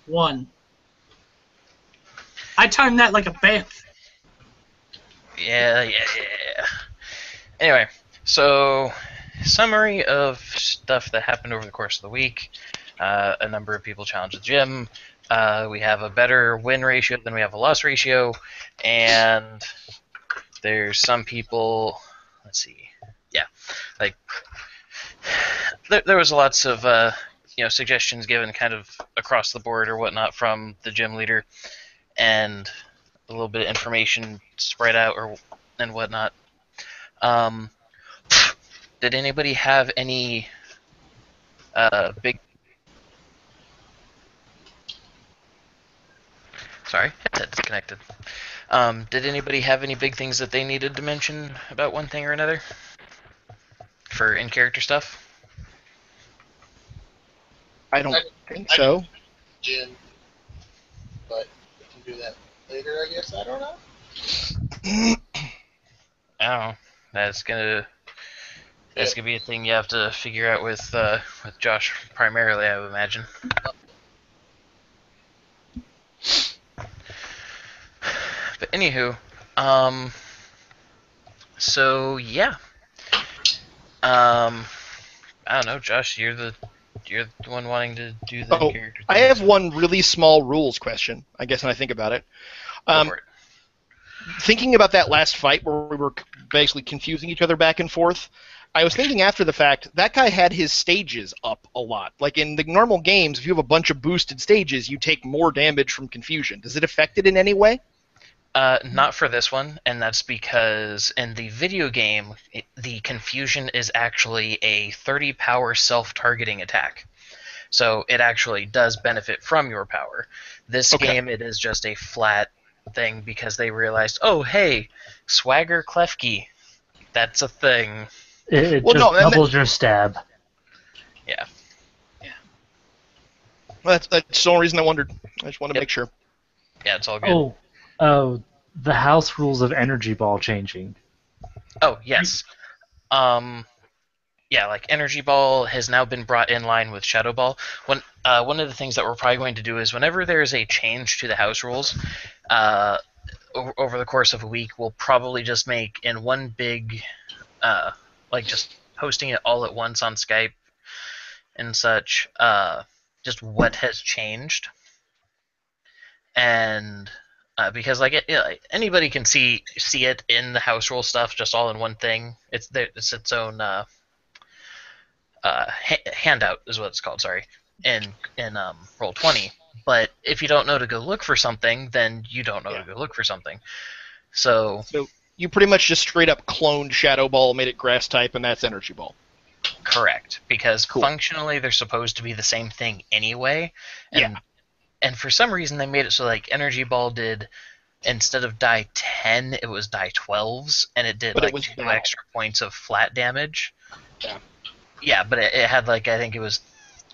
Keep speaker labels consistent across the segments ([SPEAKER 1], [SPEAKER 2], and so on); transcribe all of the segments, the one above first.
[SPEAKER 1] 1. I timed that like a bantha.
[SPEAKER 2] Yeah. Anyway, so summary of stuff that happened over the course of the week. A number of people challenged the gym. We have a better win ratio than we have a loss ratio, and there's some people. Let's see. Yeah, like there was lots of suggestions given kind of across the board or whatnot from the gym leader, and a little bit of information spread out and whatnot. Did anybody have any big? Sorry, headset disconnected. Did anybody have any big things that they needed to mention about one thing or another for in-character stuff?
[SPEAKER 3] I don't think so.
[SPEAKER 4] Gym, but we can do that later, I guess. I don't know.
[SPEAKER 2] Oh, that's gonna be a thing you have to figure out with Josh primarily, I would imagine. But anywho, so yeah, I don't know, Josh, you're the one wanting to do the character thing.
[SPEAKER 3] I have one really small rules question, I guess, when I think about it.
[SPEAKER 2] Go for it.
[SPEAKER 3] Thinking about that last fight where we were basically confusing each other back and forth, I was thinking after the fact, that guy had his stages up a lot. Like in the normal games, if you have a bunch of boosted stages, you take more damage from confusion. Does it affect it in any way?
[SPEAKER 2] Not for this one, and that's because in the video game, the confusion is actually a 30 power self-targeting attack. So it actually does benefit from your power. This game, it is just a flat thing because they realized, oh, hey, Swagger Klefki, that's a thing.
[SPEAKER 5] It doubles your stab.
[SPEAKER 2] Yeah.
[SPEAKER 3] Well, that's the only reason I wondered. I just wanted to make sure.
[SPEAKER 2] Yeah, it's all good.
[SPEAKER 5] Oh, the house rules of Energy Ball changing.
[SPEAKER 2] Oh, yes. Yeah, like Energy Ball has now been brought in line with Shadow Ball. One of the things that we're probably going to do is whenever there is a change to the house rules, over the course of a week, we'll probably just make in one big, just hosting it all at once on Skype and such, just what has changed. And because anybody can see it in the house rule stuff, just all in one thing. It's its own handout is what it's called. Sorry, in Roll20. But if you don't know to go look for something, then you don't know to go look for something. So
[SPEAKER 3] you pretty much just straight up cloned Shadow Ball, made it Grass type, and that's Energy Ball.
[SPEAKER 2] Correct, because functionally they're supposed to be the same thing anyway. And for some reason they made it so like Energy Ball did, instead of die 10, it was die 12s, and it did 2 extra points of flat damage. Yeah, but it had I think it was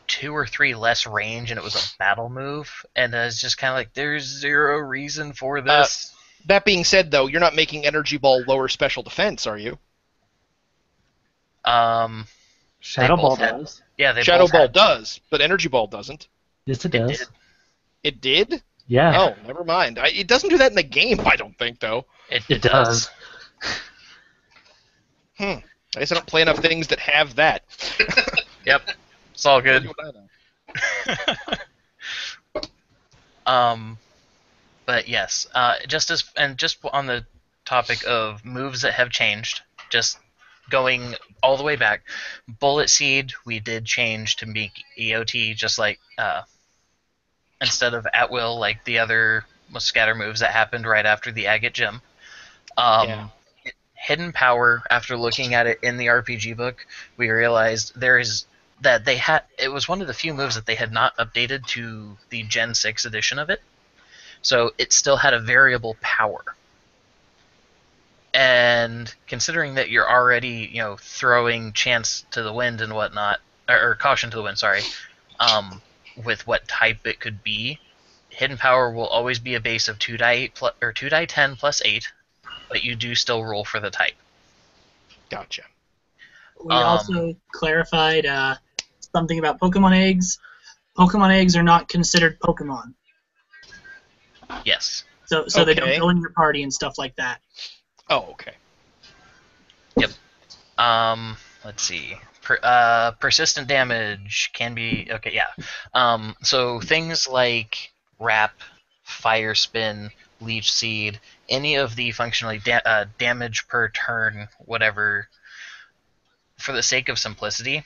[SPEAKER 2] 2 or 3 less range, and it was a battle move, and it's just kind of like there's zero reason for this.
[SPEAKER 3] That being said, though, you're not making Energy Ball lower special defense, are you?
[SPEAKER 5] Shadow Ball does.
[SPEAKER 2] Yeah,
[SPEAKER 3] Shadow Ball does, but Energy Ball doesn't.
[SPEAKER 5] Yes, it does.
[SPEAKER 3] It did?
[SPEAKER 5] Yeah.
[SPEAKER 3] Oh, never mind. It doesn't do that in the game, I don't think, though.
[SPEAKER 2] It does.
[SPEAKER 3] I guess I don't play enough things that have that.
[SPEAKER 2] Yep. It's all good. But yes, just on the topic of moves that have changed, just going all the way back, Bullet Seed we did change to make EOT just like instead of at will like the other scatter moves that happened right after the Agate Gem. Hidden Power, after looking at it in the RPG book, we realized it was one of the few moves that they had not updated to the Gen 6 edition of it. So it still had a variable power. And considering that you're already, throwing chance to the wind and whatnot, or caution to the wind, sorry, with what type it could be, Hidden Power will always be a base of 2 die 10 plus 8, but you do still roll for the type.
[SPEAKER 3] Gotcha.
[SPEAKER 1] We also clarified something about Pokemon eggs. Pokemon eggs are not considered Pokemon.
[SPEAKER 2] Yes.
[SPEAKER 1] So they don't
[SPEAKER 3] Okay.
[SPEAKER 1] go in your party and stuff like that.
[SPEAKER 3] Oh, okay.
[SPEAKER 2] Let's see. Persistent damage can be okay. Yeah. So things like Wrap, Fire Spin, Leech Seed, any of the functionally damage per turn, whatever. For the sake of simplicity,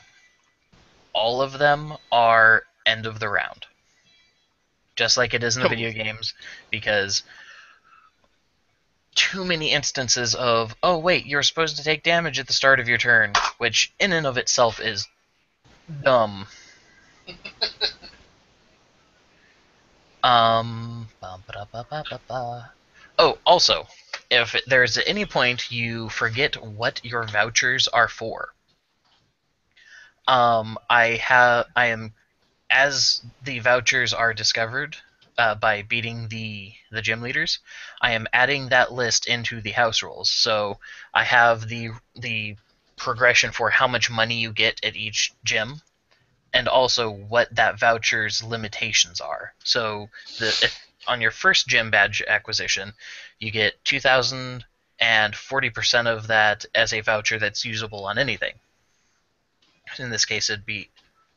[SPEAKER 2] all of them are end of the round, just like it is in the video games, because too many instances of, oh wait, you're supposed to take damage at the start of your turn, which in and of itself is dumb. Oh, also, if there's at any point you forget what your vouchers are for, I am, as the vouchers are discovered by beating the gym leaders, I am adding that list into the house rules. So I have the progression for how much money you get at each gym, and also what that voucher's limitations are. So if on your first gym badge acquisition, you get 2,000 and 40% of that as a voucher that's usable on anything. In this case, it'd be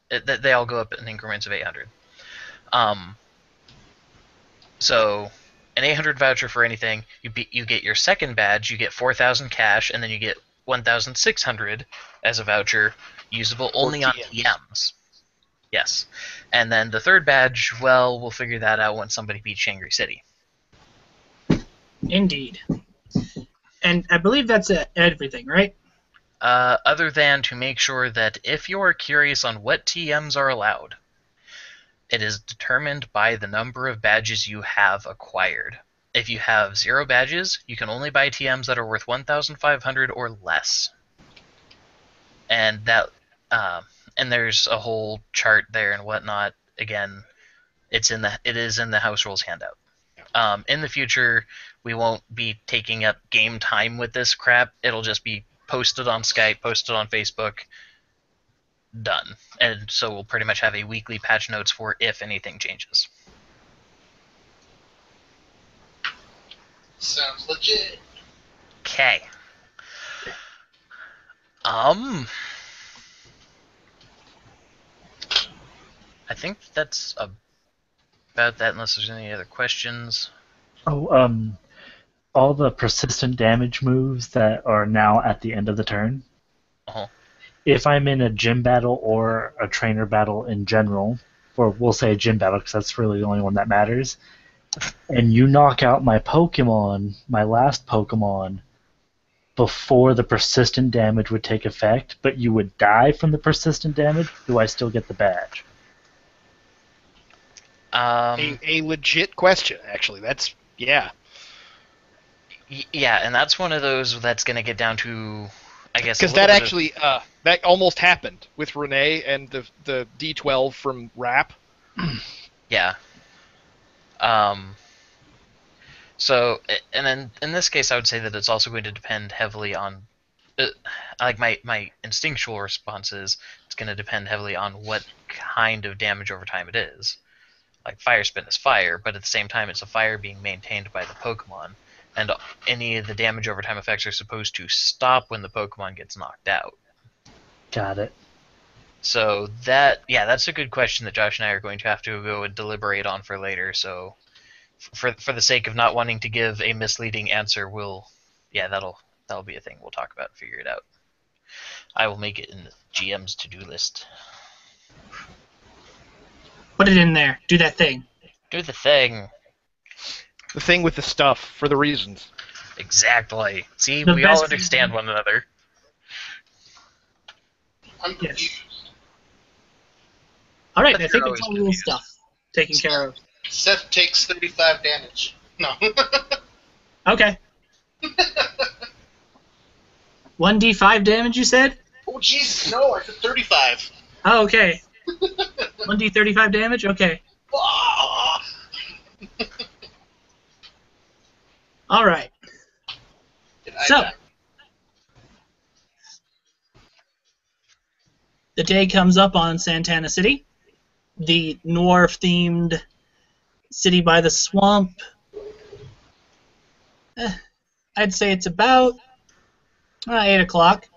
[SPEAKER 2] they all go up in increments of 800. So an 800 voucher for anything, you get your second badge, you get 4,000 cash, and then you get 1,600 as a voucher usable only on TMs. Yes. And then the third badge, well, we'll figure that out once somebody beats Shangri City.
[SPEAKER 1] Indeed. And I believe that's everything, right?
[SPEAKER 2] Other than to make sure that if you're curious on what TMs are allowed, it is determined by the number of badges you have acquired. If you have 0 badges, you can only buy TMs that are worth 1,500 or less. And that, and there's a whole chart there and whatnot. Again, it is in the house rules handout. In the future, we won't be taking up game time with this crap. It'll just be posted on Skype, posted on Facebook, done. And so we'll pretty much have a weekly patch notes for if anything changes.
[SPEAKER 4] Sounds legit.
[SPEAKER 2] Okay. I think that's about that, unless there's any other questions.
[SPEAKER 5] Oh, all the persistent damage moves that are now at the end of the turn.
[SPEAKER 2] Uh-huh.
[SPEAKER 5] If I'm in a gym battle or a trainer battle in general, or we'll say a gym battle because that's really the only one that matters, and you knock out my Pokemon, my last Pokemon, before the persistent damage would take effect, but you would die from the persistent damage, do I still get the badge?
[SPEAKER 3] A legit question, actually. That's, yeah.
[SPEAKER 2] Yeah, and that's one of those that's going to get down to, I guess,
[SPEAKER 3] because that actually that almost happened with Renee and the D12 from Rap.
[SPEAKER 2] Yeah. So, and then in this case, I would say that it's also going to depend heavily on, like my instinctual response is, it's going to depend heavily on what kind of damage over time it is. Like Fire Spin is fire, but at the same time, it's a fire being maintained by the Pokemon. And any of the damage over time effects are supposed to stop when the Pokemon gets knocked out.
[SPEAKER 5] Got it.
[SPEAKER 2] So that's a good question that Josh and I are going to have to go and deliberate on for later. So for the sake of not wanting to give a misleading answer, that'll be a thing we'll talk about and figure it out. I will make it in the GM's to-do list.
[SPEAKER 1] Put it in there. Do that thing.
[SPEAKER 2] Do the thing.
[SPEAKER 3] The thing with the stuff, for the reasons.
[SPEAKER 2] Exactly. See,
[SPEAKER 1] The
[SPEAKER 2] we all
[SPEAKER 1] best
[SPEAKER 2] understand
[SPEAKER 1] reason.
[SPEAKER 2] one another.
[SPEAKER 4] I'm confused.
[SPEAKER 1] All right,
[SPEAKER 2] But
[SPEAKER 1] I
[SPEAKER 2] you're
[SPEAKER 1] think
[SPEAKER 2] always
[SPEAKER 1] it's all little stuff taken care of.
[SPEAKER 4] Seth takes 35 damage. No.
[SPEAKER 1] Okay. 1d5 damage, you said?
[SPEAKER 4] Oh, Jesus, no, I said 35.
[SPEAKER 1] Oh, okay. 1d35 damage? Okay.
[SPEAKER 4] Ah!
[SPEAKER 1] All right.
[SPEAKER 4] Did I
[SPEAKER 1] So,
[SPEAKER 4] die?
[SPEAKER 1] the day comes up on Santana City. the noir-themed city by the swamp. I'd say it's about 8 o'clock.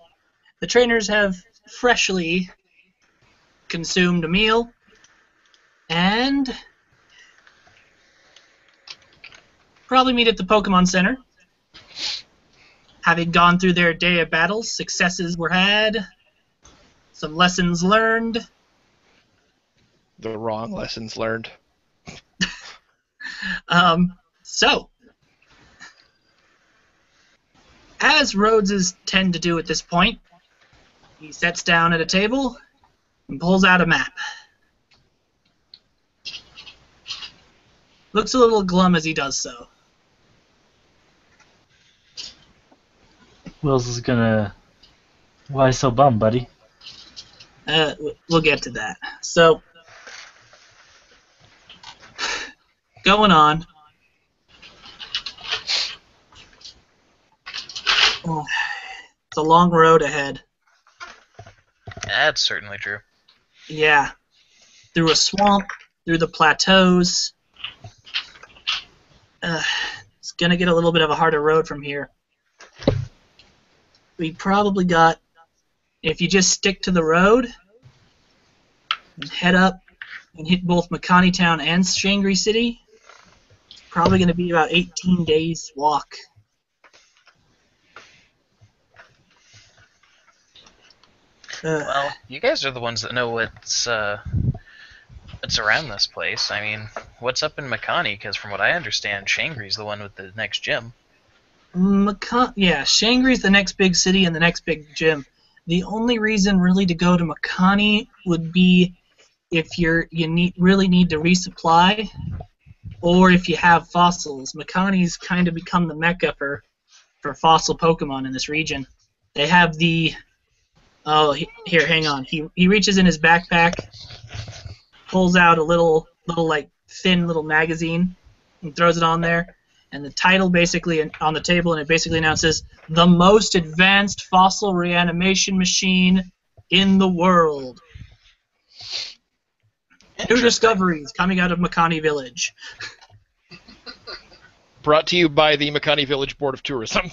[SPEAKER 1] The trainers have freshly consumed a meal, and probably meet at the Pokemon Center. Having gone through their day of battles, successes were had, some lessons learned.
[SPEAKER 3] The wrong lessons learned.
[SPEAKER 1] So, as Rhodes's tend to do at this point, he sits down at a table and pulls out a map. Looks a little glum as he does so.
[SPEAKER 5] Wills is gonna. Why so bummed, buddy?
[SPEAKER 1] We'll get to that. So, going on. It's a long road ahead.
[SPEAKER 2] That's certainly true.
[SPEAKER 1] Yeah. Through a swamp, through the plateaus. It's going to get a little bit of a harder road from here. We probably got, if you just stick to the road and head up and hit both Makani Town and Shangri City, it's probably going to be about 18 days walk.
[SPEAKER 2] Well, you guys are the ones that know what's around this place. I mean, what's up in Makani? Because from what I understand, Shangri's the one with the next gym.
[SPEAKER 1] Yeah, Shangri's the next big city and the next big gym. The only reason really to go to Makani would be if you really need to resupply, or if you have fossils. Makani's kind of become the mecca for fossil Pokemon in this region. They have the... Oh, here, hang on. He reaches in his backpack, pulls out a little like thin little magazine, and throws it on there. And the title basically on the table, and it basically announces the most advanced fossil reanimation machine in the world. New discoveries coming out of Makani Village.
[SPEAKER 3] Brought to you by the Makani Village Board of Tourism.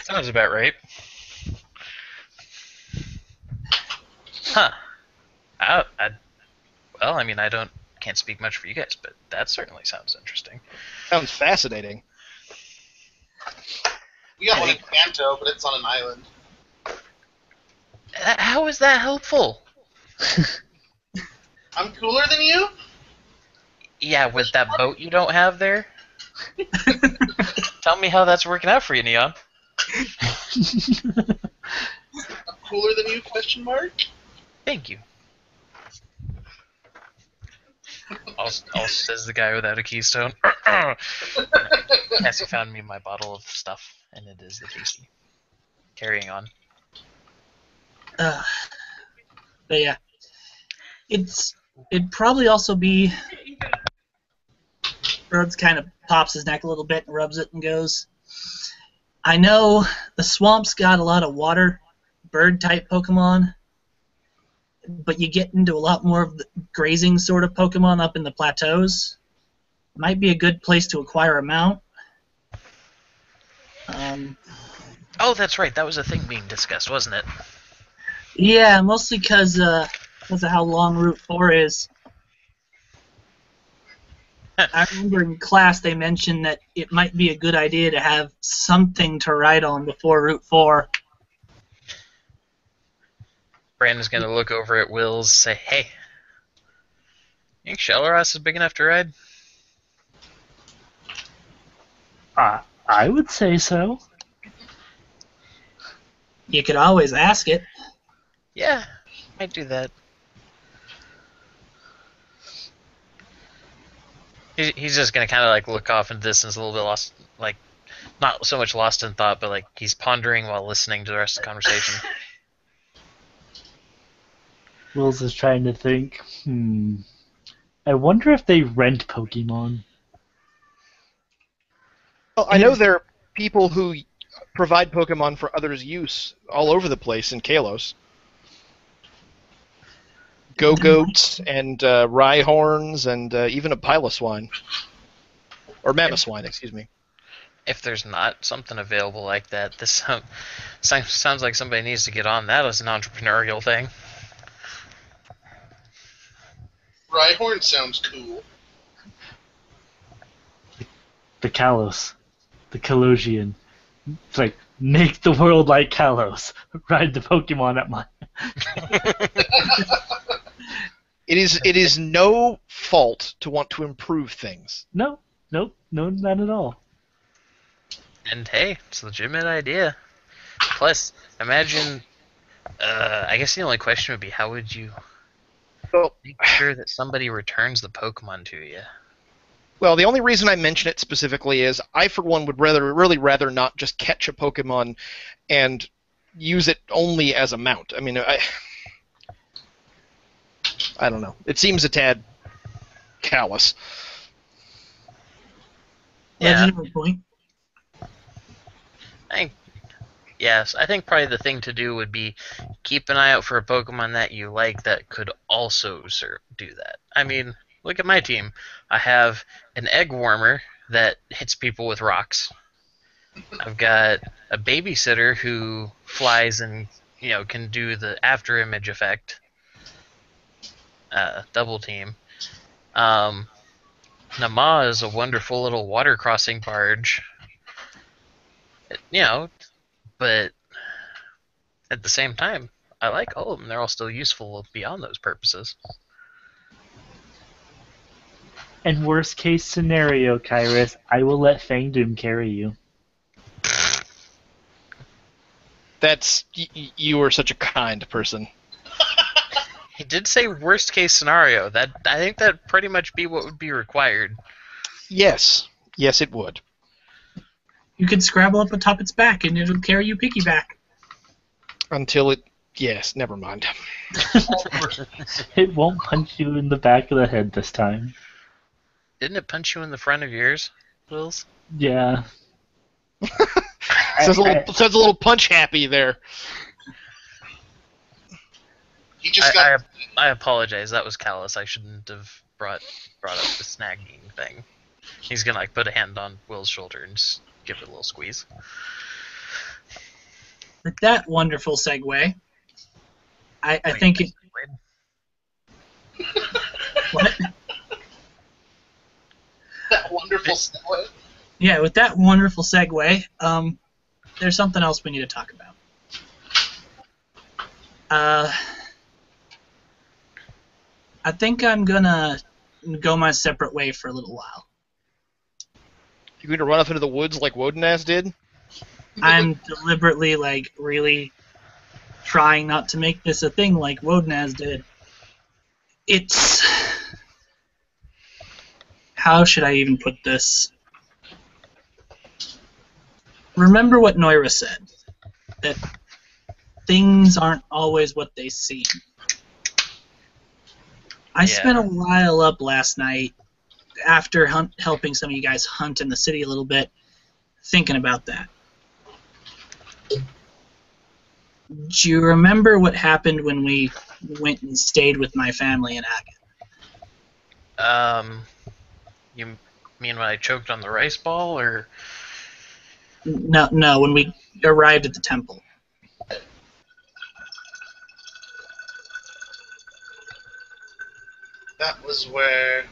[SPEAKER 2] Sounds about right. Huh. Well, I mean, can't speak much for you guys, but that certainly sounds interesting.
[SPEAKER 3] Sounds fascinating.
[SPEAKER 4] We got one in Kanto, but it's on an island.
[SPEAKER 2] How is that helpful?
[SPEAKER 4] I'm cooler than you?
[SPEAKER 2] Yeah, with that boat you don't have there? Tell me how that's working out for you, Neon.
[SPEAKER 4] I'm cooler than you, question mark?
[SPEAKER 2] Thank you. I'll says the guy without a keystone. Cassie found me my bottle of stuff, and it is the Casey. Carrying on.
[SPEAKER 1] But yeah, it'd probably also be. Rhodes kind of pops his neck a little bit and rubs it and goes, I know the swamp's got a lot of water, bird-type Pokemon, but you get into a lot more of the grazing sort of Pokemon up in the plateaus. Might be a good place to acquire a mount.
[SPEAKER 2] Oh, that's right. That was a thing being discussed, wasn't it?
[SPEAKER 1] Yeah, mostly because of how long Route 4 is. I remember in class they mentioned that it might be a good idea to have something to ride on before Route 4.
[SPEAKER 2] Brandon's going to look over at Will's and say, hey, you think Shelleros is big enough to ride?
[SPEAKER 5] I would say so.
[SPEAKER 1] You could always ask it.
[SPEAKER 2] Yeah, might do that. He's just going to kind of like look off in the distance a little bit lost, like not so much lost in thought, but like he's pondering while listening to the rest of the conversation.
[SPEAKER 5] Wills is trying to think, I wonder if they rent Pokemon.
[SPEAKER 3] Well, I know there are people who provide Pokemon for others' use all over the place in Kalos. Go-Goats and Rhyhorns and even a Piloswine. Or Mamoswine, excuse me.
[SPEAKER 2] If there's not something available like that, this sounds like somebody needs to get on that as an entrepreneurial thing.
[SPEAKER 4] Rhyhorn sounds cool.
[SPEAKER 5] The Kalos. The Kalosian. It's like, make the world like Kalos. Ride the Pokemon at my...
[SPEAKER 3] It is no fault to want to improve things.
[SPEAKER 5] No, not at all.
[SPEAKER 2] And hey, it's a legitimate idea. Plus, imagine. I guess the only question would be, how would you
[SPEAKER 3] Well,
[SPEAKER 2] make sure that somebody returns the Pokemon to you?
[SPEAKER 3] Well, the only reason I mention it specifically is I, for one, would really rather not just catch a Pokemon and use it only as a mount. I mean, I don't know. It seems a tad callous.
[SPEAKER 2] Yeah.
[SPEAKER 1] Legitimate point.
[SPEAKER 2] I think probably the thing to do would be keep an eye out for a Pokemon that you like that could also do that. I mean, look at my team. I have an egg warmer that hits people with rocks. I've got a babysitter who flies and can do the after image effect. Double team. Nama is a wonderful little water crossing barge. But at the same time, I like all of them. They're all still useful beyond those purposes.
[SPEAKER 5] And worst case scenario, Kyrus, I will let Fangdoom carry you.
[SPEAKER 3] That's you are such a kind person.
[SPEAKER 2] He did say worst case scenario. I think that pretty much be what would be required.
[SPEAKER 3] Yes, it would.
[SPEAKER 1] You could scrabble up atop its back, and it'll carry you piggyback.
[SPEAKER 3] Until it... Yes, never mind.
[SPEAKER 5] It won't punch you in the back of the head this time.
[SPEAKER 2] Didn't it punch you in the front of yours, Wills?
[SPEAKER 5] Yeah.
[SPEAKER 3] Says a little punch happy there.
[SPEAKER 4] He just got...
[SPEAKER 2] I apologize. That was callous. I shouldn't have brought up the snagging thing. He's gonna put a hand on Will's shoulder and just give it a little squeeze.
[SPEAKER 1] With that wonderful segue, I think it... What?
[SPEAKER 4] That wonderful segue.
[SPEAKER 1] Yeah, with that wonderful segue, there's something else we need to talk about. I think I'm gonna go my separate way for a little while.
[SPEAKER 3] You going to run off into the woods like Wodenaz did?
[SPEAKER 1] I'm deliberately, really trying not to make this a thing like Wodenaz did. It's... How should I even put this? Remember what Noira said, that things aren't always what they seem. I spent a while up last night after helping some of you guys hunt in the city a little bit, thinking about that. Do you remember what happened when we went and stayed with my family in Agate?
[SPEAKER 2] You mean when I choked on the rice ball, or?
[SPEAKER 1] No, when we arrived at the temple.
[SPEAKER 4] That was where...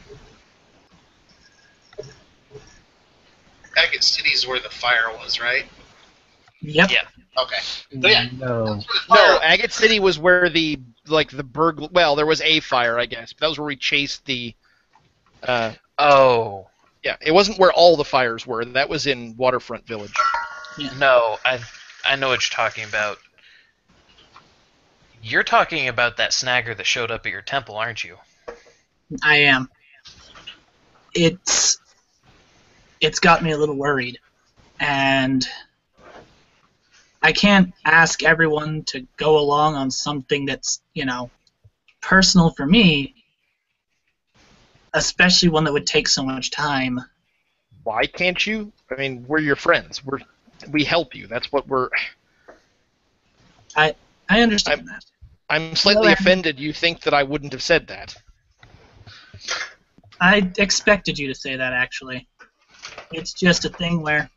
[SPEAKER 4] Agate City's where the fire was, right?
[SPEAKER 1] Yep.
[SPEAKER 2] Yeah.
[SPEAKER 4] Okay. So yeah,
[SPEAKER 5] No.
[SPEAKER 4] that's where the fire
[SPEAKER 3] No, Agate City was where the burglar... Well, there was a fire, I guess. But that was where we chased the...
[SPEAKER 2] Oh.
[SPEAKER 3] Yeah, it wasn't where all the fires were. That was in Waterfront Village.
[SPEAKER 1] Yeah.
[SPEAKER 2] No, I know what you're talking about. You're talking about that snagger that showed up at your temple, aren't you?
[SPEAKER 1] I am. It's got me a little worried, and I can't ask everyone to go along on something that's, personal for me, especially one that would take so much time.
[SPEAKER 3] Why can't you? I mean, we're your friends. We help you. That's what we're...
[SPEAKER 1] I understand that.
[SPEAKER 3] I'm slightly offended you think that I wouldn't have said that.
[SPEAKER 1] I expected you to say that, actually. It's just a thing where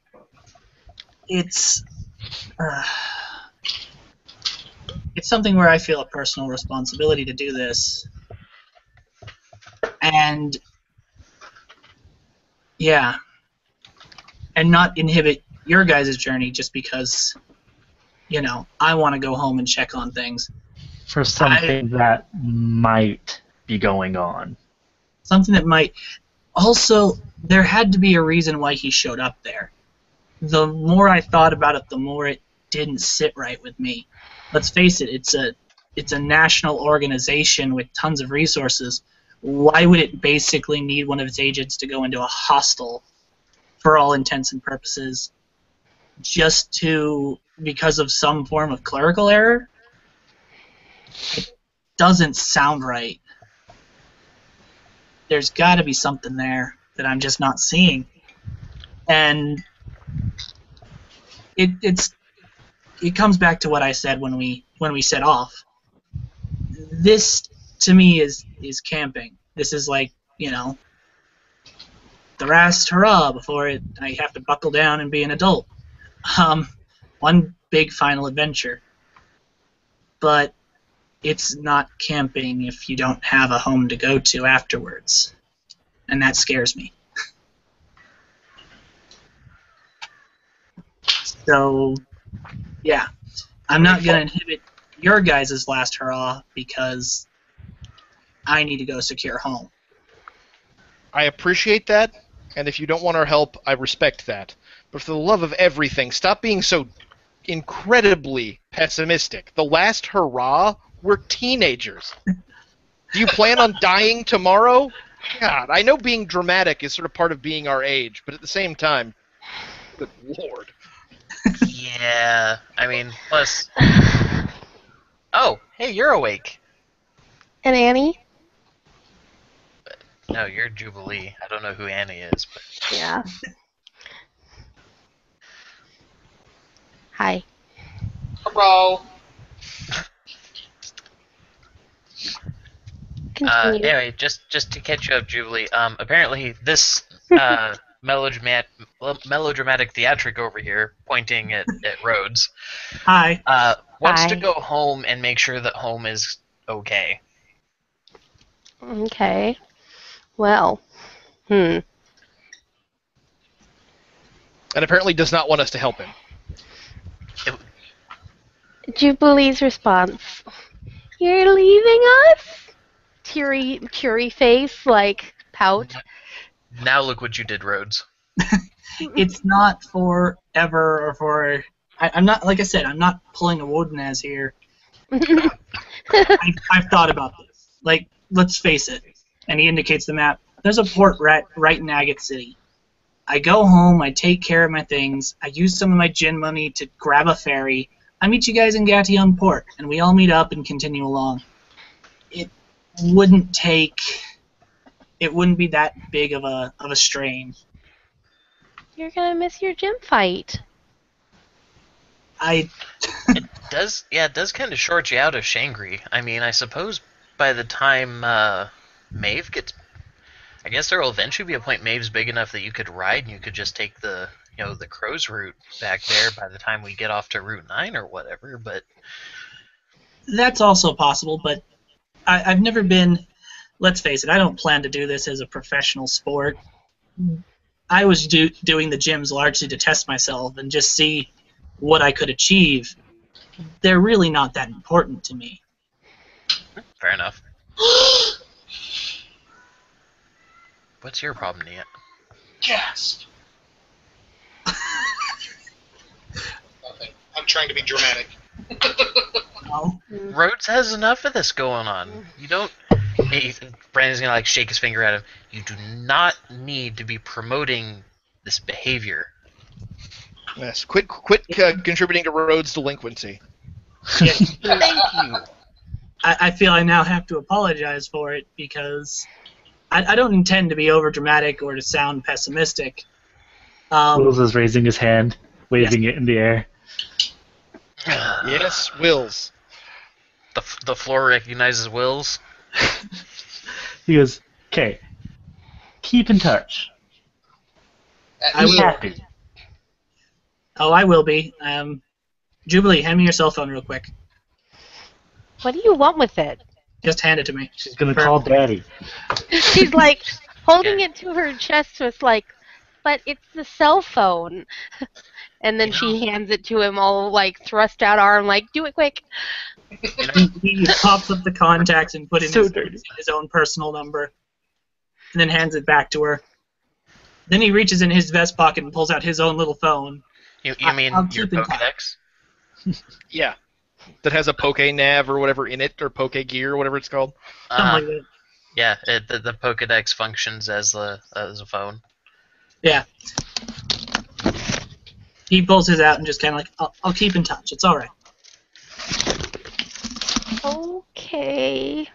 [SPEAKER 1] it's something where I feel a personal responsibility to do this. And, yeah. And not inhibit your guys' journey just because, I want to go home and check on things.
[SPEAKER 5] For something that might be going on.
[SPEAKER 1] Something that might... Also, there had to be a reason why he showed up there. The more I thought about it, the more it didn't sit right with me. Let's face it, it's a national organization with tons of resources. Why would it basically need one of its agents to go into a hostel, for all intents and purposes, because of some form of clerical error? It doesn't sound right. There's got to be something there that I'm just not seeing, and it comes back to what I said when we set off. This to me is camping. This is like the last hurrah before I have to buckle down and be an adult. One big final adventure, but it's not camping if you don't have a home to go to afterwards, and that scares me. So, yeah, I'm not going to inhibit your guys' last hurrah because I need to go secure home.
[SPEAKER 3] I appreciate that, and if you don't want our help, I respect that. But for the love of everything, stop being so incredibly pessimistic. The last hurrah? We're teenagers. Do you plan on dying tomorrow? God, I know being dramatic is sort of part of being our age, but at the same time, good lord.
[SPEAKER 2] Yeah, I mean, plus... Oh, hey, you're awake.
[SPEAKER 6] And Annie?
[SPEAKER 2] No, you're Jubilee. I don't know who Annie is, but...
[SPEAKER 6] Yeah. Hi.
[SPEAKER 4] Hello.
[SPEAKER 6] Continue.
[SPEAKER 2] Anyway, just to catch you up, Jubilee. Apparently this melodramatic theatric over here, pointing at Rhodes,
[SPEAKER 1] Hi.
[SPEAKER 2] wants to
[SPEAKER 6] Hi.
[SPEAKER 2] go home and make sure that home is okay.
[SPEAKER 6] Okay. Well.
[SPEAKER 3] And apparently does not want us to help him.
[SPEAKER 6] Jubilee's response. You're leaving us? Teary face, like, pout.
[SPEAKER 2] Now look what you did, Rhodes.
[SPEAKER 1] It's not forever or for... I'm not, like I said, I'm not pulling a Wodenaz here. I've thought about this. Like, let's face it. And he indicates the map. There's a port right in Agate City. I go home, I take care of my things, I use some of my gin money to grab a ferry, I meet you guys in Gation Port, and we all meet up and continue along. It wouldn't be that big of a strain.
[SPEAKER 6] You're gonna miss your gym fight.
[SPEAKER 2] It does kind of short you out of Shangri. I mean, I suppose by the time Maeve gets... I guess there will eventually be a point Maeve's big enough that you could ride and you could just take the Crow's route back there by the time we get off to Route 9 or whatever, but...
[SPEAKER 1] That's also possible, but I've never been... Let's face it, I don't plan to do this as a professional sport. I was doing the gyms largely to test myself and just see what I could achieve. They're really not that important to me.
[SPEAKER 2] Fair enough. What's your problem, Nia?
[SPEAKER 4] Gasp. Nothing. I'm trying to be dramatic.
[SPEAKER 1] No?
[SPEAKER 2] Rhodes has enough of this going on. You don't... Brandon's gonna shake his finger at him. You do not need to be promoting this behavior.
[SPEAKER 3] Yes, quit contributing to Rhodes' delinquency.
[SPEAKER 1] Yeah,
[SPEAKER 2] Thank you.
[SPEAKER 1] I feel I now have to apologize for it because I don't intend to be overdramatic or to sound pessimistic.
[SPEAKER 5] Wills is raising his hand, waving it in the air.
[SPEAKER 3] Yes, Wills.
[SPEAKER 2] The floor recognizes wills.
[SPEAKER 5] He goes, okay, keep in touch.
[SPEAKER 1] I
[SPEAKER 5] Be
[SPEAKER 1] will.
[SPEAKER 5] happy.
[SPEAKER 1] Oh, I will be. Jubilee, hand me your cell phone real quick.
[SPEAKER 6] What do you want with it?
[SPEAKER 1] Just hand it to me.
[SPEAKER 5] She's gonna call Daddy.
[SPEAKER 6] She's like holding
[SPEAKER 2] Yeah.
[SPEAKER 6] it to her chest with like, but it's the cell phone. And then she hands it to him all like thrust out arm, like, do it quick.
[SPEAKER 2] You know,
[SPEAKER 1] He pops up the contacts and put in
[SPEAKER 5] So dirty.
[SPEAKER 1] his own personal number, and then hands it back to her. Then he reaches in his vest pocket and pulls out his own little phone.
[SPEAKER 2] you
[SPEAKER 1] I'll
[SPEAKER 2] mean your
[SPEAKER 1] keep in touch.
[SPEAKER 2] Pokedex?
[SPEAKER 3] Yeah. That has a Poke Nav or whatever in it, or Poke Gear, or whatever it's called.
[SPEAKER 1] Something like that.
[SPEAKER 2] Yeah, the Pokedex functions as a phone.
[SPEAKER 1] Yeah. He pulls his out and just kind of like, I'll keep in touch. It's all right.
[SPEAKER 6] Okay.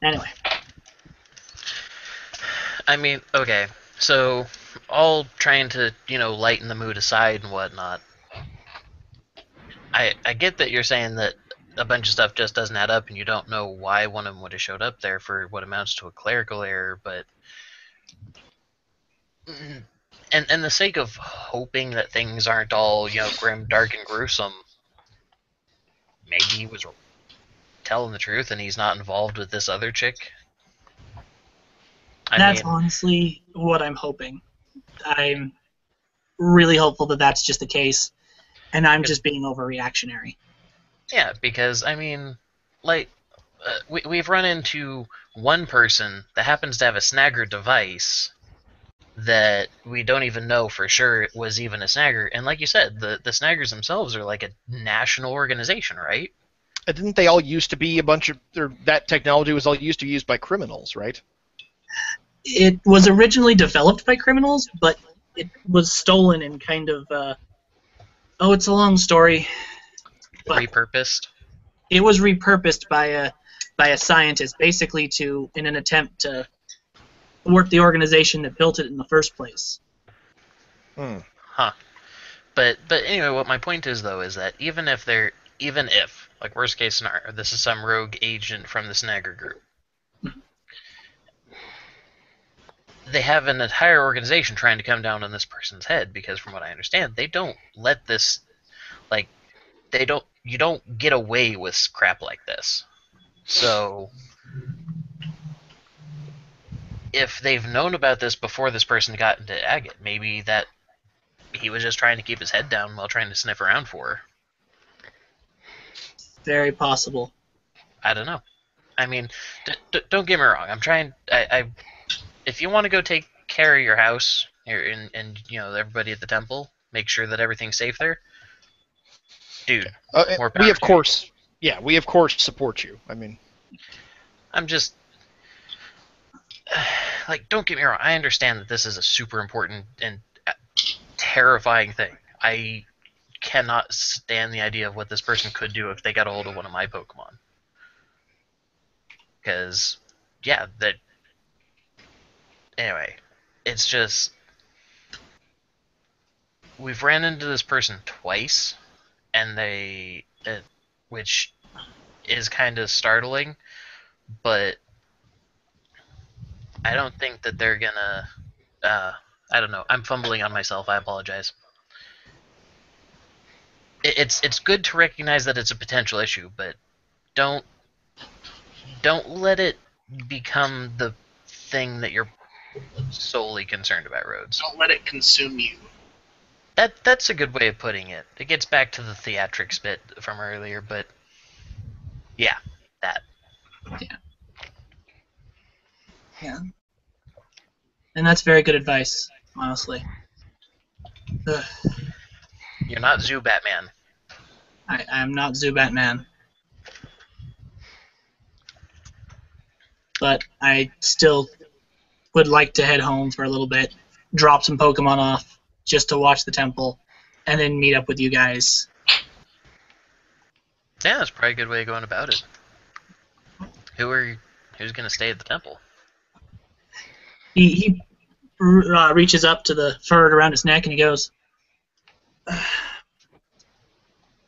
[SPEAKER 1] Anyway.
[SPEAKER 2] I mean, okay, so all trying to, lighten the mood aside and whatnot. I get that you're saying that a bunch of stuff just doesn't add up and you don't know why one of them would have showed up there for what amounts to a clerical error, but and the sake of hoping that things aren't all, grim, dark, and gruesome, maybe he was telling the truth and he's not involved with this other chick.
[SPEAKER 1] That's honestly what I'm hoping. I'm really hopeful that that's just the case, and I'm just being overreactionary.
[SPEAKER 2] Yeah, because, we've run into one person that happens to have a snagger device that we don't even know for sure it was even a snagger. And like you said, the snaggers themselves are like a national organization, right?
[SPEAKER 3] Didn't they all used to be that technology was all used to be used by criminals, right?
[SPEAKER 1] It was originally developed by criminals, but it was stolen and kind of, it's a long story. But
[SPEAKER 2] Repurposed.
[SPEAKER 1] it was repurposed by a scientist, basically in an attempt to thwart the organization that built it in the first place.
[SPEAKER 2] Huh. But anyway, what my point is though is that even if like worst case scenario, this is some rogue agent from the snagger group. They have an entire organization trying to come down on this person's head because, from what I understand, they don't let this, you don't get away with crap like this. So, if they've known about this before this person got into Agate, maybe that he was just trying to keep his head down while trying to sniff around for her.
[SPEAKER 1] Very possible.
[SPEAKER 2] I don't know. I mean, don't get me wrong. I'm trying. If you want to go take care of your house and everybody at the temple, make sure that everything's safe there, dude. More power
[SPEAKER 3] we of
[SPEAKER 2] to
[SPEAKER 3] course, we of course support you. I mean,
[SPEAKER 2] I'm just don't get me wrong. I understand that this is a super important and terrifying thing. I cannot stand the idea of what this person could do if they got a hold of one of my Pokemon. Because, yeah, that. Anyway, it's just we've ran into this person twice, and which is kind of startling, but I don't think that they're gonna. I don't know. I'm fumbling on myself. I apologize. It's good to recognize that it's a potential issue, but don't let it become the thing that you're solely concerned about, Rhodes.
[SPEAKER 4] Don't let it consume you.
[SPEAKER 2] That's a good way of putting it. It gets back to the theatrics bit from earlier, but yeah, that.
[SPEAKER 1] Yeah. And that's very good advice, honestly. Ugh.
[SPEAKER 2] You're not Zoo Batman.
[SPEAKER 1] I am not Zubat Man. But I still would like to head home for a little bit, drop some Pokemon off just to watch the temple, and then meet up with you guys.
[SPEAKER 2] Yeah, that's probably a good way of going about it. Who's gonna stay at the temple?
[SPEAKER 1] He reaches up to the fur around his neck and he goes,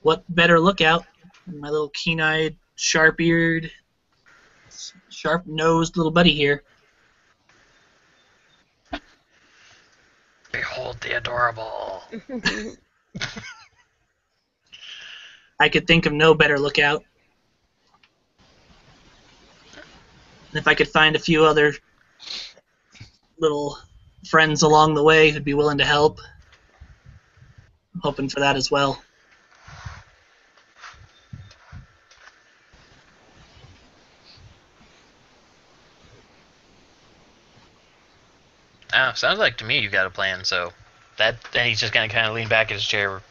[SPEAKER 1] what better lookout than my little keen-eyed, sharp-eared, sharp-nosed little buddy here.
[SPEAKER 2] Behold the adorable.
[SPEAKER 1] I could think of no better lookout. And if I could find a few other little friends along the way who'd be willing to help, I'm hoping for that as well.
[SPEAKER 2] Oh, sounds like to me you got a plan. So then he's just gonna kind of lean back in his chair.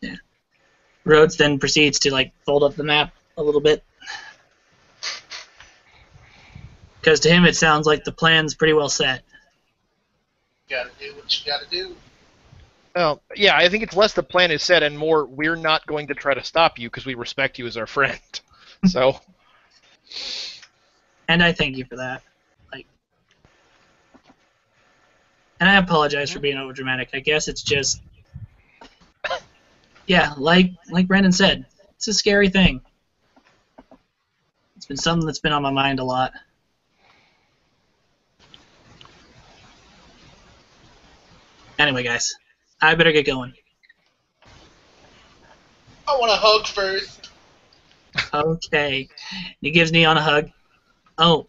[SPEAKER 1] Yeah. Rhodes then proceeds to like fold up the map a little bit. Because to him it sounds like the plan's pretty well set.
[SPEAKER 4] You gotta do what you gotta do.
[SPEAKER 3] Well, yeah, I think it's less the plan is set and more we're not going to try to stop you because we respect you as our friend. So.
[SPEAKER 1] And I thank you for that. And I apologize for being overdramatic. I guess it's just, yeah, like Brandon said, it's a scary thing. It's been something that's been on my mind a lot. Anyway, guys, I better get going.
[SPEAKER 4] I want a hug first.
[SPEAKER 1] Okay. He gives Neon a hug. Oh,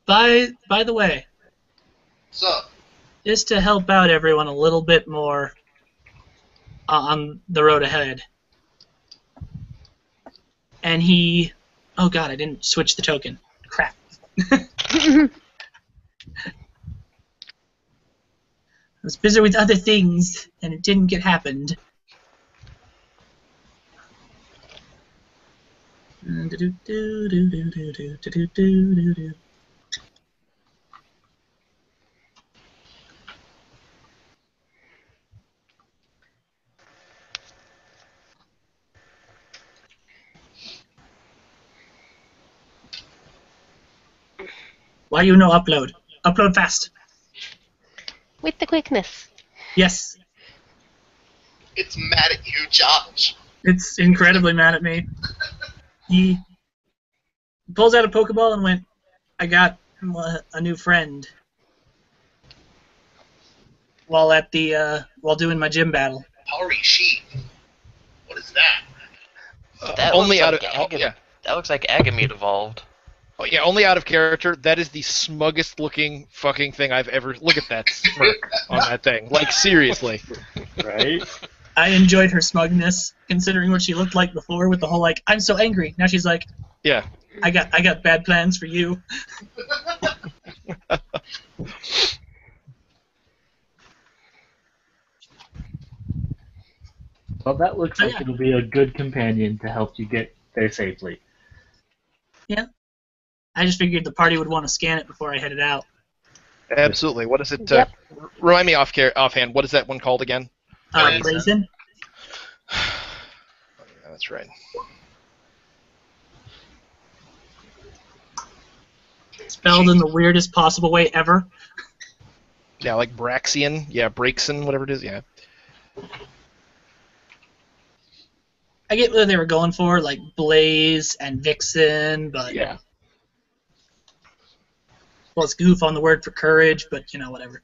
[SPEAKER 1] by the way,
[SPEAKER 4] So,
[SPEAKER 1] just to help out everyone a little bit more on the road ahead. And he... Oh god, I didn't switch the token. Crap. I was busy with other things, and it didn't get happened. Why you no upload? Upload fast.
[SPEAKER 6] With the quickness.
[SPEAKER 1] Yes.
[SPEAKER 4] it's mad at you, Josh.
[SPEAKER 1] It's incredibly mad at me. He pulls out a Pokeball and went, I got a new friend. While at the while doing my gym battle.
[SPEAKER 4] Hurry, sheep. What is that?
[SPEAKER 2] That
[SPEAKER 3] Only
[SPEAKER 2] looks
[SPEAKER 3] out
[SPEAKER 2] like
[SPEAKER 3] of
[SPEAKER 2] Agam-
[SPEAKER 3] yeah.
[SPEAKER 2] That looks like Agamete evolved.
[SPEAKER 3] Oh, yeah, only out of character. That is the smuggest looking fucking thing I've ever. Look at that smirk on that thing. Like seriously.
[SPEAKER 5] Right?
[SPEAKER 1] I enjoyed her smugness, considering what she looked like before with the whole like, I'm so angry. Now she's like,
[SPEAKER 3] Yeah.
[SPEAKER 1] I got bad plans for you.
[SPEAKER 5] Well, that looks
[SPEAKER 1] Oh,
[SPEAKER 5] like
[SPEAKER 1] yeah.
[SPEAKER 5] it'll be a good companion to help you get there safely.
[SPEAKER 1] Yeah. I just figured the party would want to scan it before I headed out.
[SPEAKER 3] Absolutely. What is it?
[SPEAKER 6] Yep.
[SPEAKER 3] Remind me offhand. What is that one called again?
[SPEAKER 2] Brazen.
[SPEAKER 1] Brazen?
[SPEAKER 3] Yeah, that's right.
[SPEAKER 1] Spelled in the weirdest possible way ever.
[SPEAKER 3] Yeah, like Braxian. Yeah, Braxon, whatever it is. Yeah.
[SPEAKER 1] I get what they were going for, like Blaze and Vixen, but
[SPEAKER 5] Yeah.
[SPEAKER 1] well, it's goof on the word for courage, but you know, whatever.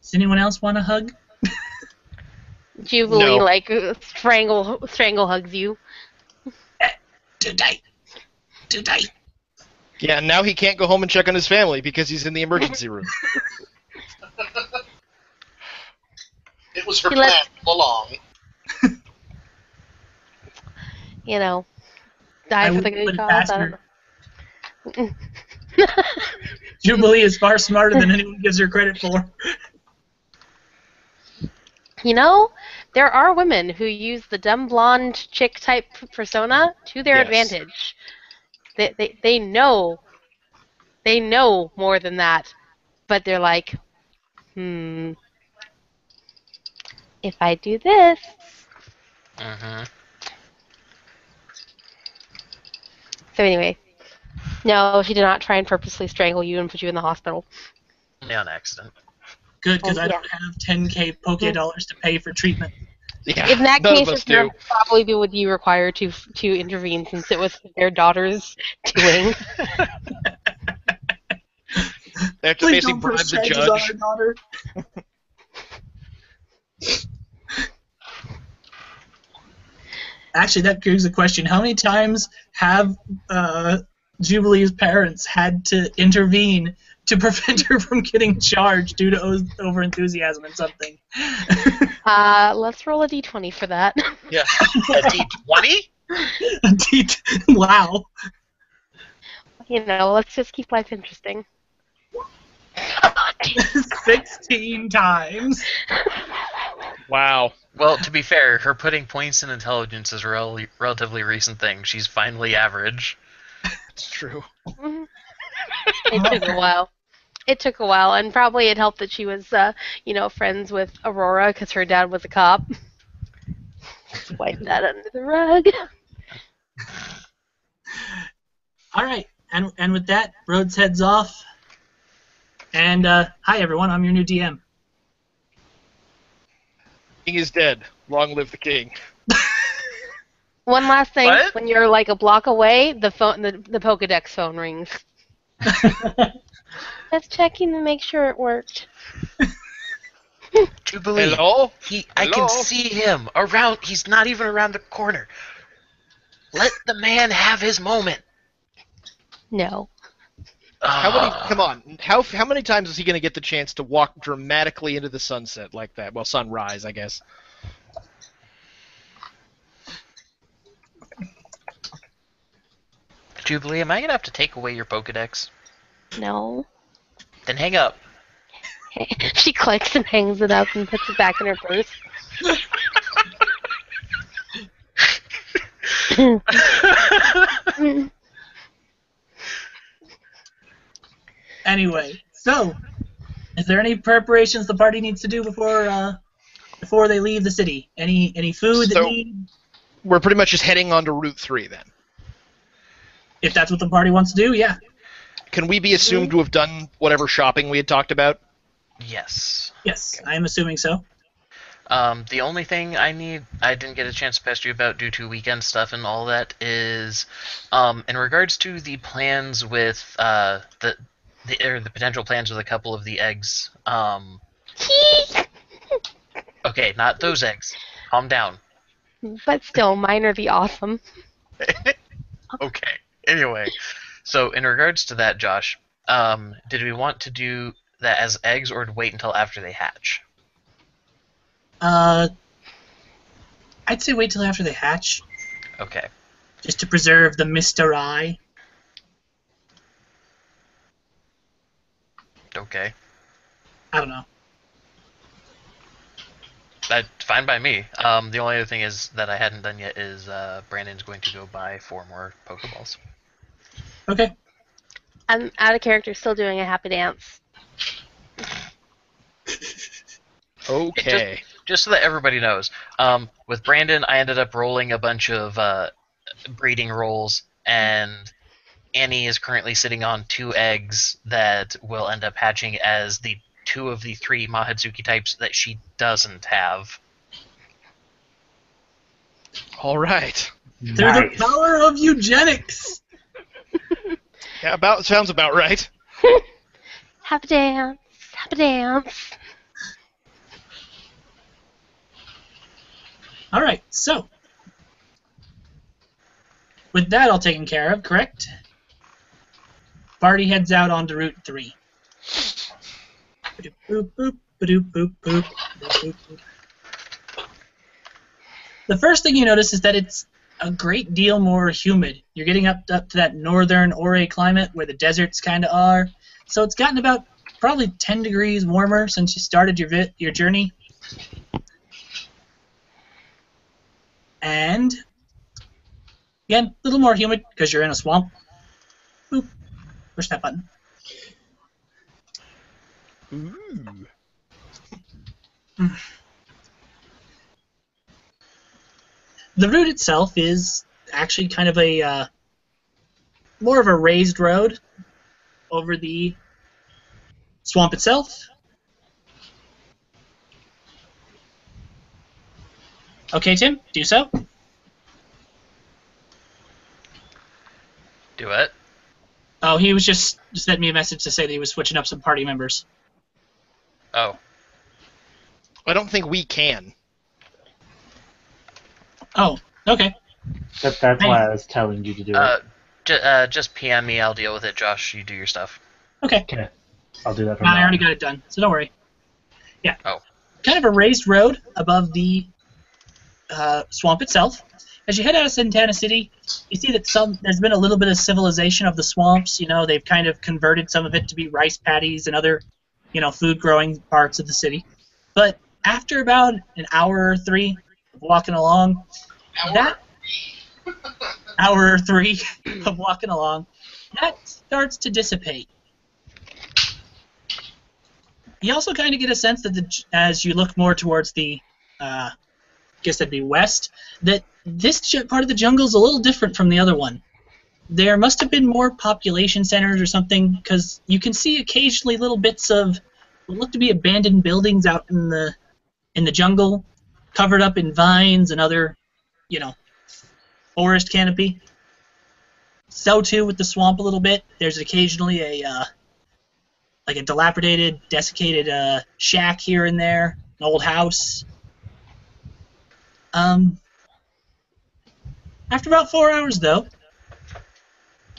[SPEAKER 1] Does anyone else want a hug?
[SPEAKER 6] Jubilee
[SPEAKER 3] No.
[SPEAKER 6] like strangle hugs you.
[SPEAKER 1] Today.
[SPEAKER 3] Yeah, and now he can't go home and check on his family because he's in the emergency room.
[SPEAKER 4] It was her
[SPEAKER 6] He
[SPEAKER 4] plan
[SPEAKER 6] lets-
[SPEAKER 4] all along.
[SPEAKER 6] You know, die
[SPEAKER 1] I
[SPEAKER 6] for
[SPEAKER 1] would
[SPEAKER 6] the
[SPEAKER 1] put
[SPEAKER 6] good
[SPEAKER 1] it
[SPEAKER 6] cause.
[SPEAKER 1] past
[SPEAKER 6] I
[SPEAKER 1] her.
[SPEAKER 6] don't know.
[SPEAKER 1] Jubilee is far smarter than anyone gives her credit for.
[SPEAKER 6] You know, there are women who use the dumb blonde chick type persona to their
[SPEAKER 3] Yes.
[SPEAKER 6] advantage. They know They know more than that, but they're like, if I do this.
[SPEAKER 2] Mm-hmm.
[SPEAKER 6] So anyway, no, she did not try and purposely strangle you and put you in the hospital.
[SPEAKER 2] Yeah, on accident.
[SPEAKER 1] Good, because I
[SPEAKER 6] Yeah.
[SPEAKER 1] don't have 10k Poke dollars to pay for treatment.
[SPEAKER 3] Yeah,
[SPEAKER 6] In that
[SPEAKER 3] none
[SPEAKER 6] case,
[SPEAKER 3] of us
[SPEAKER 6] it's not
[SPEAKER 3] do.
[SPEAKER 6] probably would be required to intervene since it was their daughter's doing.
[SPEAKER 3] They have to
[SPEAKER 1] Please
[SPEAKER 3] basically
[SPEAKER 1] don't push
[SPEAKER 3] bribe the
[SPEAKER 1] charges on
[SPEAKER 3] judge.
[SPEAKER 1] our daughter. Actually, that begs the question: how many times have Jubilee's parents had to intervene to prevent her from getting charged due to overenthusiasm in something?
[SPEAKER 6] Let's roll a d20 for that.
[SPEAKER 2] Yeah. A D20?
[SPEAKER 1] Wow.
[SPEAKER 6] Let's just keep life interesting.
[SPEAKER 1] 16 times.
[SPEAKER 3] Wow.
[SPEAKER 2] Well, to be fair, her putting points in intelligence is a relatively recent thing. She's finally average.
[SPEAKER 3] It's true.
[SPEAKER 6] It took a while. It took a while, and probably it helped that she was, friends with Aurora because her dad was a cop. Swipe that under the rug.
[SPEAKER 1] All right, and with that, Rhodes heads off. And hi everyone, I'm your new DM.
[SPEAKER 3] King is dead. Long live the king.
[SPEAKER 6] One last thing:
[SPEAKER 2] What?
[SPEAKER 6] when you're like a block away, the Pokedex phone rings. Just checking to make sure it worked.
[SPEAKER 2] Jubilee.
[SPEAKER 3] Hello?
[SPEAKER 2] I
[SPEAKER 3] Hello?
[SPEAKER 2] can see him around. He's not even around the corner. Let the man have his moment.
[SPEAKER 6] No.
[SPEAKER 3] Come on. How many times is he going to get the chance to walk dramatically into the sunset like that? Well, sunrise, I guess.
[SPEAKER 2] Jubilee, am I gonna have to take away your Pokedex?
[SPEAKER 6] No.
[SPEAKER 2] Then hang up.
[SPEAKER 6] She clicks and hangs it up and puts it back in her purse.
[SPEAKER 1] Anyway, so is there any preparations the party needs to do before they leave the city? Any food that
[SPEAKER 3] So-
[SPEAKER 1] need?
[SPEAKER 3] We're pretty much just heading on to Route 3 then.
[SPEAKER 1] If that's what the party wants to do, yeah.
[SPEAKER 3] Can we be assumed to have done whatever shopping we had talked about?
[SPEAKER 2] Yes.
[SPEAKER 1] Yes, I am assuming so.
[SPEAKER 2] The only thing I didn't get a chance to pester you about due to weekend stuff and all that is, in regards to the plans with the potential plans with a couple of the eggs. Okay, not those eggs. Calm down.
[SPEAKER 6] But still, mine are the awesome.
[SPEAKER 2] Okay. Anyway, so in regards to that, Josh, did we want to do that as eggs or to wait until after they hatch?
[SPEAKER 1] I'd say wait till after they hatch,
[SPEAKER 2] Okay.
[SPEAKER 1] just to preserve the mystery.
[SPEAKER 2] Okay.
[SPEAKER 1] I don't know.
[SPEAKER 2] That's fine by me. The only other thing is that I hadn't done yet is Brandon's going to go buy 4 more Pokeballs.
[SPEAKER 1] Okay.
[SPEAKER 6] I'm out of character, still doing a happy dance.
[SPEAKER 3] Okay.
[SPEAKER 2] Just so that everybody knows, with Brandon, I ended up rolling a bunch of breeding rolls, and Annie is currently sitting on 2 eggs that will end up hatching as the 2 of the 3 Mahadzuki types that she doesn't have.
[SPEAKER 3] All right.
[SPEAKER 1] Through the power of eugenics.
[SPEAKER 3] Yeah, sounds about right.
[SPEAKER 6] Happy dance. Happy dance.
[SPEAKER 1] All right, so with that all taken care of, correct? Party heads out onto Route 3. Boop, boop, ba-doop, boop, boop, boop, boop. The first thing you notice is that it's a great deal more humid. You're getting up to that northern Orre climate where the deserts kind of are. So it's gotten about probably 10 degrees warmer since you started your journey. And again, a little more humid because you're in a swamp. Boop. Push that button.
[SPEAKER 3] Ooh.
[SPEAKER 1] The route itself is actually kind of a more of a raised road over the swamp itself. Okay, Tim, do so.
[SPEAKER 2] Do it.
[SPEAKER 1] Oh, he was just sent me a message to say that he was switching up some party members.
[SPEAKER 2] Oh.
[SPEAKER 3] I don't think we can.
[SPEAKER 1] Oh, okay.
[SPEAKER 5] That's why I was telling you to do it.
[SPEAKER 2] Just PM me. I'll deal with it. Josh, you do your stuff.
[SPEAKER 1] Okay.
[SPEAKER 5] Okay. I'll do that from
[SPEAKER 1] I
[SPEAKER 5] now
[SPEAKER 1] already
[SPEAKER 5] on.
[SPEAKER 1] got it done, so don't worry. Yeah.
[SPEAKER 2] Oh.
[SPEAKER 1] Kind of a raised road above the swamp itself. As you head out of Santana City, you see that there's been a little bit of civilization of the swamps. You know, they've kind of converted some of it to be rice paddies and other, food-growing parts of the city. But after about an hour or three of walking along, hour or three of walking along, that starts to dissipate. You also kind of get a sense that as you look more towards the, I guess that'd be west, that this part of the jungle is a little different from the other one. There must have been more population centers or something, because you can see occasionally little bits of what look to be abandoned buildings out in the jungle, covered up in vines and other, forest canopy. So too with the swamp a little bit. There's occasionally a dilapidated, desiccated shack here and there, an old house. After about 4 hours, though,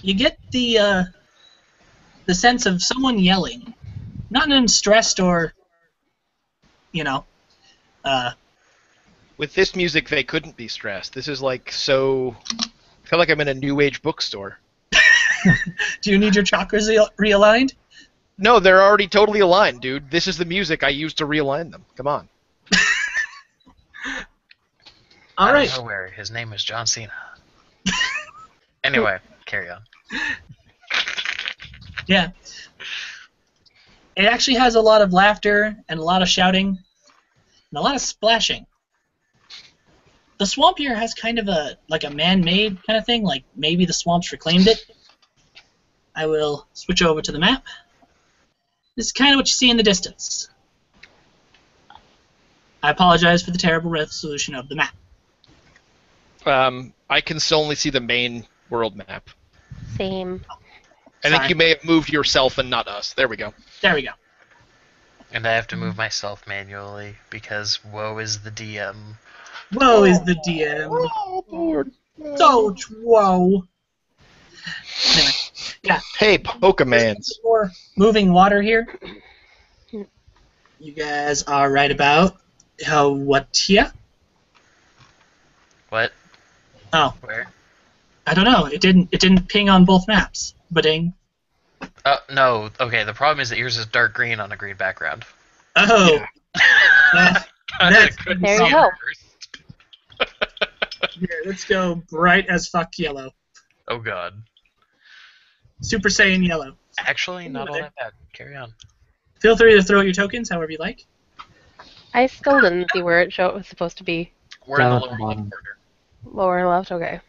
[SPEAKER 1] you get the sense of someone yelling, not in stressed or,
[SPEAKER 3] With this music, they couldn't be stressed. This is like so. I feel like I'm in a new age bookstore.
[SPEAKER 1] Do you need your chakras realigned?
[SPEAKER 3] No, they're already totally aligned, dude. This is the music I use to realign them. Come on.
[SPEAKER 1] All
[SPEAKER 2] Out
[SPEAKER 1] right.
[SPEAKER 2] of nowhere, his name is John Cena. Anyway, carry on.
[SPEAKER 1] Yeah. It actually has a lot of laughter and a lot of shouting and a lot of splashing. The swamp here has kind of a man-made kind of thing, like maybe the swamps reclaimed it. I will switch over to the map. This is kind of what you see in the distance. I apologize for the terrible resolution of the map.
[SPEAKER 3] I can still only see the main world map.
[SPEAKER 6] Same.
[SPEAKER 3] I think
[SPEAKER 1] Sorry.
[SPEAKER 3] you may have moved yourself and not us. There we go.
[SPEAKER 1] There we go.
[SPEAKER 2] And I have to move myself manually because woe is the DM.
[SPEAKER 1] Woe is the DM.
[SPEAKER 3] Oh, Lord.
[SPEAKER 1] So whoa. Anyway, yeah.
[SPEAKER 3] Hey, Pokemans.
[SPEAKER 1] More moving water here. You guys are right about what here?
[SPEAKER 2] What?
[SPEAKER 1] Oh,
[SPEAKER 2] Where?
[SPEAKER 1] I don't know. It didn't ping on both maps. Ba-ding.
[SPEAKER 2] Oh, no. Okay, the problem is that yours is dark green on a green background.
[SPEAKER 1] Oh. That's
[SPEAKER 6] There you go.
[SPEAKER 1] Here, let's go bright as fuck yellow.
[SPEAKER 2] Oh, God.
[SPEAKER 1] Super Saiyan yellow.
[SPEAKER 2] Actually, not all that bad. Carry on.
[SPEAKER 1] Feel free to throw your tokens however you like.
[SPEAKER 6] I still didn't see where it was supposed to be.
[SPEAKER 2] We're in the
[SPEAKER 5] Down at
[SPEAKER 2] lower
[SPEAKER 5] the
[SPEAKER 2] left
[SPEAKER 5] bottom.
[SPEAKER 2] corner.
[SPEAKER 6] Lower left? Okay.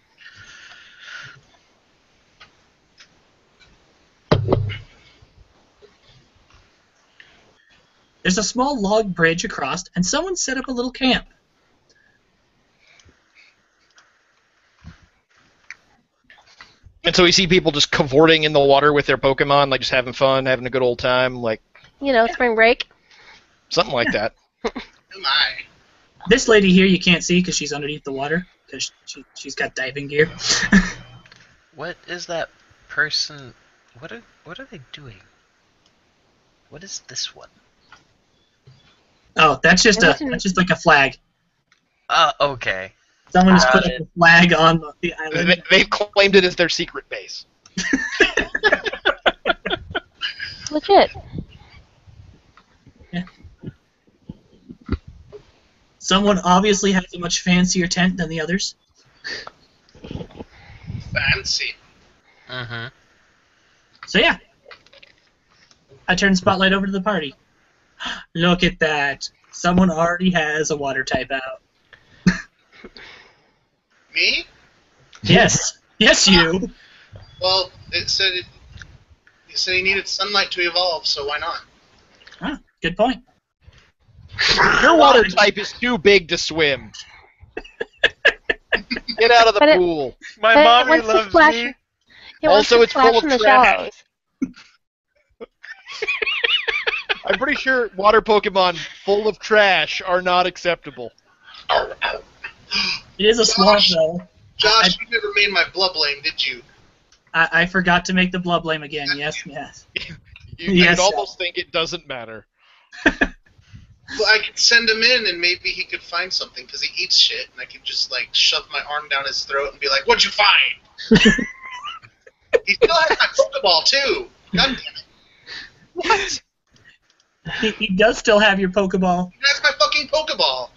[SPEAKER 1] There's a small log bridge across, and someone set up a little camp.
[SPEAKER 3] And so we see people just cavorting in the water with their Pokemon, like just having fun, having a good old time, like
[SPEAKER 6] Spring break.
[SPEAKER 3] something like that.
[SPEAKER 4] Oh my.
[SPEAKER 1] This lady here you can't see because she's underneath the water because she's got diving gear.
[SPEAKER 2] What is that person? What are they doing? What is this one?
[SPEAKER 1] Oh, that's just like a flag.
[SPEAKER 2] Okay.
[SPEAKER 1] Someone has
[SPEAKER 2] Got
[SPEAKER 1] put up
[SPEAKER 2] it.
[SPEAKER 1] a flag on the island.
[SPEAKER 3] They've claimed it as their secret base.
[SPEAKER 6] Legit.
[SPEAKER 1] Someone obviously has a much fancier tent than the others.
[SPEAKER 4] Fancy.
[SPEAKER 2] Mm-hmm.
[SPEAKER 1] So yeah, I turn the spotlight over to the party. Look at that. Someone already has a water type out.
[SPEAKER 4] Me?
[SPEAKER 1] Yes. Yes, you.
[SPEAKER 4] Well, it said he needed sunlight to evolve, so why not?
[SPEAKER 1] Ah, good point.
[SPEAKER 3] Your water type is too big to swim. Get out of the
[SPEAKER 6] But it-
[SPEAKER 3] pool.
[SPEAKER 2] My
[SPEAKER 6] But it
[SPEAKER 2] mommy
[SPEAKER 6] wants to
[SPEAKER 2] loves
[SPEAKER 6] splash.
[SPEAKER 2] me.
[SPEAKER 6] It wants
[SPEAKER 3] Also,
[SPEAKER 6] to
[SPEAKER 3] it's
[SPEAKER 6] splash
[SPEAKER 3] full of
[SPEAKER 6] in the
[SPEAKER 3] trash.
[SPEAKER 6] shallows.
[SPEAKER 3] I'm pretty sure water Pokemon full of trash are not acceptable.
[SPEAKER 1] It is a swamp, though.
[SPEAKER 4] Josh, you never made my Blublame, did you?
[SPEAKER 1] I forgot to make the Blublame again. Yes.
[SPEAKER 3] You'd
[SPEAKER 1] Yes,
[SPEAKER 3] almost think it doesn't matter.
[SPEAKER 4] Well, I could send him in, and maybe he could find something, because he eats shit, and I could just, like, shove my arm down his throat and be like, "What'd you find?" He still has my Pokeball, too! God damn it.
[SPEAKER 3] What?
[SPEAKER 1] He does still have your Pokeball.
[SPEAKER 4] He has my fucking Pokeball!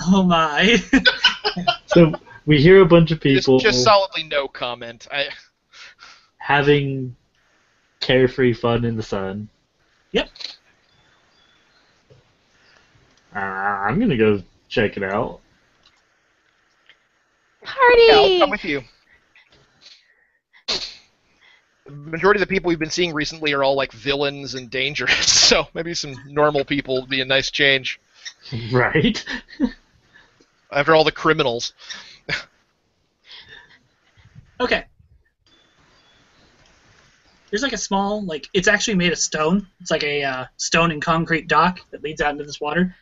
[SPEAKER 1] Oh my.
[SPEAKER 5] So we hear a bunch of people
[SPEAKER 3] Just solidly no comment.
[SPEAKER 5] having carefree fun in the sun.
[SPEAKER 1] Yep.
[SPEAKER 5] I'm gonna go check it out.
[SPEAKER 6] Party!
[SPEAKER 3] Yeah, I'll come with you. The majority of the people we've been seeing recently are all like villains and dangerous, so maybe some normal people would be a nice change.
[SPEAKER 5] Right?
[SPEAKER 3] After all the criminals.
[SPEAKER 1] Okay. There's like a small, it's actually made of stone. It's like a stone and concrete dock that leads out into this water.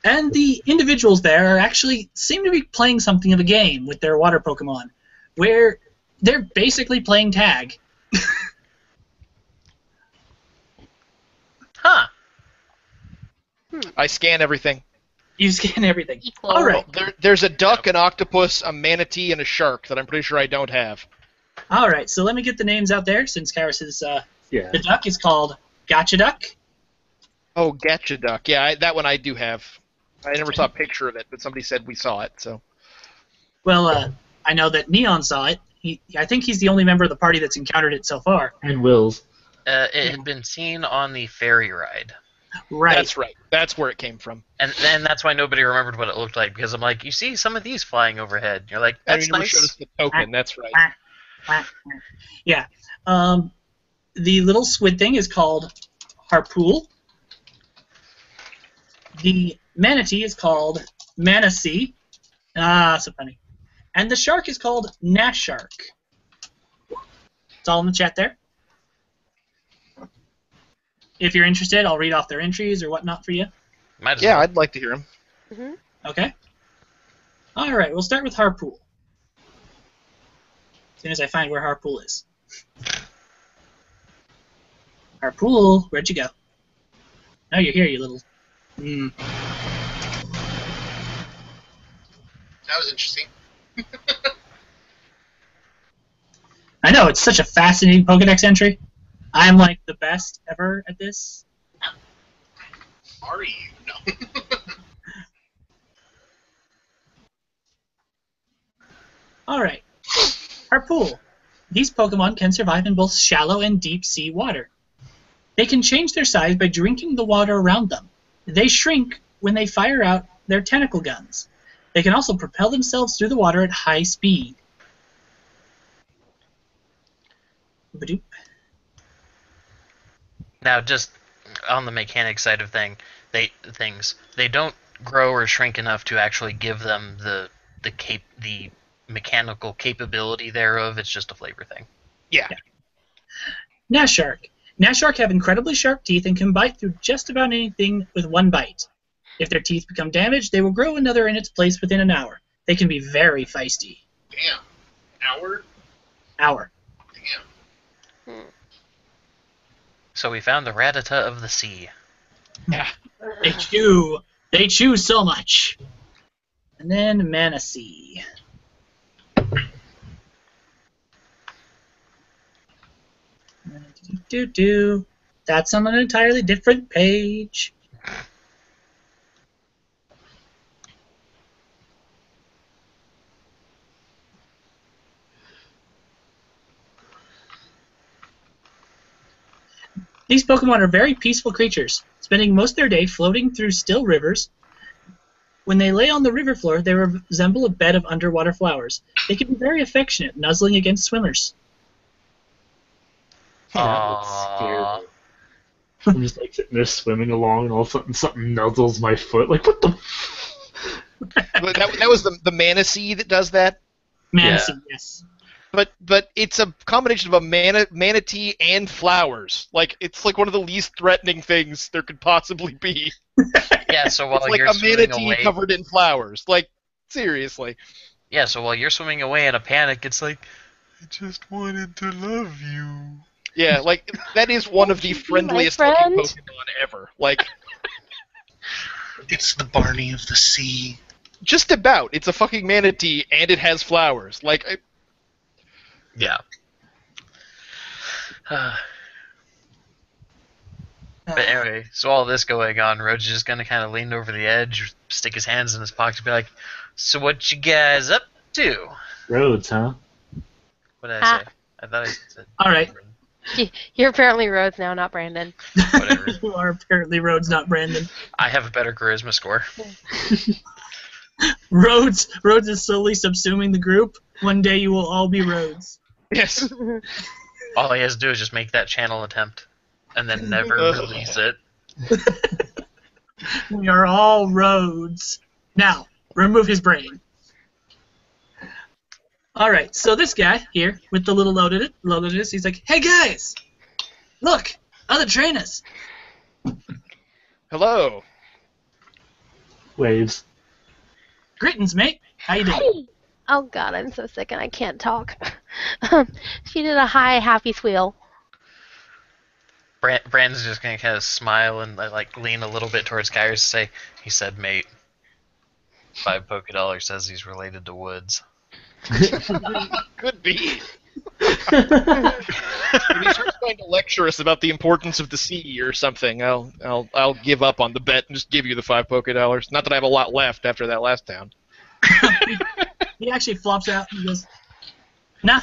[SPEAKER 1] And the individuals there actually seem to be playing something of a game with their water Pokemon, where they're basically playing tag.
[SPEAKER 2] Huh.
[SPEAKER 3] I scan everything.
[SPEAKER 1] You scan everything.
[SPEAKER 6] Equal.
[SPEAKER 1] All right.
[SPEAKER 3] There's a duck, an octopus, a manatee, and a shark that I'm pretty sure I don't have.
[SPEAKER 1] All right. So let me get the names out there since Karis is.
[SPEAKER 5] Yeah.
[SPEAKER 1] The duck is called Gotcha Duck.
[SPEAKER 3] Oh, Gotcha Duck. Yeah, that one I do have. I never saw a picture of it, but somebody said we saw it, so.
[SPEAKER 1] Well, I know that Neon saw it. I think he's the only member of the party that's encountered it so far.
[SPEAKER 5] And Will's.
[SPEAKER 2] It had been seen on the ferry ride.
[SPEAKER 1] Right.
[SPEAKER 3] That's right. That's where it came from.
[SPEAKER 2] And that's why nobody remembered what it looked like, because I'm like, you see some of these flying overhead. You're like,
[SPEAKER 3] And
[SPEAKER 2] that's
[SPEAKER 3] you never showed us
[SPEAKER 2] nice.
[SPEAKER 3] the token. That's right.
[SPEAKER 1] Yeah. The little squid thing is called Harpool. The manatee is called Manasee. Ah, so funny. And the shark is called Nashark. It's all in the chat there. If you're interested, I'll read off their entries or whatnot for you.
[SPEAKER 2] Might as
[SPEAKER 3] Yeah,
[SPEAKER 2] well.
[SPEAKER 3] I'd like to hear him.
[SPEAKER 6] Mm-hmm.
[SPEAKER 1] Okay. All right, we'll start with Harpool. As soon as I find where Harpool is. Harpool, where'd you go? Oh, you're here, you little...
[SPEAKER 4] That was interesting.
[SPEAKER 1] I know, it's such a fascinating Pokedex entry. I'm like the best ever at this.
[SPEAKER 4] Are you? No.
[SPEAKER 1] Alright. Harpool. These Pokemon can survive in both shallow and deep sea water. They can change their size by drinking the water around them. They shrink when they fire out their tentacle guns. They can also propel themselves through the water at high speed. Ba-doop.
[SPEAKER 2] Now, just on the mechanic side of they don't grow or shrink enough to actually give them the mechanical capability thereof. It's just a flavor thing.
[SPEAKER 3] Yeah.
[SPEAKER 1] Nashark. Nashark have incredibly sharp teeth and can bite through just about anything with one bite. If their teeth become damaged, they will grow another in its place within an hour. They can be very feisty.
[SPEAKER 4] Damn. Hour?
[SPEAKER 1] Hour.
[SPEAKER 4] Damn.
[SPEAKER 2] So we found the Rattata of the sea.
[SPEAKER 3] Yeah.
[SPEAKER 1] They chew. They chew so much. And then Manasee. That's on an entirely different page. These Pokemon are very peaceful creatures, spending most of their day floating through still rivers. When they lay on the river floor, they resemble a bed of underwater flowers. They can be very affectionate, nuzzling against swimmers.
[SPEAKER 5] That looks scary. I'm just like sitting there swimming along, and all of a sudden something nuzzles my foot. Like, what the?
[SPEAKER 3] But that was the Manasee that does that.
[SPEAKER 1] Manasee, yes.
[SPEAKER 3] But it's a combination of a manatee and flowers. Like, it's like one of the least threatening things there could possibly be.
[SPEAKER 2] Yeah, so while
[SPEAKER 3] It's like
[SPEAKER 2] you're
[SPEAKER 3] a
[SPEAKER 2] swimming
[SPEAKER 3] manatee
[SPEAKER 2] away,
[SPEAKER 3] covered in flowers. Like, seriously.
[SPEAKER 2] yeah, so while you're swimming away in a panic, it's like, I just wanted to love you.
[SPEAKER 3] Yeah, like, that is one of the
[SPEAKER 6] Won't you be my
[SPEAKER 3] friendliest looking
[SPEAKER 6] friend?
[SPEAKER 3] Pokemon ever. Like,
[SPEAKER 4] It's the Barney of the sea.
[SPEAKER 3] just about. It's a fucking manatee, and it has flowers. Like,
[SPEAKER 2] Yeah. But anyway, so all this going on, Roach is just gonna kind of lean over the edge, stick his hands in his pockets, and be like, "So what you guys up to?"
[SPEAKER 5] Roads, huh?
[SPEAKER 2] What did I say? I thought I said.
[SPEAKER 1] All right.
[SPEAKER 6] You're apparently Rhodes now, not Brandon.
[SPEAKER 2] Whatever.
[SPEAKER 1] You are apparently Rhodes, not Brandon.
[SPEAKER 2] I have a better charisma score.
[SPEAKER 1] Rhodes is slowly subsuming the group. One day you will all be Rhodes.
[SPEAKER 3] yes.
[SPEAKER 2] All he has to do is just make that channel attempt, and then never release it.
[SPEAKER 1] We are all Rhodes. Now, remove his brain. Alright, so this guy here, with the little Lotus, he's like, "Hey guys! Look! Other trainers!"
[SPEAKER 3] Hello.
[SPEAKER 5] Waves.
[SPEAKER 1] Greetings, mate. How you doing?
[SPEAKER 6] Hey! Oh god, I'm so sick and I can't talk. She did a high happy squeal.
[SPEAKER 2] Brandon's just gonna kind of smile and like lean a little bit towards Kyrus and say, "He said, mate. $5 says he's related to Woods."
[SPEAKER 3] Could be. If he starts trying to lecture us about the importance of the sea or something, I'll give up on the bet and just give you the $5. Not that I have a lot left after that last town.
[SPEAKER 1] He actually flops out and he goes, "Nah.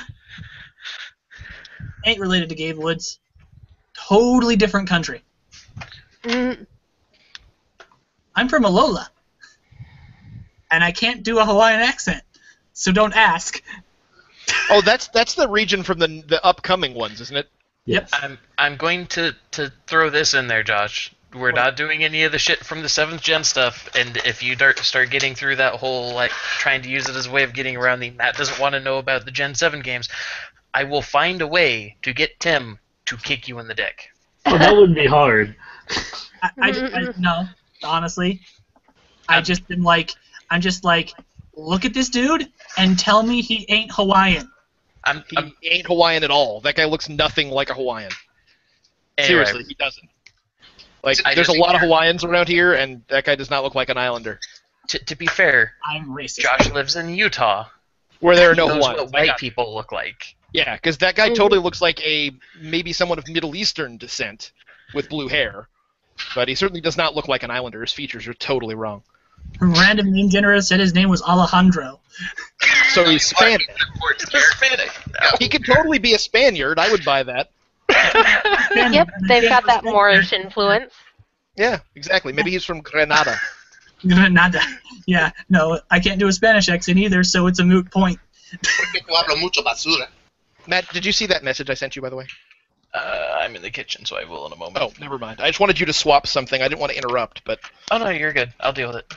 [SPEAKER 1] Ain't related to Gabe Woods. Totally different country.
[SPEAKER 6] Mm,
[SPEAKER 1] I'm from Alola. And I can't do a Hawaiian accent. So don't ask."
[SPEAKER 3] Oh, that's the region from the upcoming ones, isn't it?
[SPEAKER 1] Yep.
[SPEAKER 2] I'm going to throw this in there, Josh. We're not doing any of the shit from the 7th gen stuff, and if you start getting through that whole, like, trying to use it as a way of getting around the Matt doesn't want to know about the Gen 7 games, I will find a way to get Tim to kick you in the dick.
[SPEAKER 5] Oh, that wouldn't be hard.
[SPEAKER 1] No, honestly. I'm just like, look at this dude and tell me he ain't Hawaiian.
[SPEAKER 3] He ain't Hawaiian at all. That guy looks nothing like a Hawaiian.
[SPEAKER 2] Anyway,
[SPEAKER 3] Seriously, he doesn't. Like,
[SPEAKER 2] I
[SPEAKER 3] there's a
[SPEAKER 2] just-
[SPEAKER 3] lot of Hawaiians around here, and that guy does not look like an islander.
[SPEAKER 2] to be fair,
[SPEAKER 1] I'm racist.
[SPEAKER 2] Josh lives in Utah.
[SPEAKER 3] Where there are
[SPEAKER 2] He
[SPEAKER 3] no
[SPEAKER 2] knows
[SPEAKER 3] Hawaiians.
[SPEAKER 2] what white people look like.
[SPEAKER 3] Yeah, because that guy totally looks like maybe someone of Middle Eastern descent with blue hair. But he certainly does not look like an islander. His features are totally wrong.
[SPEAKER 1] Random meme generator said his name was Alejandro.
[SPEAKER 3] So he's Spanish.
[SPEAKER 2] Hispanic.
[SPEAKER 3] He could totally be a Spaniard. I would buy that.
[SPEAKER 6] Yep, they've got that Moorish influence.
[SPEAKER 3] Yeah, exactly. Maybe he's from Granada.
[SPEAKER 1] Nada. Yeah, no, I can't do a Spanish accent either, so it's a moot point.
[SPEAKER 4] Porque tú hablas mucho basura.
[SPEAKER 3] Matt, did you see that message I sent you, by the way?
[SPEAKER 2] I'm in the kitchen, so I will in a moment.
[SPEAKER 3] Oh, never mind. I just wanted you to swap something. I didn't want to interrupt, but
[SPEAKER 2] Oh, no, you're good. I'll deal with it.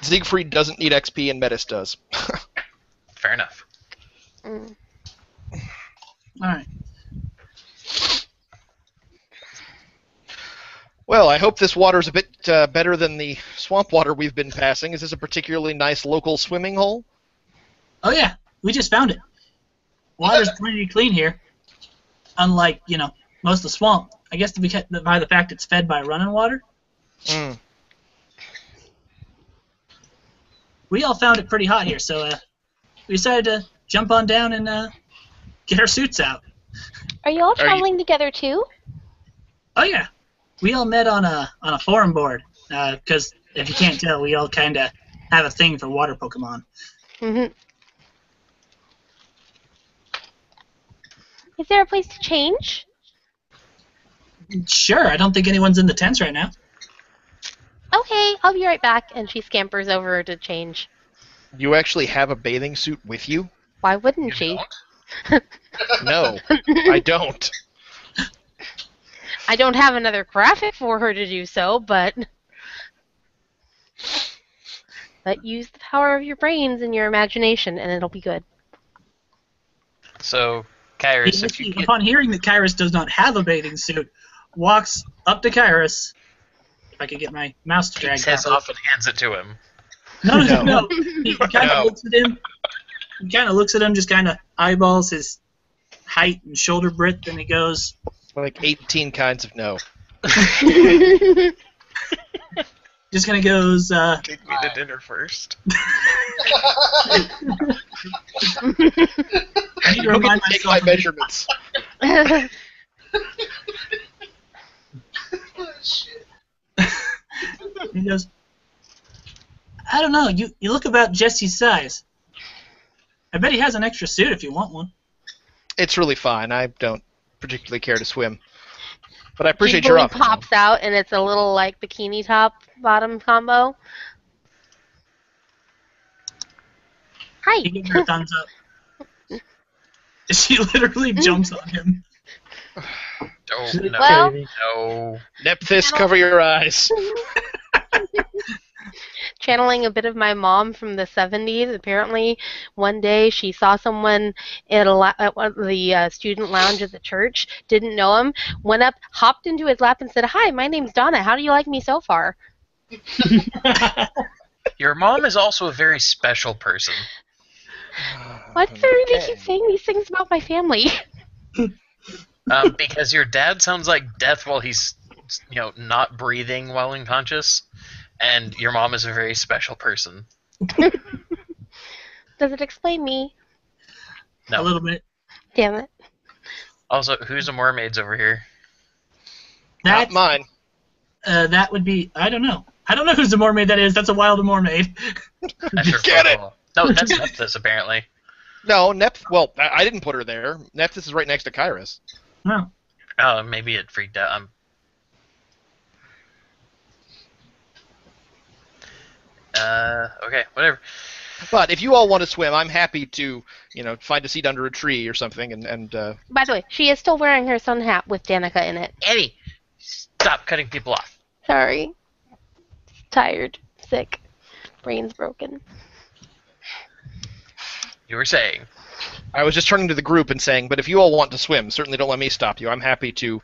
[SPEAKER 3] Siegfried doesn't need XP and Metis does.
[SPEAKER 2] Fair enough.
[SPEAKER 6] Mm.
[SPEAKER 1] Alright.
[SPEAKER 3] Well, I hope this water's a bit better than the swamp water we've been passing. Is this a particularly nice local swimming hole?
[SPEAKER 1] Oh yeah, we just found it. Water's pretty clean here. Unlike, most of the swamp. I guess by the fact it's fed by running water.
[SPEAKER 3] Mm.
[SPEAKER 1] We all found it pretty hot here, so we decided to jump on down and get our suits out.
[SPEAKER 6] Are you all
[SPEAKER 3] you-
[SPEAKER 6] traveling together too?
[SPEAKER 1] Oh yeah, we all met on a forum board. Because if you can't tell, we all kind of have a thing for water Pokemon.
[SPEAKER 6] Mm-hmm. Is there a place to change?
[SPEAKER 1] Sure, I don't think anyone's in the tents right now.
[SPEAKER 6] Okay, I'll be right back. And she scampers over to change.
[SPEAKER 3] You actually have a bathing suit with you?
[SPEAKER 6] Why wouldn't
[SPEAKER 4] You
[SPEAKER 6] she?
[SPEAKER 4] don't?
[SPEAKER 3] No, I don't.
[SPEAKER 6] I don't have another graphic for her to do so, but use the power of your brains and your imagination, and it'll be good.
[SPEAKER 2] So, Kairos, if you get...
[SPEAKER 1] Upon hearing that Kairos does not have a bathing suit, walks up to Kairos. If I could get my mouse to drag
[SPEAKER 2] takes his
[SPEAKER 1] properly.
[SPEAKER 2] off and hands it to him.
[SPEAKER 1] No. He kind of
[SPEAKER 3] No.
[SPEAKER 1] looks at him. He kind of looks at him, just kind of eyeballs his height and shoulder breadth, and he goes,
[SPEAKER 3] Like 18 kinds of no.
[SPEAKER 1] just kind of goes,
[SPEAKER 2] Take me to dinner first.
[SPEAKER 1] I need to
[SPEAKER 3] You
[SPEAKER 1] remind
[SPEAKER 3] can take
[SPEAKER 1] myself
[SPEAKER 3] my
[SPEAKER 1] of-
[SPEAKER 3] measurements.
[SPEAKER 4] Oh, shit.
[SPEAKER 1] He goes, I don't know, you look about Jesse's size. I bet he has an extra suit if you want one.
[SPEAKER 3] It's really fine. I don't particularly care to swim. But I appreciate your
[SPEAKER 6] Jiggly
[SPEAKER 3] offer.
[SPEAKER 6] pops out, and it's a little like bikini top bottom combo. Hi.
[SPEAKER 1] He gives her a thumbs up. She literally jumps on him.
[SPEAKER 2] Oh, no.
[SPEAKER 6] Well-
[SPEAKER 2] No.
[SPEAKER 3] Nephthys, cover your eyes.
[SPEAKER 6] Channeling a bit of my mom from the 70s. Apparently, one day she saw someone at one of the student lounge at the church, didn't know him, went up, hopped into his lap, and said, "Hi, my name's Donna. How do you like me so far?"
[SPEAKER 2] Your mom is also a very special person.
[SPEAKER 6] Why do they keep saying these things about my family?
[SPEAKER 2] Because your dad sounds like death while he's, not breathing while unconscious, and your mom is a very special person.
[SPEAKER 6] Does it explain me?
[SPEAKER 2] No.
[SPEAKER 1] A little bit.
[SPEAKER 6] Damn it.
[SPEAKER 2] Also, who's the mermaids over here?
[SPEAKER 3] Not
[SPEAKER 1] That's,
[SPEAKER 3] mine.
[SPEAKER 1] that would be, I don't know. I don't know who's the mermaid that is. That's a wild mermaid.
[SPEAKER 2] That's your
[SPEAKER 3] Get it!
[SPEAKER 2] football. No, that's Nephthys, apparently.
[SPEAKER 3] No, well, I didn't put her there. Nephthys is right next to Kairos.
[SPEAKER 1] No.
[SPEAKER 2] Oh, maybe it freaked out. Okay, whatever.
[SPEAKER 3] But if you all want to swim, I'm happy to, find a seat under a tree or something and
[SPEAKER 6] By the way, she is still wearing her sun hat with Danica in it.
[SPEAKER 2] Eddie, stop cutting people off.
[SPEAKER 6] Sorry. Tired. Sick. Brain's broken.
[SPEAKER 2] You were saying.
[SPEAKER 3] I was just turning to the group and saying, but if you all want to swim, certainly don't let me stop you. I'm happy to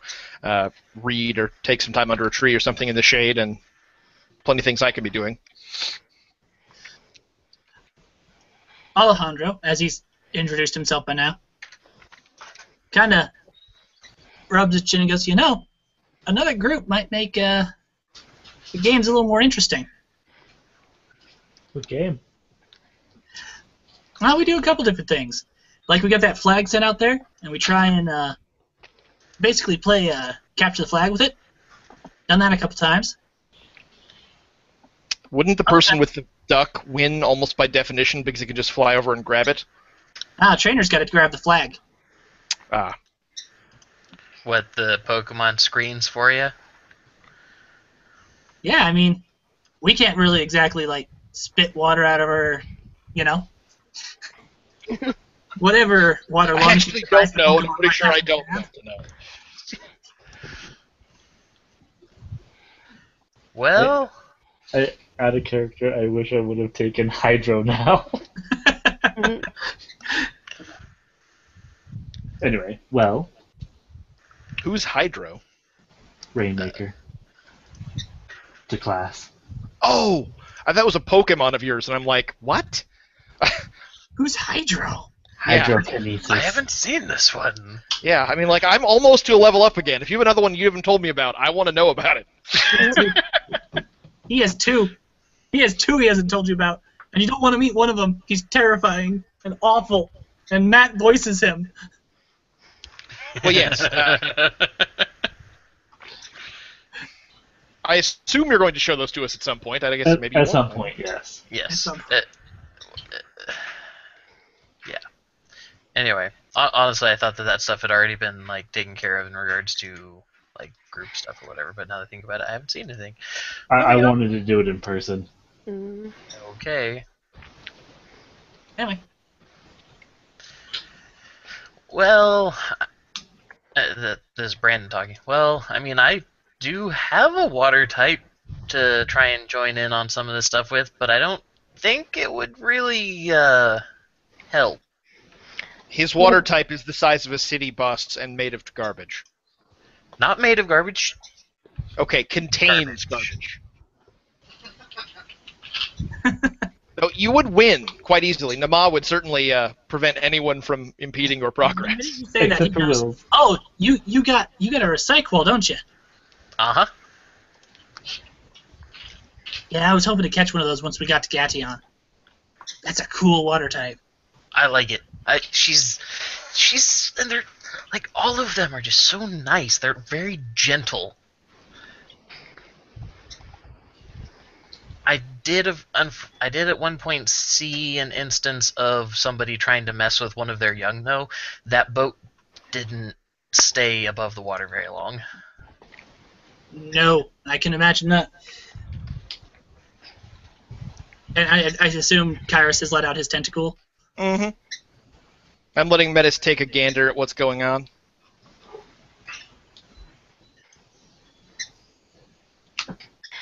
[SPEAKER 3] read or take some time under a tree or something in the shade, and plenty of things I could be doing.
[SPEAKER 1] Alejandro, as he's introduced himself by now, kind of rubs his chin and goes, another group might make the games a little more interesting.
[SPEAKER 5] What game?
[SPEAKER 1] Well, we do a couple different things. Like, we got that flag set out there, and we try and basically play capture the flag with it. Done that a couple times.
[SPEAKER 3] Wouldn't the person with the duck win almost by definition because he can just fly over and grab it?
[SPEAKER 1] Trainer's got to grab the flag.
[SPEAKER 3] Ah.
[SPEAKER 2] What the Pokemon screens for you?
[SPEAKER 1] Yeah, I mean, we can't really exactly, spit water out of her, whatever water
[SPEAKER 3] I
[SPEAKER 1] lungs
[SPEAKER 3] actually
[SPEAKER 1] she tries
[SPEAKER 3] don't
[SPEAKER 1] to
[SPEAKER 3] know,
[SPEAKER 1] Pokemon
[SPEAKER 3] and I'm pretty
[SPEAKER 1] might
[SPEAKER 3] sure
[SPEAKER 1] have
[SPEAKER 3] I
[SPEAKER 1] to
[SPEAKER 3] don't
[SPEAKER 1] have.
[SPEAKER 3] want to know.
[SPEAKER 2] Well,
[SPEAKER 5] Out of character, I wish I would have taken Hydro now. Anyway, well,
[SPEAKER 3] Who's Hydro?
[SPEAKER 5] Rainmaker. To class.
[SPEAKER 3] Oh! I thought it was a Pokemon of yours, and I'm like, what?
[SPEAKER 1] Who's Hydro?
[SPEAKER 5] Hydrokinesis.
[SPEAKER 2] I haven't seen this one.
[SPEAKER 3] Yeah, I mean, I'm almost to a level up again. If you have another one you haven't told me about, I want to know about it.
[SPEAKER 1] He has two. He has two he hasn't told you about, and you don't want to meet one of them. He's terrifying and awful, and Matt voices him.
[SPEAKER 3] Well, yes. I assume you're going to show those to us at some point. I guess maybe you
[SPEAKER 5] At some
[SPEAKER 3] won't.
[SPEAKER 5] point, yes.
[SPEAKER 2] Yes.
[SPEAKER 1] some-
[SPEAKER 2] Yeah. Anyway, honestly, I thought that stuff had already been taken care of in regards to like group stuff or whatever. But now that I think about it, I haven't seen anything.
[SPEAKER 5] I
[SPEAKER 2] Moving on.
[SPEAKER 5] wanted to do it in person.
[SPEAKER 6] Mm.
[SPEAKER 2] Okay.
[SPEAKER 1] Anyway,
[SPEAKER 2] Well, this is Brandon talking. Well, I mean, I do have a water type to try and join in on some of this stuff with, but I don't think it would really help.
[SPEAKER 3] His water type is the size of a city bus and made of garbage.
[SPEAKER 2] Not made of garbage.
[SPEAKER 3] Okay, contains garbage. So you would win quite easily. Nama would certainly prevent anyone from impeding your
[SPEAKER 1] the minute
[SPEAKER 3] progress.
[SPEAKER 1] you say that, he
[SPEAKER 5] Except for
[SPEAKER 1] goes,
[SPEAKER 5] Wills.
[SPEAKER 1] "Oh, you got a recycle, don't you?"
[SPEAKER 2] Uh-huh.
[SPEAKER 1] Yeah, I was hoping to catch one of those once we got to Gation. That's a cool water type.
[SPEAKER 2] I like it. She's and they're like all of them are just so nice. They're very gentle. I did at one point see an instance of somebody trying to mess with one of their young though. That boat didn't stay above the water very long.
[SPEAKER 1] No, I can imagine that. And I assume Kairos has let out his tentacle.
[SPEAKER 3] Mm-hmm. I'm letting Metis take a gander at what's going on.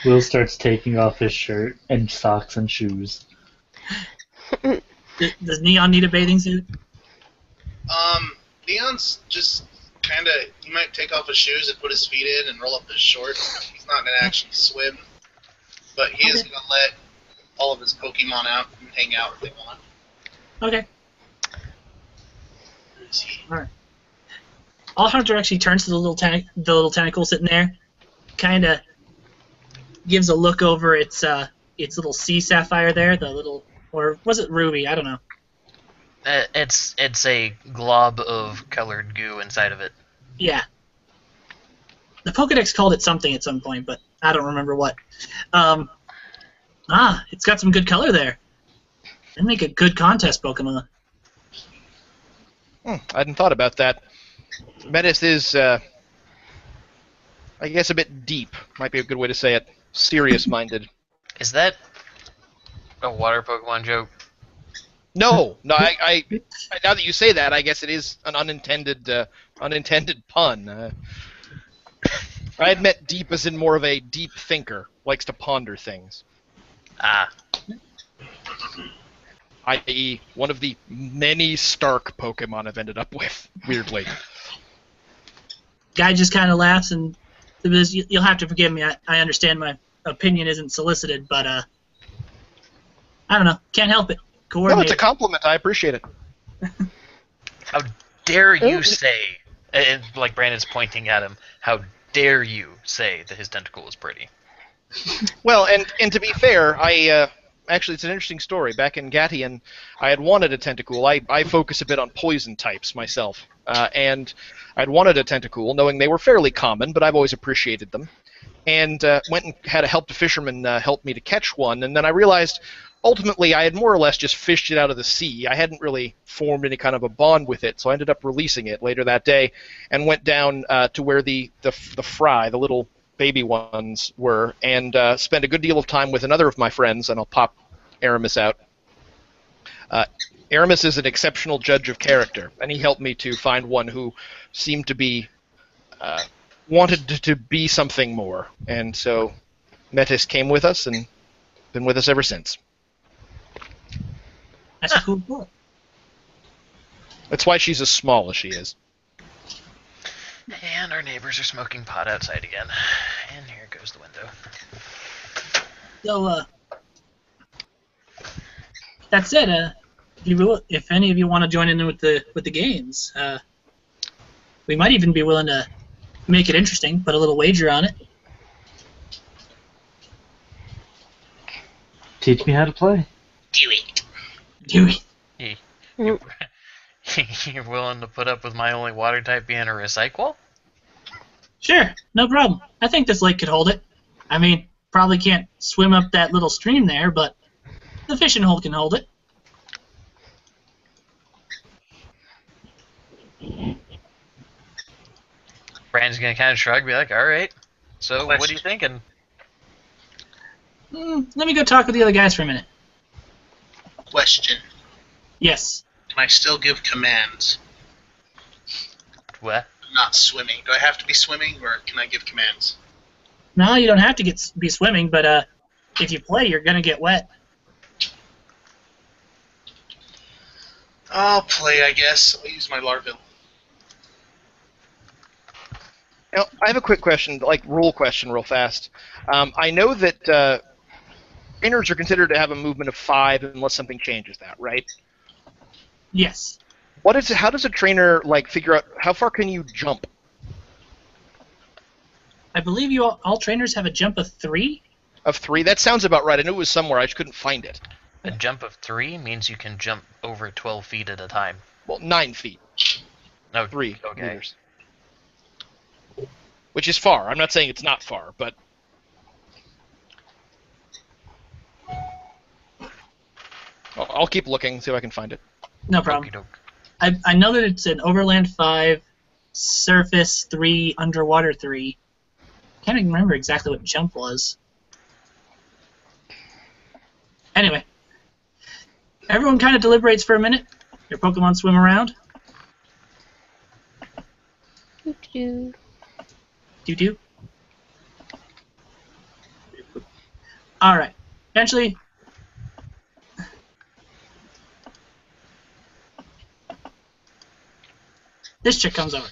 [SPEAKER 5] Will starts taking off his shirt and socks and shoes.
[SPEAKER 1] Does Neon need a bathing suit?
[SPEAKER 4] Neon's just kind of. He might take off his shoes and put his feet in and roll up his shorts. He's not gonna actually swim, but he is gonna let all of his Pokemon out and hang out if they want.
[SPEAKER 1] Okay.
[SPEAKER 4] Where is he?
[SPEAKER 1] All right. All Hunter actually turns to the little tentacle sitting there, kind of gives a look over its little sea sapphire there, the little, or was it ruby? I don't know.
[SPEAKER 2] It's a glob of colored goo inside of it.
[SPEAKER 1] Yeah. The Pokedex called it something at some point, but I don't remember what. It's got some good color there. That'd make a good contest Pokemon.
[SPEAKER 3] I hadn't thought about that. Metis is, I guess, a bit deep. Might be a good way to say it. Serious-minded.
[SPEAKER 2] Is that a water Pokemon joke?
[SPEAKER 3] No. I now that you say that, I guess it is an unintended pun. I had met deep as in more of a deep thinker, likes to ponder things.
[SPEAKER 2] Ah.
[SPEAKER 3] I.e., one of the many Stark Pokemon I've ended up with, weirdly.
[SPEAKER 1] Guy just kind of laughs and says, "You'll have to forgive me. I understand my opinion isn't solicited, but I don't know. Can't help it.
[SPEAKER 3] No,
[SPEAKER 1] Coordinate."
[SPEAKER 3] it's a compliment. I appreciate it.
[SPEAKER 2] How dare you say, and like Brandon's pointing at him, how dare you say that his tentacle is pretty?
[SPEAKER 3] Well, and to be fair, actually, it's an interesting story. Back in Gatian, I had wanted a Tentacool. I focus a bit on poison types myself, and I'd wanted a Tentacool, knowing they were fairly common, but I've always appreciated them. And went and had a fisherman help me to catch one, and then I realized, ultimately, I had more or less just fished it out of the sea. I hadn't really formed any kind of a bond with it, so I ended up releasing it later that day, and went down to where the fry, the little baby ones were, and spent a good deal of time with another of my friends, and I'll pop Aramis out. Aramis is an exceptional judge of character, and he helped me to find one who seemed to be wanted to be something more, and so Metis came with us and been with us ever since.
[SPEAKER 1] That's a cool book.
[SPEAKER 3] That's why she's as small as she is.
[SPEAKER 2] And our neighbors are smoking pot outside again. And here goes the window.
[SPEAKER 1] So, that said, if any of you want to join in with the games, we might even be willing to make it interesting, put a little wager on it.
[SPEAKER 5] Teach me how to play.
[SPEAKER 4] Do it.
[SPEAKER 1] Do it.
[SPEAKER 2] You're willing to put up with my only water type being a recycle?
[SPEAKER 1] Sure, no problem. I think this lake could hold it. I mean, probably can't swim up that little stream there, but the fishing hole can hold it.
[SPEAKER 2] Brand's gonna kind of shrug, be like, "All right. So, what are you thinking?"
[SPEAKER 1] Let me go talk with the other guys for a minute.
[SPEAKER 4] Question.
[SPEAKER 1] Yes.
[SPEAKER 4] Can I still give commands?
[SPEAKER 2] What?
[SPEAKER 4] Not swimming. Do I have to be swimming, or can I give commands?
[SPEAKER 1] No, you don't have to be swimming, but if you play, you're gonna get wet.
[SPEAKER 4] I'll play, I guess. I'll use my Larville.
[SPEAKER 3] Now, I have a quick question, like rule question, real fast. I know that trainers are considered to have a movement of 5 unless something changes that, right?
[SPEAKER 1] Yes.
[SPEAKER 3] How does a trainer figure out how far can you jump?
[SPEAKER 1] I believe all trainers have a jump of 3.
[SPEAKER 3] Of 3? That sounds about right. I knew it was somewhere. I just couldn't find it.
[SPEAKER 2] A jump of 3 means you can jump over 12 feet at a time.
[SPEAKER 3] Well, 9 feet.
[SPEAKER 2] No,
[SPEAKER 3] 3
[SPEAKER 2] okay.
[SPEAKER 3] meters. Which is far. I'm not saying it's not far, but... I'll keep looking, see if I can find it.
[SPEAKER 1] No problem.
[SPEAKER 2] Okey-doke.
[SPEAKER 1] I know that it's an Overland 5, Surface 3, Underwater 3. Can't even remember exactly what jump was. Anyway, everyone kind of deliberates for a minute. Your Pokemon swim around.
[SPEAKER 6] Doo-doo.
[SPEAKER 1] Do. All right. Eventually, this chick comes over.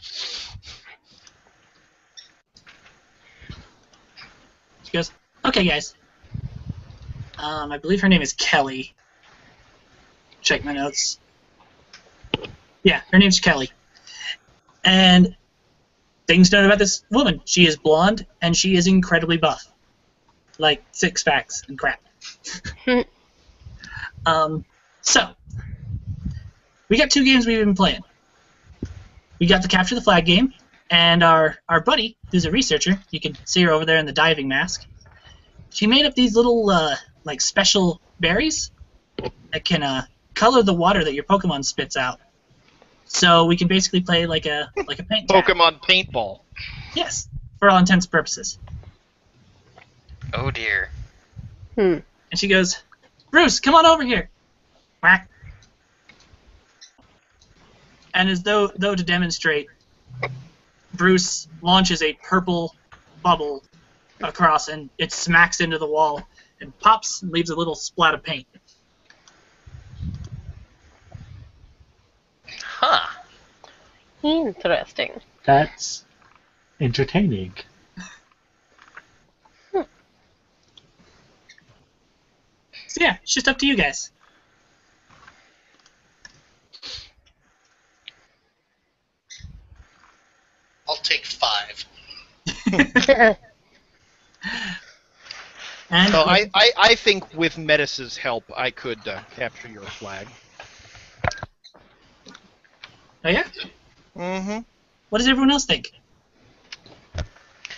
[SPEAKER 1] She goes, "Okay, guys. I believe her name is Kelly. Check my notes. Yeah, her name's Kelly. And things known about this woman: she is blonde and she is incredibly buff, like 6-packs and crap. So we got 2 games we've been playing. We got the Capture the Flag game, and our buddy, who's a researcher, you can see her over there in the diving mask. She made up these little special berries that can color the water that your Pokemon spits out. So we can basically play like a paint tab.
[SPEAKER 3] Pokemon paintball.
[SPEAKER 1] Yes, for all intents and purposes.
[SPEAKER 2] Oh dear.
[SPEAKER 1] And she goes, "Bruce, come on over here." Whack. And as though to demonstrate, Bruce launches a purple bubble across, and it smacks into the wall and pops and leaves a little splat of paint.
[SPEAKER 2] Huh.
[SPEAKER 6] Interesting.
[SPEAKER 5] That's entertaining.
[SPEAKER 1] So yeah, it's just up to you guys.
[SPEAKER 4] I'll take 5.
[SPEAKER 1] And
[SPEAKER 3] So I think with Metis's help, I could capture your flag.
[SPEAKER 1] oh yeah,
[SPEAKER 3] Mm-hmm.
[SPEAKER 1] what does everyone else think?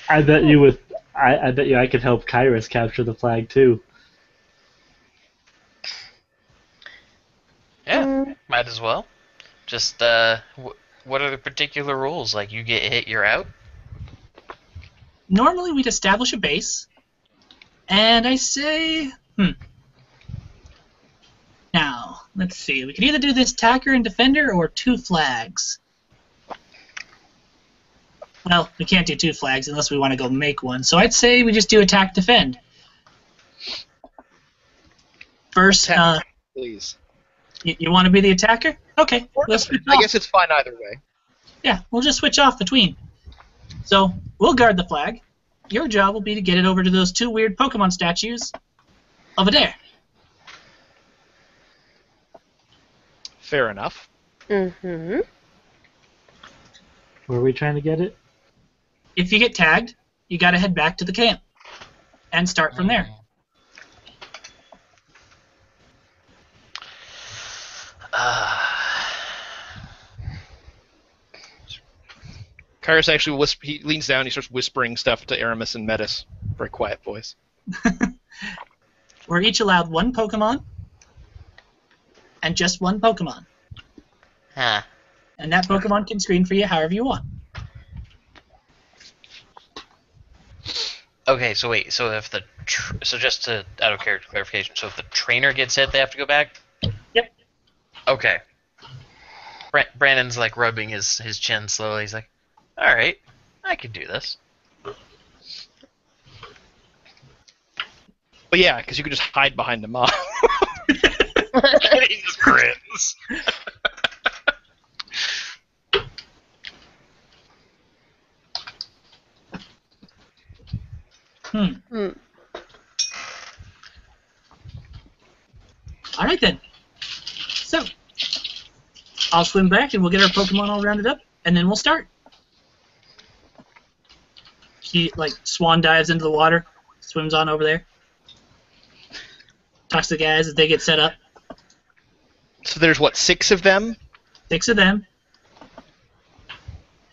[SPEAKER 5] I bet you I could help Kyrus capture the flag too.
[SPEAKER 2] Yeah, might as well. Just, what are the particular rules? Like, you get hit, you're out?
[SPEAKER 1] Normally we'd establish a base, and I say, Now, let's see. We could either do this attacker and defender or 2 flags. Well, we can't do 2 flags unless we want to go make one. So I'd say we just do attack defend. First,
[SPEAKER 3] Please.
[SPEAKER 1] you want to be the attacker? Okay, let's switch
[SPEAKER 3] I
[SPEAKER 1] off.
[SPEAKER 3] guess it's fine either way.
[SPEAKER 1] Yeah, we'll just switch off between. So we'll guard the flag. Your job will be to get it over to those 2 weird Pokemon statues over there.
[SPEAKER 3] Fair enough.
[SPEAKER 6] Mm-hmm.
[SPEAKER 5] Where are we trying to get it?
[SPEAKER 1] If you get tagged, you got to head back to the camp and start from there.
[SPEAKER 3] Kyrus actually he leans down, he starts whispering stuff to Aramis and Metis. Very quiet voice.
[SPEAKER 1] We're each allowed 1 Pokemon and just 1 Pokemon.
[SPEAKER 2] Huh.
[SPEAKER 1] And that Pokemon can screen for you however you want.
[SPEAKER 2] Okay, so wait. So if so just to out of character clarification. So if the trainer gets hit, they have to go back.
[SPEAKER 1] Yep.
[SPEAKER 2] Okay. Brandon's like rubbing his chin slowly. He's like, "All right, I could do this."
[SPEAKER 3] But yeah, because you could just hide behind the mob.
[SPEAKER 2] And he just grins.
[SPEAKER 6] Hmm.
[SPEAKER 1] All right then. So, I'll swim back and we'll get our Pokemon all rounded up, and then we'll start. He swan dives into the water, swims on over there, talks to the guys as they get set up.
[SPEAKER 3] So there's what, 6 of them?
[SPEAKER 1] 6 of them.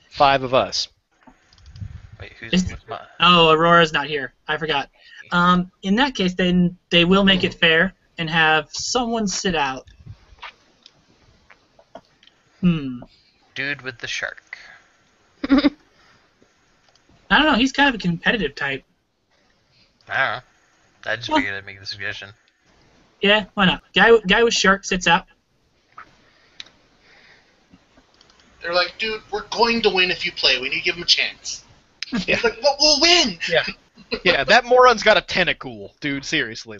[SPEAKER 3] 5 of us.
[SPEAKER 2] Wait, who's
[SPEAKER 1] Oh, Aurora's not here. I forgot. In that case, then they will make it fair and have someone sit out.
[SPEAKER 2] Dude with the shark?
[SPEAKER 1] I don't know. He's kind of a competitive type.
[SPEAKER 2] I don't know. I just figured I'd make the suggestion.
[SPEAKER 1] Yeah, why not? Guy with shark sits out.
[SPEAKER 4] They're like, dude, we're going to win if you play. We need to give him a chance.
[SPEAKER 3] Yeah.
[SPEAKER 4] He's like, well, we'll win.
[SPEAKER 3] Yeah. Yeah, that moron's got a tentacle, dude. Seriously,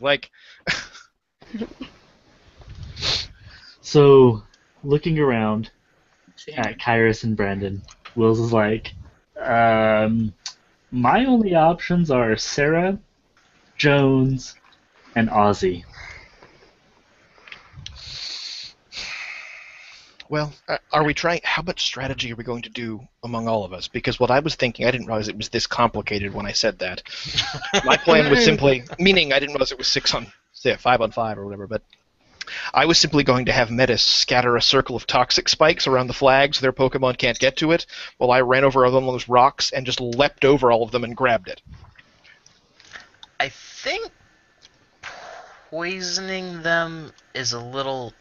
[SPEAKER 5] So, looking around at Kyrus and Brandon, Wills is like, my only options are Sarah, Jones, and Ozzy.
[SPEAKER 3] Well, are we trying? How much strategy are we going to do among all of us? Because what I was thinking, I didn't realize it was this complicated when I said that. My plan was simply, meaning I didn't realize it was 5 on 5 or whatever, but I was simply going to have Metis scatter a circle of toxic spikes around the flag so their Pokemon can't get to it, while I ran over all those rocks and just leapt over all of them and grabbed it.
[SPEAKER 2] I think poisoning them is a little...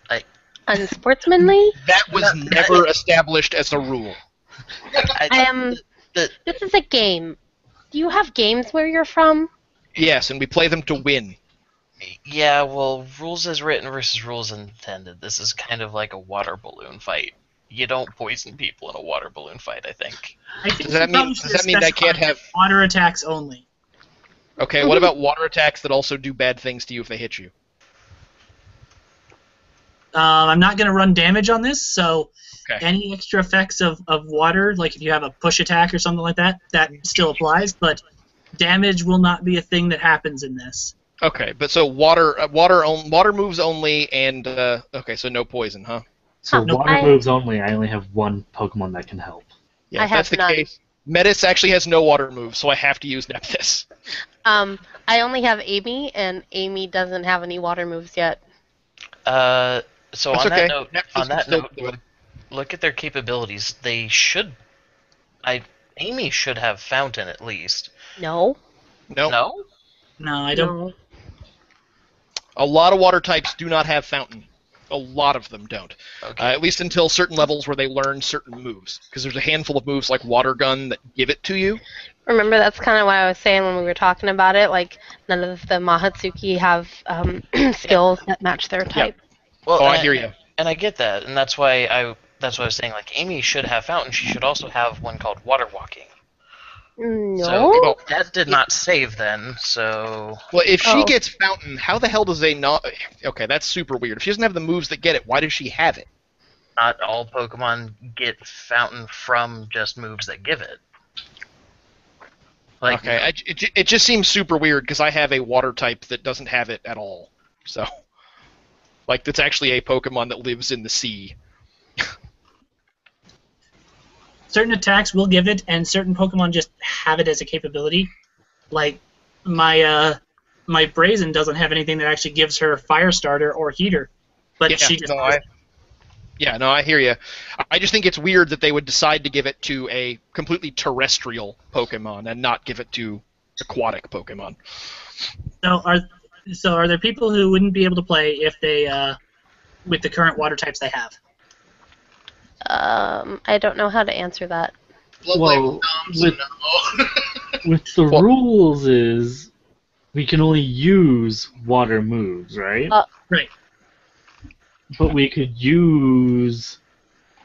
[SPEAKER 6] Unsportsmanly?
[SPEAKER 3] That was never established as a rule.
[SPEAKER 6] This is a game. Do you have games where you're from?
[SPEAKER 3] Yes, and we play them to win.
[SPEAKER 2] Yeah, well, rules as written versus rules intended. This is kind of like a water balloon fight. You don't poison people in a water balloon fight, I think.
[SPEAKER 3] Does that mean I can't have
[SPEAKER 1] water attacks only?
[SPEAKER 3] Okay, what about water attacks that also do bad things to you if they hit you?
[SPEAKER 1] I'm not going to run damage on this, so
[SPEAKER 3] Okay.
[SPEAKER 1] any extra effects of water, like if you have a push attack or something like that, that still applies, but damage will not be a thing that happens in this.
[SPEAKER 3] Okay, but so water moves only, and okay, so no poison, huh?
[SPEAKER 5] So
[SPEAKER 6] No,
[SPEAKER 5] water moves only, I only have one Pokemon that can help.
[SPEAKER 3] Yeah,
[SPEAKER 6] I
[SPEAKER 3] if that's
[SPEAKER 6] have
[SPEAKER 3] the
[SPEAKER 6] none.
[SPEAKER 3] case. Metis actually has no water moves, so I have to use Nephthys.
[SPEAKER 6] I only have Amy, and Amy doesn't have any water moves yet.
[SPEAKER 2] So
[SPEAKER 3] That's
[SPEAKER 2] on
[SPEAKER 3] okay.
[SPEAKER 2] that note, look at their capabilities. They should... Amy should have Fountain at least.
[SPEAKER 6] No.
[SPEAKER 3] No.
[SPEAKER 2] No?
[SPEAKER 1] No, I don't.
[SPEAKER 6] No.
[SPEAKER 3] A lot of water types do not have Fountain. A lot of them don't.
[SPEAKER 2] Okay.
[SPEAKER 3] At least until certain levels where they learn certain moves. Because there's a handful of moves like Water Gun that give it to you.
[SPEAKER 6] Remember, that's kind of what I was saying when we were talking about it. Like, none of the Mahatsuki have skills that match their type.
[SPEAKER 2] Well,
[SPEAKER 3] Oh, I hear you.
[SPEAKER 2] And I get that, and that's why I was saying, like, Amy should have Fountain. She should also have one called Water Walking.
[SPEAKER 6] No.
[SPEAKER 2] So that did not save then, so...
[SPEAKER 3] Well, if she
[SPEAKER 6] Oh.
[SPEAKER 3] gets Fountain, how the hell does they not... Okay, that's super weird. If she doesn't have the moves that get it, why does she have it?
[SPEAKER 2] Not all Pokemon get Fountain from just moves that give it. Like,
[SPEAKER 3] Okay, it just seems super weird because I have a water type that doesn't have it at all. So, like, that's actually a Pokemon that lives in the sea.
[SPEAKER 1] Certain attacks will give it, and certain Pokemon just have it as a capability. Like, my Brazen doesn't have anything that actually gives her Fire Starter or Heater, but she just has it.
[SPEAKER 3] I hear you. I just think it's weird that they would decide to give it to a completely terrestrial Pokemon and not give it to aquatic Pokemon.
[SPEAKER 1] So are there people who wouldn't be able to play if they with the current water types they have?
[SPEAKER 6] I don't know how to answer that.
[SPEAKER 4] Bloodblade
[SPEAKER 5] Well,
[SPEAKER 4] Noms,
[SPEAKER 5] with-
[SPEAKER 4] no.
[SPEAKER 5] with the
[SPEAKER 3] Well-
[SPEAKER 5] rules is we can only use water moves, right?
[SPEAKER 1] Right.
[SPEAKER 5] But we could use,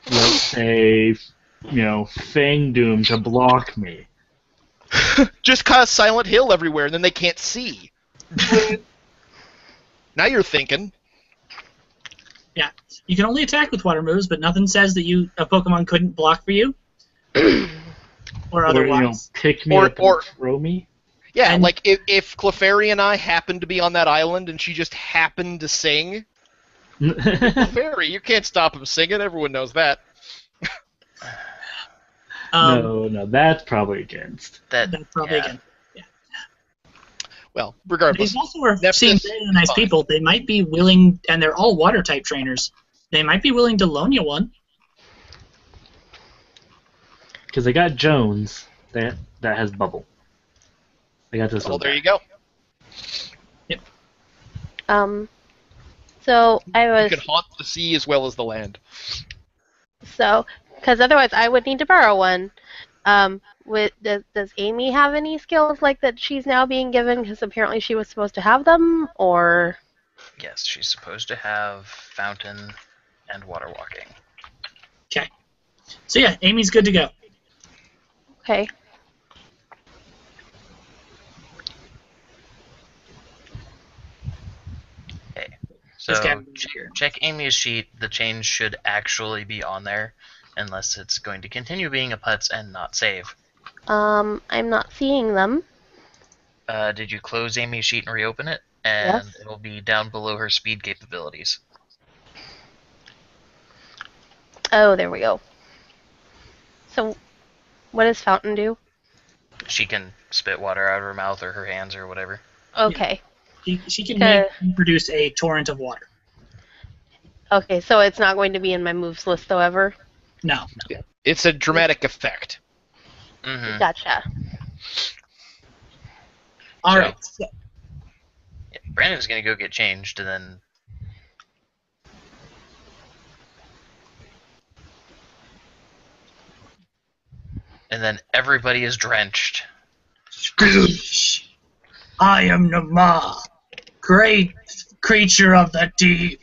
[SPEAKER 5] let's say, Fang Doom to block me.
[SPEAKER 3] Just cause Silent Hill everywhere, and then they can't see. Now you're thinking.
[SPEAKER 1] Yeah. You can only attack with water moves, but nothing says that a Pokemon couldn't block for you. Or
[SPEAKER 5] Or,
[SPEAKER 1] otherwise.
[SPEAKER 5] pick me
[SPEAKER 3] Or-
[SPEAKER 5] up
[SPEAKER 3] or-
[SPEAKER 5] and throw me.
[SPEAKER 3] Yeah,
[SPEAKER 1] And-
[SPEAKER 3] like if Clefairy and I happened to be on that island and she just happened to sing, Clefairy, you can't stop him singing. Everyone knows that.
[SPEAKER 5] No, that's probably against.
[SPEAKER 1] That's probably
[SPEAKER 2] yeah.
[SPEAKER 1] again.
[SPEAKER 3] Well, regardless.
[SPEAKER 1] These also are
[SPEAKER 3] Nephthys
[SPEAKER 1] seem very
[SPEAKER 3] is
[SPEAKER 1] nice
[SPEAKER 3] fine.
[SPEAKER 1] people. They might be willing, and they're all water type trainers. They might be willing to loan you one.
[SPEAKER 5] Because I got Jones that has bubble. I got this
[SPEAKER 3] Well,
[SPEAKER 5] one.
[SPEAKER 3] there you go.
[SPEAKER 6] So I
[SPEAKER 3] You
[SPEAKER 6] was
[SPEAKER 3] can haunt the sea as well as the land.
[SPEAKER 6] because otherwise I would need to borrow one. Does Amy have any skills like that she's now being given? Because apparently she was supposed to have them, or
[SPEAKER 2] Yes, she's supposed to have fountain and water walking.
[SPEAKER 1] Okay. So yeah, Amy's good to go.
[SPEAKER 6] okay.
[SPEAKER 2] So
[SPEAKER 1] Just got here.
[SPEAKER 2] check Amy's sheet. The change should actually be on there, unless it's going to continue being a putz and not save.
[SPEAKER 6] I'm not seeing them.
[SPEAKER 2] Did you close Amy's sheet and reopen it? And
[SPEAKER 6] Yes.
[SPEAKER 2] it'll be down below her speed capabilities.
[SPEAKER 6] Oh, there we go. So, what does Fountain do?
[SPEAKER 2] She can spit water out of her mouth or her hands or whatever.
[SPEAKER 6] Okay.
[SPEAKER 1] She can
[SPEAKER 6] Okay.
[SPEAKER 1] produce a torrent of water.
[SPEAKER 6] Okay, so it's not going to be in my moves list, though, ever?
[SPEAKER 1] No.
[SPEAKER 3] It's a dramatic effect.
[SPEAKER 2] Mm-hmm.
[SPEAKER 6] Gotcha.
[SPEAKER 1] All right. So,
[SPEAKER 2] Yeah, Brandon's gonna go get changed, and then everybody is drenched.
[SPEAKER 1] I am Nama, great creature of the deep.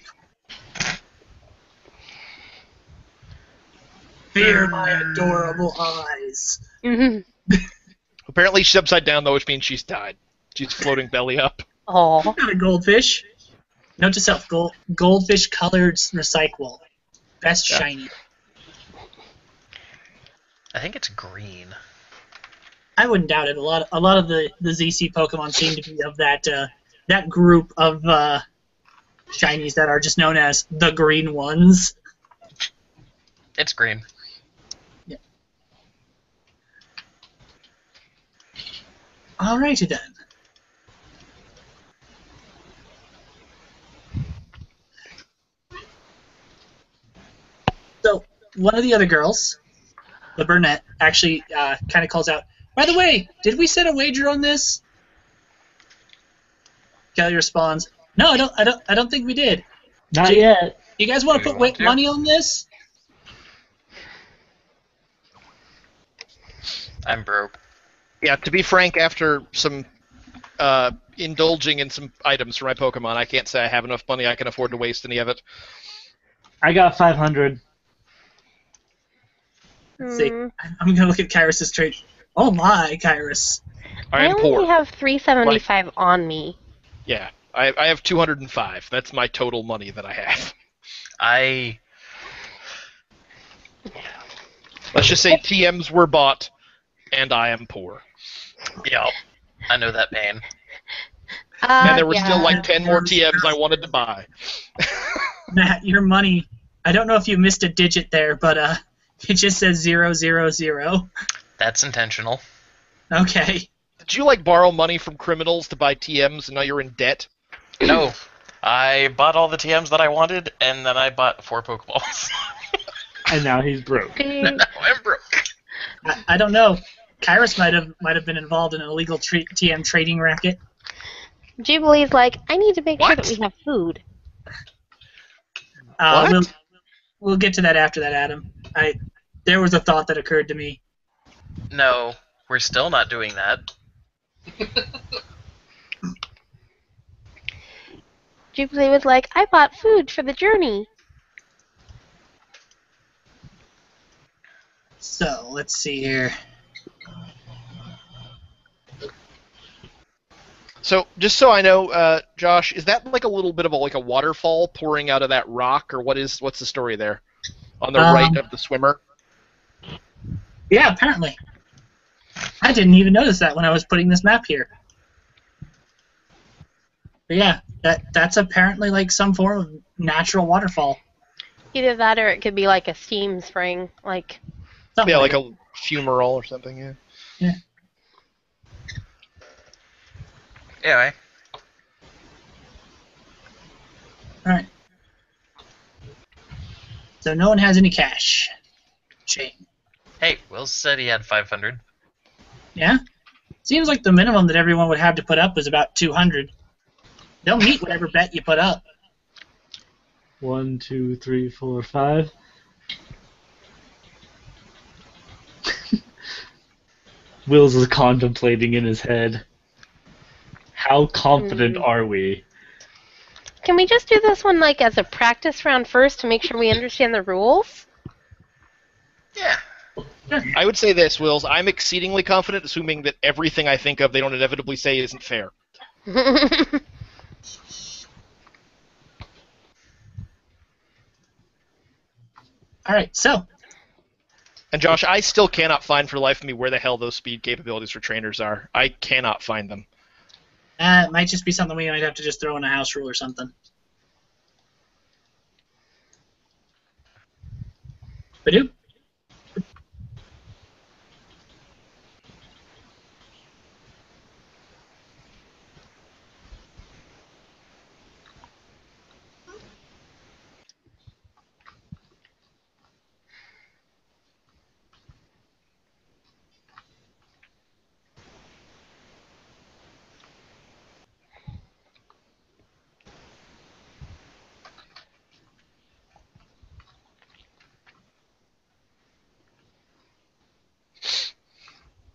[SPEAKER 1] Fear my adorable eyes.
[SPEAKER 6] Mm-hmm.
[SPEAKER 3] Apparently she's upside down, though, which means she's died. She's floating belly up.
[SPEAKER 6] Oh.
[SPEAKER 1] Not a goldfish. Note to self: goldfish colored recycle. Best
[SPEAKER 3] Yeah.
[SPEAKER 1] shiny.
[SPEAKER 2] I think it's green.
[SPEAKER 1] I wouldn't doubt it. A lot of the ZC Pokemon seem to be of that group of shinies that are just known as the green ones.
[SPEAKER 2] It's green.
[SPEAKER 1] Alrighty then. So one of the other girls, the brunette, actually kind of calls out, "By the way, did we set a wager on this?" Kelly responds, "No, I don't think we did.
[SPEAKER 5] Not
[SPEAKER 1] Jake-
[SPEAKER 5] yet.
[SPEAKER 1] You guys want
[SPEAKER 2] Do
[SPEAKER 1] to
[SPEAKER 2] you
[SPEAKER 1] put
[SPEAKER 2] want to?
[SPEAKER 1] money on this?"
[SPEAKER 2] I'm broke.
[SPEAKER 3] Yeah, to be frank, after some indulging in some items for my Pokemon, I can't say I have enough money I can afford to waste any of it.
[SPEAKER 5] I got 500.
[SPEAKER 1] See, I'm gonna look at Kyrus's trade. Oh my, Kyrus.
[SPEAKER 3] I am
[SPEAKER 6] only
[SPEAKER 3] poor.
[SPEAKER 6] have 375 on me.
[SPEAKER 3] Yeah, I have 205. That's my total money that I have. Let's just say TMs were bought, and I am poor.
[SPEAKER 2] Yeah, I know that pain.
[SPEAKER 3] And there were
[SPEAKER 6] yeah.
[SPEAKER 3] still like 10 more TMs I wanted to buy.
[SPEAKER 1] Matt, your money. I don't know if you missed a digit there, but it just says 000.
[SPEAKER 2] That's intentional.
[SPEAKER 1] Okay.
[SPEAKER 3] Did you like borrow money from criminals to buy TMs and now you're in debt?
[SPEAKER 2] No, I bought all the TMs that I wanted, and then I bought 4 Pokeballs.
[SPEAKER 5] And now he's broke.
[SPEAKER 2] Now I'm broke.
[SPEAKER 1] I don't know. Kyrus might have been involved in an illegal TM trading racket.
[SPEAKER 6] Jubilee's like, I need to make sure
[SPEAKER 3] What?
[SPEAKER 6] that we have food.
[SPEAKER 3] What?
[SPEAKER 1] We'll get to that after that, Adam. There was a thought that occurred to me.
[SPEAKER 2] No, We're still not doing that.
[SPEAKER 6] Jubilee was like, I bought food for the journey.
[SPEAKER 1] So, let's see here.
[SPEAKER 3] So, just so I know, Josh, is that like a little bit of a waterfall pouring out of that rock, or what's the story there? On the right of the swimmer?
[SPEAKER 1] Yeah, apparently. I didn't even notice that when I was putting this map here. But yeah, that's apparently like some form of natural waterfall.
[SPEAKER 6] Either that or it could be like a steam spring. Like,
[SPEAKER 1] Something
[SPEAKER 3] Yeah,
[SPEAKER 1] like
[SPEAKER 3] like a fumarole or something, yeah.
[SPEAKER 1] Yeah.
[SPEAKER 2] Anyway,
[SPEAKER 1] Alright. So no one has any cash. Shame.
[SPEAKER 2] hey, Will said he had 500.
[SPEAKER 1] Yeah? Seems like the minimum that everyone would have to put up was about 200. They'll meet whatever bet you put up.
[SPEAKER 5] 1, 2, 3, 4, 5. Wills is contemplating in his head. How confident are we?
[SPEAKER 6] can we just do this one like as a practice round first to make sure we understand the rules?
[SPEAKER 2] Yeah.
[SPEAKER 3] I would say this, Wills. I'm exceedingly confident, assuming that everything I think of they don't inevitably say isn't fair.
[SPEAKER 1] Alright, so.
[SPEAKER 3] And Josh, I still cannot find for the life of me where the hell those speed capabilities for trainers are. I cannot find them.
[SPEAKER 1] It might just be something we might have to just throw in a house rule or something. Badoo?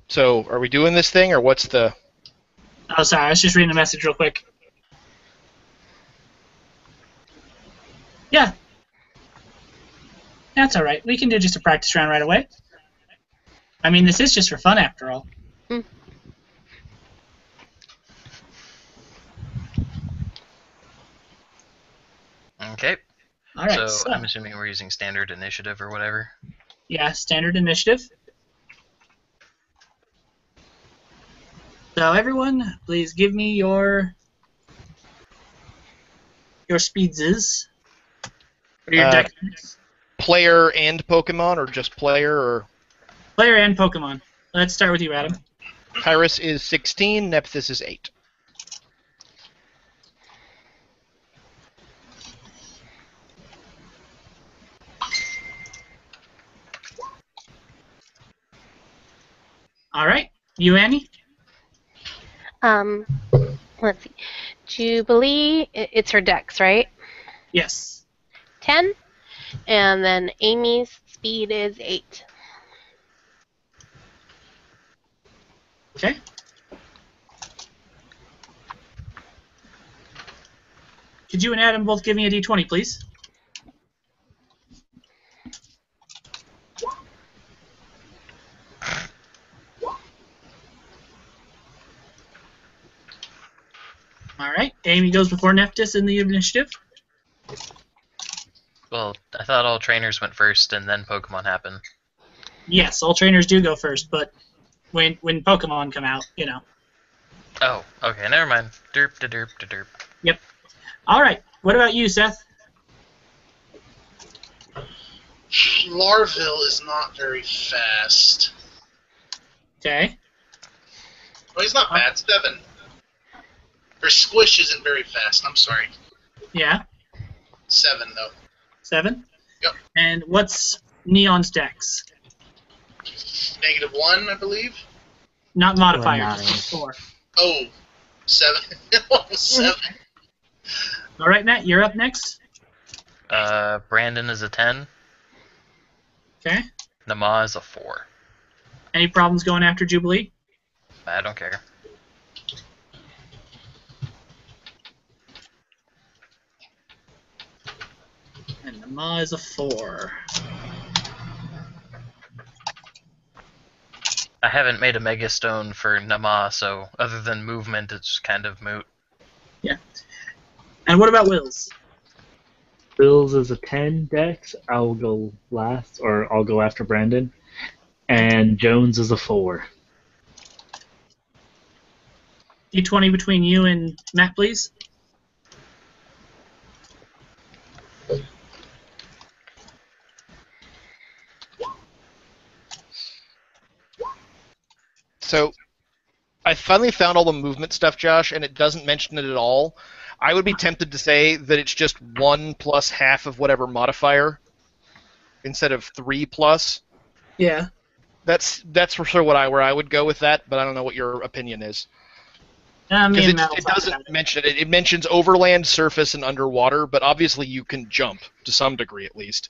[SPEAKER 3] So, are we doing this thing, or what's the...
[SPEAKER 1] Oh, sorry, I was just reading the message real quick. Yeah. That's alright. We can do just a practice round right away. I mean, this is just for fun after all.
[SPEAKER 2] Okay.
[SPEAKER 1] Alright,
[SPEAKER 2] So I'm assuming we're using standard initiative or whatever.
[SPEAKER 1] yeah, standard initiative. So everyone, please give me your speedses. Or your deck.
[SPEAKER 3] Player and Pokemon, or just player, or...
[SPEAKER 1] Player and Pokemon. Let's start with you, Adam.
[SPEAKER 3] Pyrus is 16, Nephthys is 8.
[SPEAKER 1] Alright. You, Annie?
[SPEAKER 6] Let's see. Jubilee, it's her dex, right?
[SPEAKER 1] Yes.
[SPEAKER 6] 10. And then Amy's speed is 8.
[SPEAKER 1] Okay. Could you and Adam both give me a d20, please? Alright. Amy goes before Nephthys in the initiative.
[SPEAKER 2] Well, I thought all trainers went first and then Pokemon happened.
[SPEAKER 1] Yes, all trainers do go first, but when Pokemon come out, you know.
[SPEAKER 2] Oh, okay, never mind. Derp da derp da derp.
[SPEAKER 1] Yep. Alright. What about you, Seth?
[SPEAKER 4] Larville is not very fast.
[SPEAKER 1] Okay.
[SPEAKER 4] Well, he's not bad. 7. Or Squish isn't very fast. I'm sorry.
[SPEAKER 1] Yeah.
[SPEAKER 4] 7, though.
[SPEAKER 1] 7?
[SPEAKER 4] Yep.
[SPEAKER 1] And what's Neon's dex?
[SPEAKER 4] -1, I believe.
[SPEAKER 1] Not modifier,
[SPEAKER 5] Or
[SPEAKER 1] just 4.
[SPEAKER 4] Oh, 7. Oh, 7.
[SPEAKER 1] Alright, Matt, you're up next.
[SPEAKER 2] Brandon is a 10.
[SPEAKER 1] Okay.
[SPEAKER 2] Nama is a 4.
[SPEAKER 1] Any problems going after Jubilee?
[SPEAKER 2] I don't care.
[SPEAKER 1] And the Ma is a 4.
[SPEAKER 2] I haven't made a Mega Stone for Nama, so other than movement, it's kind of moot.
[SPEAKER 1] Yeah. And what about Wills?
[SPEAKER 5] Bills is a 10 dex. I'll go last, or I'll go after Brandon. And Jones is a 4.
[SPEAKER 1] D20 between you and Matt, please.
[SPEAKER 3] So, I finally found all the movement stuff, Josh, and it doesn't mention it at all. I would be tempted to say that it's just 1 plus half of whatever modifier instead of 3 plus.
[SPEAKER 1] Yeah.
[SPEAKER 3] That's for sure where I would go with that, but I don't know what your opinion is.
[SPEAKER 1] Me
[SPEAKER 3] Because
[SPEAKER 1] and Matt will
[SPEAKER 3] it
[SPEAKER 1] talk
[SPEAKER 3] doesn't
[SPEAKER 1] about it.
[SPEAKER 3] mention it. It mentions overland, surface, and underwater, but obviously you can jump to some degree at least.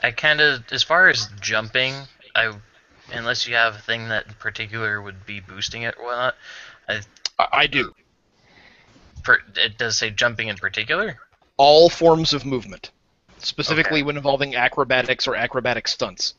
[SPEAKER 2] I kind of, as far as jumping, unless you have a thing that in particular would be boosting it or whatnot,
[SPEAKER 3] I do.
[SPEAKER 2] It does say jumping in particular?
[SPEAKER 3] All forms of movement, specifically
[SPEAKER 2] Okay.
[SPEAKER 3] when involving acrobatics or acrobatic stunts.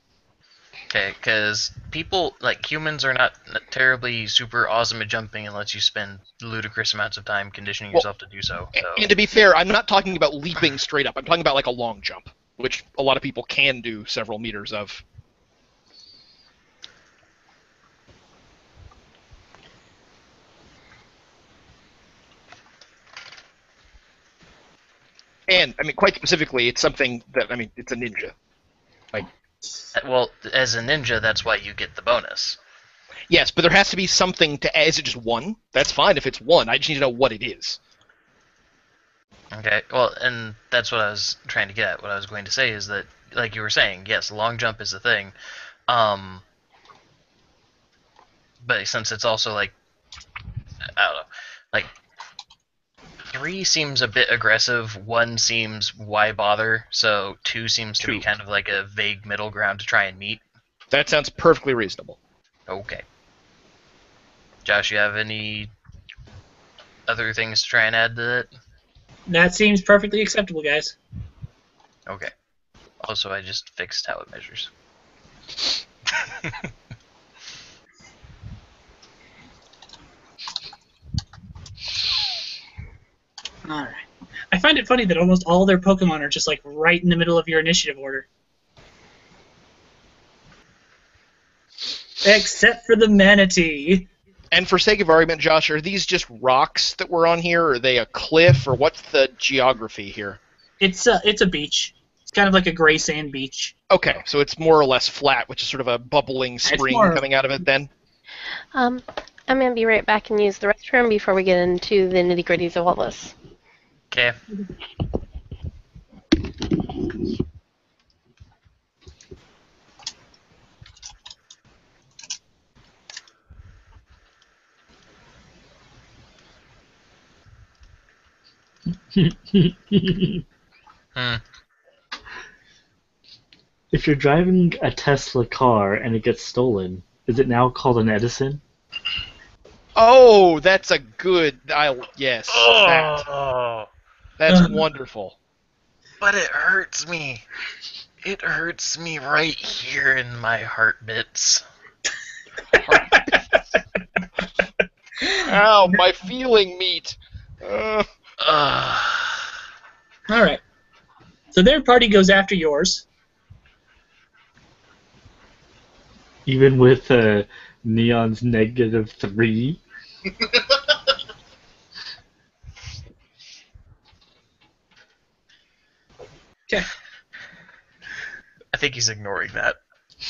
[SPEAKER 2] Okay, because people, like humans, are not terribly super awesome at jumping unless you spend ludicrous amounts of time conditioning yourself to do so.
[SPEAKER 3] And to be fair, I'm not talking about leaping straight up. I'm talking about like a long jump, which a lot of people can do several meters of. And, I mean, quite specifically, it's something that, I mean, it's a ninja.
[SPEAKER 2] Well, as a ninja, that's why you get the bonus.
[SPEAKER 3] Yes, but there has to be something to. Is it just 1? That's fine if it's 1. I just need to know what it is.
[SPEAKER 2] Okay, well, and that's what I was trying to get at. What I was going to say is that, like you were saying, yes, long jump is a thing. But since it's also like, I don't know, like 3 seems a bit aggressive, 1 seems why bother, so 2 seems to be
[SPEAKER 3] 2.
[SPEAKER 2] kind of like a vague middle ground to try and meet.
[SPEAKER 3] That sounds perfectly reasonable.
[SPEAKER 2] Okay. Josh, you have any other things to try and add to that?
[SPEAKER 1] That seems perfectly acceptable, guys.
[SPEAKER 2] Okay. Also, I just fixed how it measures.
[SPEAKER 1] All right. I find it funny that almost all their Pokemon are just like right in the middle of your initiative order. Except for the Manatee.
[SPEAKER 3] And for sake of argument, Josh, are these just rocks that were on here? Or are they a cliff? Or what's the geography here?
[SPEAKER 1] It's a beach. It's kind of like a gray sand beach.
[SPEAKER 3] Okay, so it's more or less flat, which is sort of a bubbling spring
[SPEAKER 1] more-
[SPEAKER 3] coming out of it then?
[SPEAKER 6] I'm gonna be right back and use the restroom before we get into the nitty gritties of all this.
[SPEAKER 2] Okay. Hmm.
[SPEAKER 5] If you're driving a Tesla car and it gets stolen, is it now called an Edison?
[SPEAKER 3] Oh, that's a good. Yes,
[SPEAKER 2] Oh,
[SPEAKER 3] that's wonderful.
[SPEAKER 2] but it hurts me. It hurts me right here in my heart bits.
[SPEAKER 3] Ow, my feeling meat.
[SPEAKER 1] All right. So their party goes after yours.
[SPEAKER 5] Even with Neon's -3?
[SPEAKER 1] Okay.
[SPEAKER 2] I think he's ignoring that.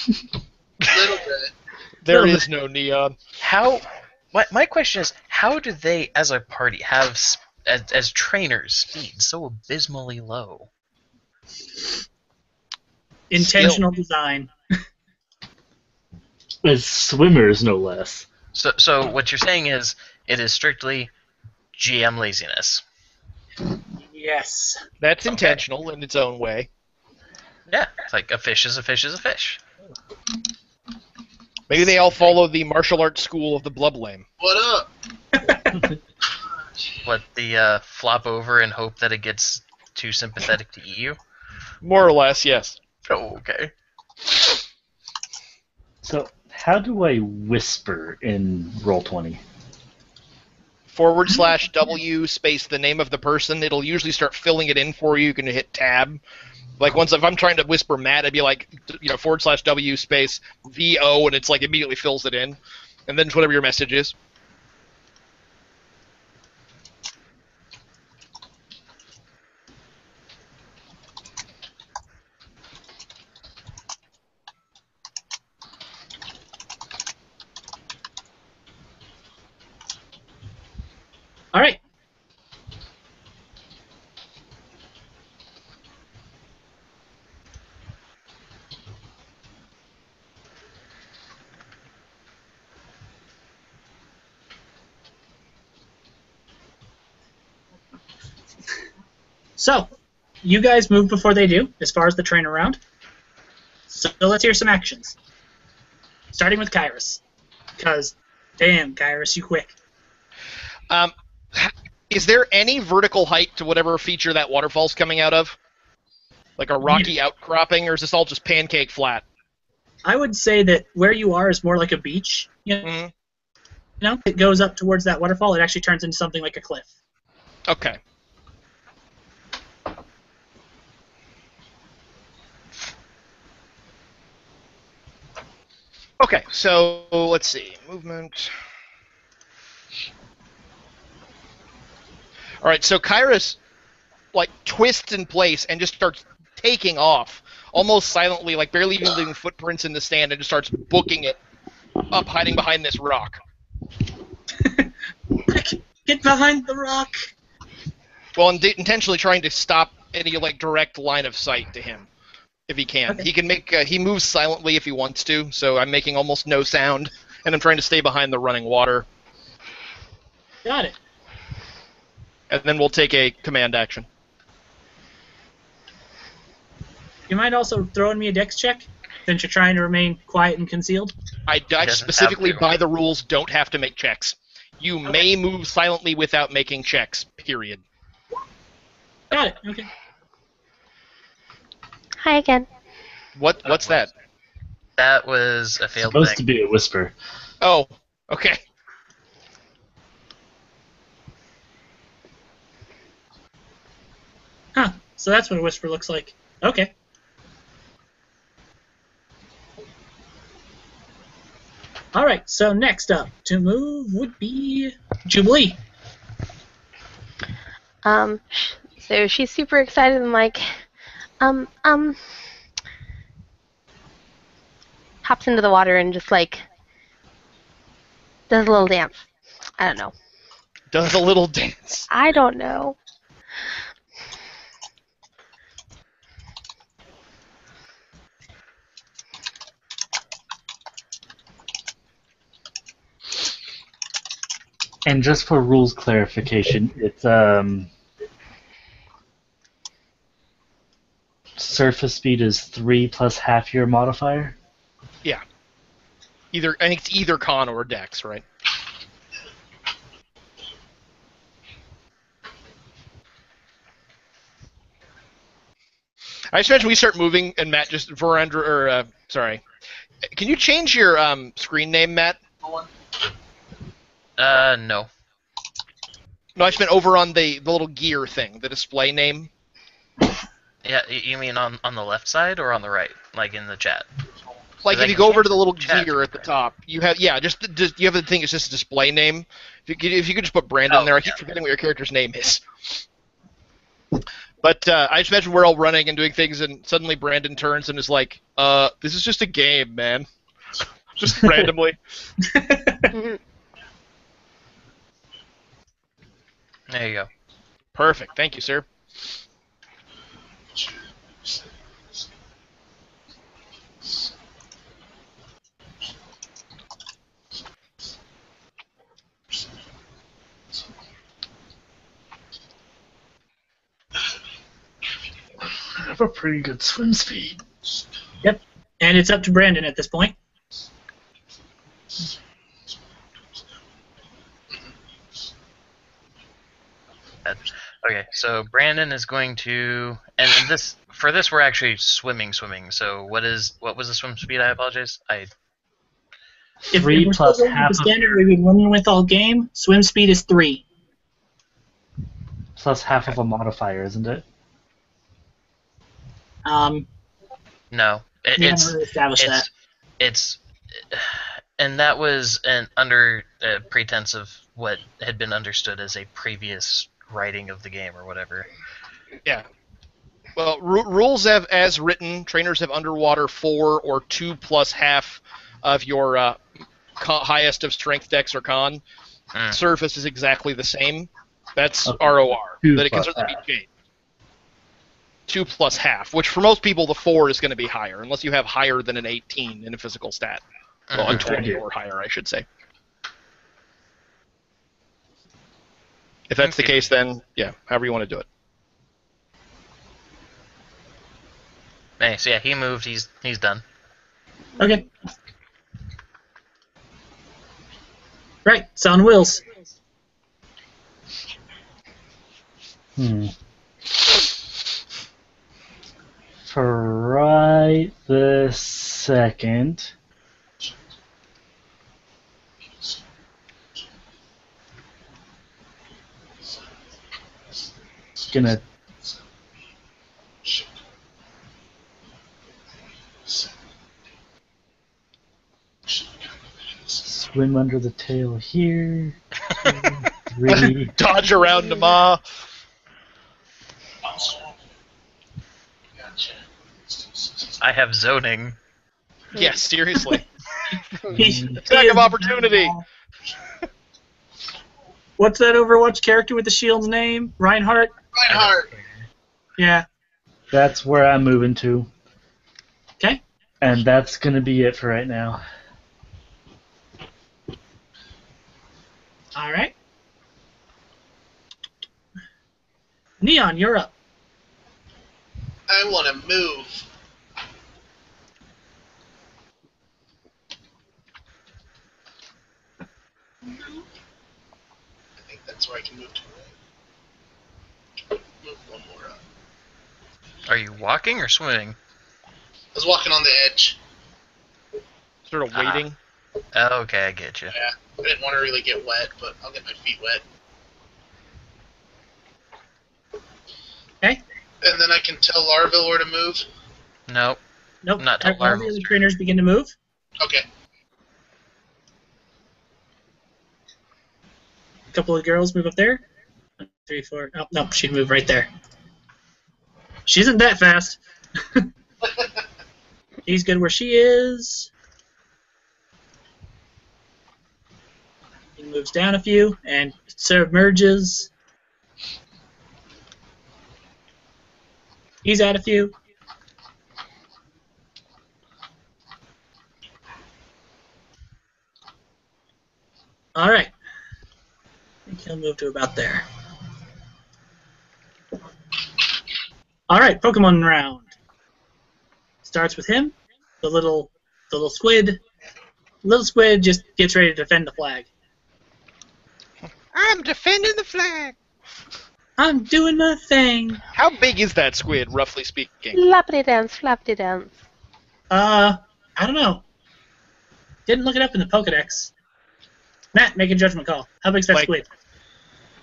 [SPEAKER 4] little bit.
[SPEAKER 3] There is no neon.
[SPEAKER 2] How? My question is, how do they, as a party, have as trainers speed so abysmally low?
[SPEAKER 1] Intentional design.
[SPEAKER 5] As swimmers, no less.
[SPEAKER 2] So what you're saying is it is strictly GM laziness.
[SPEAKER 1] Yes.
[SPEAKER 3] That's intentional in its own way.
[SPEAKER 2] Yeah, it's like a fish is a fish is a fish.
[SPEAKER 3] Maybe they all follow the martial arts school of the Blublame.
[SPEAKER 4] What up?
[SPEAKER 2] Let the flop over and hope that it gets too sympathetic to eat you.
[SPEAKER 3] More or less, yes.
[SPEAKER 2] Oh, okay.
[SPEAKER 5] So, how do I whisper in Roll20?
[SPEAKER 3] /W space the name of the person. It'll usually start filling it in for you. You can hit tab. Like once if I'm trying to whisper Matt, I'd be like, /W space VO, and it's like immediately fills it in, and then whatever your message is.
[SPEAKER 1] All right. So, you guys move before they do, as far as the train around. So let's hear some actions. Starting with Kyrus. Because, damn, Kyrus, you quick.
[SPEAKER 3] Is there any vertical height to whatever feature that waterfall's coming out of? Like a rocky outcropping, or is this all just pancake flat?
[SPEAKER 1] I would say that where you are is more like a beach. You know, it goes up towards that waterfall. It actually turns into something like a cliff.
[SPEAKER 3] Okay. Okay, so let's see. Movement. Alright, so Kyrus, like, twists in place and just starts taking off, almost silently, like barely even leaving footprints in the sand, and just starts booking it up, hiding behind this rock.
[SPEAKER 1] Get behind the rock!
[SPEAKER 3] Well, intentionally trying to stop any, like, direct line of sight to him, if he can.
[SPEAKER 1] Okay.
[SPEAKER 3] He can make, he moves silently if he wants to, so I'm making almost no sound, and I'm trying to stay behind the running water.
[SPEAKER 1] Got it.
[SPEAKER 3] And then we'll take a command action.
[SPEAKER 1] You mind also throwing me a dex check, since you're trying to remain quiet and concealed?
[SPEAKER 3] I
[SPEAKER 2] doesn't
[SPEAKER 3] specifically,
[SPEAKER 2] have to.
[SPEAKER 3] by the rules, don't have to make checks. You may move silently without making checks, period.
[SPEAKER 1] Got it. Okay.
[SPEAKER 6] Hi again.
[SPEAKER 3] What's that?
[SPEAKER 2] That was a
[SPEAKER 5] It's
[SPEAKER 2] failed
[SPEAKER 5] supposed to
[SPEAKER 2] thing.
[SPEAKER 5] be a whisper.
[SPEAKER 3] Oh, okay.
[SPEAKER 1] Huh. So that's what a whisper looks like. Okay. Alright, so next up to move would be Jubilee.
[SPEAKER 6] So she's super excited and like, hops into the water and just like does a little dance. I don't know.
[SPEAKER 3] Does a little dance.
[SPEAKER 6] I don't know.
[SPEAKER 5] And just for rules clarification, it's surface speed is 3 plus half your modifier.
[SPEAKER 3] Yeah. I think it's either con or dex, right? I just imagine we start moving and Matt just sorry. Can you change your screen name, Matt?
[SPEAKER 2] No.
[SPEAKER 3] No, I just meant over on the little gear thing, the display name.
[SPEAKER 2] Yeah, you mean on the left side or on the right, like in the chat?
[SPEAKER 3] Like
[SPEAKER 2] I
[SPEAKER 3] if you
[SPEAKER 2] can
[SPEAKER 3] go over
[SPEAKER 2] change
[SPEAKER 3] to the little
[SPEAKER 2] chat
[SPEAKER 3] gear at the
[SPEAKER 2] right.
[SPEAKER 3] top, you have just you have the thing. It's just a display name. If you could just put Brandon
[SPEAKER 2] Oh,
[SPEAKER 3] there, I keep
[SPEAKER 2] yeah.
[SPEAKER 3] forgetting what your character's name is. But I just imagine we're all running and doing things, and suddenly Brandon turns and is like, "This is just a game, man." Just randomly.
[SPEAKER 2] There you go.
[SPEAKER 3] Perfect. Thank you, sir.
[SPEAKER 5] have a pretty good swim speed.
[SPEAKER 1] Yep. And it's up to Brandon at this point.
[SPEAKER 2] Okay, so Brandon is going to, and this for this we're actually swimming. So what was the swim speed? I apologize.
[SPEAKER 1] If
[SPEAKER 5] 3
[SPEAKER 1] we're
[SPEAKER 5] plus
[SPEAKER 1] still going with
[SPEAKER 5] half
[SPEAKER 1] the
[SPEAKER 5] of
[SPEAKER 1] standard we've been running with all game, swim speed is 3.
[SPEAKER 5] plus half of a modifier, isn't it?
[SPEAKER 2] No,
[SPEAKER 1] We haven't really established that.
[SPEAKER 2] it's and that was under pretense of what had been understood as a previous writing of the game or whatever.
[SPEAKER 3] Yeah. Well, rules have, as written, trainers have underwater 4 or 2 plus half of your highest of strength, dex, or con. Surface is exactly the same. That's
[SPEAKER 5] Okay.
[SPEAKER 3] ROR.
[SPEAKER 5] 2
[SPEAKER 3] That it can
[SPEAKER 5] plus
[SPEAKER 3] certainly
[SPEAKER 5] half.
[SPEAKER 3] be changed. 2 plus half, which for most people the 4 is going to be higher, unless you have higher than an 18 in a physical stat. Well, a 20 or higher, I should say. If that's the case, then, yeah, however you want to do it.
[SPEAKER 2] Hey, so yeah, he moved. He's done.
[SPEAKER 1] Okay. Right, it's on Will's.
[SPEAKER 5] For right this second, gonna swim under the tail here. 3.
[SPEAKER 3] Dodge around Nama.
[SPEAKER 2] I have zoning.
[SPEAKER 3] Yes, seriously.
[SPEAKER 1] He
[SPEAKER 3] Attack
[SPEAKER 1] is
[SPEAKER 3] of opportunity.
[SPEAKER 1] What's that Overwatch character with the shield's name? Reinhardt?
[SPEAKER 4] Reinhardt.
[SPEAKER 1] Yeah.
[SPEAKER 5] That's where I'm moving to.
[SPEAKER 1] Okay.
[SPEAKER 5] And that's gonna be it for right now.
[SPEAKER 1] All right. Neon, you're up.
[SPEAKER 4] I want to move. I think that's where I can move to. Move one more up.
[SPEAKER 2] Are you walking or swimming?
[SPEAKER 4] I was walking on the edge.
[SPEAKER 3] Sort of waiting.
[SPEAKER 2] Oh, okay, I get you.
[SPEAKER 4] Yeah, I didn't want to really get wet, but I'll get my feet wet.
[SPEAKER 1] Okay.
[SPEAKER 4] And then I can tell Larville where to move.
[SPEAKER 2] Nope.
[SPEAKER 1] Nope.
[SPEAKER 2] Not
[SPEAKER 1] All
[SPEAKER 2] till
[SPEAKER 1] the other trainers begin to move.
[SPEAKER 4] Okay.
[SPEAKER 1] A couple of girls move up there. 1, 3, 4. Oh, no, she moved right there. She isn't that fast. She's good where she is. He moves down a few and submerges. He's at a few. All right. I think he'll move to about there. All right, Pokemon round. Starts with him, the little squid. Little squid just gets ready to defend the flag.
[SPEAKER 3] I'm defending the flag.
[SPEAKER 1] I'm doing my thing.
[SPEAKER 3] How big is that squid, roughly speaking?
[SPEAKER 6] Flappity dance, flappity dance.
[SPEAKER 1] I don't know. Didn't look it up in the Pokedex. Matt, make a judgment call. How big's that
[SPEAKER 3] Like-
[SPEAKER 1] squid?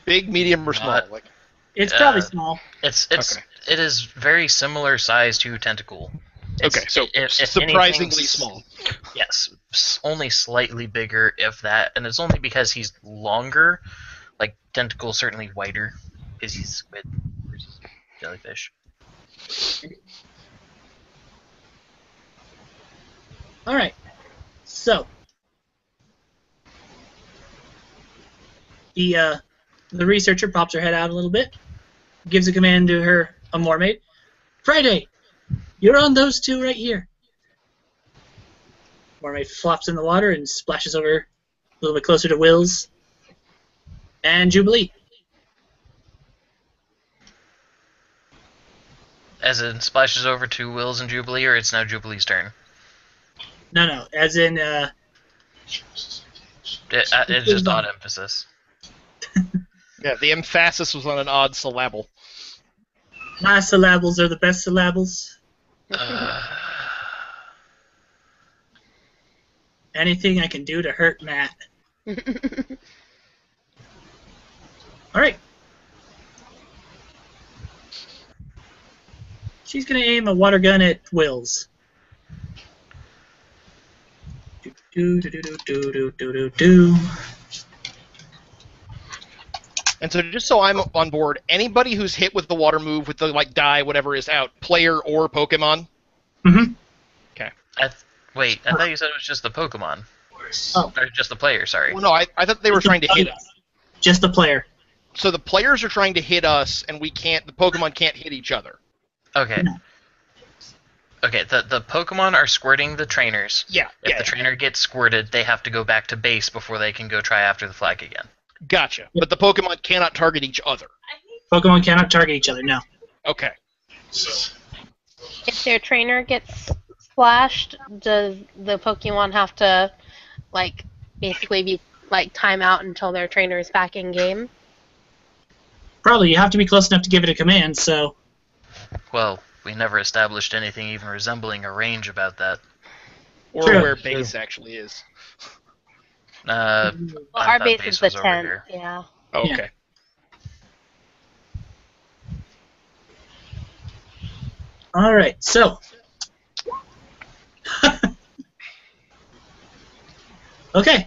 [SPEAKER 3] Big, medium, or small?
[SPEAKER 2] Not-
[SPEAKER 3] Like,
[SPEAKER 1] It's probably small.
[SPEAKER 2] It
[SPEAKER 3] Okay.
[SPEAKER 2] is very similar size to Tentacool.
[SPEAKER 3] okay, so
[SPEAKER 2] if
[SPEAKER 3] surprisingly
[SPEAKER 2] anything's-
[SPEAKER 3] small.
[SPEAKER 2] Yes, only slightly bigger, if that, and it's only because he's longer. Like Tentacool's certainly wider because he's squid versus jellyfish.
[SPEAKER 1] All right. So the researcher pops her head out a little bit, gives a command to a mermaid. Friday, you're on those two right here. Mermaid flops in the water and splashes over a little bit closer to Will's and Jubilee.
[SPEAKER 2] As in splashes over to Will's and Jubilee, or it's now Jubilee's turn?
[SPEAKER 1] No, as in,
[SPEAKER 2] It's just odd emphasis.
[SPEAKER 3] Yeah, the emphasis was on an odd syllable.
[SPEAKER 1] my syllables are the best syllables. Anything I can do to hurt Matt. Alright. She's gonna aim a water gun at Will's. Do.
[SPEAKER 3] And so just so I'm on board, anybody who's hit with the water move with the die, whatever is out, player or Pokemon?
[SPEAKER 1] Mm-hmm.
[SPEAKER 3] Okay.
[SPEAKER 2] Wait, I thought you said it was just the Pokemon.
[SPEAKER 1] Oh.
[SPEAKER 2] Or just the player, sorry.
[SPEAKER 3] Well, no, I thought they were trying to hit us.
[SPEAKER 1] Just the player.
[SPEAKER 3] So the players are trying to hit us, and the Pokemon can't hit each other.
[SPEAKER 2] Okay.
[SPEAKER 1] No.
[SPEAKER 2] Okay, the Pokemon are squirting the trainers.
[SPEAKER 3] Yeah.
[SPEAKER 2] If the trainer gets squirted, they have to go back to base before they can go try after the flag again.
[SPEAKER 3] Gotcha. But the Pokemon cannot target each other.
[SPEAKER 1] Pokemon cannot target each other, no.
[SPEAKER 3] Okay.
[SPEAKER 4] So,
[SPEAKER 6] If their trainer gets splashed, does the Pokemon have to, basically be, time out until their trainer is back in game?
[SPEAKER 1] Probably, you have to be close enough to give it a command, so...
[SPEAKER 2] Well, we never established anything even resembling a range about that.
[SPEAKER 3] Or
[SPEAKER 1] True.
[SPEAKER 3] where base actually is.
[SPEAKER 6] Well,
[SPEAKER 2] I
[SPEAKER 6] our
[SPEAKER 2] thought
[SPEAKER 6] base is the
[SPEAKER 2] was over
[SPEAKER 6] 10th,
[SPEAKER 2] here.
[SPEAKER 6] yeah.
[SPEAKER 3] Oh,
[SPEAKER 1] Yeah.
[SPEAKER 3] okay.
[SPEAKER 1] Alright, so... okay.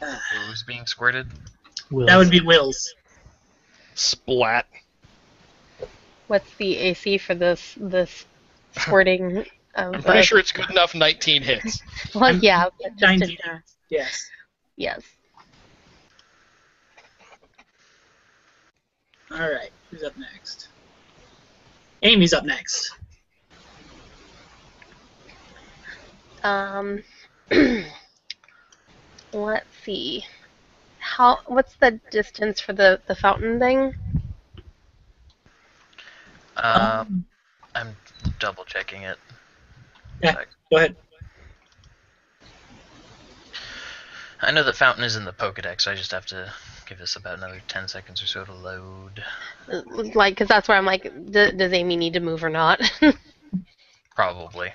[SPEAKER 2] Who's being squirted?
[SPEAKER 1] That would be Will's.
[SPEAKER 3] Splat.
[SPEAKER 6] What's the AC for this squirting?
[SPEAKER 3] I'm pretty sure it's good enough 19 hits.
[SPEAKER 6] Well, yeah, but just
[SPEAKER 1] 19.
[SPEAKER 6] in,
[SPEAKER 1] Yes.
[SPEAKER 6] yes.
[SPEAKER 1] Alright, who's up next? Amy's up next.
[SPEAKER 6] Let's see. What's the distance for the fountain thing?
[SPEAKER 2] I'm double checking it.
[SPEAKER 1] Yeah, go ahead.
[SPEAKER 2] I know that fountain is in the Pokedex, so I just have to give this about another 10 seconds or so to load.
[SPEAKER 6] Because that's where I'm like, does Amy need to move or not?
[SPEAKER 2] Probably.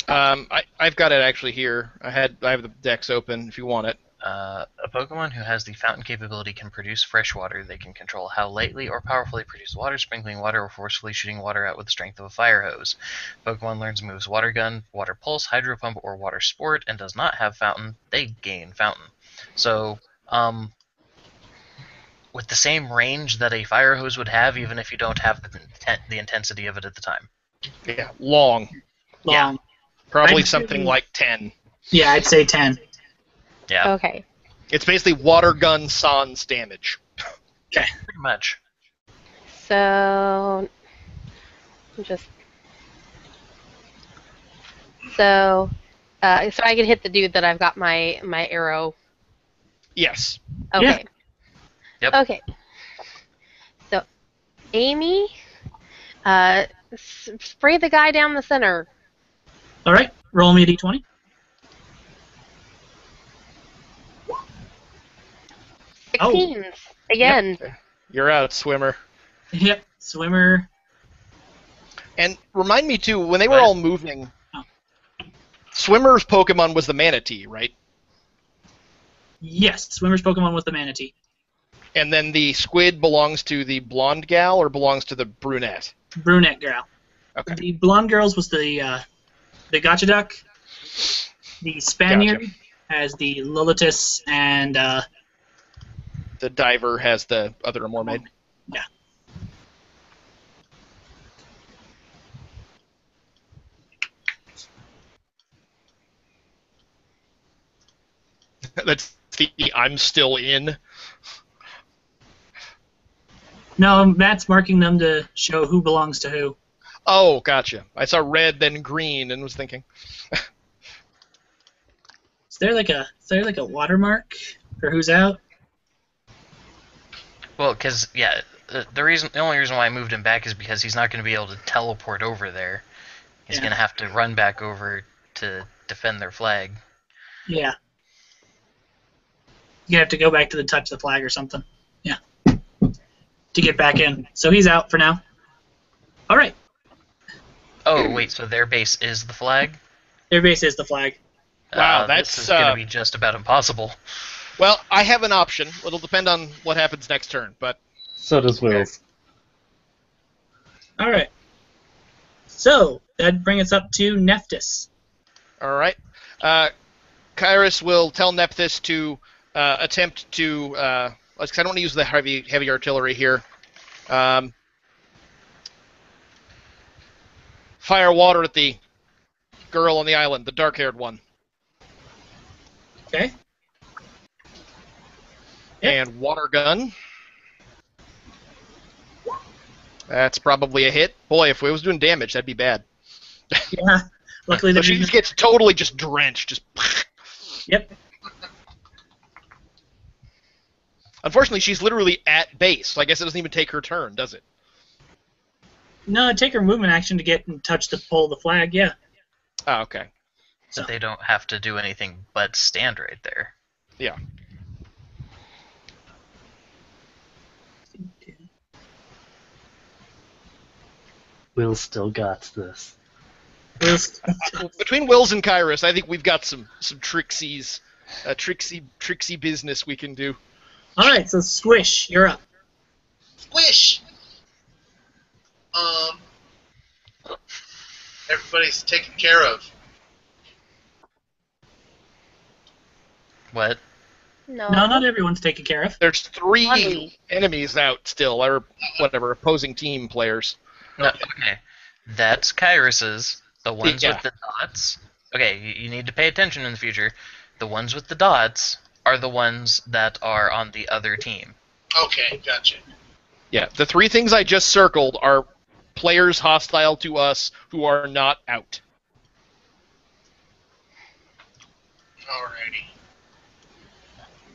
[SPEAKER 3] I've got it actually here. I have the Dex open if you want it.
[SPEAKER 2] A Pokemon who has the fountain capability can produce fresh water. They can control how lightly or powerfully produce water, sprinkling water, or forcefully shooting water out with the strength of a fire hose. Pokemon learns moves Water Gun, Water Pulse, Hydro Pump, or Water Sport, and does not have Fountain. They gain Fountain. So, with the same range that a fire hose would have, even if you don't have the intensity of it at the time.
[SPEAKER 3] Yeah, long.
[SPEAKER 1] Long.
[SPEAKER 3] Probably
[SPEAKER 1] I'd
[SPEAKER 3] something
[SPEAKER 1] say-
[SPEAKER 3] like 10.
[SPEAKER 1] Yeah, I'd say 10.
[SPEAKER 2] Yeah,
[SPEAKER 6] Okay.
[SPEAKER 3] It's basically water gun sans damage.
[SPEAKER 1] Okay.
[SPEAKER 2] pretty much.
[SPEAKER 6] So so I can hit the dude that I've got my arrow.
[SPEAKER 3] Yes.
[SPEAKER 6] Okay.
[SPEAKER 2] Yep.
[SPEAKER 6] Okay. So, Amy, spray the guy down the center.
[SPEAKER 1] Alright, roll me a d20.
[SPEAKER 6] 16s again.
[SPEAKER 3] You're out, swimmer.
[SPEAKER 1] Yep, swimmer.
[SPEAKER 3] And remind me too, when they were all moving, swimmer's Pokemon was the Manatee, right?
[SPEAKER 1] Yes, swimmer's Pokemon was the Manatee.
[SPEAKER 3] And then the squid belongs to the blonde gal or belongs to the brunette?
[SPEAKER 1] Brunette girl.
[SPEAKER 3] Okay.
[SPEAKER 1] The blonde girls was the Gotcha Duck. The Spaniard has the Lolitus and
[SPEAKER 3] The diver has the other mermaid.
[SPEAKER 1] yeah.
[SPEAKER 3] That's the I'm still in.
[SPEAKER 1] No, Matt's marking them to show who belongs to who.
[SPEAKER 3] Oh, gotcha. I saw red, then green, and was thinking.
[SPEAKER 1] Is there like a watermark for who's out?
[SPEAKER 2] Well, because, yeah, the only reason why I moved him back is because he's not going to be able to teleport over there. He's going to have to run back over to defend their flag.
[SPEAKER 1] Yeah. You have to go back to the touch the flag or something. Yeah. To get back in. So he's out for now. All right.
[SPEAKER 2] Oh, wait, so their base is the flag?
[SPEAKER 1] Their base is the flag.
[SPEAKER 3] Wow,
[SPEAKER 2] this is going to be just about impossible.
[SPEAKER 3] Well, I have an option. It'll depend on what happens next turn, but...
[SPEAKER 5] So does Wills.
[SPEAKER 1] All right. So, that'd bring us up to Nephthys.
[SPEAKER 3] All right. Kyrus will tell Nephthys to attempt to... because I don't want to use the heavy artillery here. Fire water at the girl on the island, the dark-haired one.
[SPEAKER 1] Okay. Yep.
[SPEAKER 3] And water gun. That's probably a hit. Boy, if it was doing damage, that'd be bad.
[SPEAKER 1] Yeah. Luckily,
[SPEAKER 3] so she just gets totally just drenched. Just.
[SPEAKER 1] Yep.
[SPEAKER 3] Unfortunately, she's literally at base, so I guess it doesn't even take her turn, does it?
[SPEAKER 1] No, it'd take her movement action to get in touch to pull the flag, yeah.
[SPEAKER 3] Oh, okay.
[SPEAKER 2] So they don't have to do anything but stand right there.
[SPEAKER 3] Yeah.
[SPEAKER 5] Will still got this.
[SPEAKER 3] Between Wills and Kyrus, I think we've got some trixies, tricksy business we can do.
[SPEAKER 1] All right, so Squish, you're up.
[SPEAKER 4] Squish! Everybody's taken care of.
[SPEAKER 2] What?
[SPEAKER 6] No.
[SPEAKER 1] No, not everyone's taken care of.
[SPEAKER 3] There's 3
[SPEAKER 6] Funny.
[SPEAKER 3] enemies out still, or whatever, opposing team players.
[SPEAKER 2] No, okay. That's Kyrus's. The ones
[SPEAKER 3] Yeah.
[SPEAKER 2] with the dots. Okay, you need to pay attention in the future. The ones with the dots are the ones that are on the other team.
[SPEAKER 4] Okay, gotcha.
[SPEAKER 3] Yeah, the 3 things I just circled are players hostile to us who are not out.
[SPEAKER 4] Alrighty.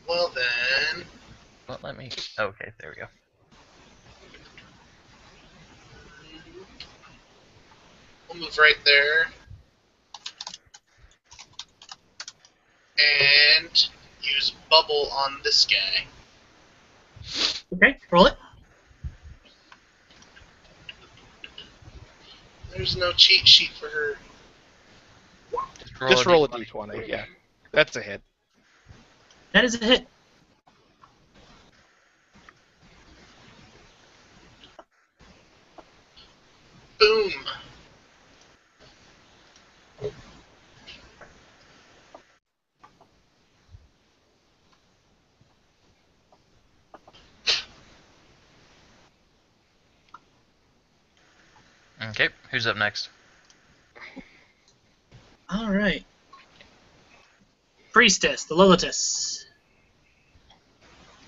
[SPEAKER 4] Well then...
[SPEAKER 2] Well, let me... Okay, there we go.
[SPEAKER 4] We'll move right there. And use bubble on this guy.
[SPEAKER 1] Okay, roll it.
[SPEAKER 4] There's no cheat sheet for her.
[SPEAKER 3] Just roll a d20, yeah. That's a hit.
[SPEAKER 1] That is a hit.
[SPEAKER 4] Boom.
[SPEAKER 2] Okay, who's up next?
[SPEAKER 1] All right. Priestess, the Lolitus.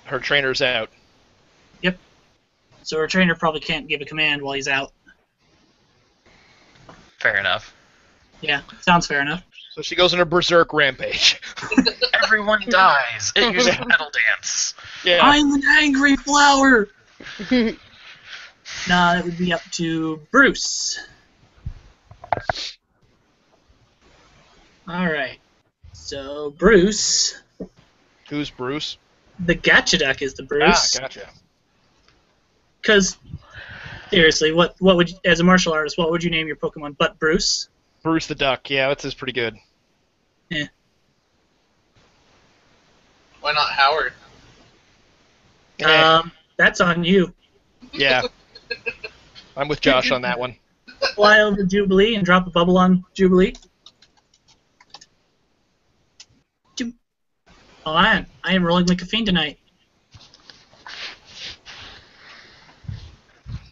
[SPEAKER 3] Her trainer's out.
[SPEAKER 1] Yep. So her trainer probably can't give a command while he's out.
[SPEAKER 2] Fair enough.
[SPEAKER 1] Yeah, sounds fair enough.
[SPEAKER 3] So she goes on a berserk rampage.
[SPEAKER 2] Everyone dies. It uses metal dance.
[SPEAKER 3] Yeah.
[SPEAKER 1] I'm an angry flower! Nah, that would be up to Bruce. Alright. So, Bruce.
[SPEAKER 3] Who's Bruce?
[SPEAKER 1] The Gatchaduck is the Bruce.
[SPEAKER 3] Ah, gotcha.
[SPEAKER 1] Because, seriously, what would you, as a martial artist, what would you name your Pokemon but Bruce?
[SPEAKER 3] Bruce the Duck, yeah, that's pretty good.
[SPEAKER 1] Yeah.
[SPEAKER 4] Why not Howard?
[SPEAKER 1] That's on you.
[SPEAKER 3] Yeah. I'm with Josh on that one.
[SPEAKER 1] Fly over Jubilee and drop a bubble on Jubilee. Oh, I am rolling like a fiend tonight.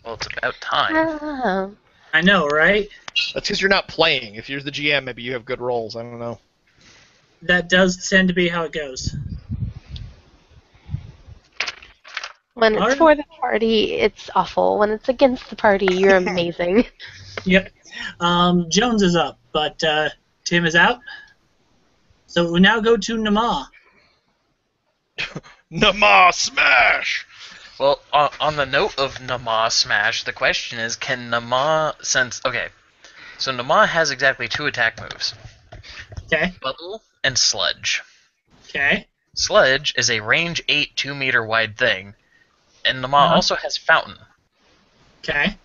[SPEAKER 2] Well, it's about time.
[SPEAKER 6] Oh.
[SPEAKER 1] I know, right?
[SPEAKER 3] That's because you're not playing. If you're the GM, maybe you have good rolls. I don't know.
[SPEAKER 1] That does tend to be how it goes.
[SPEAKER 6] When it's for the party, it's awful. When it's against the party, you're amazing.
[SPEAKER 1] Yep. Jones is up, but Tim is out. So we now go to Nama.
[SPEAKER 3] Nama Smash!
[SPEAKER 2] Well, on the note of Nama Smash, the question is, can Nama so Nama has exactly 2 attack moves:
[SPEAKER 1] Okay.
[SPEAKER 2] Bubble and Sludge.
[SPEAKER 1] Okay.
[SPEAKER 2] Sludge is a range 8, 2-meter wide thing, and Nama
[SPEAKER 1] Uh-huh.
[SPEAKER 2] also has Fountain.
[SPEAKER 1] Okay.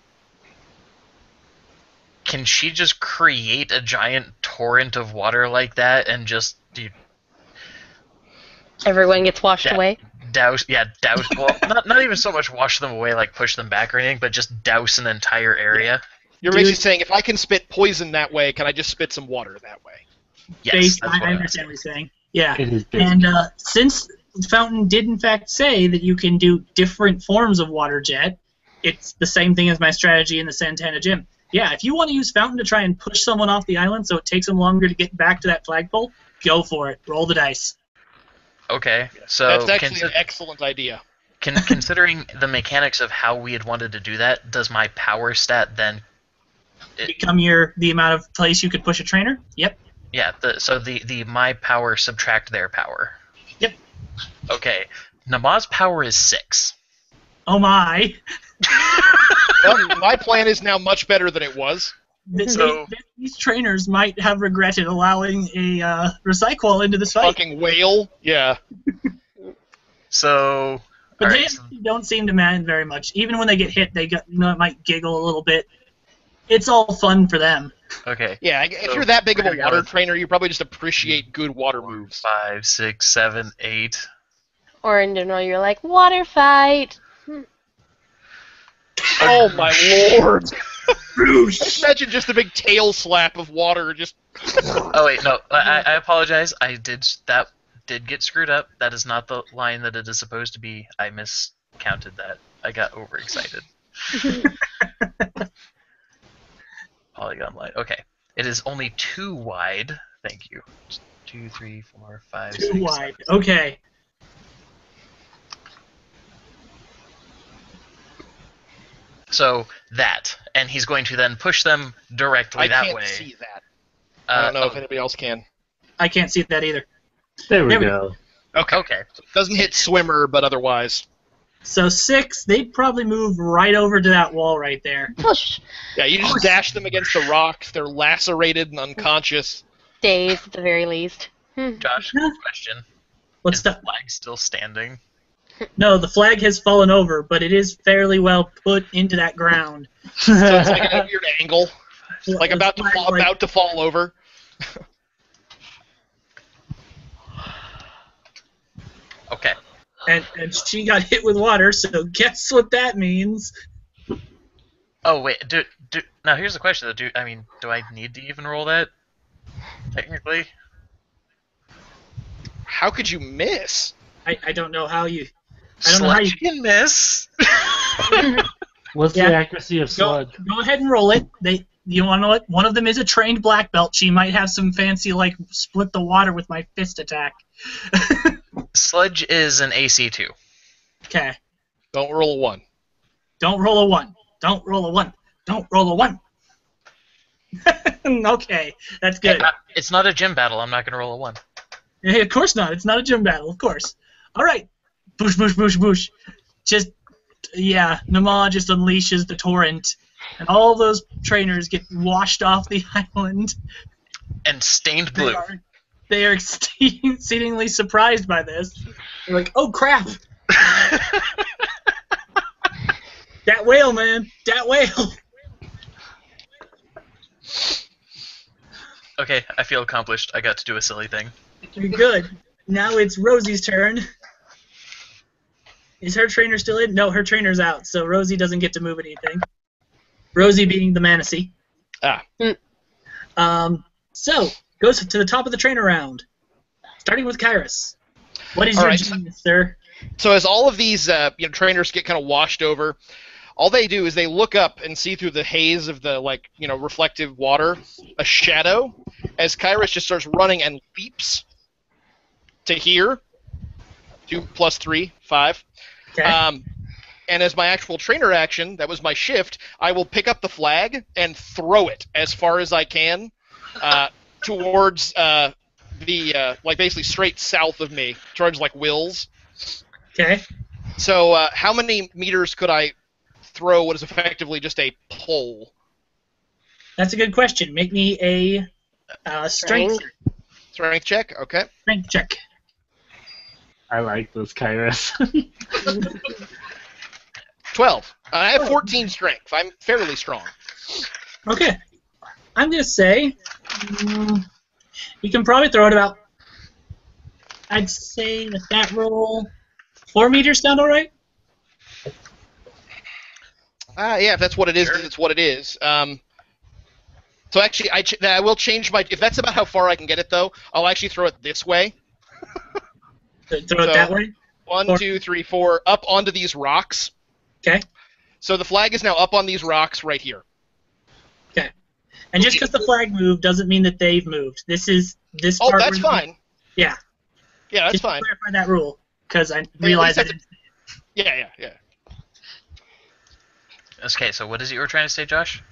[SPEAKER 2] Can she just create a giant torrent of water like that and just
[SPEAKER 6] Everyone gets washed away.
[SPEAKER 2] douse? Well, not even so much wash them away, like push them back or anything, but just douse an entire area.
[SPEAKER 3] You're
[SPEAKER 1] Dude.
[SPEAKER 3] basically saying, if I can spit poison that way, can I just spit some water that way?
[SPEAKER 2] Yes, that's what
[SPEAKER 1] I understand what you're saying. Yeah.
[SPEAKER 5] It is big.
[SPEAKER 1] And since Fountain did in fact say that you can do different forms of water jet, it's the same thing as my strategy in the Santana gym. Yeah, if you want to use Fountain to try and push someone off the island so it takes them longer to get back to that flagpole, go for it. Roll the dice.
[SPEAKER 2] Okay, so
[SPEAKER 3] That's actually an excellent idea.
[SPEAKER 2] considering the mechanics of how we had wanted to do that, does my power stat then?
[SPEAKER 1] Become the amount of place you could push a trainer? Yep.
[SPEAKER 2] Yeah, the my power subtract their power.
[SPEAKER 1] Yep.
[SPEAKER 2] Okay, Nama's power is 6.
[SPEAKER 1] Oh my.
[SPEAKER 3] Well, my plan is now much better than it was.
[SPEAKER 1] These trainers might have regretted allowing a Recycle into this fight.
[SPEAKER 3] Fucking whale. Yeah.
[SPEAKER 2] So,
[SPEAKER 1] But they
[SPEAKER 2] alright,
[SPEAKER 1] don't seem to mind very much. Even when they get hit, they might giggle a little bit. It's all fun for them.
[SPEAKER 2] okay.
[SPEAKER 3] Yeah, if
[SPEAKER 2] So,
[SPEAKER 3] you're that big of a
[SPEAKER 2] we're
[SPEAKER 3] water
[SPEAKER 2] going-
[SPEAKER 3] trainer, you probably just appreciate good water moves.
[SPEAKER 2] 5, 6, 7, 8.
[SPEAKER 6] Or in general, you're like, water fight.
[SPEAKER 3] Oh my lord! Just imagine just a big tail slap of water, just...
[SPEAKER 2] Oh wait, no, I apologize. That did get screwed up. That is not the line that it is supposed to be. I miscounted that. I got overexcited. Polygon line. Okay, it is only 2 wide. Thank you. 2, 3, 4, 5, 6,
[SPEAKER 1] Too wide. Okay.
[SPEAKER 2] So that, and he's going to then push them directly
[SPEAKER 3] I
[SPEAKER 2] that
[SPEAKER 3] can't
[SPEAKER 2] way.
[SPEAKER 3] see that. I don't know if
[SPEAKER 2] oh,
[SPEAKER 3] anybody else can.
[SPEAKER 1] I can't see that either.
[SPEAKER 5] There we
[SPEAKER 1] There we
[SPEAKER 5] go.
[SPEAKER 3] Okay.
[SPEAKER 2] Okay.
[SPEAKER 3] Doesn't hit swimmer, but otherwise.
[SPEAKER 1] So 6, they'd probably move right over to that wall right there.
[SPEAKER 6] Push.
[SPEAKER 3] Yeah, you just dash them against the rocks. They're lacerated and unconscious.
[SPEAKER 6] Dazed at the very least.
[SPEAKER 2] Josh, question:
[SPEAKER 1] What's
[SPEAKER 2] Is the
[SPEAKER 1] that?
[SPEAKER 2] flag still standing?
[SPEAKER 1] No, the flag has fallen over, but it is fairly well put into that ground.
[SPEAKER 3] So it's like at a weird angle, like
[SPEAKER 1] The
[SPEAKER 3] about to
[SPEAKER 1] flag's
[SPEAKER 3] fall,
[SPEAKER 1] like-
[SPEAKER 3] about to fall over.
[SPEAKER 2] Okay.
[SPEAKER 1] And she got hit with water, so guess what that means?
[SPEAKER 2] Oh wait, now here's the question though. Do I need to even roll that? Technically,
[SPEAKER 3] How could you miss?
[SPEAKER 1] I don't know how you... I don't know how you...
[SPEAKER 2] Sludge can miss.
[SPEAKER 5] What's
[SPEAKER 1] Yeah.
[SPEAKER 5] the accuracy of sludge?
[SPEAKER 1] Go ahead and roll it. You want to know what? One of them is a trained black belt. She might have some fancy, like, split the water with my fist attack.
[SPEAKER 2] Sludge is an AC2.
[SPEAKER 1] Okay.
[SPEAKER 3] Don't roll a 1.
[SPEAKER 1] Don't roll a 1. Don't roll a 1. Don't roll a 1. Okay, that's good.
[SPEAKER 2] It's not a gym battle. I'm not gonna roll a 1.
[SPEAKER 1] Yeah, of course not. It's not a gym battle, of course. All right. Boosh, boosh, boosh, boosh. Just, yeah, Nama just unleashes the torrent, and all those trainers get washed off the island.
[SPEAKER 2] And stained blue.
[SPEAKER 1] They are exceedingly surprised by this. They're like, oh, crap. That whale, man. That whale.
[SPEAKER 2] Okay, I feel accomplished. I got to do a silly thing.
[SPEAKER 1] You're good. Now it's Rosie's turn. Is her trainer still in? No, her trainer's out, so Rosie doesn't get to move anything. Rosie being the Manasee. So, goes to the top of the trainer round. Starting with Kairos. What is
[SPEAKER 3] All
[SPEAKER 1] your
[SPEAKER 3] right.
[SPEAKER 1] genius, sir?
[SPEAKER 3] So as all of these trainers get kind of washed over, all they do is they look up and see through the haze of the reflective water a shadow as Kairos just starts running and leaps to here. 2 + 3, 5.
[SPEAKER 1] Okay.
[SPEAKER 3] And as my actual trainer action, that was my shift, I will pick up the flag and throw it as far as I can towards basically straight south of me, towards Will's.
[SPEAKER 1] Okay.
[SPEAKER 3] So how many meters could I throw what is effectively just a pole?
[SPEAKER 1] That's a good question. Make me a strength
[SPEAKER 3] Strength check? Okay.
[SPEAKER 1] check.
[SPEAKER 5] I like this, Kairos.
[SPEAKER 3] 12. I have 14 strength. I'm fairly strong.
[SPEAKER 1] Okay. I'm going to say you can probably throw it about, I'd say with that roll, 4 meters sound all right?
[SPEAKER 3] Yeah, if that's what it is,
[SPEAKER 2] Sure.
[SPEAKER 3] then it's what it is. So actually, I will change my... If that's about how far I can get it, though, I'll actually throw it this way.
[SPEAKER 1] Throw it that way?
[SPEAKER 3] 1, 2, 3, 4, up onto these rocks.
[SPEAKER 1] Okay.
[SPEAKER 3] So the flag is now up on these rocks right here.
[SPEAKER 1] Okay. And just because the flag moved doesn't mean that they've moved. This
[SPEAKER 3] Oh,
[SPEAKER 1] part.
[SPEAKER 3] that's fine.
[SPEAKER 1] Yeah.
[SPEAKER 3] Yeah, that's
[SPEAKER 1] Just
[SPEAKER 3] fine.
[SPEAKER 1] clarify that rule, because I realized that.
[SPEAKER 3] Yeah.
[SPEAKER 2] Okay, so what is it you were trying to say, Josh?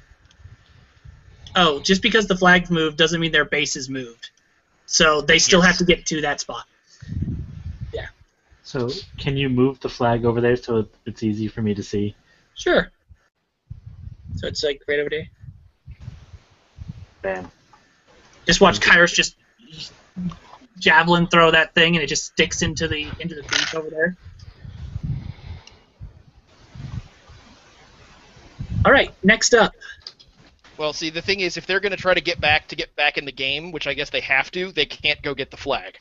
[SPEAKER 1] Oh, just because the flag moved doesn't mean their base is moved. So they still have to get to that spot. Yeah.
[SPEAKER 5] So can you move the flag over there so it's easy for me to see?
[SPEAKER 1] Sure. So it's like right over there.
[SPEAKER 5] Bam.
[SPEAKER 1] Just watch Kairos just javelin throw that thing, and it just sticks into the beach over there. All right, next up.
[SPEAKER 3] Well, see, the thing is, if they're going to try to get back in the game, which I guess they have to, they can't go get the flag.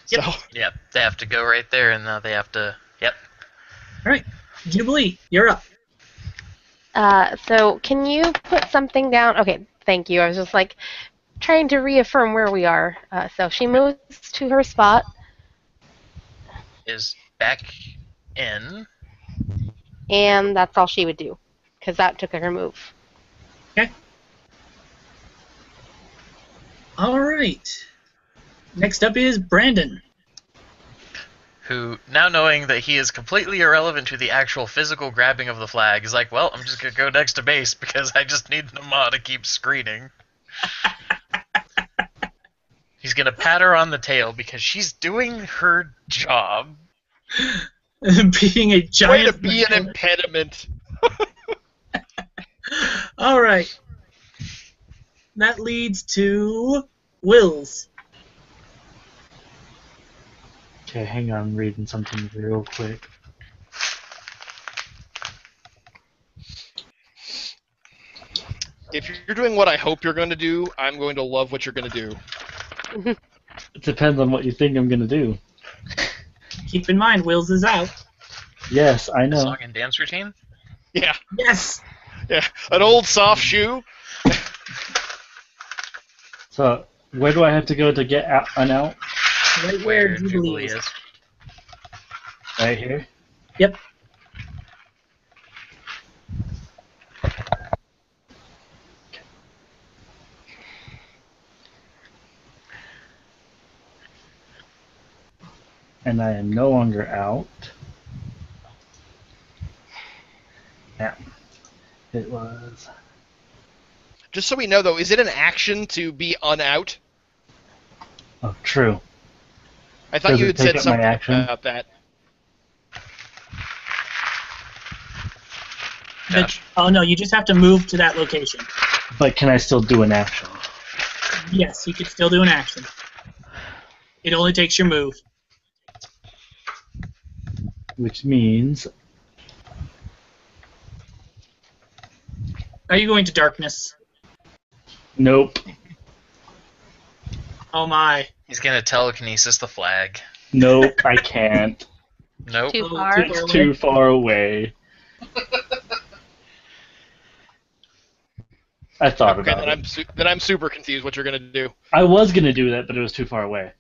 [SPEAKER 1] Yep.
[SPEAKER 3] So,
[SPEAKER 2] Yep, they have to go right there, and now they have to... Yep.
[SPEAKER 1] All right, Jubilee, you're up.
[SPEAKER 6] So can you put something down? Okay, thank you. I was just like trying to reaffirm where we are. So she moves to her spot.
[SPEAKER 2] Is back in.
[SPEAKER 6] And that's all she would do, because that took her move.
[SPEAKER 1] Okay. All right. Next up is Brandon.
[SPEAKER 2] Who, now knowing that he is completely irrelevant to the actual physical grabbing of the flag, is like, well, I'm just going to go next to base because I just need Nama to keep screening. He's going to pat her on the tail because she's doing her job.
[SPEAKER 1] Being a
[SPEAKER 3] way
[SPEAKER 1] giant.
[SPEAKER 3] to be an impediment.
[SPEAKER 1] All right. That leads to Wills.
[SPEAKER 5] Okay, hang on, I'm reading something real quick.
[SPEAKER 3] If you're doing what I hope you're going to do, I'm going to love what you're going to do.
[SPEAKER 5] It depends on what you think I'm gonna do.
[SPEAKER 1] Keep in mind, Wills is out.
[SPEAKER 5] Yes, I know.
[SPEAKER 2] Song and dance routine?
[SPEAKER 3] Yeah,
[SPEAKER 1] Yes.
[SPEAKER 3] yeah. An old soft shoe.
[SPEAKER 5] So, where do I have to go to get out and out?
[SPEAKER 1] Right
[SPEAKER 2] Where
[SPEAKER 1] Jubilee
[SPEAKER 2] Jubilee
[SPEAKER 1] is.
[SPEAKER 2] is.
[SPEAKER 5] Right here?
[SPEAKER 1] Yep.
[SPEAKER 5] And I am no longer out. Yeah. It was...
[SPEAKER 3] Just so we know, though, is it an action to be unout?
[SPEAKER 5] Oh, true.
[SPEAKER 3] I thought
[SPEAKER 5] Does
[SPEAKER 3] you
[SPEAKER 5] it
[SPEAKER 3] had
[SPEAKER 5] take
[SPEAKER 3] said
[SPEAKER 5] up my
[SPEAKER 3] something
[SPEAKER 5] action?
[SPEAKER 3] about that.
[SPEAKER 2] Josh.
[SPEAKER 1] Oh, no, you just have to move to that location.
[SPEAKER 5] But can I still do an action?
[SPEAKER 1] Yes, you can still do an action. It only takes your move.
[SPEAKER 5] Which means...
[SPEAKER 1] Are you going to darkness?
[SPEAKER 5] Nope.
[SPEAKER 1] Oh, my.
[SPEAKER 2] He's going to telekinesis the flag.
[SPEAKER 5] Nope, I can't.
[SPEAKER 2] Nope.
[SPEAKER 6] Too
[SPEAKER 1] Oh,
[SPEAKER 6] far.
[SPEAKER 5] It's too far away. I thought
[SPEAKER 3] Okay,
[SPEAKER 5] about
[SPEAKER 3] then
[SPEAKER 5] it.
[SPEAKER 3] I'm super confused what you're going to do.
[SPEAKER 5] I was gonna do that, but it was too far away.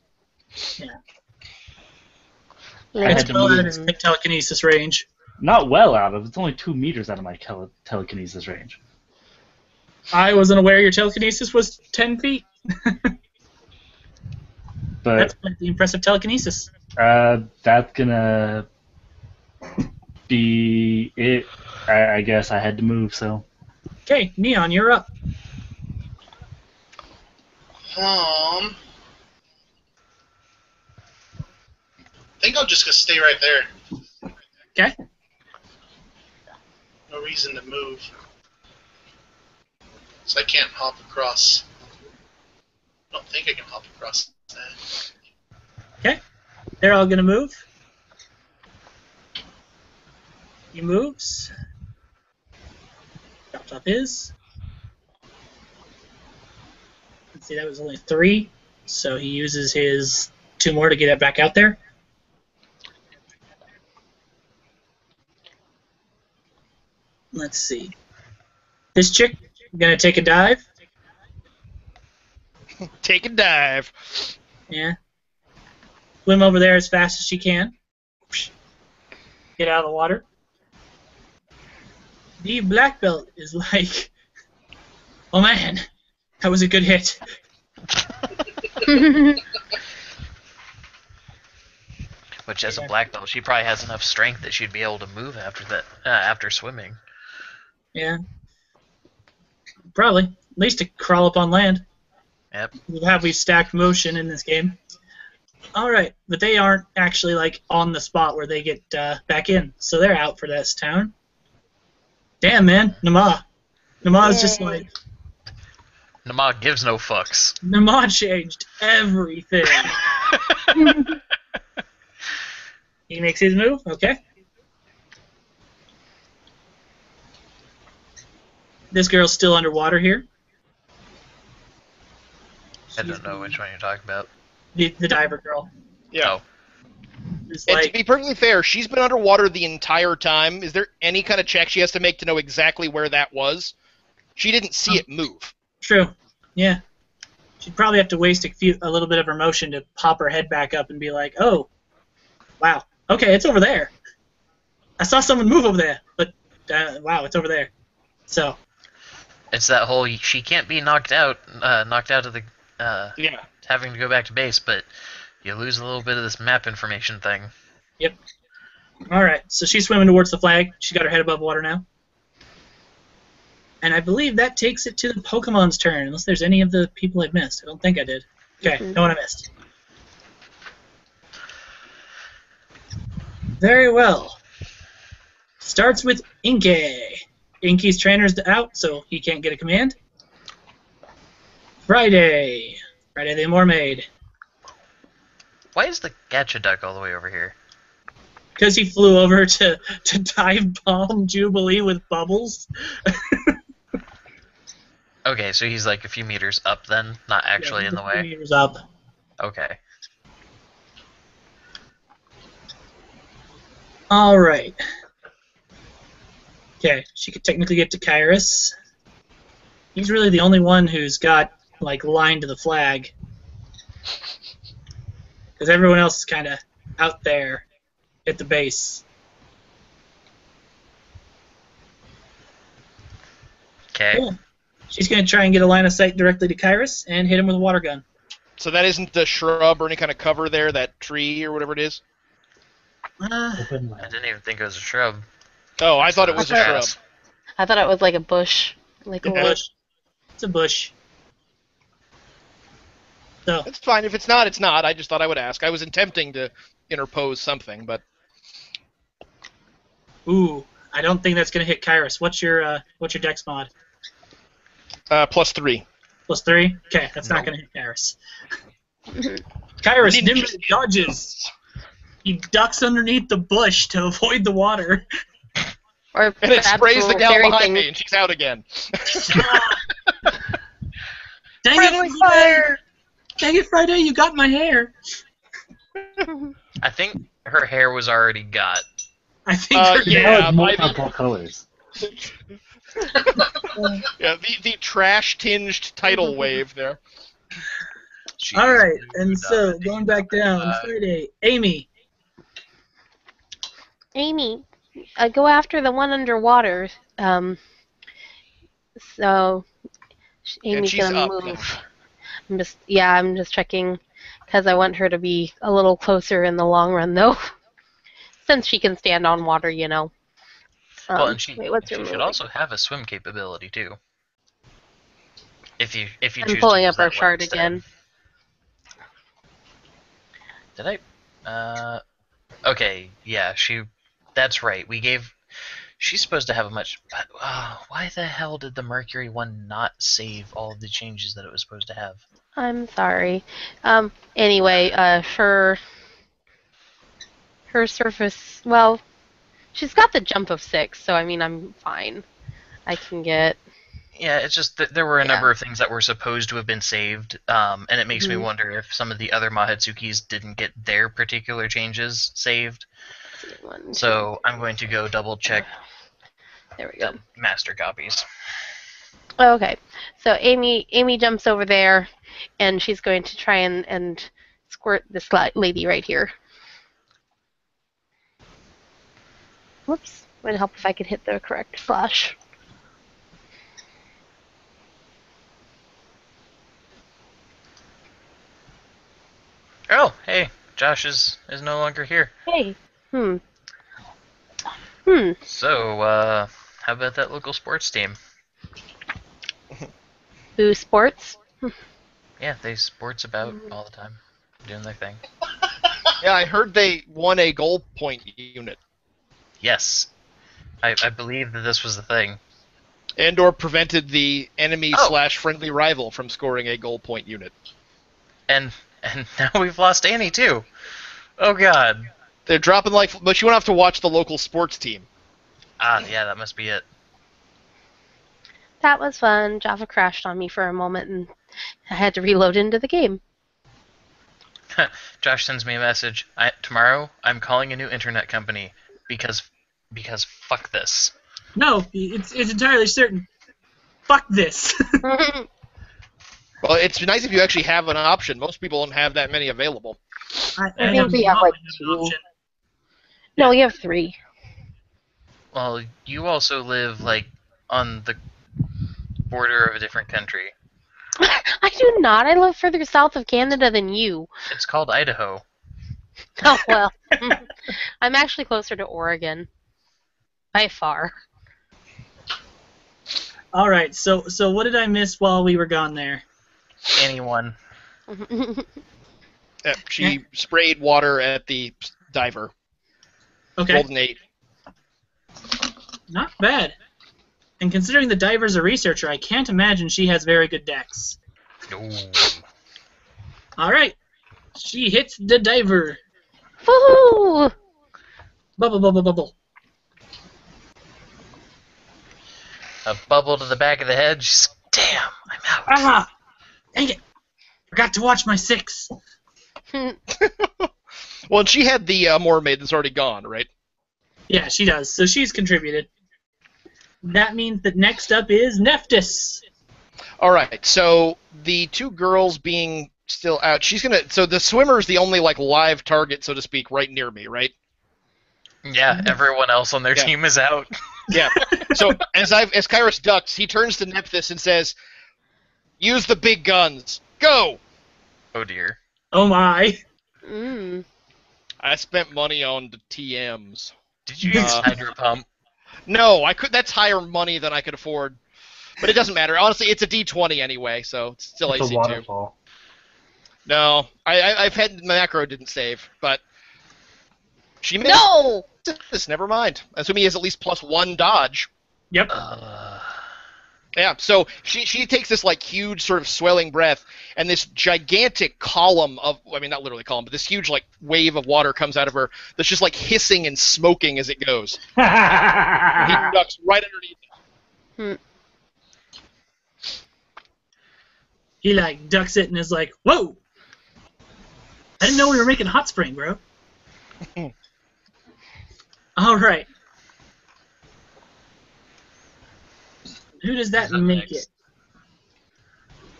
[SPEAKER 5] I had
[SPEAKER 1] It's
[SPEAKER 5] to
[SPEAKER 1] well out of
[SPEAKER 5] move.
[SPEAKER 1] his telekinesis range.
[SPEAKER 5] Not well out of. It's only 2 meters out of my telekinesis range.
[SPEAKER 1] I wasn't aware your telekinesis was 10 feet.
[SPEAKER 5] But
[SPEAKER 1] That's quite the impressive telekinesis.
[SPEAKER 5] that's gonna be it. I guess I had to move, so.
[SPEAKER 1] Okay, Neon, you're up.
[SPEAKER 4] I think I'm just gonna stay right there.
[SPEAKER 1] Okay.
[SPEAKER 4] No reason to move. So I can't hop across. I don't think I can hop across that.
[SPEAKER 1] Okay. They're all gonna move. He moves. Drops off his. Let's see, that was only 3. So he uses his 2 more to get it back out there. Let's see. This chick gonna take a dive.
[SPEAKER 3] Take a dive.
[SPEAKER 1] Yeah. Swim over there as fast as she can. Get out of the water. The black belt is like, oh man, that was a good hit.
[SPEAKER 2] Which, as a black belt, she probably has enough strength that she'd be able to move after that, after swimming.
[SPEAKER 1] Yeah. Probably. At least to crawl up on land.
[SPEAKER 2] Yep.
[SPEAKER 1] We've stacked motion in this game. Alright, but they aren't actually like on the spot where they get back in. So they're out for this town. Damn, man. Nama. Nama's just like...
[SPEAKER 2] Nama gives no fucks.
[SPEAKER 1] Nama changed everything. He makes his move. Okay. This girl's still underwater here.
[SPEAKER 2] I don't know which one you're talking about.
[SPEAKER 1] The diver girl.
[SPEAKER 3] Yeah.
[SPEAKER 2] Oh.
[SPEAKER 1] It's
[SPEAKER 3] And
[SPEAKER 1] like,
[SPEAKER 3] to be perfectly fair, she's been underwater the entire time. Is there any kind of check she has to make to know exactly where that was? She didn't see it move.
[SPEAKER 1] true. Yeah. She'd probably have to waste a little bit of her motion to pop her head back up and be like, oh, wow. Okay, it's over there. I saw someone move over there, but wow, it's over there. So.
[SPEAKER 2] It's that whole she can't be knocked out of the
[SPEAKER 3] Yeah.
[SPEAKER 2] having to go back to base, but you lose a little bit of this map information thing.
[SPEAKER 1] Yep. All right, so she's swimming towards the flag. She's got her head above water now. And I believe that takes it to the Pokemon's turn, unless there's any of the people I missed. I don't think I did. Okay, no one I missed. Very well. Starts with Inky. Inky's trainer's out, so he can't get a command. Friday. Friday the Mermaid.
[SPEAKER 2] Why is the Gacha Duck all the way over here?
[SPEAKER 1] Because he flew over to dive bomb Jubilee with bubbles.
[SPEAKER 2] Okay, so he's like a few meters up then, not actually in the way.
[SPEAKER 1] Meters up.
[SPEAKER 2] Okay.
[SPEAKER 1] All right. Okay, she could technically get to Kyrus. He's really the only one who's got like line to the flag, because everyone else is kind of out there at the base.
[SPEAKER 2] Okay.
[SPEAKER 1] Cool. She's going to try and get a line of sight directly to Kyrus and hit him with a water gun.
[SPEAKER 3] So that isn't the shrub or any kind of cover there, that tree or whatever it is?
[SPEAKER 2] I didn't even think it was a shrub.
[SPEAKER 3] Oh, I thought it was a shrub.
[SPEAKER 2] Grass.
[SPEAKER 6] I thought it was like a bush. Like
[SPEAKER 1] It's a bush. It's a bush. So,
[SPEAKER 3] It's fine. If it's not, it's not. I just thought I would ask. I was attempting to interpose something, but...
[SPEAKER 1] ooh, I don't think that's going to hit Kyrus. What's your dex mod?
[SPEAKER 3] +3.
[SPEAKER 1] +3? Okay, that's not going to hit Kyrus. Kyrus nimbly dodges. He ducks underneath the bush to avoid the water.
[SPEAKER 6] Or
[SPEAKER 3] And it
[SPEAKER 6] perhaps
[SPEAKER 3] sprays the
[SPEAKER 6] little
[SPEAKER 3] gal
[SPEAKER 6] fairy
[SPEAKER 3] behind
[SPEAKER 6] thing.
[SPEAKER 3] me, and she's out again.
[SPEAKER 1] Dang
[SPEAKER 2] Friendly
[SPEAKER 1] it,
[SPEAKER 2] fire!
[SPEAKER 1] Dang it, Friday, you got my hair.
[SPEAKER 2] I think her hair was already got.
[SPEAKER 1] I think
[SPEAKER 3] Yeah,
[SPEAKER 5] That was
[SPEAKER 3] by
[SPEAKER 5] multiple colors.
[SPEAKER 3] Yeah, the trash-tinged tidal wave there.
[SPEAKER 2] She's
[SPEAKER 1] All right, and
[SPEAKER 2] nude
[SPEAKER 1] so
[SPEAKER 2] on it.
[SPEAKER 1] going back down, Friday, Amy.
[SPEAKER 6] Amy, go after the one underwater. So Amy's
[SPEAKER 3] she's
[SPEAKER 6] gonna
[SPEAKER 3] up
[SPEAKER 6] move. I'm just checking because I want her to be a little closer in the long run, though, since she can stand on water, you know.
[SPEAKER 2] Well, and she
[SPEAKER 6] wait, what's her
[SPEAKER 2] should
[SPEAKER 6] moving?
[SPEAKER 2] also have a swim capability too. If you choose
[SPEAKER 6] I'm
[SPEAKER 2] to
[SPEAKER 6] pulling
[SPEAKER 2] use
[SPEAKER 6] up her
[SPEAKER 2] that one
[SPEAKER 6] chart
[SPEAKER 2] instead.
[SPEAKER 6] again.
[SPEAKER 2] Did I? Okay, yeah, she That's right. We gave. She's supposed to have a much. But, why the hell did the Mercury one not save all of the changes that it was supposed to have?
[SPEAKER 6] I'm sorry. Anyway, her surface. Well, she's got the jump of 6, so I mean, I'm fine. I can get.
[SPEAKER 2] Yeah, it's just that there were a
[SPEAKER 6] Yeah.
[SPEAKER 2] number of things that were supposed to have been saved, and it makes me wonder if some of the other Mahitsukis didn't get their particular changes saved. So I'm going to go double check
[SPEAKER 6] There we go.
[SPEAKER 2] master copies.
[SPEAKER 6] Okay, so Amy jumps over there, and she's going to try and squirt this lady right here. Whoops. Would help if I could hit the correct slash.
[SPEAKER 2] Oh, hey, Josh is no longer here.
[SPEAKER 6] Hey.
[SPEAKER 2] So, how about that local sports team?
[SPEAKER 6] Boo Sports.
[SPEAKER 2] Yeah, they sports about all the time, doing their thing.
[SPEAKER 3] Yeah, I heard they won a goal point unit.
[SPEAKER 2] Yes, I believe that this was the thing.
[SPEAKER 3] And/or prevented the enemy / friendly rival from scoring a goal point unit.
[SPEAKER 2] And now we've lost Annie too. Oh God.
[SPEAKER 3] They're dropping but she went off to watch the local sports team.
[SPEAKER 2] Yeah, that must be it.
[SPEAKER 6] That was fun. Java crashed on me for a moment, and I had to reload into the game.
[SPEAKER 2] Josh sends me a message. Tomorrow, I'm calling a new internet company because fuck this.
[SPEAKER 1] No, it's entirely certain. Fuck this.
[SPEAKER 3] Well, it's nice if you actually have an option. Most people don't have that many available.
[SPEAKER 6] I think we have like 2. No, we have 3.
[SPEAKER 2] Well, you also live like on the border of a different country.
[SPEAKER 6] I do not. I live further south of Canada than you.
[SPEAKER 2] It's called Idaho.
[SPEAKER 6] Oh, well. I'm actually closer to Oregon. By far.
[SPEAKER 1] All right, so what did I miss while we were gone there?
[SPEAKER 2] Anyone.
[SPEAKER 3] She sprayed water at the diver.
[SPEAKER 1] Okay.
[SPEAKER 3] Golden 8.
[SPEAKER 1] Not bad. And considering the diver's a researcher, I can't imagine she has very good decks.
[SPEAKER 2] Ooh.
[SPEAKER 1] All right. She hits the diver.
[SPEAKER 6] Woo!
[SPEAKER 1] Bubble, bubble, bubble.
[SPEAKER 2] A bubble to the back of the head. Just, damn, I'm out.
[SPEAKER 1] Ah! Dang it. Forgot to watch my 6.
[SPEAKER 3] Well, and she had the mermaid that's already gone, right?
[SPEAKER 1] Yeah, she does. So she's contributed. That means that next up is Nephthys.
[SPEAKER 3] All right, so the 2 girls being still out, she's gonna. So the swimmer's the only live target, so to speak, right near me, right?
[SPEAKER 2] Yeah, everyone else on their team is out.
[SPEAKER 3] Yeah. So as Kairos ducks, he turns to Nephthys and says, "Use the big guns. Go."
[SPEAKER 2] Oh dear.
[SPEAKER 1] Oh my.
[SPEAKER 3] I spent money on the TMs.
[SPEAKER 2] Did you use hydro pump?
[SPEAKER 3] No, I could. That's higher money than I could afford. But it doesn't matter. Honestly, it's a D20 anyway, so it's still
[SPEAKER 5] It's a
[SPEAKER 3] AC2.
[SPEAKER 5] waterfall.
[SPEAKER 3] No, I've had macro didn't save, but she missed.
[SPEAKER 6] No!
[SPEAKER 3] This. Never mind. Assuming he has at least +1 dodge.
[SPEAKER 1] Yep.
[SPEAKER 3] Yeah, so she takes this huge sort of swelling breath, and this gigantic column of, I mean, not literally column, but this huge wave of water comes out of her that's just hissing and smoking as it goes. He ducks right underneath it.
[SPEAKER 1] He ducks it and is like, whoa! I didn't know we were making hot spring, bro. All right. Who does that make it?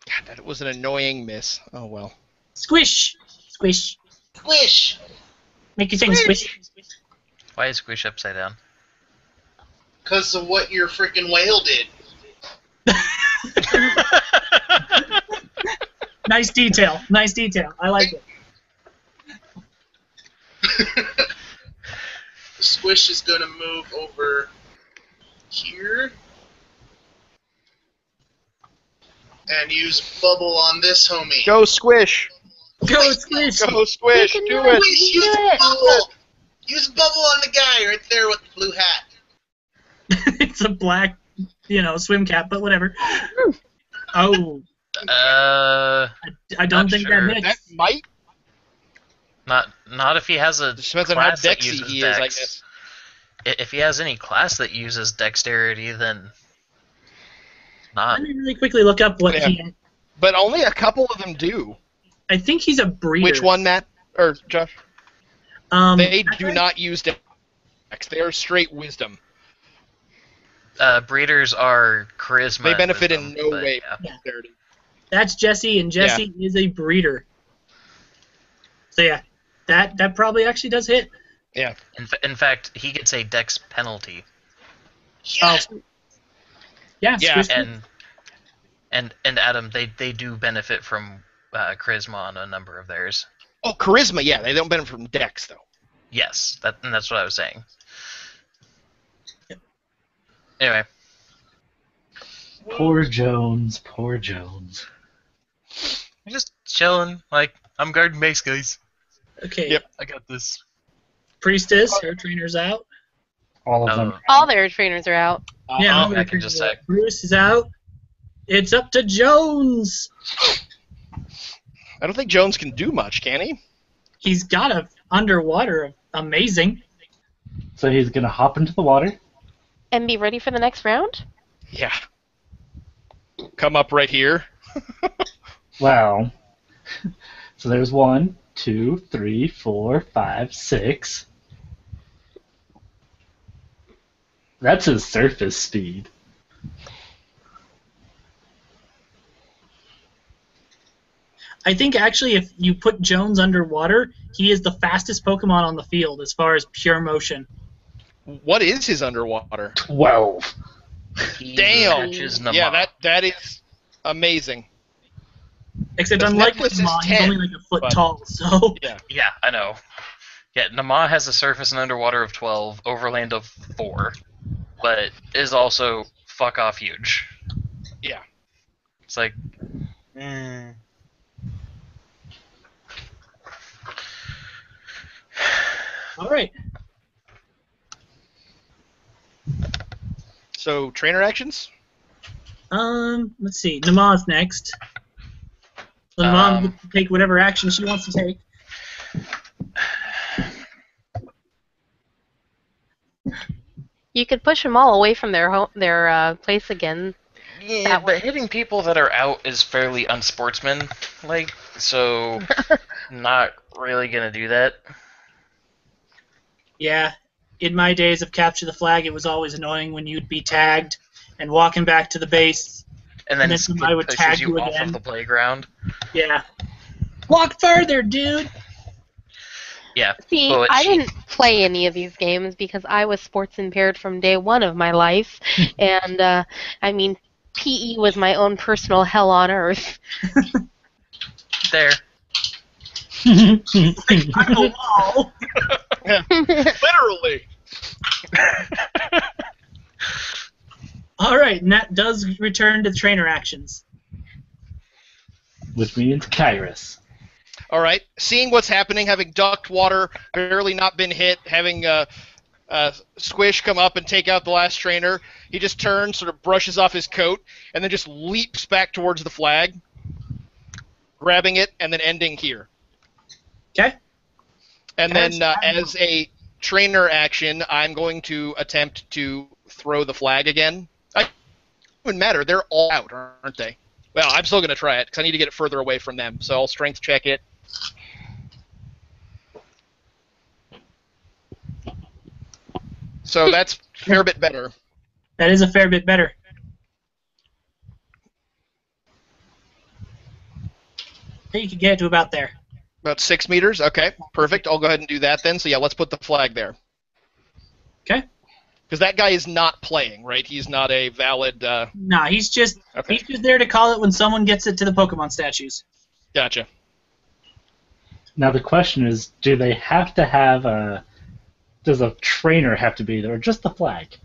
[SPEAKER 3] God, that was an annoying miss. Oh well.
[SPEAKER 1] Squish! Squish.
[SPEAKER 4] Squish!
[SPEAKER 1] Make you sing squish.
[SPEAKER 2] Why is Squish upside down?
[SPEAKER 4] Because of what your freaking whale did.
[SPEAKER 1] Nice detail. Nice detail. I like it.
[SPEAKER 4] Squish is going to move over here. And use bubble on this homie.
[SPEAKER 3] Go Squish!
[SPEAKER 1] Go squish!
[SPEAKER 3] Go Squish!
[SPEAKER 6] You can
[SPEAKER 3] Do
[SPEAKER 6] do it.
[SPEAKER 3] it!
[SPEAKER 4] Squish,
[SPEAKER 6] You
[SPEAKER 4] use
[SPEAKER 6] do it.
[SPEAKER 4] bubble! Use bubble on the guy right there
[SPEAKER 1] a black, swim cap, but whatever. Oh, I don't
[SPEAKER 2] Not
[SPEAKER 1] think
[SPEAKER 2] sure.
[SPEAKER 1] that hits.
[SPEAKER 3] That might.
[SPEAKER 2] Not if he has a
[SPEAKER 3] Just depends on how
[SPEAKER 2] class that
[SPEAKER 3] dexy
[SPEAKER 2] uses
[SPEAKER 3] he is, I
[SPEAKER 2] dex.
[SPEAKER 3] guess.
[SPEAKER 2] If he has any class that uses dexterity, then not.
[SPEAKER 1] Let me really quickly look up what
[SPEAKER 3] Yeah.
[SPEAKER 1] he.
[SPEAKER 3] But only a couple of them do.
[SPEAKER 1] I think he's a breeder.
[SPEAKER 3] Which one, Matt? Or Josh? They
[SPEAKER 1] that
[SPEAKER 3] do
[SPEAKER 1] guy-
[SPEAKER 3] not use dex. They are straight wisdom.
[SPEAKER 2] Breeders are charisma.
[SPEAKER 3] They
[SPEAKER 2] and
[SPEAKER 3] benefit
[SPEAKER 2] wisdom,
[SPEAKER 3] in no
[SPEAKER 2] but
[SPEAKER 3] way
[SPEAKER 2] yeah.
[SPEAKER 3] from dexterity.
[SPEAKER 1] That's Jesse, and Jesse is a breeder. So yeah, that probably actually does hit.
[SPEAKER 3] Yeah.
[SPEAKER 2] In fact, he gets a dex penalty,
[SPEAKER 1] Oh. Yeah.
[SPEAKER 3] Yeah,
[SPEAKER 1] Squish-
[SPEAKER 2] and Adam, they do benefit from charisma on a number of theirs.
[SPEAKER 3] Oh, charisma, yeah. They don't benefit from dex, though.
[SPEAKER 2] Yes, that's what I was saying.
[SPEAKER 1] Yep.
[SPEAKER 2] Anyway,
[SPEAKER 5] Poor Jones, poor Jones.
[SPEAKER 2] I'm just chilling. Like, I'm guarding base, guys.
[SPEAKER 1] Okay.
[SPEAKER 3] Yep.
[SPEAKER 2] I got this.
[SPEAKER 1] Priestess, her trainer's out.
[SPEAKER 5] All of them.
[SPEAKER 6] All their trainers are out.
[SPEAKER 1] Yeah,
[SPEAKER 2] I'll
[SPEAKER 1] all
[SPEAKER 2] be
[SPEAKER 1] their
[SPEAKER 2] back in just a
[SPEAKER 1] trainers are
[SPEAKER 2] sec.
[SPEAKER 1] out. Bruce is out. It's up to Jones.
[SPEAKER 3] I don't think Jones can do much, can he?
[SPEAKER 1] He's got a underwater amazing.
[SPEAKER 5] So he's gonna hop into the water.
[SPEAKER 6] And be ready for the next round?
[SPEAKER 3] Yeah. Come up right here.
[SPEAKER 5] Well, so there's 1, 2, 3, 4, 5, 6. That's his surface speed.
[SPEAKER 1] I think actually if you put Jones underwater, he is the fastest Pokemon on the field as far as pure motion.
[SPEAKER 3] What is his underwater?
[SPEAKER 5] 12.
[SPEAKER 2] He
[SPEAKER 3] Damn.
[SPEAKER 2] matches Nama.
[SPEAKER 3] Yeah, that is amazing.
[SPEAKER 1] Except
[SPEAKER 3] His
[SPEAKER 1] unlike
[SPEAKER 3] necklace is
[SPEAKER 1] Nama, he's
[SPEAKER 3] 10,
[SPEAKER 1] only like a foot
[SPEAKER 3] but-
[SPEAKER 1] tall, so
[SPEAKER 2] Yeah, I know. Yeah, Nama has a surface and underwater of 12, overland of 4, but is also fuck off huge.
[SPEAKER 3] Yeah.
[SPEAKER 2] It's like,
[SPEAKER 1] alright.
[SPEAKER 3] So, trainer actions?
[SPEAKER 1] Let's see. Nama's next. So Nama can take whatever action she wants to take.
[SPEAKER 6] You could push them all away from their place again.
[SPEAKER 2] yeah,
[SPEAKER 6] That
[SPEAKER 2] but hitting people that are out is fairly unsportsman-like, so not really gonna do that.
[SPEAKER 1] Yeah. In my days of Capture the Flag, it was always annoying when you'd be tagged and walking back to the base.
[SPEAKER 2] And then
[SPEAKER 1] then
[SPEAKER 2] Skid
[SPEAKER 1] somebody would
[SPEAKER 2] pushes
[SPEAKER 1] tag
[SPEAKER 2] you
[SPEAKER 1] you
[SPEAKER 2] off
[SPEAKER 1] again.
[SPEAKER 2] of the playground.
[SPEAKER 1] Yeah. Walk further, dude!
[SPEAKER 2] Yeah.
[SPEAKER 6] See,
[SPEAKER 2] But
[SPEAKER 6] I
[SPEAKER 2] she-
[SPEAKER 6] didn't play any of these games because I was sports impaired from day one of my life. And, I mean, PE was my own personal hell on earth.
[SPEAKER 2] There.
[SPEAKER 1] I'm a wall.
[SPEAKER 3] Literally.
[SPEAKER 1] Alright, and that does return to trainer actions.
[SPEAKER 5] Which means Kyrus.
[SPEAKER 3] All right. Seeing what's happening, having ducked water, barely not been hit, having Squish come up and take out the last trainer, he just turns, sort of brushes off his coat, and then just leaps back towards the flag, grabbing it, and then ending here.
[SPEAKER 1] Okay?
[SPEAKER 3] And then, as a trainer action, I'm going to attempt to throw the flag again. It wouldn't matter. They're all out, aren't they? Well, I'm still going to try it, because I need to get it further away from them. So I'll strength check it. So that's a fair bit better.
[SPEAKER 1] That is a fair bit better. You can get it to about there.
[SPEAKER 3] About 6 meters? Okay, perfect. I'll go ahead and do that then. So yeah, let's put the flag there.
[SPEAKER 1] Okay?
[SPEAKER 3] Because that guy is not playing, right? He's not a valid...
[SPEAKER 1] Nah, he's just there to call it when someone gets it to the Pokemon statues.
[SPEAKER 3] Gotcha.
[SPEAKER 5] Now the question is, do they have to have a... Does a trainer have to be there, or just the flag?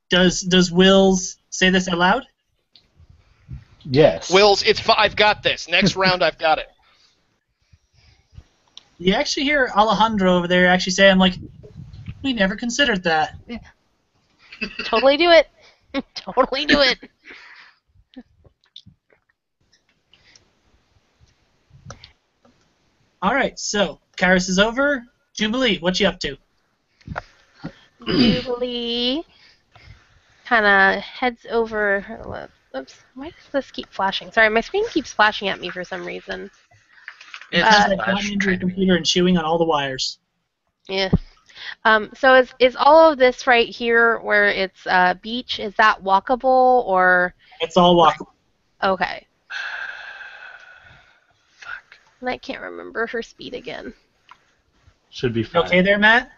[SPEAKER 1] Does Wills say this out loud?
[SPEAKER 5] Yes.
[SPEAKER 3] Wills, I've got this. Next round, I've got it.
[SPEAKER 1] You actually hear Alejandro over there actually say, I'm like, We never considered that.
[SPEAKER 6] Totally do it. Totally do it.
[SPEAKER 1] All right, so Kairos is over. Jubilee, what you up to?
[SPEAKER 6] Jubilee kind of heads over. Oops, why does this keep flashing? Sorry, my screen keeps flashing at me for some reason.
[SPEAKER 2] It's
[SPEAKER 1] Because I've
[SPEAKER 2] Flash
[SPEAKER 1] gotten into your
[SPEAKER 2] trying to be-
[SPEAKER 1] computer and chewing on all the wires.
[SPEAKER 6] Yeah. So is all of this right here where it's beach? Is that walkable or
[SPEAKER 1] It's all walkable.
[SPEAKER 6] okay?
[SPEAKER 2] Fuck.
[SPEAKER 6] And I can't remember her speed again.
[SPEAKER 5] Should be
[SPEAKER 1] You
[SPEAKER 5] fine.
[SPEAKER 1] okay there, Matt?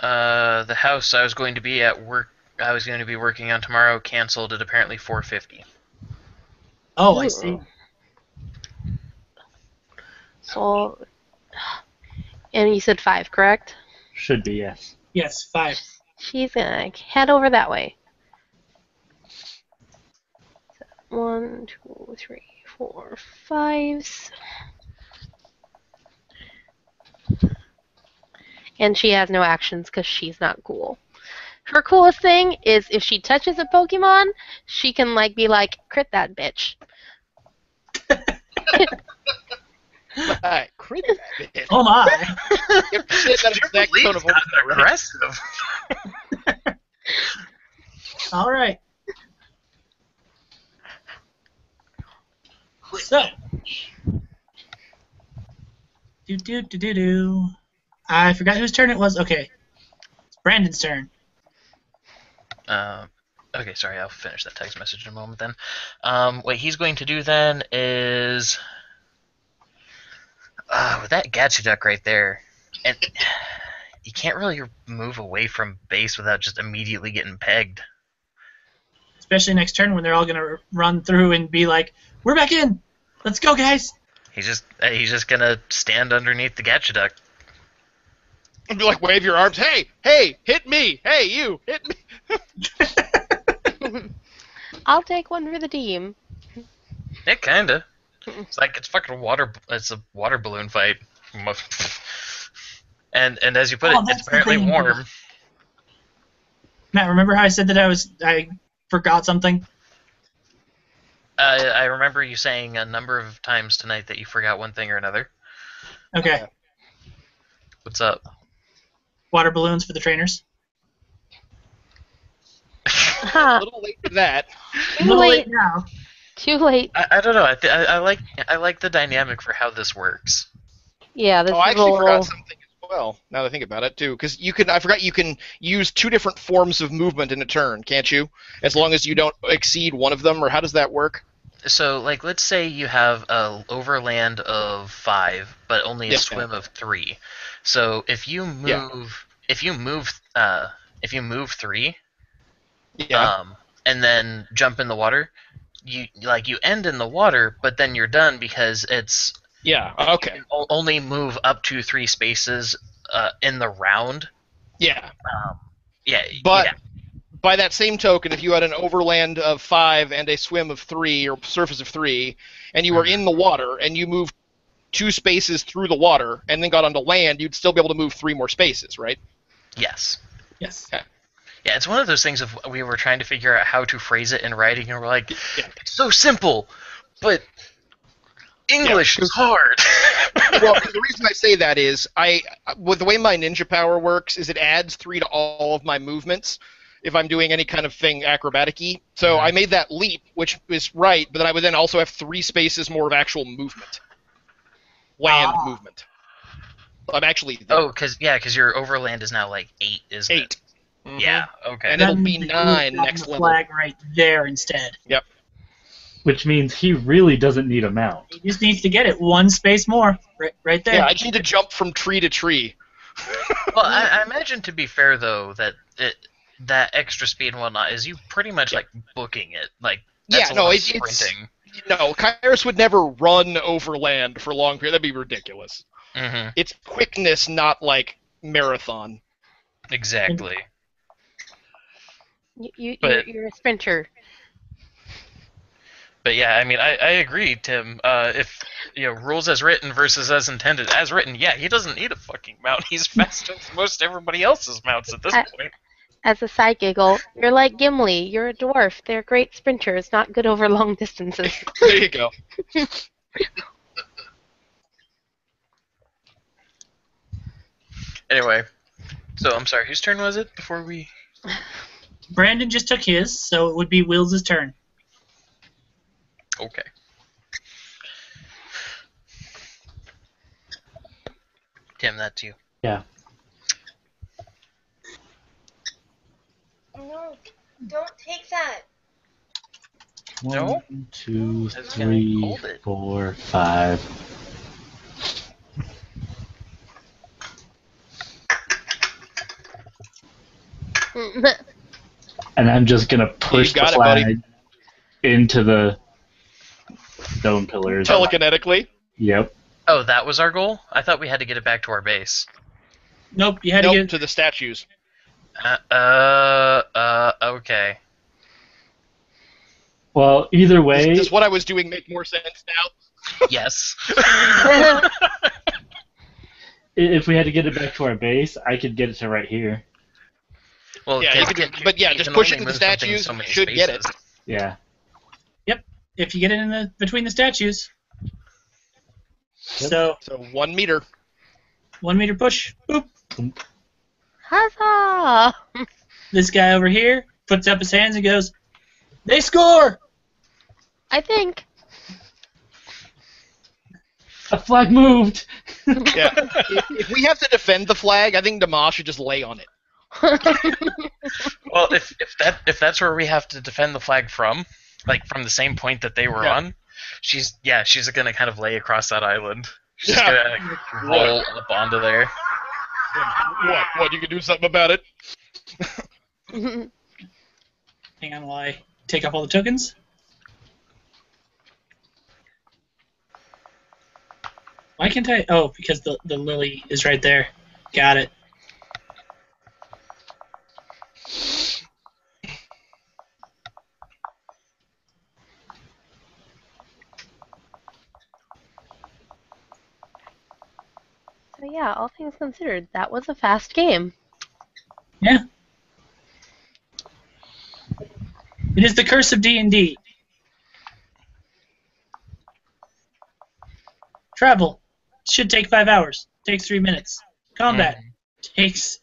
[SPEAKER 2] The house I was going to be at work. I was going to be working on tomorrow. Canceled at apparently 4:50.
[SPEAKER 1] Oh, I see.
[SPEAKER 6] So, and you said 5, correct?
[SPEAKER 5] Should be, yes.
[SPEAKER 1] Yes, 5.
[SPEAKER 6] She's gonna head over that way. 1, 2, 3, 4, 5. And she has no actions because she's not cool. Her coolest thing is if she touches a Pokemon, she can be like, crit that bitch.
[SPEAKER 3] Crit that bitch.
[SPEAKER 1] Oh my.
[SPEAKER 3] You have to say that exact tone of voice, right?
[SPEAKER 2] Aggressive.
[SPEAKER 1] All right. So. Do. I forgot whose turn it was. Okay. It's Brandon's turn.
[SPEAKER 2] Okay, sorry, I'll finish that text message in a moment then. What he's going to do then is... with that Gacha Duck right there, and you can't really move away from base without just immediately getting pegged.
[SPEAKER 1] Especially next turn when they're all going to run through and be like, we're back in. Let's go, guys.
[SPEAKER 2] He's just gonna stand underneath the Gacha Duck.
[SPEAKER 3] And be like, wave your arms. Hey, hit me. Hey, you, hit me.
[SPEAKER 6] I'll take one for the team.
[SPEAKER 2] Yeah, kinda. It's fucking water. It's a water balloon fight. And as you put
[SPEAKER 1] Oh,
[SPEAKER 2] it,
[SPEAKER 1] that's
[SPEAKER 2] it's
[SPEAKER 1] the
[SPEAKER 2] apparently
[SPEAKER 1] thing.
[SPEAKER 2] warm.
[SPEAKER 1] Matt, remember how I said that I forgot something?
[SPEAKER 2] I remember you saying a number of times tonight that you forgot one thing or another.
[SPEAKER 1] Okay.
[SPEAKER 2] What's up?
[SPEAKER 1] Water balloons for the trainers.
[SPEAKER 3] A little late for that.
[SPEAKER 1] A little late now.
[SPEAKER 6] Too late.
[SPEAKER 2] I don't know. I like the dynamic for how this works.
[SPEAKER 6] Yeah, this
[SPEAKER 3] Oh, I
[SPEAKER 6] is a
[SPEAKER 3] actually
[SPEAKER 6] little...
[SPEAKER 3] forgot something as well. Now that I think about it, too, because I forgot you can use 2 different forms of movement in a turn, can't you? As long as you don't exceed one of them, or how does that work?
[SPEAKER 2] So, let's say you have a overland of 5, but only a
[SPEAKER 3] Yeah.
[SPEAKER 2] swim of 3. So if you move, if you move 3,
[SPEAKER 3] Yeah.
[SPEAKER 2] and then jump in the water, you end in the water, but then you're done because it's
[SPEAKER 3] Yeah. Okay.
[SPEAKER 2] you can only move up to 3 spaces in the round.
[SPEAKER 3] Yeah.
[SPEAKER 2] Yeah,
[SPEAKER 3] But
[SPEAKER 2] yeah.
[SPEAKER 3] by that same token, if you had an overland of 5 and a swim of 3, or surface of 3, and you were in the water and you moved 2 spaces through the water and then got onto land, you'd still be able to move 3 more spaces, right?
[SPEAKER 2] Yes.
[SPEAKER 1] Yes.
[SPEAKER 2] Yeah, it's one of those things of we were trying to figure out how to phrase it in writing, and we're like, it's so simple, but English is hard.
[SPEAKER 3] Well, the reason I say that is with the way my ninja power works is it adds 3 to all of my movements if I'm doing any kind of thing acrobatic-y. So I made that leap, which is right, but then I would then also have 3 spaces more of actual movement. Land movement. I'm actually there.
[SPEAKER 2] Oh, because your overland is now 8, isn't
[SPEAKER 3] 8.
[SPEAKER 2] it? Yeah. Okay.
[SPEAKER 3] And it'll
[SPEAKER 1] That
[SPEAKER 3] be
[SPEAKER 1] means
[SPEAKER 3] 9
[SPEAKER 1] you've got
[SPEAKER 3] next
[SPEAKER 1] the
[SPEAKER 3] level.
[SPEAKER 1] flag right there instead.
[SPEAKER 3] Yep.
[SPEAKER 5] Which means he really doesn't need a mount.
[SPEAKER 1] He just needs to get it 1 space more, right there.
[SPEAKER 3] Yeah, I just need to jump from tree to tree.
[SPEAKER 2] Well, I imagine, to be fair, though, that that extra speed and whatnot is you pretty much booking it. That's a lot of sprinting.
[SPEAKER 3] No, Kairos would never run overland for long periods. That'd be ridiculous.
[SPEAKER 2] Mm-hmm.
[SPEAKER 3] It's quickness, not marathon.
[SPEAKER 2] Exactly.
[SPEAKER 6] You're a sprinter.
[SPEAKER 2] But yeah, I mean, I agree, Tim. If rules as written versus as intended, as written, yeah, he doesn't need a fucking mount. He's faster than most everybody else's mounts at this point.
[SPEAKER 6] As a side giggle, you're like Gimli. You're a dwarf. They're great sprinters, not good over long distances.
[SPEAKER 3] There you go.
[SPEAKER 2] Anyway, so I'm sorry, whose turn was it before we...
[SPEAKER 1] Brandon just took his, so it would be Will's turn.
[SPEAKER 2] Okay. Tim, that's you.
[SPEAKER 5] Yeah.
[SPEAKER 7] No, don't take that.
[SPEAKER 2] No?
[SPEAKER 5] 1, 2,
[SPEAKER 2] I was gonna
[SPEAKER 5] 3,
[SPEAKER 2] hold it.
[SPEAKER 5] 4, 5. And I'm just gonna push the
[SPEAKER 3] got it,
[SPEAKER 5] flag
[SPEAKER 3] buddy.
[SPEAKER 5] into the stone pillars.
[SPEAKER 3] Telekinetically.
[SPEAKER 5] Yep.
[SPEAKER 2] Oh, that was our goal? I thought we had to get it back to our base.
[SPEAKER 1] Nope, you had to
[SPEAKER 3] Nope,
[SPEAKER 1] get
[SPEAKER 3] to the statues.
[SPEAKER 2] Okay.
[SPEAKER 5] Well, either way,
[SPEAKER 3] Does what I was doing make more sense now?
[SPEAKER 2] Yes.
[SPEAKER 5] if we had to get it back to our base, I could get it to right here.
[SPEAKER 2] Well,
[SPEAKER 3] Yeah, you
[SPEAKER 2] 'cause
[SPEAKER 3] could, but yeah,
[SPEAKER 2] you
[SPEAKER 3] just
[SPEAKER 2] can
[SPEAKER 3] push
[SPEAKER 2] only
[SPEAKER 3] it into the
[SPEAKER 2] move something
[SPEAKER 3] statues.
[SPEAKER 2] so many
[SPEAKER 3] Should get it.
[SPEAKER 2] spaces.
[SPEAKER 5] Yeah.
[SPEAKER 1] if you get it in the between the statues.
[SPEAKER 5] Yep.
[SPEAKER 1] So
[SPEAKER 3] So 1 meter.
[SPEAKER 1] 1 meter push. Boop.
[SPEAKER 6] Huzzah!
[SPEAKER 1] This guy over here puts up his hands and goes, "They score!"
[SPEAKER 6] I think.
[SPEAKER 5] A flag moved.
[SPEAKER 3] Yeah. if we have to defend the flag, I think Dama should just lay on it.
[SPEAKER 2] Well, if that's where we have to defend the flag from, like from the same point that they were
[SPEAKER 3] Yeah.
[SPEAKER 2] on, she's gonna kind of lay across that island. She's
[SPEAKER 3] Yeah.
[SPEAKER 2] gonna roll up onto there.
[SPEAKER 3] What? You can do something about it?
[SPEAKER 1] Hang on while I take up all the tokens. Why can't I? Oh, because the lily is right there. Got it.
[SPEAKER 6] So yeah, all things considered, that was a fast game.
[SPEAKER 1] Yeah. It is the curse of D&D. Travel should take 5 hours. Takes 3 minutes. Combat takes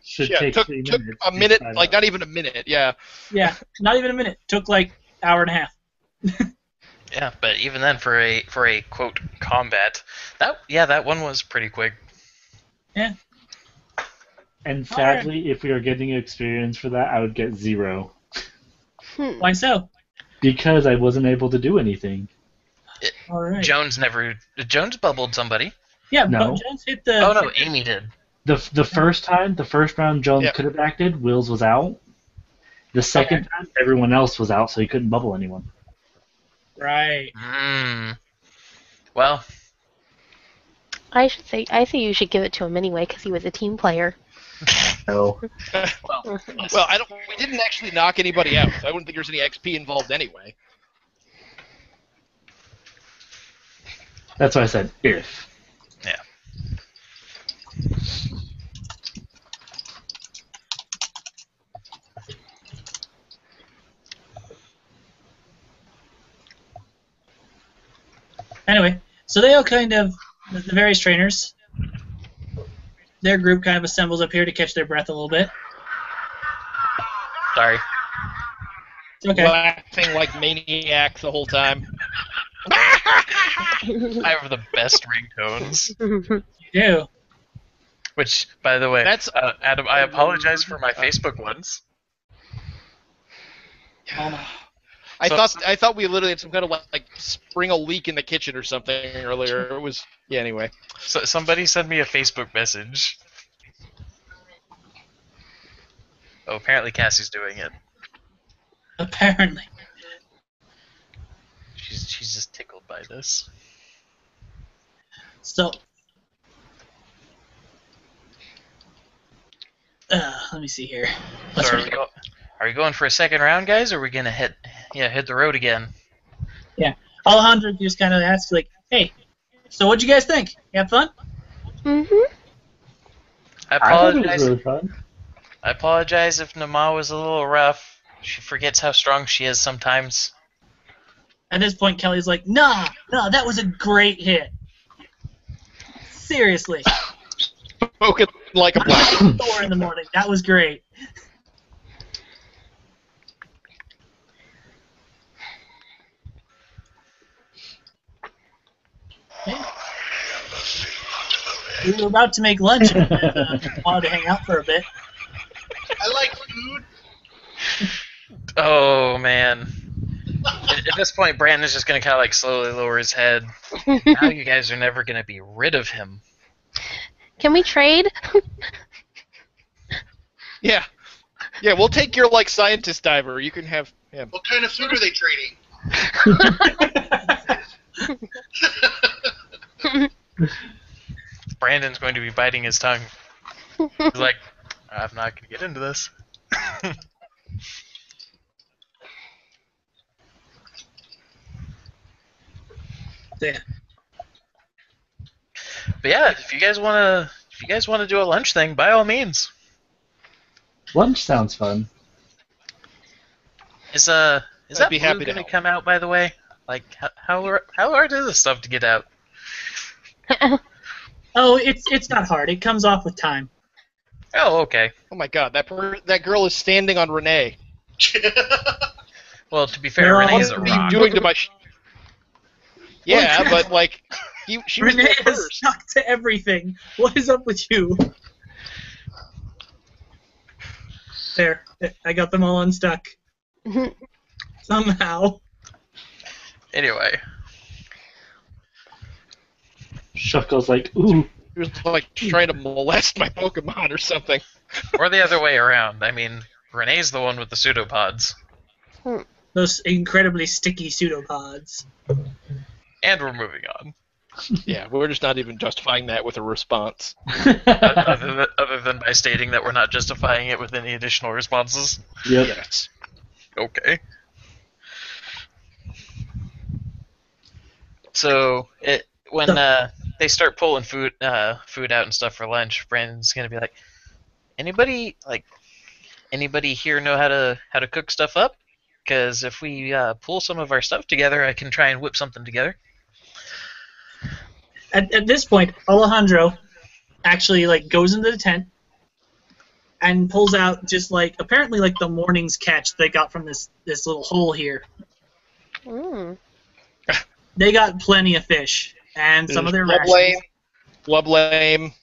[SPEAKER 5] Should
[SPEAKER 3] Yeah,
[SPEAKER 5] take
[SPEAKER 3] took
[SPEAKER 5] 3
[SPEAKER 3] took
[SPEAKER 5] minutes.
[SPEAKER 3] a minute,
[SPEAKER 5] Five
[SPEAKER 3] like
[SPEAKER 5] hours.
[SPEAKER 3] not even a minute. Yeah.
[SPEAKER 1] not even a minute. Took like hour and a half.
[SPEAKER 2] Yeah, but even then, for a quote combat, that one was pretty quick.
[SPEAKER 1] Yeah.
[SPEAKER 5] And sadly, if we were getting experience for that, I would get 0.
[SPEAKER 1] Why so?
[SPEAKER 5] Because I wasn't able to do anything.
[SPEAKER 1] All right.
[SPEAKER 2] Jones bubbled somebody.
[SPEAKER 1] Yeah,
[SPEAKER 5] No.
[SPEAKER 1] but Jones hit the.
[SPEAKER 2] Oh no, Amy did.
[SPEAKER 5] The first time, the first round Jones
[SPEAKER 3] Yeah.
[SPEAKER 5] could have acted, Wills was out. The second time, everyone else was out, so he couldn't bubble anyone.
[SPEAKER 1] Right.
[SPEAKER 2] Well,
[SPEAKER 6] I say you should give it to him anyway because he was a team player.
[SPEAKER 5] So
[SPEAKER 3] Well, we didn't actually knock anybody out. So I wouldn't think there's any XP involved anyway.
[SPEAKER 5] that's why I said if.
[SPEAKER 2] yeah.
[SPEAKER 1] Anyway, so they all kind of, the various trainers, their group kind of assembles up here to catch their breath a little bit.
[SPEAKER 2] Sorry.
[SPEAKER 1] It's okay.
[SPEAKER 3] Laughing like maniacs the whole time.
[SPEAKER 2] I have the best ringtones.
[SPEAKER 1] You do.
[SPEAKER 2] Which, by the way,
[SPEAKER 3] That's-
[SPEAKER 2] Adam, I apologize for my Facebook ones.
[SPEAKER 1] Oh my.
[SPEAKER 3] I thought we literally had some kind of like spring a leak in the kitchen or something earlier. It was anyway.
[SPEAKER 2] So somebody sent me a Facebook message. Oh, apparently Cassie's doing it.
[SPEAKER 1] Apparently.
[SPEAKER 2] She's just tickled by this.
[SPEAKER 1] So, let me see here.
[SPEAKER 2] So are we going for a second round, guys, or are we gonna hit the road again?
[SPEAKER 1] Alejandro just kind of asks, like, hey, so what'd you guys think? You have fun?
[SPEAKER 6] Mm-hmm.
[SPEAKER 2] I
[SPEAKER 5] I thought it was
[SPEAKER 2] apologize.
[SPEAKER 5] really fun.
[SPEAKER 2] I apologize if Nama was a little rough. She forgets how strong she is sometimes.
[SPEAKER 1] At this point, Kelly's like, nah, that was a great hit. Seriously.
[SPEAKER 3] Spoken like a black.
[SPEAKER 1] 4 in the morning. That was great. Yeah. We were about to make lunch and wanted to hang out for a bit.
[SPEAKER 4] I like food.
[SPEAKER 2] Oh man. At this point, Brandon's just gonna kind of like slowly lower his head. Now you guys are never gonna be rid of him.
[SPEAKER 6] Can we trade?
[SPEAKER 3] Yeah. Yeah, we'll take your, like, scientist diver. You can have him.
[SPEAKER 4] What kind of food are they trading?
[SPEAKER 2] Brandon's going to be biting his tongue. He's like, I'm not gonna get into this.
[SPEAKER 1] Yeah.
[SPEAKER 2] But yeah, if you guys wanna do a lunch thing, by all means.
[SPEAKER 5] Lunch sounds fun.
[SPEAKER 2] Is that
[SPEAKER 3] be
[SPEAKER 2] blue
[SPEAKER 3] happy to
[SPEAKER 2] gonna
[SPEAKER 3] help.
[SPEAKER 2] come out, by the way? Like, how hard is this stuff to get out?
[SPEAKER 1] Oh, it's not hard. It comes off with time.
[SPEAKER 2] Oh, okay.
[SPEAKER 3] Oh my god, that girl is standing on Renee.
[SPEAKER 2] Well, to be fair,
[SPEAKER 1] They're all-
[SPEAKER 2] Renee is
[SPEAKER 3] What
[SPEAKER 2] a
[SPEAKER 3] are you
[SPEAKER 2] rock.
[SPEAKER 3] doing to my... Yeah, but, like, she was
[SPEAKER 1] Renee
[SPEAKER 3] there
[SPEAKER 1] has
[SPEAKER 3] first.
[SPEAKER 1] stuck to everything. What is up with you? There. I got them all unstuck. Somehow.
[SPEAKER 2] Anyway,
[SPEAKER 5] Shuckle's like, ooh.
[SPEAKER 3] She was, like, trying to molest my Pokemon or something.
[SPEAKER 2] or the other way around. I mean, Renee's the one with the pseudopods.
[SPEAKER 1] Those incredibly sticky pseudopods.
[SPEAKER 2] And we're moving on.
[SPEAKER 3] Yeah, we're just not even justifying that with a response.
[SPEAKER 2] Other than by stating that we're not justifying it with any additional responses.
[SPEAKER 5] Yep.
[SPEAKER 3] Yes.
[SPEAKER 2] Okay. So when they start pulling food out and stuff for lunch, Brandon's gonna be like, anybody here know how to cook stuff up? Because if we pull some of our stuff together, I can try and whip something together.
[SPEAKER 1] At this point, Alejandro actually like goes into the tent and pulls out just like apparently like the morning's catch they got from this little hole here.
[SPEAKER 6] Mm.
[SPEAKER 1] They got plenty of fish and some of their
[SPEAKER 3] Blub
[SPEAKER 1] rations.
[SPEAKER 3] lame, blub lame,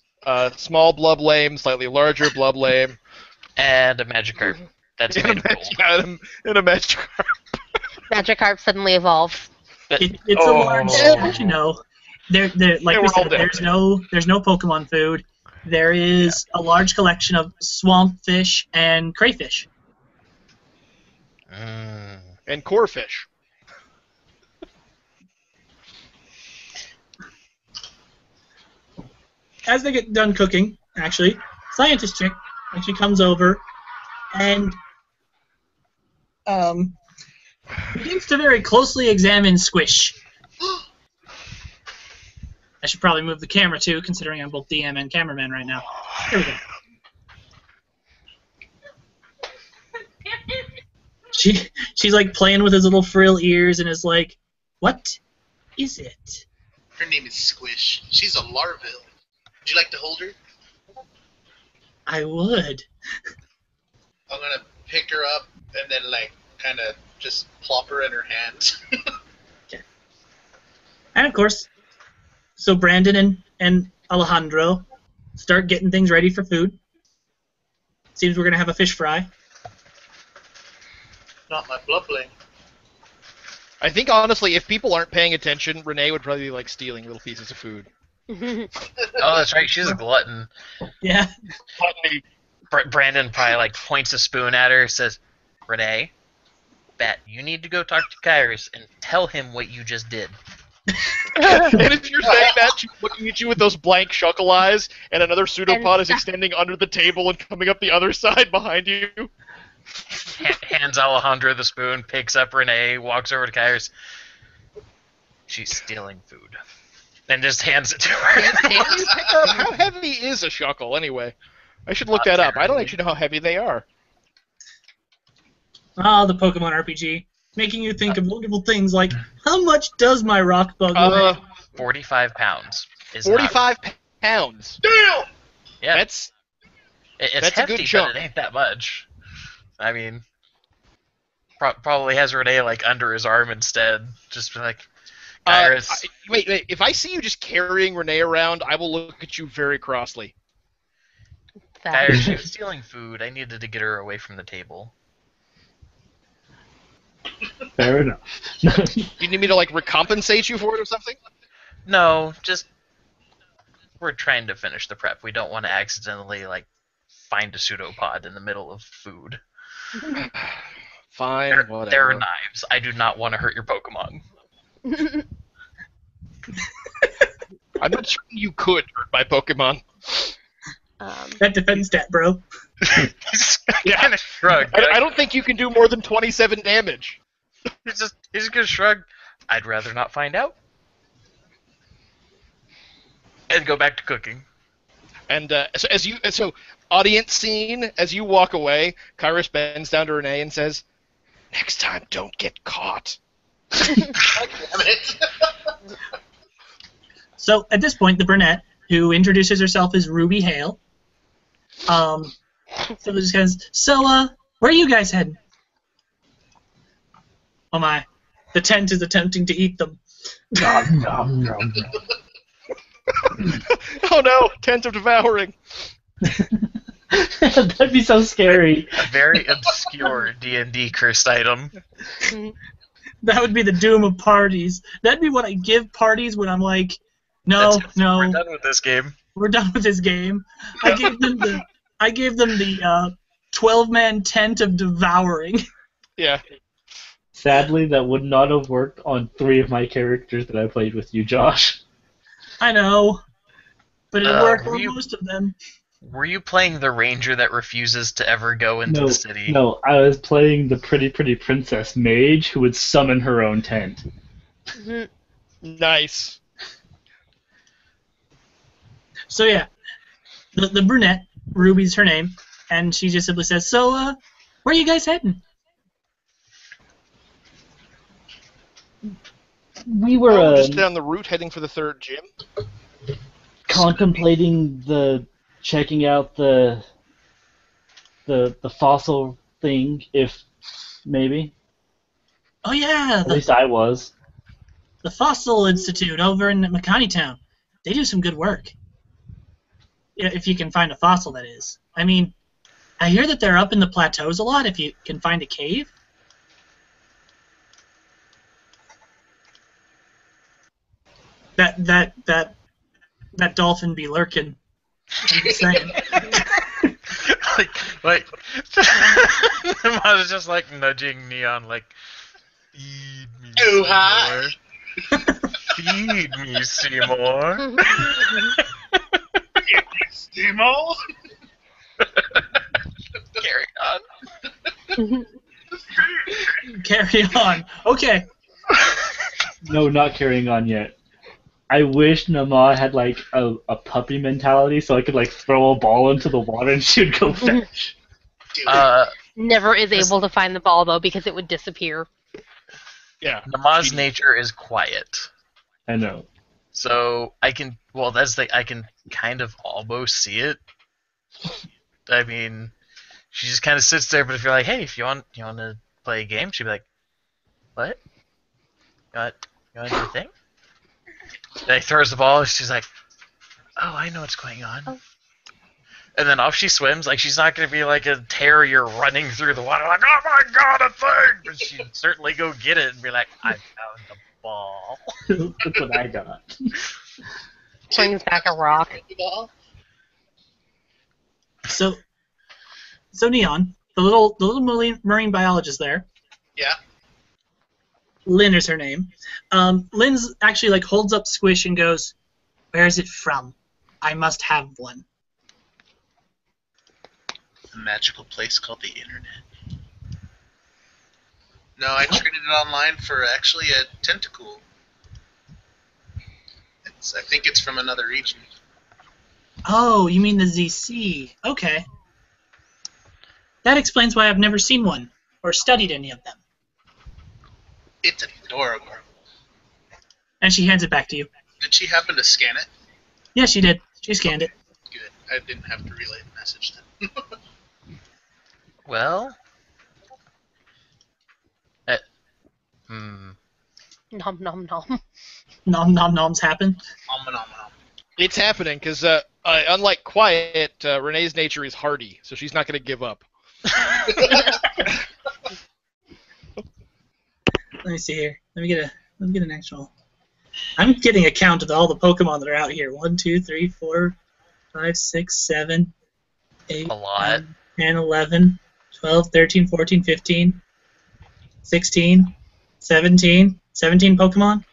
[SPEAKER 3] small blub lame, slightly larger blub lame,
[SPEAKER 2] And a Magikarp. That's
[SPEAKER 3] and a
[SPEAKER 2] pretty cool.
[SPEAKER 3] Magikarp.
[SPEAKER 6] Magikarp suddenly evolves.
[SPEAKER 1] It's a large catch, you know. There like
[SPEAKER 3] Yeah,
[SPEAKER 1] we
[SPEAKER 3] we're all
[SPEAKER 1] said,
[SPEAKER 3] dead.
[SPEAKER 1] there's no Pokemon food. There is a large collection of swamp fish and crayfish.
[SPEAKER 3] And core fish.
[SPEAKER 1] As they get done cooking, actually, scientist chick actually comes over and begins to very closely examine Squish. I should probably move the camera too, considering I'm both DM and cameraman right now. Here we go. She's like playing with his little frill ears and is like, "What is it?"
[SPEAKER 4] Her name is Squish. She's a Larville. Would you like to hold her?
[SPEAKER 1] I would.
[SPEAKER 4] I'm gonna pick her up and then like kind of just plop her in her hands.
[SPEAKER 1] And of course, so Brandon and Alejandro start getting things ready for food. Seems we're gonna have a fish fry.
[SPEAKER 4] Not my blubbling.
[SPEAKER 3] I think honestly, if people aren't paying attention, Renee would probably be like stealing little pieces of food.
[SPEAKER 2] Oh, that's right. She's a glutton.
[SPEAKER 1] Yeah.
[SPEAKER 2] Brandon probably like points a spoon at her, says, "Renee, Bet, you need to go talk to Kyrus and tell him what you just did."
[SPEAKER 3] And if you're saying that, she's looking at you with those blank shuckle eyes, and another pseudopod
[SPEAKER 6] And-
[SPEAKER 3] is extending under the table and coming up the other side behind you.
[SPEAKER 2] Hands Alejandro the spoon, picks up Renee, walks over to Kyrus. She's stealing food. And just hands it to her.
[SPEAKER 3] Can you pick up how heavy is a shuckle anyway? I should look that up. I don't actually know how heavy they are.
[SPEAKER 1] Ah, the Pokemon RPG, making you think of multiple things like, how much does my rock bug weigh?
[SPEAKER 2] 45 pounds. Is
[SPEAKER 3] 45 pounds.
[SPEAKER 4] Damn!
[SPEAKER 2] Yeah,
[SPEAKER 3] That's
[SPEAKER 2] it's
[SPEAKER 3] that's a
[SPEAKER 2] hefty,
[SPEAKER 3] good chunk.
[SPEAKER 2] but it ain't that much. I mean, probably has Renee like under his arm instead. Just be like, Iris.
[SPEAKER 3] Wait. If I see you just carrying Renee around, I will look at you very crossly.
[SPEAKER 2] Iris, she was stealing food. I needed to get her away from the table.
[SPEAKER 5] Fair enough.
[SPEAKER 3] You need me to like recompensate you for it or something?
[SPEAKER 2] No, just we're trying to finish the prep. We don't want to accidentally like find a pseudopod in the middle of food.
[SPEAKER 3] Fine,
[SPEAKER 2] There
[SPEAKER 3] whatever.
[SPEAKER 2] are knives. I do not want to hurt your Pokemon.
[SPEAKER 3] I'm not sure you could hurt my Pokemon.
[SPEAKER 1] That defense stat, bro.
[SPEAKER 2] He's kind of shrugged.
[SPEAKER 3] I don't think you can do more than 27 damage.
[SPEAKER 2] He's just gonna shrug. I'd rather not find out. And go back to cooking.
[SPEAKER 3] And so audience scene, as you walk away, Kyrus bends down to Renee and says, "Next time, don't get caught."
[SPEAKER 4] Damn it.
[SPEAKER 1] So at this point, the brunette, who introduces herself as Ruby Hale, so just goes, where are you guys heading? Oh my, the tent is attempting to eat them.
[SPEAKER 5] Nom, nom, nom, nom.
[SPEAKER 3] Oh no, tent of devouring.
[SPEAKER 5] That'd be so scary.
[SPEAKER 2] A very obscure D&D cursed item.
[SPEAKER 1] That would be the doom of parties. That'd be what I give parties when I'm like, no,
[SPEAKER 2] We're done with this game.
[SPEAKER 1] we're done with this game. I gave them the 12-man tent of devouring.
[SPEAKER 3] Yeah.
[SPEAKER 5] Sadly, that would not have worked on 3 of my characters that I played with you, Josh.
[SPEAKER 1] I know, but it worked
[SPEAKER 2] were
[SPEAKER 1] on
[SPEAKER 2] you-
[SPEAKER 1] most of them.
[SPEAKER 2] Were you playing the ranger that refuses to ever go into the city?
[SPEAKER 5] No, I was playing the pretty princess mage who would summon her own tent.
[SPEAKER 3] Nice.
[SPEAKER 1] So yeah, the brunette, Ruby's her name, and she just simply says, where are you guys heading?
[SPEAKER 5] We were
[SPEAKER 3] Just down the route heading for the third gym.
[SPEAKER 5] contemplating checking out the fossil thing, if maybe.
[SPEAKER 1] Oh yeah,
[SPEAKER 5] At least I was.
[SPEAKER 1] the Fossil Institute over in Makani Town. They do some good work. Yeah, if you can find a fossil, that is. I mean, I hear that they're up in the plateaus a lot if you can find a cave. That dolphin be lurking. I'm just saying.
[SPEAKER 2] like I was just like nudging Neon, like, feed me,
[SPEAKER 4] Too high.
[SPEAKER 2] Seymour. Feed me, Seymour.
[SPEAKER 4] Steamo?
[SPEAKER 2] Carry on.
[SPEAKER 1] Carry on. Okay.
[SPEAKER 5] No, not carrying on yet. I wish Nama had like a puppy mentality, so I could like throw a ball into the water and she would go fetch.
[SPEAKER 6] Never is able to find the ball though because it would disappear.
[SPEAKER 3] Yeah.
[SPEAKER 2] Nama's nature is quiet.
[SPEAKER 5] I know.
[SPEAKER 2] So I can I can kind of almost see it. I mean, she just kind of sits there, but if you're like, hey, if you want to play a game, she'd be like, what? You want to do a thing? Then he throws the ball, and she's like, oh, I know what's going on.
[SPEAKER 6] Oh.
[SPEAKER 2] And then off she swims. Like, she's not going to be like a terrier running through the water like, oh my god, a thing! But she'd certainly go get it and be like, I found the ball.
[SPEAKER 5] That's what I got.
[SPEAKER 6] Brings back a rock.
[SPEAKER 1] So Neon, the little marine biologist there.
[SPEAKER 4] Yeah.
[SPEAKER 1] Lynn is her name. Lynn's actually like holds up Squish and goes, "Where is it from? I must have one."
[SPEAKER 4] A magical place called the internet. No, I traded it online for actually a tentacle. So I think it's from another region.
[SPEAKER 1] Oh, you mean the ZC? Okay. That explains why I've never seen one or studied any of them.
[SPEAKER 4] It's adorable.
[SPEAKER 1] And she hands it back to you.
[SPEAKER 4] Did she happen to scan it?
[SPEAKER 1] Yeah, she did. She scanned it.
[SPEAKER 4] Good. I didn't have to relay the message then.
[SPEAKER 2] Well,
[SPEAKER 6] Nom nom nom.
[SPEAKER 1] Nom nom noms happen.
[SPEAKER 4] Nom, nom, nom.
[SPEAKER 3] It's happening because, unlike Quiet, Renee's nature is hardy, so she's not going to give up.
[SPEAKER 1] Let me see here. Let me get an actual. I'm getting a count of all the Pokemon that are out here. 1, 2, 3, 4, 5, 6, 7, 8,
[SPEAKER 2] A lot.
[SPEAKER 1] 10, 11, 12, 13, 14, 15, 16, 17. 17 Pokemon.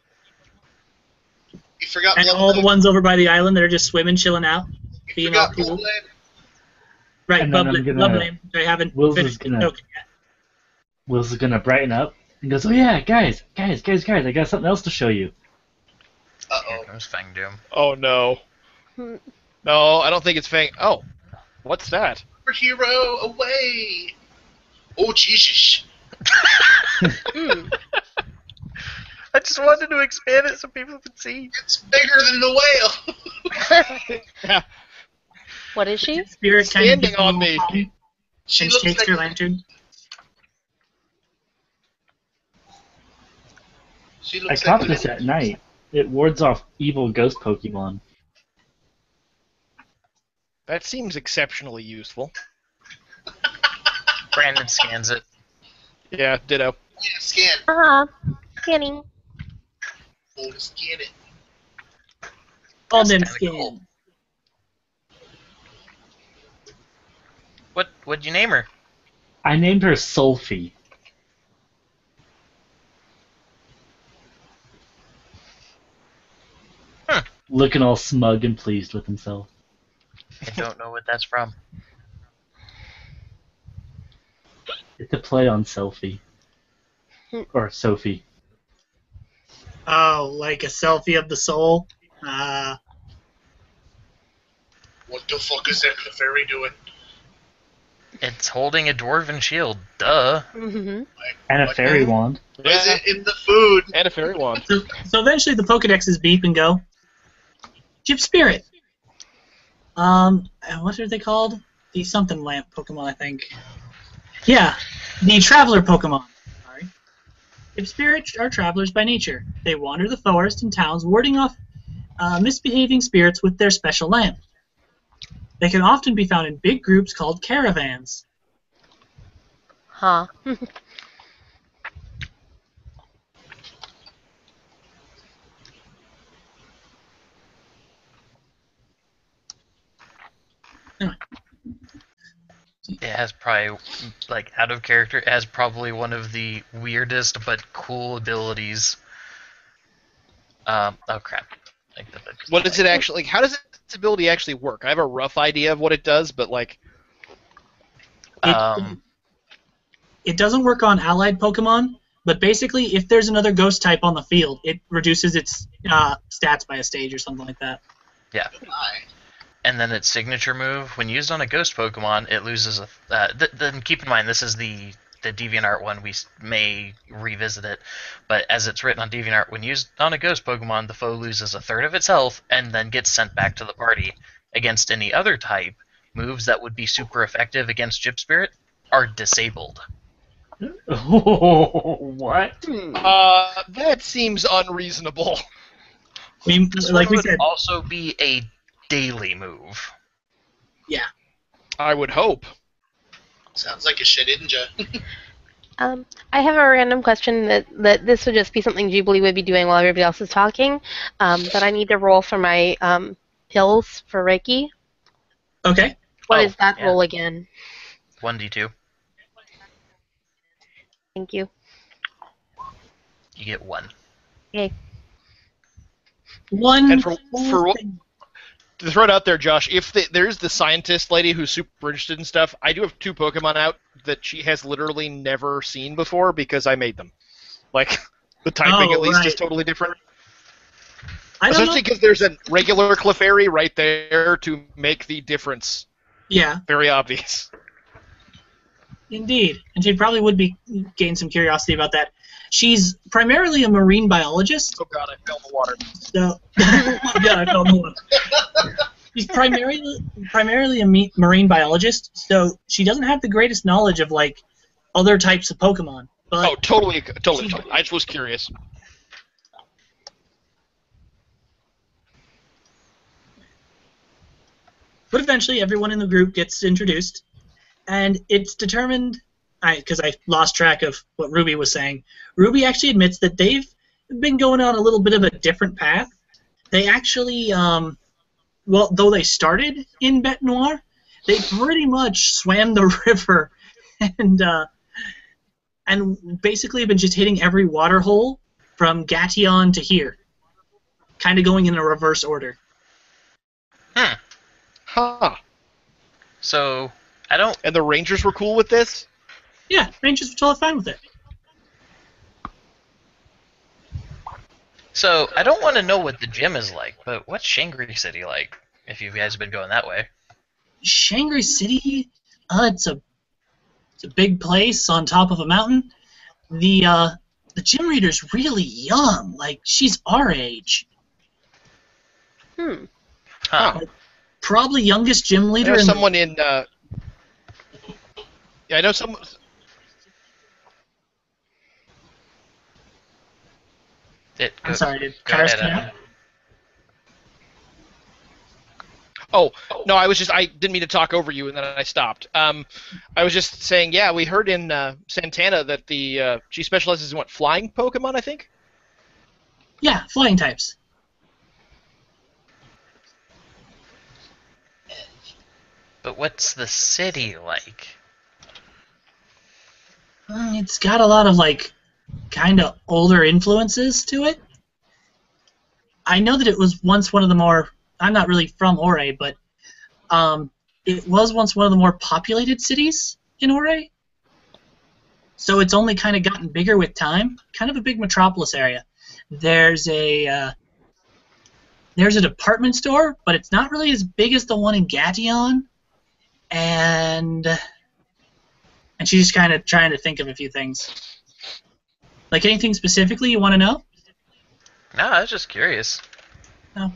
[SPEAKER 4] You forgot
[SPEAKER 1] And all the ones over by the island that are just swimming, chilling out.
[SPEAKER 4] You
[SPEAKER 1] being all
[SPEAKER 4] forgot
[SPEAKER 1] cool.
[SPEAKER 4] Bloodline.
[SPEAKER 1] Right,
[SPEAKER 5] And then I'm
[SPEAKER 1] Bubbly.
[SPEAKER 5] gonna-
[SPEAKER 1] Bubbly. I haven't
[SPEAKER 5] Will's
[SPEAKER 1] finished
[SPEAKER 5] is gonna-
[SPEAKER 1] the token yet.
[SPEAKER 5] Will's is gonna brighten up and goes, "Oh yeah, guys, I got something else to show you."
[SPEAKER 2] Here
[SPEAKER 4] Uh-oh.
[SPEAKER 2] comes Fangdoom.
[SPEAKER 3] Oh, no.
[SPEAKER 6] Hmm.
[SPEAKER 3] No, I don't think it's Fang. Oh, what's that?
[SPEAKER 4] Superhero away! Oh, Jesus.
[SPEAKER 6] Hmm.
[SPEAKER 2] I just wanted to expand it so people could see.
[SPEAKER 4] It's bigger than the whale!
[SPEAKER 6] What is she?
[SPEAKER 1] Spirit kind of
[SPEAKER 3] Standing on me.
[SPEAKER 4] She
[SPEAKER 1] and
[SPEAKER 4] looks
[SPEAKER 1] shakes
[SPEAKER 4] like
[SPEAKER 1] her lantern.
[SPEAKER 4] She
[SPEAKER 5] I
[SPEAKER 4] looks
[SPEAKER 5] caught
[SPEAKER 4] like
[SPEAKER 5] this at night. It wards off evil ghost Pokemon.
[SPEAKER 3] That seems exceptionally useful.
[SPEAKER 2] Brandon scans it.
[SPEAKER 3] Yeah, ditto.
[SPEAKER 4] Yeah, scan.
[SPEAKER 6] Scanning.
[SPEAKER 4] Oh, scan it.
[SPEAKER 1] All
[SPEAKER 2] That's
[SPEAKER 1] them
[SPEAKER 2] kinda
[SPEAKER 1] skin.
[SPEAKER 2] cool. What'd you name her?
[SPEAKER 5] I named her Sulfie. Looking all smug and pleased with himself.
[SPEAKER 2] I don't know what that's from.
[SPEAKER 5] It's a play on selfie. Or Sophie.
[SPEAKER 1] Oh, like a selfie of the soul.
[SPEAKER 4] What the fuck is that Clefairy doing?
[SPEAKER 2] It's holding a dwarven shield. Duh.
[SPEAKER 6] Mm-hmm.
[SPEAKER 5] And a
[SPEAKER 4] What?
[SPEAKER 5] fairy wand.
[SPEAKER 4] Why is it in the food?
[SPEAKER 3] And a fairy wand.
[SPEAKER 1] So eventually the Pokedexes beep and go. Gyp Spirit. What are they called? The something lamp Pokemon, I think. Yeah, the traveler Pokemon. Sorry. Gyp Spirit are travelers by nature. They wander the forest and towns, warding off misbehaving spirits with their special lamp. They can often be found in big groups called caravans.
[SPEAKER 6] Huh.
[SPEAKER 2] It has probably, like, out of character, it has probably one of the weirdest but cool abilities. Oh crap.
[SPEAKER 3] What does it actually... How does this ability actually work? I have a rough idea of what it does, but, like...
[SPEAKER 1] It doesn't work on allied Pokemon, but basically, if there's another ghost type on the field, it reduces its stats by a stage or something like that.
[SPEAKER 2] Yeah.
[SPEAKER 4] Why?
[SPEAKER 2] And then its signature move, when used on a ghost Pokemon, it loses a... then keep in mind, this is the DeviantArt one. We may revisit it. But as it's written on DeviantArt, when used on a ghost Pokemon, the foe loses a third of its health and then gets sent back to the party. Against any other type, moves that would be super effective against Gyp Spirit are disabled.
[SPEAKER 5] What?
[SPEAKER 3] That seems unreasonable.
[SPEAKER 2] This
[SPEAKER 1] Like
[SPEAKER 2] one
[SPEAKER 1] we
[SPEAKER 2] would
[SPEAKER 1] said,
[SPEAKER 2] also be a daily move.
[SPEAKER 1] yeah.
[SPEAKER 3] I would hope.
[SPEAKER 4] Sounds like a Shedinja.
[SPEAKER 6] I have a random question that this would just be something Jubilee would be doing while everybody else is talking. But I need to roll for my pills for Reiki.
[SPEAKER 1] Okay.
[SPEAKER 6] What
[SPEAKER 2] Oh,
[SPEAKER 6] is that
[SPEAKER 2] yeah.
[SPEAKER 6] roll again?
[SPEAKER 2] 1d2.
[SPEAKER 6] Thank you.
[SPEAKER 2] You get 1.
[SPEAKER 6] Okay.
[SPEAKER 1] One.
[SPEAKER 3] And for
[SPEAKER 1] cool
[SPEAKER 3] what-
[SPEAKER 1] thing.
[SPEAKER 3] To throw it out there, Josh, if there's the scientist lady who's super interested in stuff, I do have 2 Pokemon out that she has literally never seen before because I made them. Like, the typing
[SPEAKER 1] Oh,
[SPEAKER 3] at least is
[SPEAKER 1] right.
[SPEAKER 3] totally different.
[SPEAKER 1] I don't know.
[SPEAKER 3] Especially because there's a regular Clefairy right there to make the difference
[SPEAKER 1] Yeah,
[SPEAKER 3] very obvious.
[SPEAKER 1] indeed. And she probably would gain some curiosity about that. She's primarily a marine biologist.
[SPEAKER 3] Oh god, I fell in the water.
[SPEAKER 1] So, yeah, I fell in the water. She's primarily a marine biologist, so she doesn't have the greatest knowledge of like other types of Pokemon. But
[SPEAKER 3] Oh, totally. I just was curious.
[SPEAKER 1] But eventually, everyone in the group gets introduced, and it's determined. Because I lost track of what Ruby was saying. Ruby actually admits that they've been going on a little bit of a different path. They actually, well, though they started in Bete Noire, they pretty much swam the river and basically have been just hitting every water hole from Gation to here, kind of going in a reverse order.
[SPEAKER 3] Huh.
[SPEAKER 2] So, I don't...
[SPEAKER 3] And the Rangers were cool with this?
[SPEAKER 1] Yeah, Rangers were totally fine with it.
[SPEAKER 2] So, I don't want to know what the gym is like, but what's Shangri City like, if you guys have been going that way?
[SPEAKER 1] Shangri City, it's a big place on top of a mountain. The gym leader's really young, like she's our age.
[SPEAKER 6] Hmm.
[SPEAKER 2] Huh.
[SPEAKER 1] Probably youngest gym
[SPEAKER 3] I
[SPEAKER 1] leader.
[SPEAKER 3] know
[SPEAKER 1] in
[SPEAKER 3] someone in. Yeah, I know some.
[SPEAKER 1] I'm sorry, did
[SPEAKER 2] Go
[SPEAKER 1] Karis
[SPEAKER 2] ahead,
[SPEAKER 1] come
[SPEAKER 2] Adam.
[SPEAKER 1] out?
[SPEAKER 3] Oh no, I didn't mean to talk over you, and then I stopped. I was just saying, yeah, we heard in Santana that she specializes in what, flying Pokemon, I think.
[SPEAKER 1] Yeah, flying types.
[SPEAKER 2] But what's the city like?
[SPEAKER 1] It's got a lot of like kind of older influences to it. I know that it was once one of the more. I'm not really from Orre, but it was once one of the more populated cities in Orre. So it's only kind of gotten bigger with time. Kind of a big metropolis area. There's a department store, but it's not really as big as the one in Gation. And she's just kind of trying to think of a few things. Like anything specifically you want to know?
[SPEAKER 2] No, I was just curious.
[SPEAKER 1] No.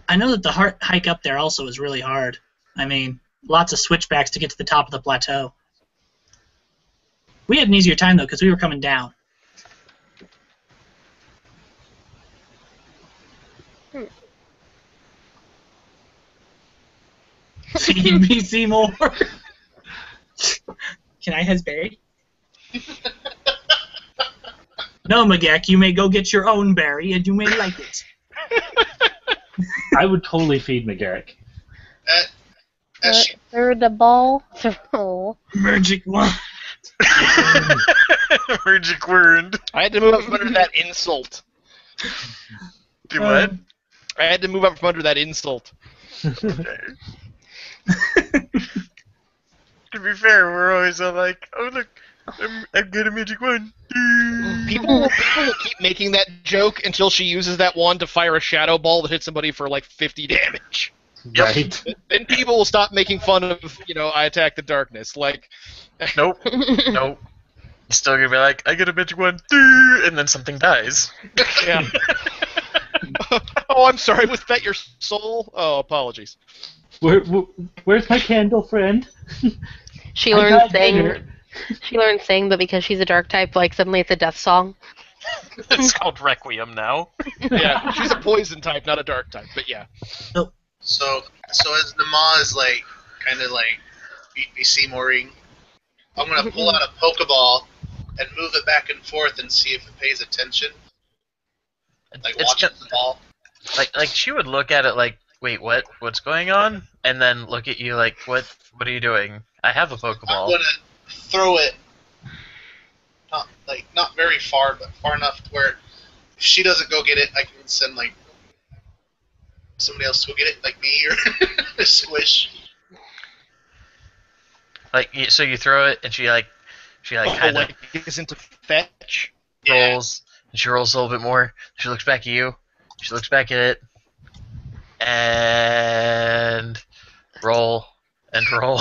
[SPEAKER 1] I know that the hike up there also is really hard. I mean, lots of switchbacks to get to the top of the plateau. We had an easier time, though, because we were coming down. Feed me, Seymour. Can I have berry? No, Magek, you may go get your own berry, and you may like it.
[SPEAKER 5] I would totally feed McGarrick.
[SPEAKER 6] Third the ball. Oh.
[SPEAKER 1] Magic one.
[SPEAKER 2] Magic word.
[SPEAKER 3] I had to move up from under that insult.
[SPEAKER 2] Do what?
[SPEAKER 3] I had to move up from under that insult.
[SPEAKER 2] Okay. To be fair, we're always all like, oh look, I'm good at magic wand.
[SPEAKER 3] People will keep making that joke until she uses that wand to fire a shadow ball that hits somebody for like 50 damage.
[SPEAKER 5] Right?
[SPEAKER 3] Then people will stop making fun of, I attack the darkness. Like,
[SPEAKER 2] Nope. Nope. Still gonna be like, I get a magic wand, and then something dies.
[SPEAKER 3] yeah. Oh, I'm sorry. Was that your soul? Oh, apologies.
[SPEAKER 5] Where's my candle, friend?
[SPEAKER 6] She
[SPEAKER 5] I
[SPEAKER 6] learned
[SPEAKER 5] got
[SPEAKER 6] saying.
[SPEAKER 5] dinner.
[SPEAKER 6] She learned saying, but because she's a dark type, like suddenly it's a death song.
[SPEAKER 2] It's called Requiem now.
[SPEAKER 3] Yeah, she's a poison type, not a dark type. But yeah.
[SPEAKER 4] So as Nama is like kind of like be Seymour-ing, I'm gonna pull out a Pokeball and move it back and forth and see if it pays attention. Like
[SPEAKER 2] It's
[SPEAKER 4] watching the ball.
[SPEAKER 2] Like she would look at it like, wait, what's going on? And then look at you like, what are you doing? I have a
[SPEAKER 4] I'm
[SPEAKER 2] Pokeball.
[SPEAKER 4] gonna throw it not very far, but far enough to where if she doesn't go get it, I can send like somebody else to go get it, like me or Squish.
[SPEAKER 2] Like, so you throw it, and she kind of
[SPEAKER 3] Like isn't to fetch.
[SPEAKER 4] Yeah.
[SPEAKER 2] rolls, And she rolls a little bit more. She looks back at you. She looks back at it. And roll. And roll.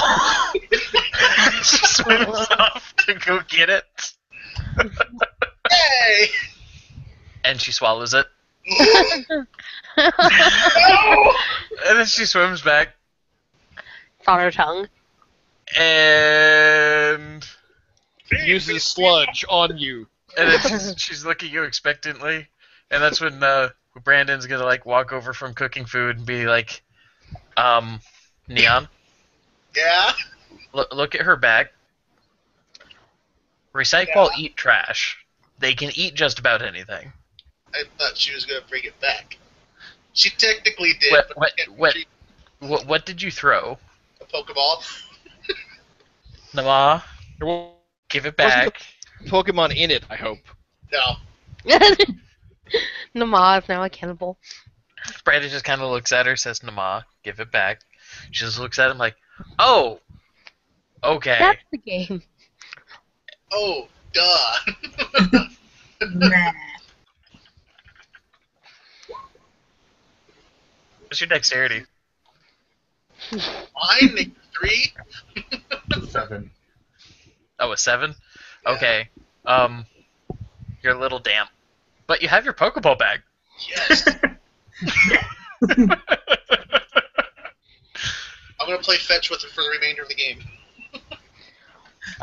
[SPEAKER 2] She swims off to go get it.
[SPEAKER 4] Hey!
[SPEAKER 2] And she swallows it.
[SPEAKER 4] No!
[SPEAKER 2] And then she swims back.
[SPEAKER 6] It's on her tongue.
[SPEAKER 2] And
[SPEAKER 3] Uses sludge on you.
[SPEAKER 2] then she's looking at you expectantly. And that's when Brandon's gonna like walk over from cooking food and be like, Neon,
[SPEAKER 4] Yeah?
[SPEAKER 2] look at her back. Recycle, eat trash. They can eat just about anything.
[SPEAKER 4] I thought she was going to bring it back. She technically did,
[SPEAKER 2] What did you throw?
[SPEAKER 4] a Pokeball.
[SPEAKER 2] Nama,
[SPEAKER 3] There
[SPEAKER 2] give it
[SPEAKER 3] wasn't
[SPEAKER 2] back.
[SPEAKER 3] a Pokemon in it, I hope.
[SPEAKER 4] No.
[SPEAKER 6] Nama is now a cannibal.
[SPEAKER 2] Brandon just kind of looks at her, says, Nama, give it back. She just looks at him like, oh, okay.
[SPEAKER 6] That's the game.
[SPEAKER 4] Oh, duh.
[SPEAKER 1] Nah.
[SPEAKER 2] What's your dexterity?
[SPEAKER 4] Mine, make 3.
[SPEAKER 5] 7.
[SPEAKER 2] Oh, a 7?
[SPEAKER 4] Yeah.
[SPEAKER 2] Okay. You're a little damp. But you have your Pokeball bag.
[SPEAKER 4] Yes. I'm going to play fetch with her for the remainder of the game.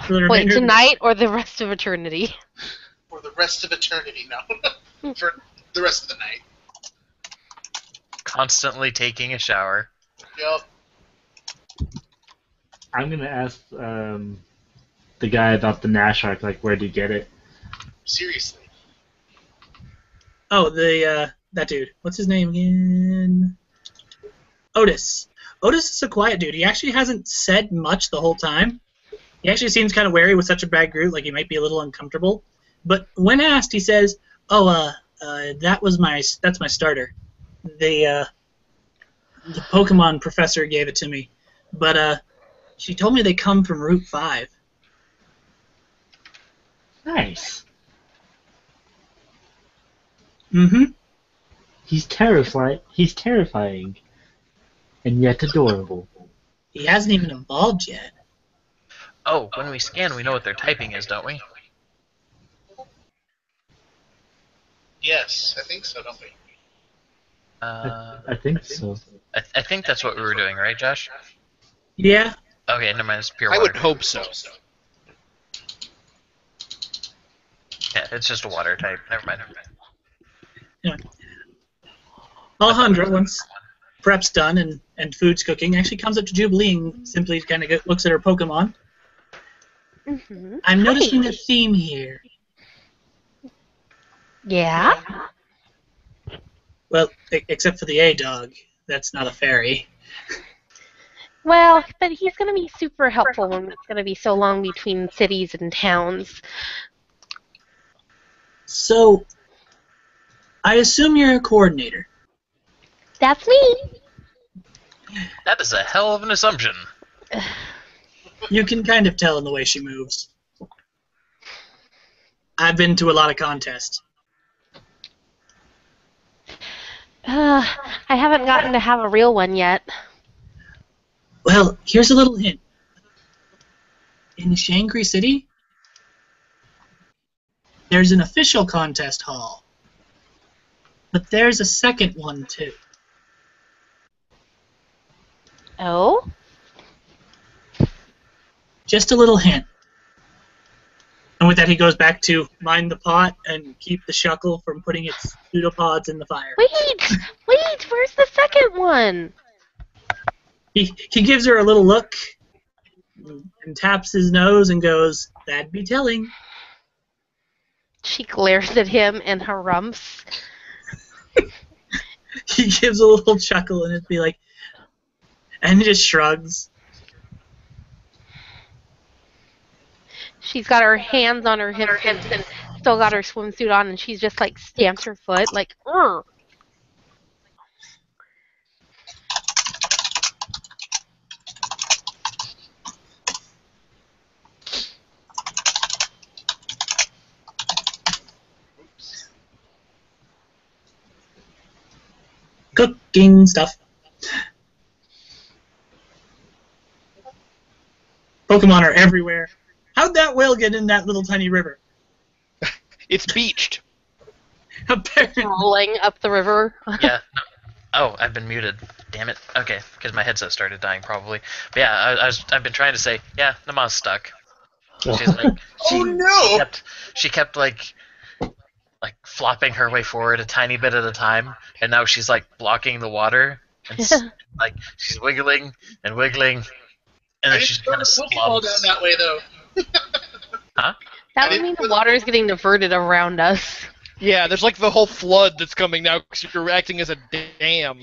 [SPEAKER 1] For the
[SPEAKER 6] Wait,
[SPEAKER 1] remainder of the-
[SPEAKER 6] tonight or the rest of eternity?
[SPEAKER 4] For the rest of eternity, no. For the rest of the night.
[SPEAKER 2] Constantly taking a shower.
[SPEAKER 4] Yep.
[SPEAKER 5] I'm gonna ask the guy about the Nash arc, like, where'd you get it?
[SPEAKER 4] Seriously.
[SPEAKER 1] Oh, that dude. What's his name again? Otis. Otis is a quiet dude. He actually hasn't said much the whole time. He actually seems kind of wary with such a bad group, like he might be a little uncomfortable. But when asked, he says, "Oh, that's my starter. The Pokemon professor gave it to me, but she told me they come from Route 5."
[SPEAKER 5] Nice.
[SPEAKER 1] Mm-hmm.
[SPEAKER 5] He's terrifying, and yet adorable.
[SPEAKER 1] He hasn't even evolved yet.
[SPEAKER 2] Oh, when we scan, we know what their typing is, don't we?
[SPEAKER 4] Yes, I think so, don't we?
[SPEAKER 5] I think so.
[SPEAKER 2] I think that's what we were doing, right, Josh?
[SPEAKER 1] Yeah.
[SPEAKER 2] Okay, never mind. It's pure
[SPEAKER 3] I
[SPEAKER 2] water.
[SPEAKER 3] would hope so.
[SPEAKER 2] Yeah, it's just a water type. Never mind.
[SPEAKER 1] Alejandro, once prep's done and food's cooking, actually comes up to Jubilee and simply kind of looks at her Pokemon.
[SPEAKER 6] Mm-hmm.
[SPEAKER 1] I'm noticing a theme here.
[SPEAKER 6] Yeah?
[SPEAKER 1] Well, except for the A-Dog. That's not a fairy.
[SPEAKER 6] Well, but he's going to be super helpful when it's going to be so long between cities and towns.
[SPEAKER 1] So, I assume you're a coordinator.
[SPEAKER 6] That's me.
[SPEAKER 2] That is a hell of an assumption.
[SPEAKER 1] You can kind of tell in the way she moves. I've been to a lot of contests.
[SPEAKER 6] I haven't gotten to have a real one yet.
[SPEAKER 1] Well, here's a little hint. In Shangri City, there's an official contest hall. But there's a second one, too.
[SPEAKER 6] Oh?
[SPEAKER 1] Just a little hint. And with that, he goes back to mind the pot and keep the shuckle from putting its pseudopods in the fire.
[SPEAKER 6] Wait! Where's the second one?
[SPEAKER 1] He gives her a little look and taps his nose and goes, "That'd be telling."
[SPEAKER 6] She glares at him and harumphs.
[SPEAKER 1] He gives a little chuckle and it'd be like, and he just shrugs.
[SPEAKER 6] She's got her hands on her hips and still got her swimsuit on, and she's just like stamps her foot like, "Urgh."
[SPEAKER 1] cooking stuff. Pokemon are everywhere. How'd that whale get in that little tiny river?
[SPEAKER 3] It's beached.
[SPEAKER 1] Apparently.
[SPEAKER 6] Rolling up the river.
[SPEAKER 2] Yeah. No. Oh, I've been muted. Damn it. Okay, because my headset started dying probably. But yeah, I've been trying to say, yeah, Nama's stuck. She's like,
[SPEAKER 4] Oh no!
[SPEAKER 2] she kept like flopping her way forward a tiny bit at a time, and now she's like blocking the water, and like she's wiggling and wiggling, and
[SPEAKER 4] I
[SPEAKER 2] then she's
[SPEAKER 4] didn't throw
[SPEAKER 2] kind of
[SPEAKER 4] the Pokeball down
[SPEAKER 2] slumps.
[SPEAKER 4] that way though.
[SPEAKER 2] Huh?
[SPEAKER 6] That would mean the water is getting diverted around us.
[SPEAKER 3] Yeah, there's like the whole flood that's coming now because you're acting as a dam.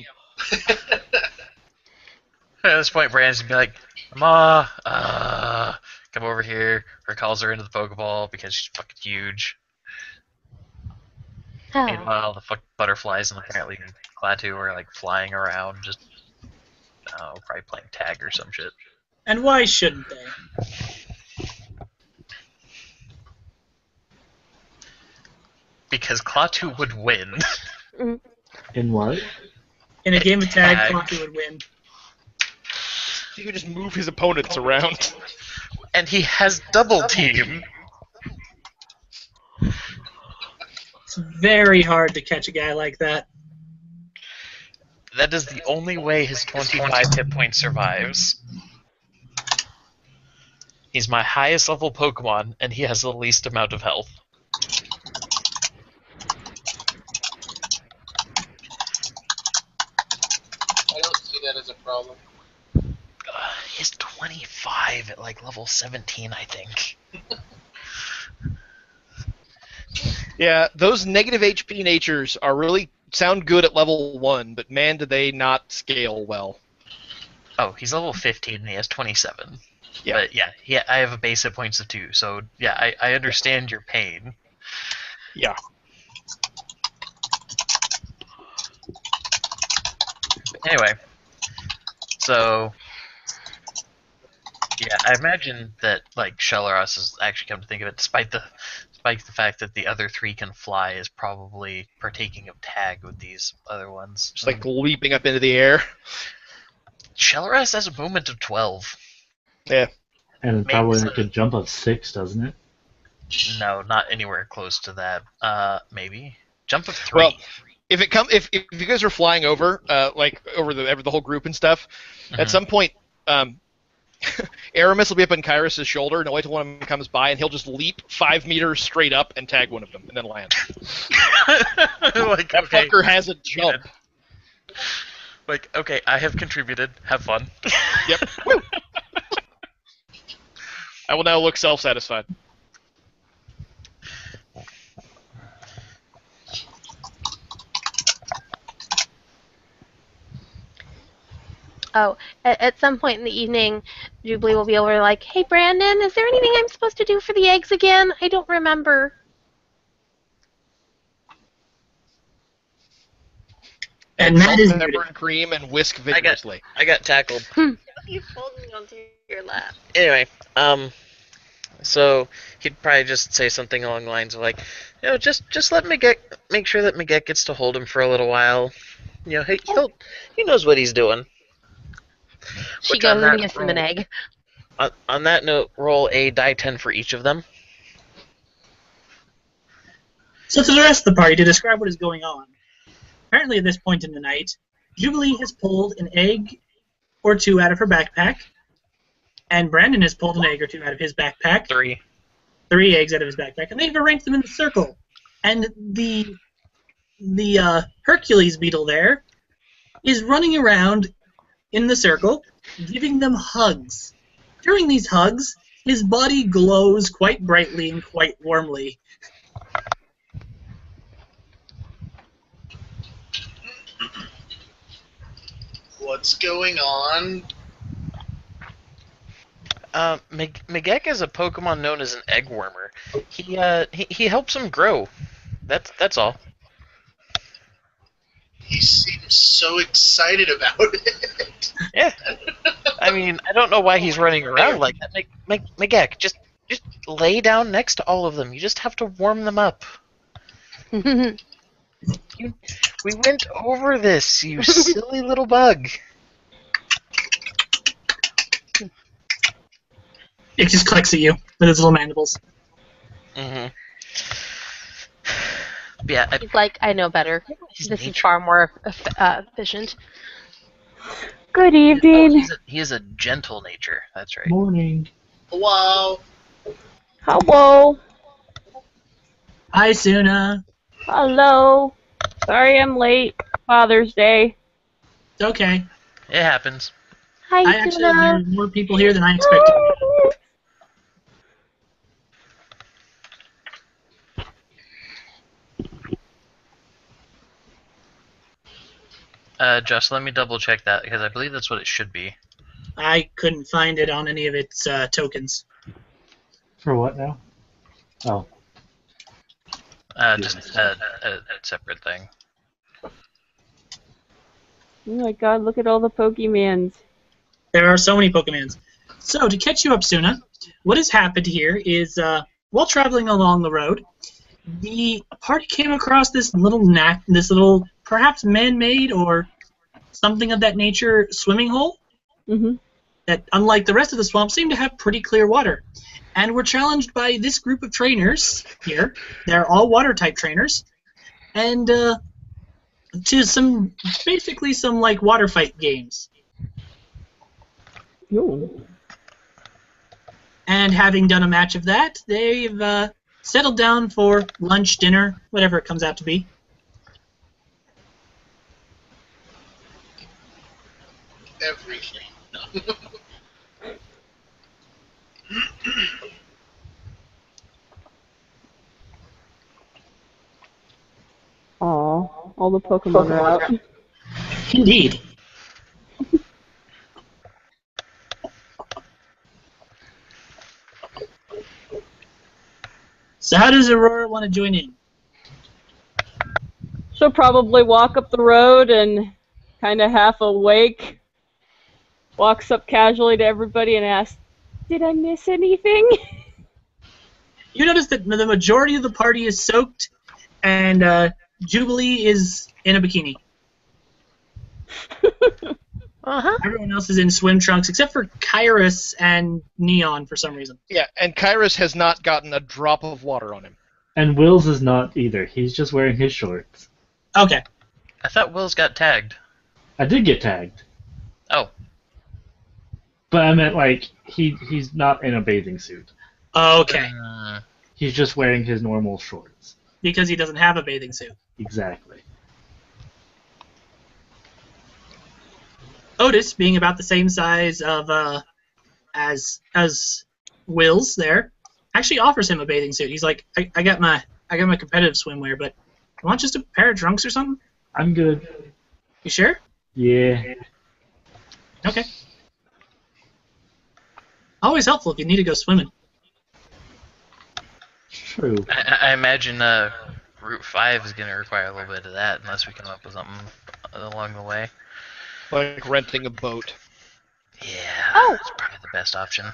[SPEAKER 2] At this point, Brandon's gonna be like, "Ma, come over here." Or calls her into the Pokeball because she's fucking huge.
[SPEAKER 6] Oh.
[SPEAKER 2] Meanwhile, the fucking butterflies and apparently Klaatu are like flying around, just probably playing tag or some shit.
[SPEAKER 1] And why shouldn't they?
[SPEAKER 2] Because Klaatu would win.
[SPEAKER 5] In what?
[SPEAKER 1] In a game of tag,
[SPEAKER 2] Tag.
[SPEAKER 1] Klaatu would win.
[SPEAKER 3] You can just move his opponents around.
[SPEAKER 2] And he has double team.
[SPEAKER 1] It's very hard to catch a guy like that.
[SPEAKER 2] That is the only way his 25 hit points survives. He's my highest level Pokemon, and he has the least amount of health.
[SPEAKER 4] I don't see that as a problem.
[SPEAKER 2] He's 25 at like level 17, I think.
[SPEAKER 3] Yeah, those negative HP natures are really sound good at level 1, but man, do they not scale well.
[SPEAKER 2] Oh, he's level 15 and he has 27.
[SPEAKER 3] Yeah.
[SPEAKER 2] But yeah, I have a base hit points of 2, so yeah, I understand your pain.
[SPEAKER 3] Yeah.
[SPEAKER 2] Anyway, so yeah, I imagine that like Shelleros has actually come to think of it, despite the fact that the other three can fly, is probably partaking of tag with these other ones.
[SPEAKER 3] Just like leaping up into the air.
[SPEAKER 2] Shelleros has a movement of 12.
[SPEAKER 3] Yeah.
[SPEAKER 5] And
[SPEAKER 2] Maybe
[SPEAKER 5] probably
[SPEAKER 2] so.
[SPEAKER 5] like a jump of 6, doesn't it?
[SPEAKER 2] No, not anywhere close to that. Maybe jump of 3.
[SPEAKER 3] Well, if you guys are flying over, like over the whole group and stuff, at some point, Aramis will be up on Kyrus' shoulder, and wait till one of them comes by, and he'll just leap 5 meters straight up and tag one of them, and then land.
[SPEAKER 2] Like,
[SPEAKER 3] That
[SPEAKER 2] okay,
[SPEAKER 3] fucker has a jump.
[SPEAKER 2] like, okay, I have contributed. Have fun.
[SPEAKER 3] Yep. Woo. I will now look self-satisfied.
[SPEAKER 6] Oh, at some point in the evening, Jubilee will be over like, "Hey, Brandon, is there anything I'm supposed to do for the eggs again? I don't remember."
[SPEAKER 1] And Matt is
[SPEAKER 3] Salt,
[SPEAKER 1] muted.
[SPEAKER 3] pepper, and cream, and whisk vigorously.
[SPEAKER 2] I got tackled.
[SPEAKER 6] You folded me onto your lap.
[SPEAKER 2] Anyway, so he'd probably just say something along the lines of like, just let make sure that Miguel gets to hold him for a little while. He knows what he's doing.
[SPEAKER 6] She
[SPEAKER 2] Which
[SPEAKER 6] goes
[SPEAKER 2] on that
[SPEAKER 6] and gives him an
[SPEAKER 2] roll-
[SPEAKER 6] egg.
[SPEAKER 2] On that note, roll a die 10 for each of them.
[SPEAKER 1] So to the rest of the party, to describe what is going on. Apparently at this point in the night, Jubilee has pulled an egg or two out of her backpack, and Brandon has pulled an egg or two out of his backpack.
[SPEAKER 2] 3.
[SPEAKER 1] 3 eggs out of his backpack, and they've arranged them in a circle. And the Hercules beetle there is running around in the circle, giving them hugs. During these hugs, his body glows quite brightly and quite warmly.
[SPEAKER 4] What's going on?
[SPEAKER 2] Migek is a Pokemon known as an egg wormer. He helps him grow. That's all.
[SPEAKER 4] He seems so excited about it.
[SPEAKER 2] Yeah. I mean, I don't know why he's running around like that. Migek, just lay down next to all of them. You just have to warm them up. We went over this, you silly little bug.
[SPEAKER 1] It just clicks at you with its little mandibles.
[SPEAKER 2] Mm-hmm. Yeah,
[SPEAKER 6] He's like, I know better.
[SPEAKER 2] He's
[SPEAKER 6] This is
[SPEAKER 2] nature.
[SPEAKER 6] far more efficient.
[SPEAKER 8] Good
[SPEAKER 2] Oh,
[SPEAKER 8] evening.
[SPEAKER 2] he is a gentle nature. That's right.
[SPEAKER 5] Morning.
[SPEAKER 4] Wow.
[SPEAKER 8] Hello.
[SPEAKER 1] Hi, Suna.
[SPEAKER 8] Hello. Sorry I'm late. Father's Day.
[SPEAKER 1] It's okay.
[SPEAKER 2] It happens.
[SPEAKER 6] Hi,
[SPEAKER 1] There's
[SPEAKER 6] Tuna.
[SPEAKER 1] more people here than I expected.
[SPEAKER 2] Just let me double check that because I believe that's what it should be.
[SPEAKER 1] I couldn't find it on any of its tokens.
[SPEAKER 5] For what now? Oh.
[SPEAKER 2] Just a separate thing.
[SPEAKER 8] Oh my god, look at all the Pokemans.
[SPEAKER 1] There are so many Pokemons. So, to catch you up, Suna, what has happened here is, while traveling along the road, the party came across this little, perhaps man-made or something of that nature, swimming hole
[SPEAKER 8] Mm-hmm.
[SPEAKER 1] that, unlike the rest of the swamp, seemed to have pretty clear water. And were challenged by this group of trainers here. They're all water-type trainers. And, to basically some, like, water fight games.
[SPEAKER 8] Ooh.
[SPEAKER 1] And having done a match of that, they've settled down for lunch, dinner, whatever it comes out to be.
[SPEAKER 4] Everything.
[SPEAKER 8] Aw, all the Pokemon are out.
[SPEAKER 1] Indeed. So how does Aurora want to join in?
[SPEAKER 8] She'll probably walk up the road and, kind of half awake, walks up casually to everybody and asks, "Did I miss anything?"
[SPEAKER 1] You notice that the majority of the party is soaked, and Jubilee is in a bikini.
[SPEAKER 6] Uh-huh.
[SPEAKER 1] Everyone else is in swim trunks, except for Kyrus and Neon for some reason.
[SPEAKER 3] Yeah, and Kyrus has not gotten a drop of water on him.
[SPEAKER 5] And Will's is not either. He's just wearing his shorts.
[SPEAKER 1] Okay.
[SPEAKER 2] I thought Will's got tagged.
[SPEAKER 5] I did get tagged.
[SPEAKER 2] Oh.
[SPEAKER 5] But I meant, like, he's not in a bathing suit.
[SPEAKER 1] Okay.
[SPEAKER 5] He's just wearing his normal shorts.
[SPEAKER 1] Because he doesn't have a bathing suit.
[SPEAKER 5] Exactly.
[SPEAKER 1] Otis, being about the same size of as Will's there, actually offers him a bathing suit. He's like, I got my competitive swimwear, but you want just a pair of trunks or something?
[SPEAKER 5] I'm good.
[SPEAKER 1] You sure?
[SPEAKER 5] Yeah.
[SPEAKER 1] Okay. Always helpful if you need to go swimming.
[SPEAKER 5] True.
[SPEAKER 2] I imagine Route 5 is going to require a little bit of that unless we come up with something along the way.
[SPEAKER 3] Like renting a boat.
[SPEAKER 2] Yeah,
[SPEAKER 6] Oh.
[SPEAKER 2] that's probably the best option.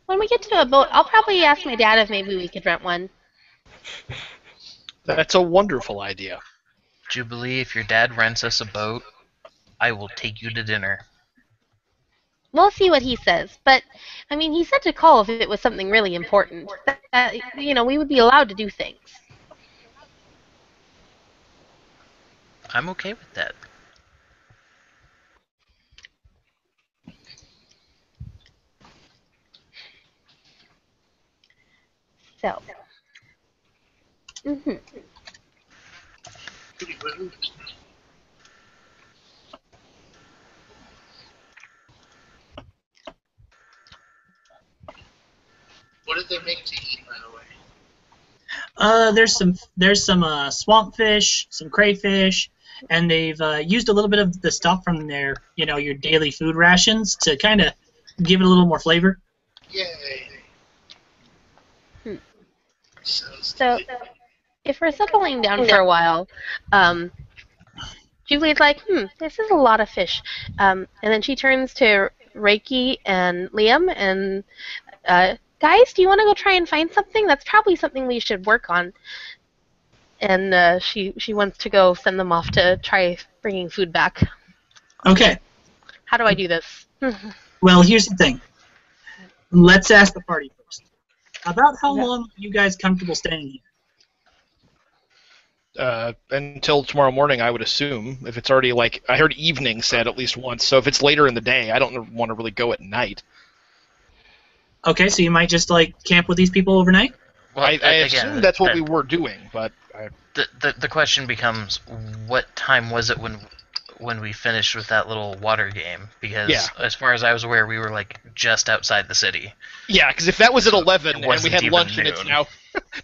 [SPEAKER 6] When we get to a boat, I'll probably ask my dad if maybe we could rent one.
[SPEAKER 3] That's a wonderful idea.
[SPEAKER 2] Jubilee, if your dad rents us a boat, I will take you to dinner.
[SPEAKER 6] We'll see what he says. But, I mean, he said to call if it was something really important. That, we would be allowed to do things.
[SPEAKER 2] I'm okay with that.
[SPEAKER 6] So. Mm-hmm.
[SPEAKER 4] What did they make to eat, by the way?
[SPEAKER 1] There's some swamp fish, some crayfish, and they've used a little bit of the stuff from their, your daily food rations to kind of give it a little more flavor.
[SPEAKER 4] Yay.
[SPEAKER 6] So, if we're settling down for a while, Julie's like, this is a lot of fish. And then she turns to Reiki and Liam and, guys, do you want to go try and find something? That's probably something we should work on. and she wants to go send them off to try bringing food back.
[SPEAKER 1] Okay.
[SPEAKER 6] How do I do this?
[SPEAKER 1] Well, here's the thing. Let's ask the party first. About how long are you guys comfortable staying here?
[SPEAKER 3] Until tomorrow morning, I would assume. If it's already I heard evening said at least once. So if it's later in the day, I don't want to really go at night.
[SPEAKER 1] Okay, so you might just camp with these people overnight?
[SPEAKER 2] Well,
[SPEAKER 3] I
[SPEAKER 2] again,
[SPEAKER 3] assume that's what we were doing, but
[SPEAKER 2] the question becomes, what time was it when we finished with that little water game? Because as far as I was aware, we were just outside the city.
[SPEAKER 3] Yeah, because if that was at 11 and we
[SPEAKER 2] wasn't
[SPEAKER 3] had
[SPEAKER 2] even
[SPEAKER 3] lunch and
[SPEAKER 2] noon.
[SPEAKER 3] it's now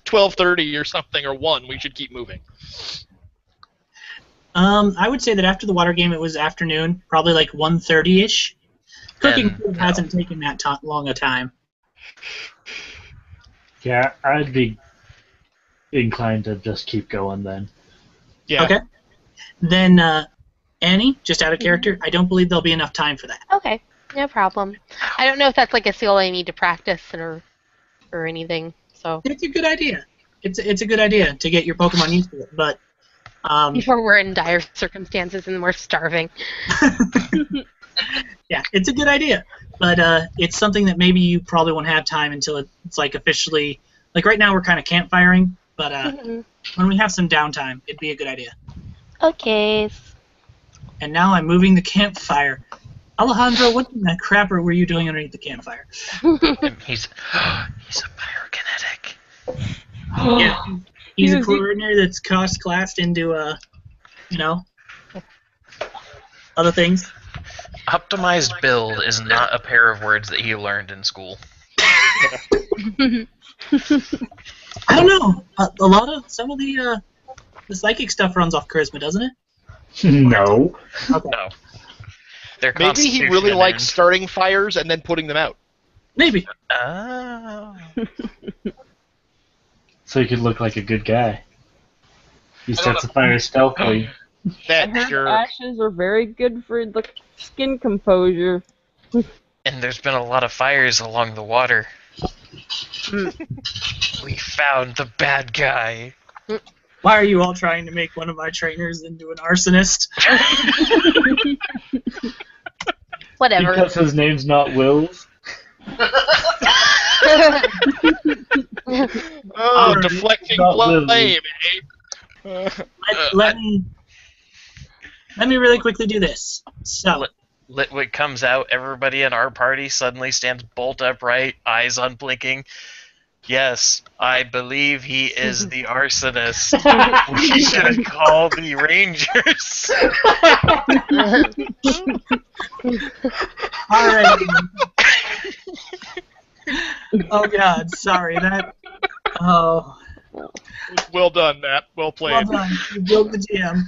[SPEAKER 3] 12:30 or something or 1, we should keep moving.
[SPEAKER 1] I would say that after the water game, it was afternoon, probably 1:30-ish. Cooking food hasn't taken that long a time.
[SPEAKER 5] Yeah, I'd be inclined to just keep going then.
[SPEAKER 3] Yeah.
[SPEAKER 1] Okay. Then, Annie, just out of character, I don't believe there'll be enough time for that.
[SPEAKER 6] Okay, no problem. I don't know if that's a skill I need to practice or anything. So
[SPEAKER 1] It's a good idea. It's a good idea to get your Pokemon used to it, but
[SPEAKER 6] before we're in dire circumstances and we're starving.
[SPEAKER 1] yeah, it's a good idea. But it's something that maybe you probably won't have time until it's officially right now we're kind of campfiring, but when we have some downtime, it'd be a good idea.
[SPEAKER 6] Okay.
[SPEAKER 1] And now I'm moving the campfire. Alejandro, what in the crapper were you doing underneath the campfire?
[SPEAKER 2] He's a pyrokinetic.
[SPEAKER 1] Yeah, he's a coordinator that's cost-classed into, other things.
[SPEAKER 2] Optimized build is not a pair of words that he learned in school.
[SPEAKER 1] I don't know. Some of the psychic stuff runs off charisma, doesn't it?
[SPEAKER 5] No.
[SPEAKER 1] Okay.
[SPEAKER 2] No. Their
[SPEAKER 3] Maybe he really
[SPEAKER 2] constitution
[SPEAKER 3] likes
[SPEAKER 2] and-
[SPEAKER 3] starting fires and then putting them out.
[SPEAKER 1] Maybe.
[SPEAKER 2] Oh.
[SPEAKER 5] So he could look like a good guy. He sets a fire stealthily.
[SPEAKER 8] I
[SPEAKER 3] That
[SPEAKER 8] heard
[SPEAKER 3] sure.
[SPEAKER 8] ashes are very good for the skin composure.
[SPEAKER 2] And there's been a lot of fires along the water. We found the bad guy.
[SPEAKER 1] Why are you all trying to make one of my trainers into an arsonist?
[SPEAKER 6] Whatever.
[SPEAKER 5] Because his name's not Wills.
[SPEAKER 3] Oh,
[SPEAKER 1] Alright.
[SPEAKER 3] deflecting
[SPEAKER 5] Not
[SPEAKER 3] blame,
[SPEAKER 1] Let me really quickly do this. So,
[SPEAKER 2] Litwick comes out, everybody in our party suddenly stands bolt upright, eyes unblinking. Yes, I believe he is the arsonist. We should call the Rangers.
[SPEAKER 1] all right. Oh God, sorry that. Oh,
[SPEAKER 3] Well done, Matt. Well played.
[SPEAKER 1] well done. You broke the GM.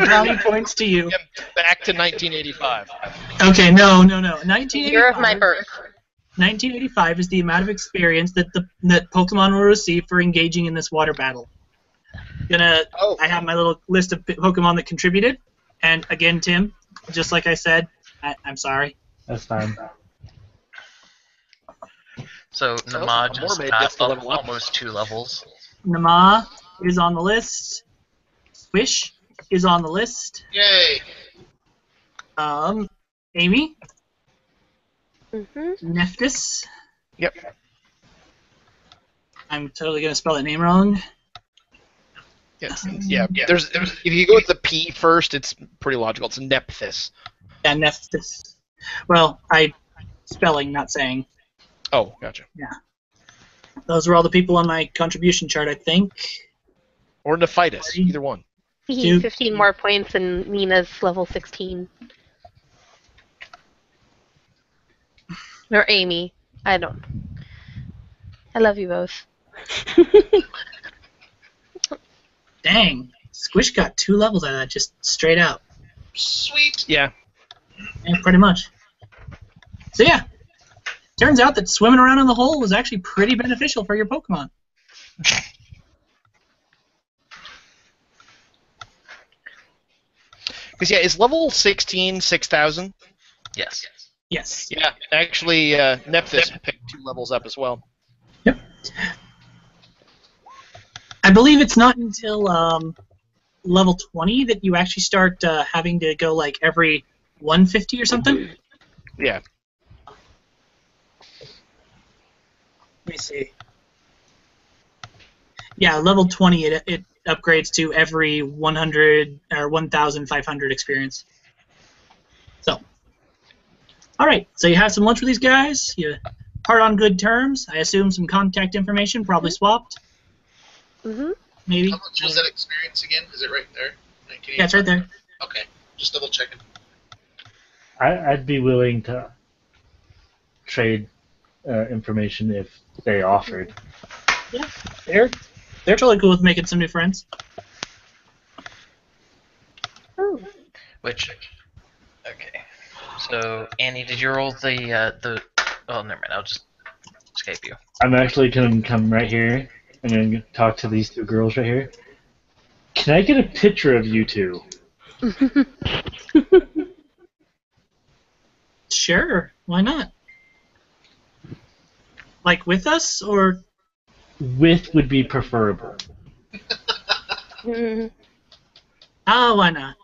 [SPEAKER 1] Brownie points to you.
[SPEAKER 3] Back to 1985.
[SPEAKER 1] Okay, no.
[SPEAKER 6] The year of my
[SPEAKER 1] 1985.
[SPEAKER 6] birth.
[SPEAKER 1] 1985 is the amount of experience that that Pokemon will receive for engaging in this water battle. I have my little list of Pokemon that contributed, and again, Tim, just like I said, I'm sorry.
[SPEAKER 5] That's fine.
[SPEAKER 2] So Nama just
[SPEAKER 3] Mermaid
[SPEAKER 2] got
[SPEAKER 3] gets to
[SPEAKER 2] up
[SPEAKER 3] level up.
[SPEAKER 2] almost 2 levels.
[SPEAKER 1] Nama is on the list. Swish is on the list.
[SPEAKER 4] Yay!
[SPEAKER 1] Amy,
[SPEAKER 6] Mm-hmm.
[SPEAKER 1] Nephthys.
[SPEAKER 3] Yep.
[SPEAKER 1] I'm totally gonna spell that name wrong.
[SPEAKER 3] Yeah. There's if you go with the P first, it's pretty logical. It's Nephthys.
[SPEAKER 1] Yeah, Nephthys. Well, spelling, not saying.
[SPEAKER 3] Oh, gotcha.
[SPEAKER 1] Those were all the people on my contribution chart, I think.
[SPEAKER 3] Or Nephitis, either one.
[SPEAKER 1] Two.
[SPEAKER 6] 15 more points and Nina's level 16. Or Amy. I don't. I love you both.
[SPEAKER 1] Dang, Squish got 2 levels out of that, just straight out.
[SPEAKER 4] Sweet.
[SPEAKER 3] Yeah.
[SPEAKER 1] Yeah, pretty much. So yeah, turns out that swimming around in the hole was actually pretty beneficial for your Pokemon.
[SPEAKER 3] Because is level 16 6,000?
[SPEAKER 2] Yes.
[SPEAKER 1] Yes.
[SPEAKER 3] Yeah. Actually, Nephthys picked 2 levels up as well.
[SPEAKER 1] I believe it's not until level 20 that you actually start having to go like every 150 or something.
[SPEAKER 3] Yeah.
[SPEAKER 1] Let me see. Yeah, level 20 it upgrades to every 100 or 1,500 experience. So, all right. So you have some lunch with these guys. You part on good terms. I assume some contact information probably swapped.
[SPEAKER 6] Mhm.
[SPEAKER 1] Maybe.
[SPEAKER 4] How much was that experience again? Is it right there?
[SPEAKER 1] Yeah, it's right there.
[SPEAKER 4] Okay, just double checking.
[SPEAKER 5] I'd be willing to trade information if they offered.
[SPEAKER 1] Yeah, they're totally cool with making some new friends.
[SPEAKER 6] Oh.
[SPEAKER 2] Which, okay. So Annie, did you roll the? Oh, never mind. I'll just escape you.
[SPEAKER 5] I'm actually going to come right here and then talk to these two girls right here. Can I get a picture of you two?
[SPEAKER 1] Sure, why not? Like with us or?
[SPEAKER 5] With would be preferable.
[SPEAKER 6] Mhm.
[SPEAKER 1] Oh, why not?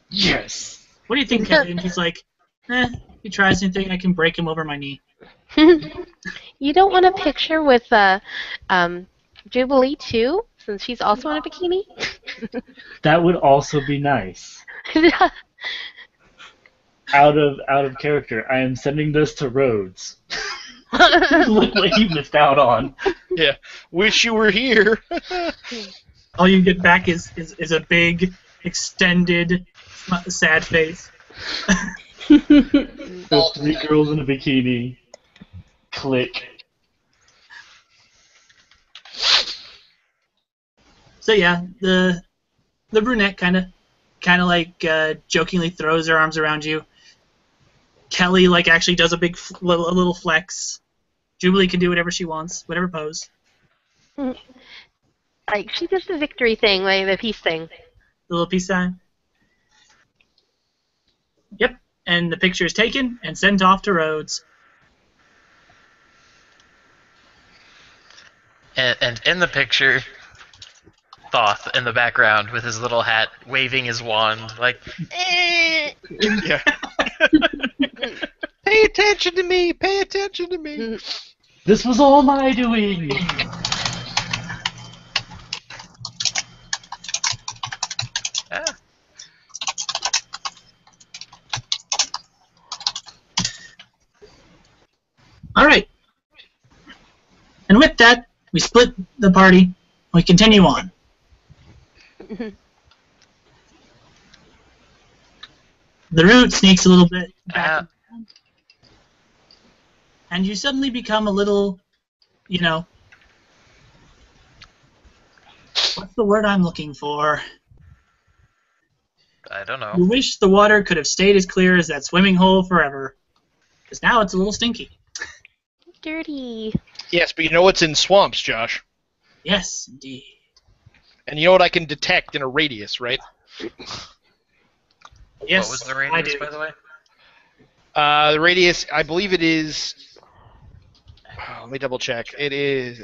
[SPEAKER 5] Yes.
[SPEAKER 1] What do you think, Kelly? And he's like, if he tries anything, I can break him over my knee.
[SPEAKER 6] You don't want a picture with Jubilee too, since she's also in a bikini.
[SPEAKER 5] That would also be nice. Out of character, I am sending this to Rhodes. Look what he missed out on.
[SPEAKER 3] Yeah. Wish you were here.
[SPEAKER 1] All you get back is a big, extended, sad face.
[SPEAKER 5] The three girls in a bikini. Click.
[SPEAKER 1] So yeah, the brunette kind of like jokingly throws her arms around you. Kelly like actually does a big a little flex. Jubilee can do whatever she wants, whatever pose.
[SPEAKER 6] Like she does the victory thing, like the peace thing.
[SPEAKER 1] The little peace sign. Yep, and the picture is taken and sent off to Rhodes.
[SPEAKER 2] And in the picture, Thoth in the background with his little hat, waving his wand, like.
[SPEAKER 3] Yeah. Pay attention to me. Pay attention to me.
[SPEAKER 5] This was all my doing.
[SPEAKER 2] Ah.
[SPEAKER 1] All right. And with that, we split the party. We continue on. The route sneaks a little bit back, and you suddenly become a little, what's the word I'm looking for?
[SPEAKER 2] I don't know.
[SPEAKER 1] You wish the water could have stayed as clear as that swimming hole forever, because now it's a little stinky.
[SPEAKER 6] Dirty.
[SPEAKER 3] Yes, but you know what's in swamps, Josh?
[SPEAKER 1] Yes, indeed.
[SPEAKER 3] And you know what I can detect in a radius, right?
[SPEAKER 1] Yes,
[SPEAKER 2] What was the
[SPEAKER 1] I
[SPEAKER 2] radius,
[SPEAKER 1] do.
[SPEAKER 2] by the way?
[SPEAKER 3] The radius, I believe it is. Let me double check. It is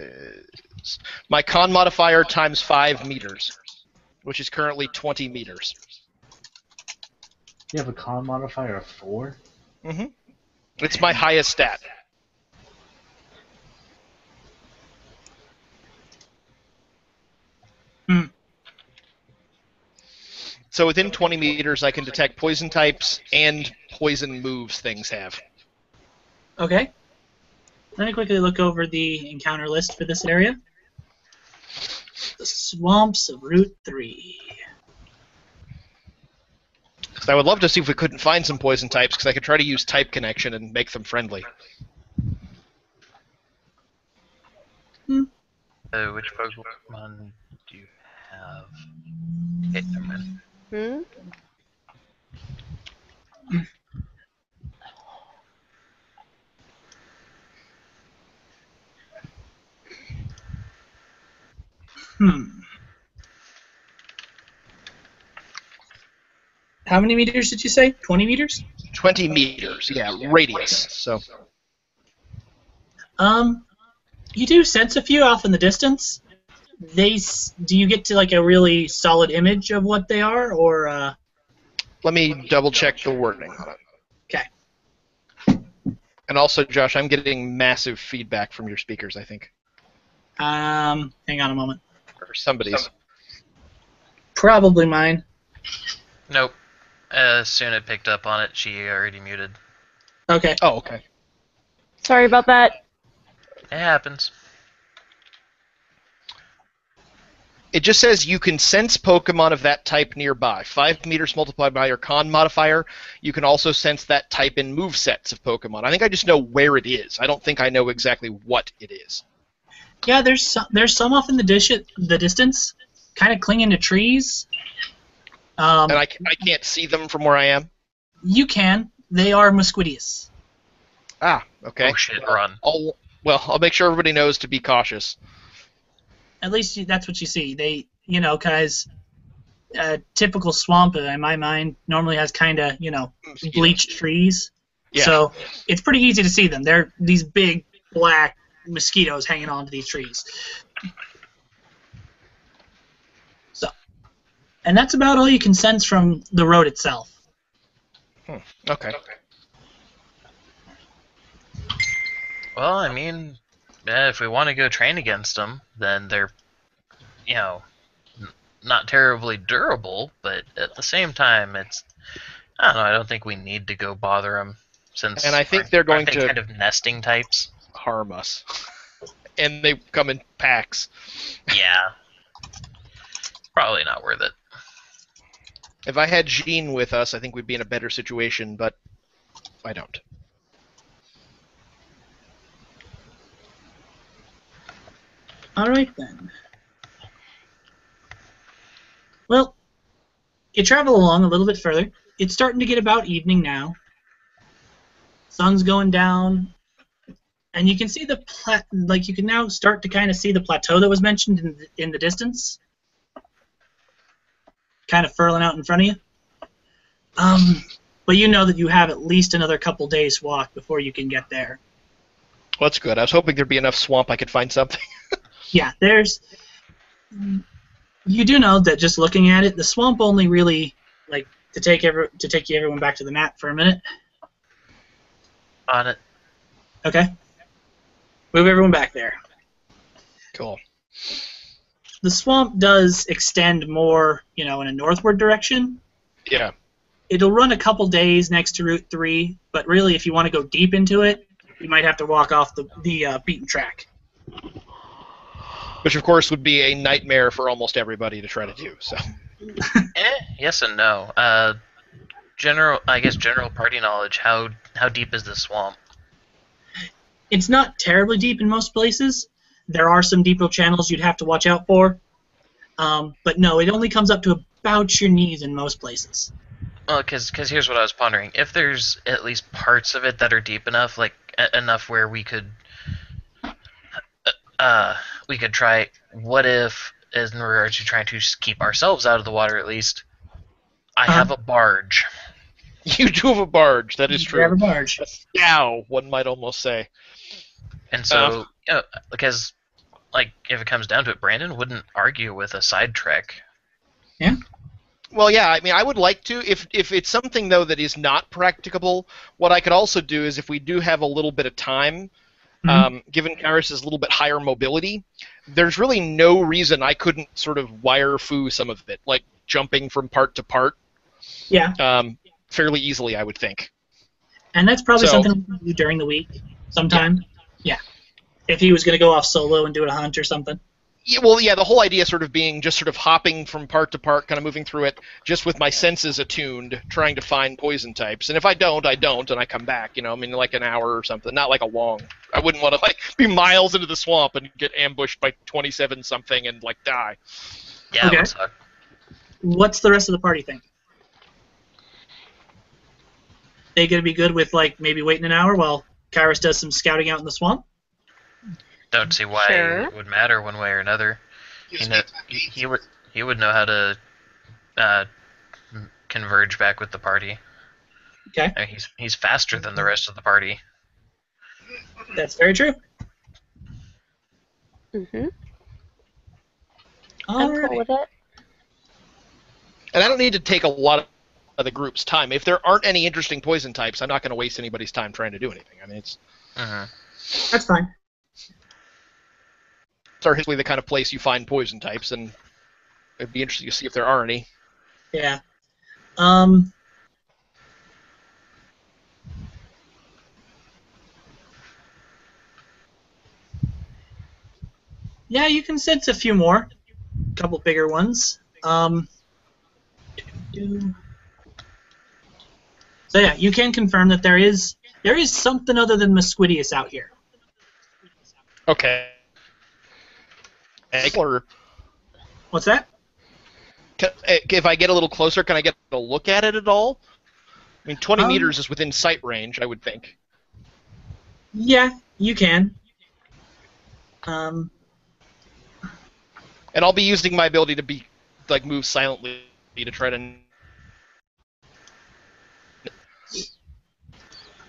[SPEAKER 3] my con modifier times 5 meters, which is currently 20 meters.
[SPEAKER 5] You have a con modifier of 4?
[SPEAKER 3] Mm-hmm. It's my highest stat.
[SPEAKER 1] Hmm.
[SPEAKER 3] So within 20 meters, I can detect poison types and poison moves things have.
[SPEAKER 1] Okay. Let me quickly look over the encounter list for this area. The swamps of Route 3.
[SPEAKER 3] I would love to see if we couldn't find some poison types, because I could try to use type connection and make them friendly.
[SPEAKER 2] Which Pokemon do you have? Okay, never mind.
[SPEAKER 6] Hmm?
[SPEAKER 1] How many meters did you say? 20 meters?
[SPEAKER 3] 20 meters, yeah, radius. So
[SPEAKER 1] You do sense a few off in the distance. Do you get to like a really solid image of what they are, or?
[SPEAKER 3] Let me double check the wording on it.
[SPEAKER 1] Okay.
[SPEAKER 3] And also, Josh, I'm getting massive feedback from your speakers, I think.
[SPEAKER 1] Hang on a moment.
[SPEAKER 3] Or somebody's.
[SPEAKER 1] Probably mine.
[SPEAKER 2] Nope. As soon as it picked up on it, she already muted.
[SPEAKER 1] Okay.
[SPEAKER 3] Oh, okay.
[SPEAKER 8] Sorry about that.
[SPEAKER 2] It happens.
[SPEAKER 3] It just says you can sense Pokemon of that type nearby. 5 meters multiplied by your con modifier. You can also sense that type in movesets of Pokemon. I think I just know where it is. I don't think I know exactly what it is.
[SPEAKER 1] Yeah, there's some off in the distance, kind of clinging to trees.
[SPEAKER 3] And I can't see them from where I am?
[SPEAKER 1] You can. They are Mosquitius.
[SPEAKER 3] Ah, okay.
[SPEAKER 2] Oh shit, run.
[SPEAKER 3] I'll make sure everybody knows to be cautious.
[SPEAKER 1] At least that's what you see. They, because typical swamp, in my mind, normally has kind of, bleached trees.
[SPEAKER 3] Yeah.
[SPEAKER 1] So it's pretty easy to see them. They're these big black mosquitoes hanging onto these trees. So, and that's about all you can sense from the road itself.
[SPEAKER 3] Okay.
[SPEAKER 2] Well, I mean, if we want to go train against them, then they're, not terribly durable, but at the same time, it's, I don't know, I don't think we need to go bother them, since
[SPEAKER 3] And I think they're going
[SPEAKER 2] aren't they
[SPEAKER 3] to
[SPEAKER 2] kind of nesting types.
[SPEAKER 3] harm us. And they come in packs.
[SPEAKER 2] Yeah. Probably not worth it.
[SPEAKER 3] If I had Jean with us, I think we'd be in a better situation, but I don't.
[SPEAKER 1] All right, then. Well, you travel along a little bit further. It's starting to get about evening now. Sun's going down, and you can see you can now start to kind of see the plateau that was mentioned in the distance, kind of furling out in front of you. But you know that you have at least another couple days' walk before you can get there.
[SPEAKER 3] Well, that's good. I was hoping there'd be enough swamp I could find something.
[SPEAKER 1] Yeah, you do know that just looking at it, the swamp only really, to take everyone back to the map for a minute.
[SPEAKER 2] On it.
[SPEAKER 1] Okay. Move everyone back there.
[SPEAKER 3] Cool.
[SPEAKER 1] The swamp does extend more, in a northward direction.
[SPEAKER 3] Yeah.
[SPEAKER 1] It'll run a couple days next to Route 3, but really, if you want to go deep into it, you might have to walk off the beaten track.
[SPEAKER 3] Which, of course, would be a nightmare for almost everybody to try to do. So.
[SPEAKER 2] Yes and no. General party knowledge. How deep is this swamp?
[SPEAKER 1] It's not terribly deep in most places. There are some deeper channels you'd have to watch out for. But no, it only comes up to about your knees in most places.
[SPEAKER 2] Well, because here's what I was pondering. If there's at least parts of it that are deep enough, enough where we could try. What if, as in regards to trying to keep ourselves out of the water, at least, I have a barge.
[SPEAKER 3] You do have a barge. That is true.
[SPEAKER 1] You have a barge.
[SPEAKER 3] Now, one might almost say.
[SPEAKER 2] And so, because, if it comes down to it, Brandon wouldn't argue with a side trek.
[SPEAKER 1] Yeah.
[SPEAKER 3] Well, yeah, I mean, I would like to. If it's something, though, that is not practicable, what I could also do is if we do have a little bit of time, given Karis' a little bit higher mobility, there's really no reason I couldn't sort of wire-foo some of it, like jumping from part to part.
[SPEAKER 1] Yeah.
[SPEAKER 3] Fairly easily, I would think.
[SPEAKER 1] And that's probably something we can do during the week sometime. Yeah. If he was going to go off solo and do a hunt or something.
[SPEAKER 3] Yeah, well, yeah, the whole idea sort of being just sort of hopping from part to part, kind of moving through it, just with my senses attuned, trying to find poison types. And if I don't, and I come back, like an hour or something. Not like a long. I wouldn't want to, be miles into the swamp and get ambushed by 27-something and, die.
[SPEAKER 2] Yeah,
[SPEAKER 1] Okay.
[SPEAKER 2] that would suck.
[SPEAKER 1] What's the rest of the party think? They going to be good with, maybe waiting an hour while Kairos does some scouting out in the swamp?
[SPEAKER 2] Don't see why it would matter one way or another. He would know how to converge back with the party.
[SPEAKER 1] Okay.
[SPEAKER 2] I mean, he's faster than the rest of the party.
[SPEAKER 1] That's very true.
[SPEAKER 6] Mm-hmm. I'm
[SPEAKER 1] Alright.
[SPEAKER 6] cool with it.
[SPEAKER 3] And I don't need to take a lot of the group's time. If there aren't any interesting poison types, I'm not going to waste anybody's time trying to do anything. I mean, it's
[SPEAKER 1] That's fine.
[SPEAKER 3] our history the kind of place you find poison types, and it'd be interesting to see if there are any.
[SPEAKER 1] Yeah. Yeah, you can sense a few more. A couple bigger ones. So yeah, you can confirm that there is something other than Musquidius out here.
[SPEAKER 3] Okay. Or
[SPEAKER 1] What's that?
[SPEAKER 3] if I get a little closer, can I get a look at it at all? I mean, 20
[SPEAKER 1] Um,
[SPEAKER 3] meters is within sight range, I would think.
[SPEAKER 1] Yeah, you can.
[SPEAKER 3] And I'll be using my ability to move silently to try to.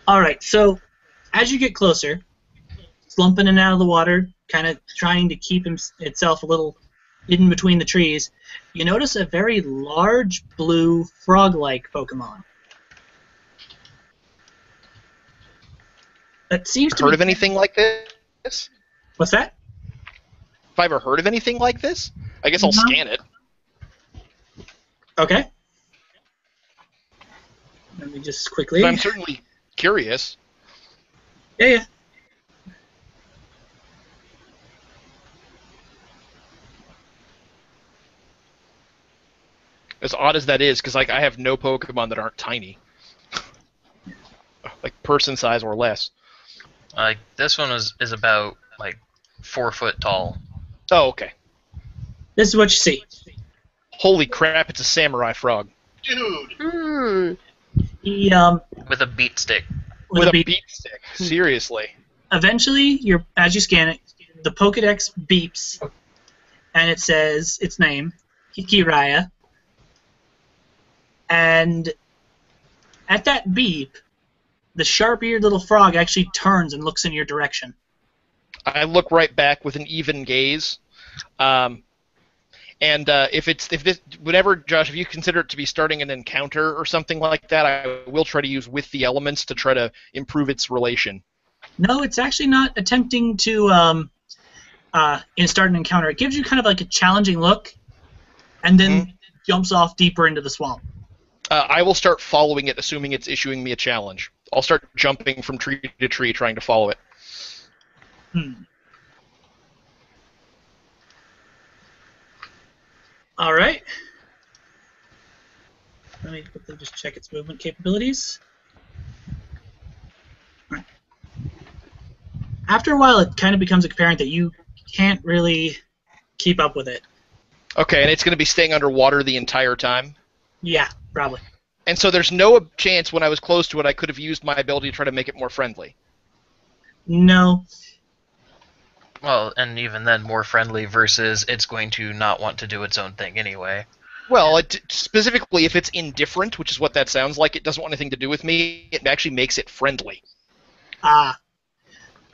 [SPEAKER 1] Alright, so as you get closer, slumping in and out of the water, kind of trying to keep itself a little hidden between the trees, you notice a very large blue frog-like Pokemon. That seems to
[SPEAKER 3] Heard
[SPEAKER 1] be...
[SPEAKER 3] of anything like this?
[SPEAKER 1] What's that?
[SPEAKER 3] Have I ever heard of anything like this? I guess I'll
[SPEAKER 1] No.
[SPEAKER 3] scan it.
[SPEAKER 1] Okay. Let me just quickly...
[SPEAKER 3] But I'm certainly curious.
[SPEAKER 1] Yeah.
[SPEAKER 3] As odd as that is, because I have no Pokemon that aren't tiny. Like person size or less.
[SPEAKER 2] This one is about 4 foot tall.
[SPEAKER 3] Oh, okay.
[SPEAKER 1] This is what you see.
[SPEAKER 3] Holy crap, it's a samurai frog.
[SPEAKER 4] Dude.
[SPEAKER 6] Hmm.
[SPEAKER 1] He,
[SPEAKER 2] With a beat stick.
[SPEAKER 3] With a beat stick. Seriously.
[SPEAKER 1] Eventually, as you scan it, the Pokedex beeps, and it says its name, Hikiraya. And at that beep, the sharp-eared little frog actually turns and looks in your direction.
[SPEAKER 3] I look right back with an even gaze. Whenever, Josh, if you consider it to be starting an encounter or something like that, I will try to use with the elements to try to improve its relation.
[SPEAKER 1] No, it's actually not attempting to start an encounter. It gives you kind of like a challenging look, and then jumps off deeper into the swamp.
[SPEAKER 3] I will start following it, assuming it's issuing me a challenge. I'll start jumping from tree to tree, trying to follow it.
[SPEAKER 1] All right. Let me quickly just check its movement capabilities. All right. After a while, it kind of becomes apparent that you can't really keep up with it.
[SPEAKER 3] Okay, and it's going to be staying underwater the entire time?
[SPEAKER 1] Yeah, probably.
[SPEAKER 3] And so there's no chance when I was close to it I could have used my ability to try to make it more friendly?
[SPEAKER 1] No.
[SPEAKER 2] Well, and even then, more friendly versus it's going to not want to do its own thing anyway.
[SPEAKER 3] Well, specifically, if it's indifferent, which is what that sounds like, it doesn't want anything to do with me, it actually makes it friendly.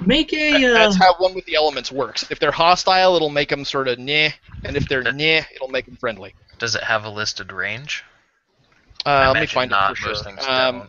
[SPEAKER 1] Make a...
[SPEAKER 3] That's how one with the elements works. If they're hostile, it'll make them sort of nyeh, and if they're nyeh, it'll make them friendly.
[SPEAKER 2] Does it have a listed range?
[SPEAKER 3] Let me find
[SPEAKER 2] not,
[SPEAKER 3] it for
[SPEAKER 2] most
[SPEAKER 3] sure.
[SPEAKER 2] things don't.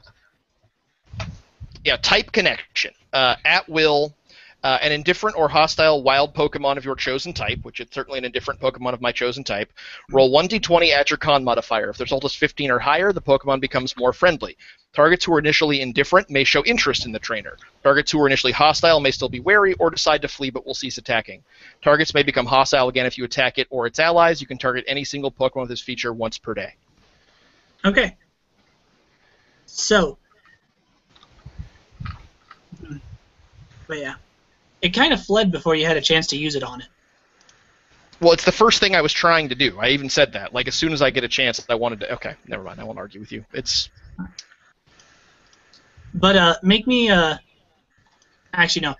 [SPEAKER 3] Yeah, type connection. At will, an indifferent or hostile wild Pokemon of your chosen type, which is certainly an indifferent Pokemon of my chosen type, roll 1d20 at your con modifier. If the result is 15 or higher, the Pokemon becomes more friendly. Targets who are initially indifferent may show interest in the trainer. Targets who are initially hostile may still be wary or decide to flee but will cease attacking. Targets may become hostile again if you attack it or its allies. You can target any single Pokemon with this feature once per day.
[SPEAKER 1] Okay. So... But yeah. It kind of fled before you had a chance to use it on it.
[SPEAKER 3] Well, it's the first thing I was trying to do. I even said that. Like, as soon as I get a chance, I wanted to... Okay, never mind. I won't argue with you. It's...
[SPEAKER 1] But, make me, Actually, no.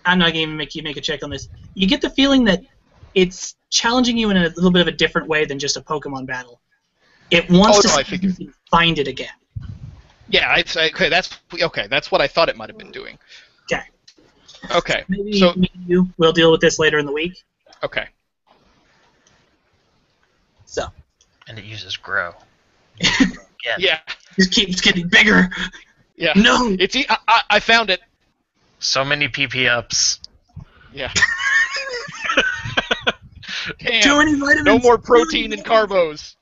[SPEAKER 1] I'm not going to make you make a check on this. You get the feeling that it's challenging you in a little bit of a different way than just a Pokemon battle. It wants to see if you can find it again.
[SPEAKER 3] Yeah, okay, that's what I thought it might have been doing.
[SPEAKER 1] Okay.
[SPEAKER 3] Okay.
[SPEAKER 1] Maybe we'll deal with this later in the week.
[SPEAKER 3] Okay.
[SPEAKER 1] So
[SPEAKER 2] And it uses grow. Again.
[SPEAKER 3] Yeah,
[SPEAKER 1] just keeps getting bigger.
[SPEAKER 3] yeah.
[SPEAKER 1] No.
[SPEAKER 3] It's I found it.
[SPEAKER 2] So many PP ups.
[SPEAKER 3] Yeah.
[SPEAKER 1] Too
[SPEAKER 3] Damn.
[SPEAKER 1] many vitamins.
[SPEAKER 3] No more protein and carbos.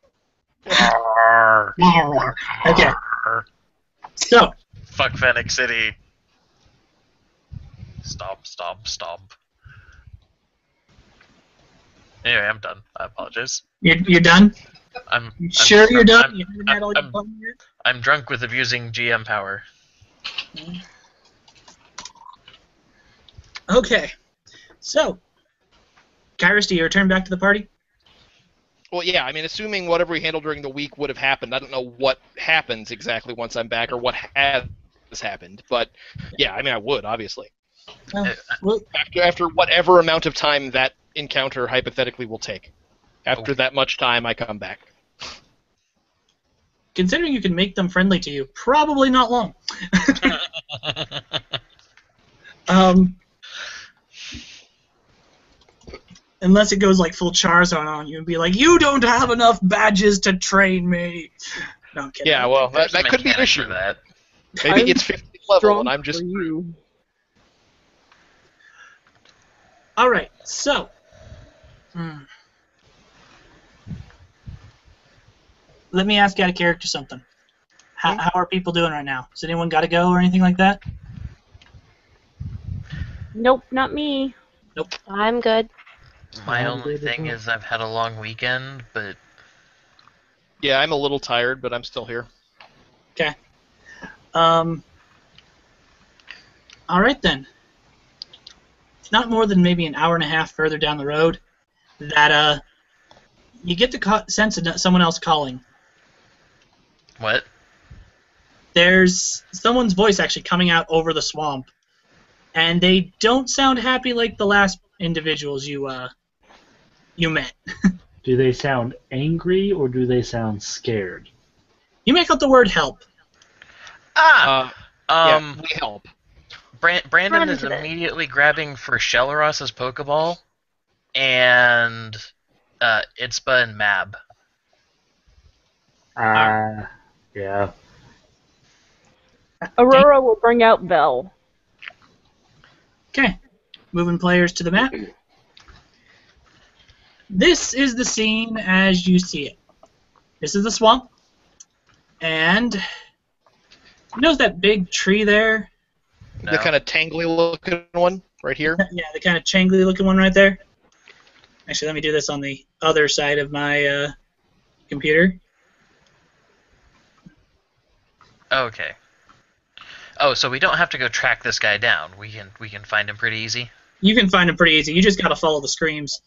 [SPEAKER 1] Okay. So
[SPEAKER 2] Fuck Fennec City. Stop. Anyway, I'm done. I apologize.
[SPEAKER 1] you're done.
[SPEAKER 2] I'm
[SPEAKER 1] Sure you're done.
[SPEAKER 2] I'm,
[SPEAKER 1] You haven't had all your
[SPEAKER 2] I'm,
[SPEAKER 1] fun yet?
[SPEAKER 2] I'm drunk with abusing GM power.
[SPEAKER 1] Okay. So, Kairos, do you return back to the party?
[SPEAKER 3] Well, yeah, I mean, assuming whatever we handled during the week would have happened, I don't know what happens exactly once I'm back or what has happened, but yeah, I mean, I would, obviously.
[SPEAKER 1] Well,
[SPEAKER 3] After whatever amount of time that encounter hypothetically will take. After that much time, I come back.
[SPEAKER 1] considering you can make them friendly to you, probably not long. Unless it goes like full Charizard on you and be like, you don't have enough badges to train me. No, I'm kidding.
[SPEAKER 3] Yeah, well,
[SPEAKER 2] There's
[SPEAKER 3] that
[SPEAKER 2] a
[SPEAKER 3] could be an
[SPEAKER 2] mechanic
[SPEAKER 3] issue.
[SPEAKER 2] for that.
[SPEAKER 3] Maybe
[SPEAKER 8] I'm
[SPEAKER 3] it's 50 level
[SPEAKER 8] Strong
[SPEAKER 3] and I'm just...
[SPEAKER 8] for you.
[SPEAKER 1] All right, so. Let me ask you out of character something. How are people doing right now? Has anyone got to go or anything like that?
[SPEAKER 8] Nope, not me.
[SPEAKER 6] I'm good.
[SPEAKER 2] My
[SPEAKER 5] I'm
[SPEAKER 2] only
[SPEAKER 5] good as
[SPEAKER 2] thing
[SPEAKER 5] well.
[SPEAKER 2] is I've had a long weekend, but
[SPEAKER 3] Yeah, I'm a little tired, but I'm still here.
[SPEAKER 1] Okay. All right then. It's not more than maybe an hour and a half further down the road that you get the sense of someone else calling.
[SPEAKER 2] what?
[SPEAKER 1] There's someone's voice actually coming out over the swamp, and they don't sound happy like the last individuals you met.
[SPEAKER 5] Do they sound angry or do they sound scared?
[SPEAKER 1] You make out the word help.
[SPEAKER 3] Yeah, we help.
[SPEAKER 2] Brandon
[SPEAKER 6] Run
[SPEAKER 2] is
[SPEAKER 6] into it.
[SPEAKER 2] immediately grabbing for Shelleros's Pokeball, and Itzba and Mab.
[SPEAKER 5] Yeah.
[SPEAKER 8] Aurora will bring out Vel.
[SPEAKER 1] Okay. Moving players to the map. This is the scene as you see it. This is the swamp. And you notice that big tree there?
[SPEAKER 2] No.
[SPEAKER 3] The kind of tangly looking one right here.
[SPEAKER 1] Yeah, the kind of changly looking one right there. Actually, let me do this on the other side of my computer.
[SPEAKER 2] Okay. Oh, so we don't have to go track this guy down. We can find him pretty easy.
[SPEAKER 1] You can find him pretty easy. You just got to follow the screams.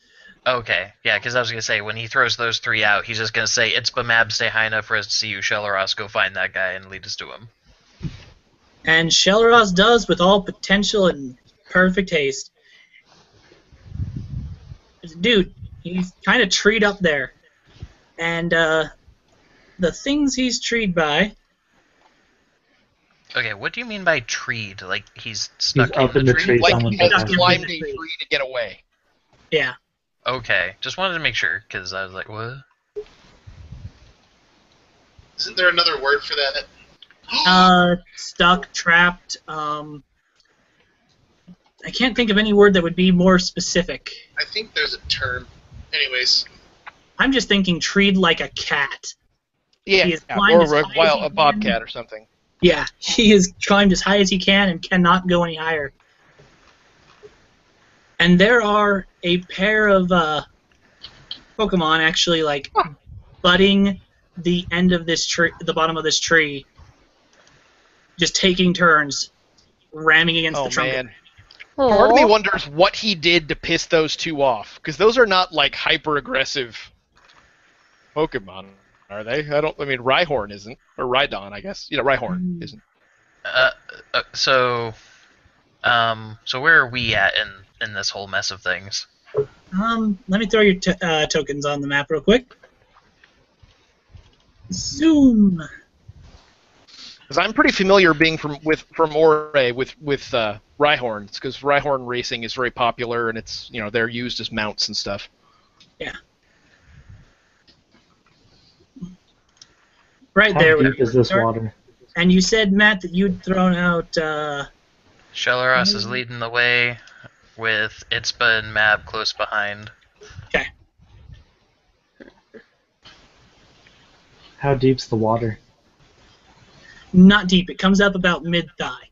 [SPEAKER 2] Okay, yeah, because I was gonna say when he throws those three out, he's just gonna say Itzba Mab, stay high enough for us to see you, Shelleros. Go find that guy and lead us to him.
[SPEAKER 1] And Shelleros does with all potential and perfect haste. Dude, he's kind of treed up there. And the things he's treed by...
[SPEAKER 2] Okay, what do you mean by treed? Like he's stuck
[SPEAKER 5] up in the tree.
[SPEAKER 3] Like
[SPEAKER 5] Someone
[SPEAKER 3] he has
[SPEAKER 1] stuck in
[SPEAKER 3] climbed
[SPEAKER 1] the
[SPEAKER 3] a
[SPEAKER 1] tree.
[SPEAKER 3] tree to get away.
[SPEAKER 1] Yeah.
[SPEAKER 2] Okay, just wanted to make sure because I was like, what?
[SPEAKER 4] Isn't there another word for that?
[SPEAKER 1] Stuck, trapped. I can't think of any word that would be more specific.
[SPEAKER 4] I think there's a term. Anyways,
[SPEAKER 1] I'm just thinking treed like a cat.
[SPEAKER 3] Yeah,
[SPEAKER 1] He has climbed
[SPEAKER 3] or
[SPEAKER 1] as high as he
[SPEAKER 3] a
[SPEAKER 1] can.
[SPEAKER 3] bobcat or something.
[SPEAKER 1] Yeah, he has climbed as high as he can and cannot go any higher. And there are a pair of Pokemon actually like butting the end of this tree, the bottom of this tree, just taking turns, ramming against
[SPEAKER 3] Oh
[SPEAKER 1] the trunk.
[SPEAKER 3] man. Part of
[SPEAKER 6] Aw.
[SPEAKER 3] me wonders what he did to piss those two off, because those are not like hyper aggressive Pokemon, are they? I mean, Rhyhorn isn't, or Rhydon, I guess. Rhyhorn isn't.
[SPEAKER 2] So where are we at in this whole mess of things?
[SPEAKER 1] Let me throw your tokens on the map real quick. Zoom.
[SPEAKER 3] Because I'm pretty familiar being from Orre with Rhyhorns, because Rhyhorn racing is very popular, and it's they're used as mounts and stuff.
[SPEAKER 1] Yeah. Right
[SPEAKER 5] How
[SPEAKER 1] there.
[SPEAKER 5] deep is this water?
[SPEAKER 1] And you said, Matt, that you'd thrown out.
[SPEAKER 2] Shelaros is leading the way with Itzba and Mab close behind.
[SPEAKER 1] Okay.
[SPEAKER 5] How deep's the water?
[SPEAKER 1] Not deep. It comes up about mid-thigh.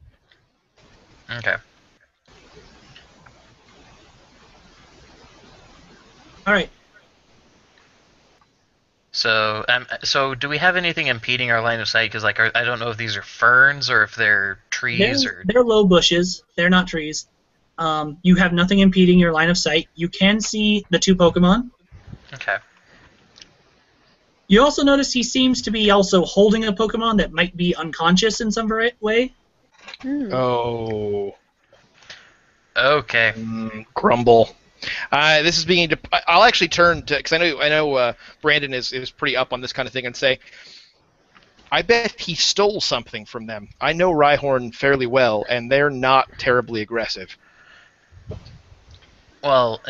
[SPEAKER 2] Okay.
[SPEAKER 1] All right.
[SPEAKER 2] So do we have anything impeding our line of sight? Because I don't know if these are ferns or if they're trees or.
[SPEAKER 1] They're low bushes. They're not trees. You have nothing impeding your line of sight. You can see the two Pokemon.
[SPEAKER 2] Okay.
[SPEAKER 1] You also notice he seems to be also holding a Pokemon that might be unconscious in some way.
[SPEAKER 3] Oh.
[SPEAKER 2] Okay.
[SPEAKER 3] Grumble. This is beginning to. I'll actually turn to, because I know Brandon is pretty up on this kind of thing, and say, I bet he stole something from them. I know Rhyhorn fairly well, and they're not terribly aggressive.
[SPEAKER 2] Well,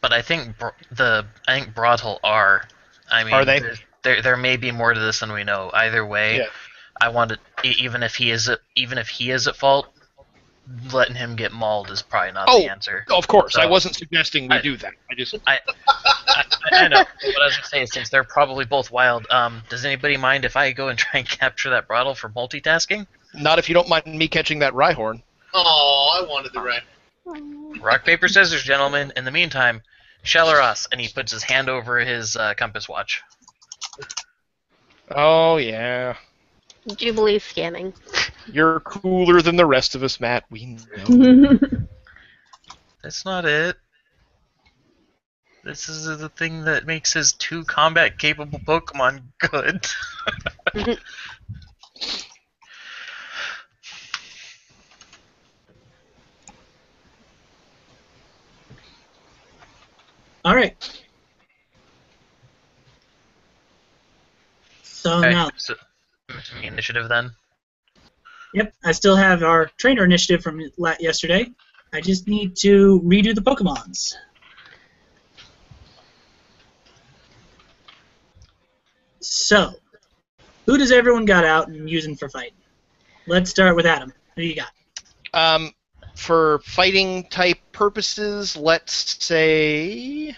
[SPEAKER 2] but I think Broadhull are. I mean,
[SPEAKER 3] Are they?
[SPEAKER 2] There may be more to this than we know. Either way,
[SPEAKER 3] Yeah.
[SPEAKER 2] I wanted, even if he is at fault, letting him get mauled is probably not the answer.
[SPEAKER 3] Of course,
[SPEAKER 2] So,
[SPEAKER 3] I wasn't suggesting we do that.
[SPEAKER 2] I know. What I was going to say is, since they're probably both wild, does anybody mind if I go and try and capture that Broadhull for multitasking?
[SPEAKER 3] Not if you don't mind me catching that Rhyhorn.
[SPEAKER 4] Oh, I wanted the right.
[SPEAKER 2] Rock, paper, scissors, gentlemen. In the meantime, Shelaros, and he puts his hand over his compass watch.
[SPEAKER 3] Oh, yeah.
[SPEAKER 6] Jubilee scanning.
[SPEAKER 3] You're cooler than the rest of us, Matt. We know.
[SPEAKER 2] That's not it. This is the thing that makes his 2 combat-capable Pokemon good.
[SPEAKER 1] All right. So now,
[SPEAKER 2] So, initiative then.
[SPEAKER 1] yep, I still have our trainer initiative from yesterday. I just need to redo the Pokemons. So, who does everyone got out and using for fighting? Let's start with Adam. Who you got?
[SPEAKER 3] For fighting type purposes, let's say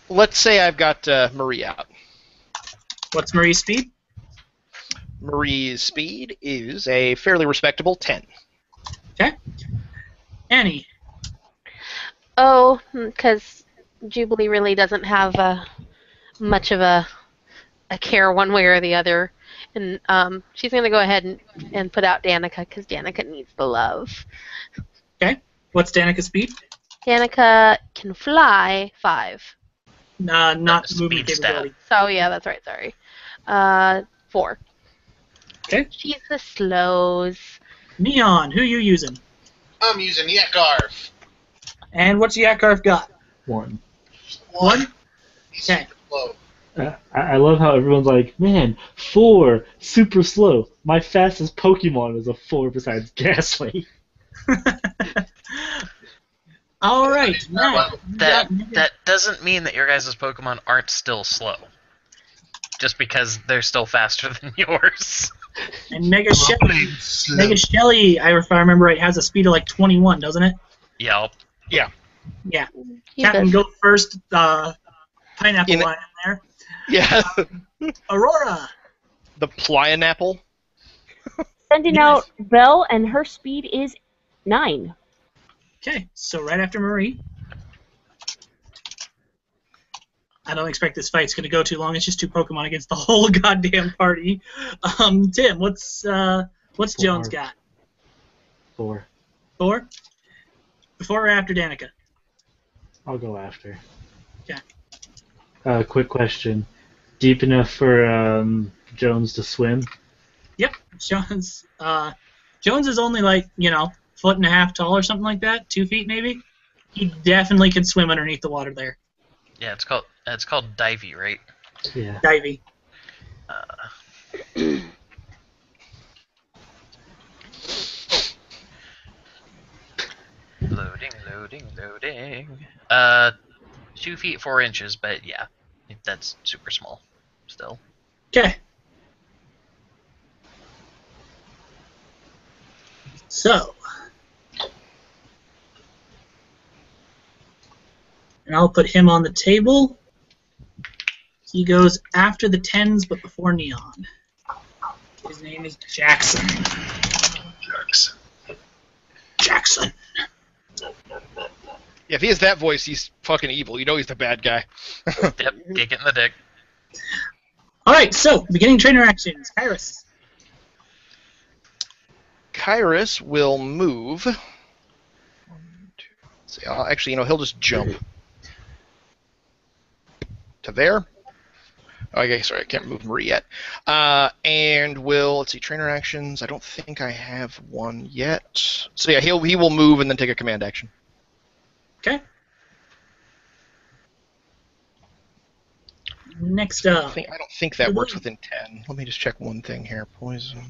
[SPEAKER 3] I've got Marie out.
[SPEAKER 1] What's Marie's speed?
[SPEAKER 3] Marie's speed is a fairly respectable 10.
[SPEAKER 1] Okay. Annie.
[SPEAKER 6] Oh, because Jubilee really doesn't have much of a care one way or the other. And she's going to go ahead and put out Danica because Danica needs the love.
[SPEAKER 1] Okay. What's Danica's speed?
[SPEAKER 6] Danica can fly 5.
[SPEAKER 1] Not movement
[SPEAKER 2] speed stat.
[SPEAKER 1] capability.
[SPEAKER 6] So, yeah, that's right, sorry. 4.
[SPEAKER 1] Okay.
[SPEAKER 6] She's the slows.
[SPEAKER 1] Neon, who you using?
[SPEAKER 4] I'm using Yakarv.
[SPEAKER 1] And what's Yakarv got?
[SPEAKER 5] 1.
[SPEAKER 1] One?
[SPEAKER 4] He's
[SPEAKER 1] Okay.
[SPEAKER 4] super slow.
[SPEAKER 5] I love how everyone's like, man, 4, super slow. My fastest Pokemon is a 4 besides Ghastly.
[SPEAKER 1] All right. Now,
[SPEAKER 2] That doesn't mean that your guys' Pokemon aren't still slow. Just because they're still faster than yours.
[SPEAKER 1] and Mega Shelly, if I remember right, has a speed of like 21, doesn't it?
[SPEAKER 2] Yep.
[SPEAKER 3] Yeah.
[SPEAKER 1] Yeah.
[SPEAKER 6] She's
[SPEAKER 1] Captain,
[SPEAKER 6] the-
[SPEAKER 1] go first. Pineapple line in there.
[SPEAKER 3] Yeah.
[SPEAKER 1] Aurora.
[SPEAKER 3] The Plianapple.
[SPEAKER 8] Sending out Belle, and her speed is 9.
[SPEAKER 1] Okay, so right after Marie. I don't expect this fight's going to go too long. It's just 2 Pokemon against the whole goddamn party. Tim, what's Jones got?
[SPEAKER 5] 4.
[SPEAKER 1] 4? Before or after Danica?
[SPEAKER 5] I'll go after.
[SPEAKER 1] Okay.
[SPEAKER 5] Quick question. Deep enough for Jones to swim?
[SPEAKER 1] Yep, Jones is only like, 1.5 feet tall or something like that, 2 feet maybe. He definitely can swim underneath the water there.
[SPEAKER 2] Yeah, it's called Divey, right?
[SPEAKER 5] Yeah.
[SPEAKER 1] Divey.
[SPEAKER 2] Loading. 2 feet 4 inches, but yeah, that's super small still.
[SPEAKER 1] Okay. So, and I'll put him on the table. He goes after the 10s, but before Neon. His name is Jackson. Jackson.
[SPEAKER 3] Yeah, if he has that voice, he's fucking evil. You know he's the bad guy.
[SPEAKER 2] Yep, kick it in the dick.
[SPEAKER 1] All right, so beginning trainer actions. Kairos.
[SPEAKER 3] Kairos will move. See, actually, he'll just jump to there. Oh, okay, sorry, I can't move Marie yet. And let's see, trainer actions. I don't think I have one yet. So yeah, he will move and then take a command action.
[SPEAKER 1] Okay. Next up.
[SPEAKER 3] I don't think that works within 10. Let me just check one thing here. Poison.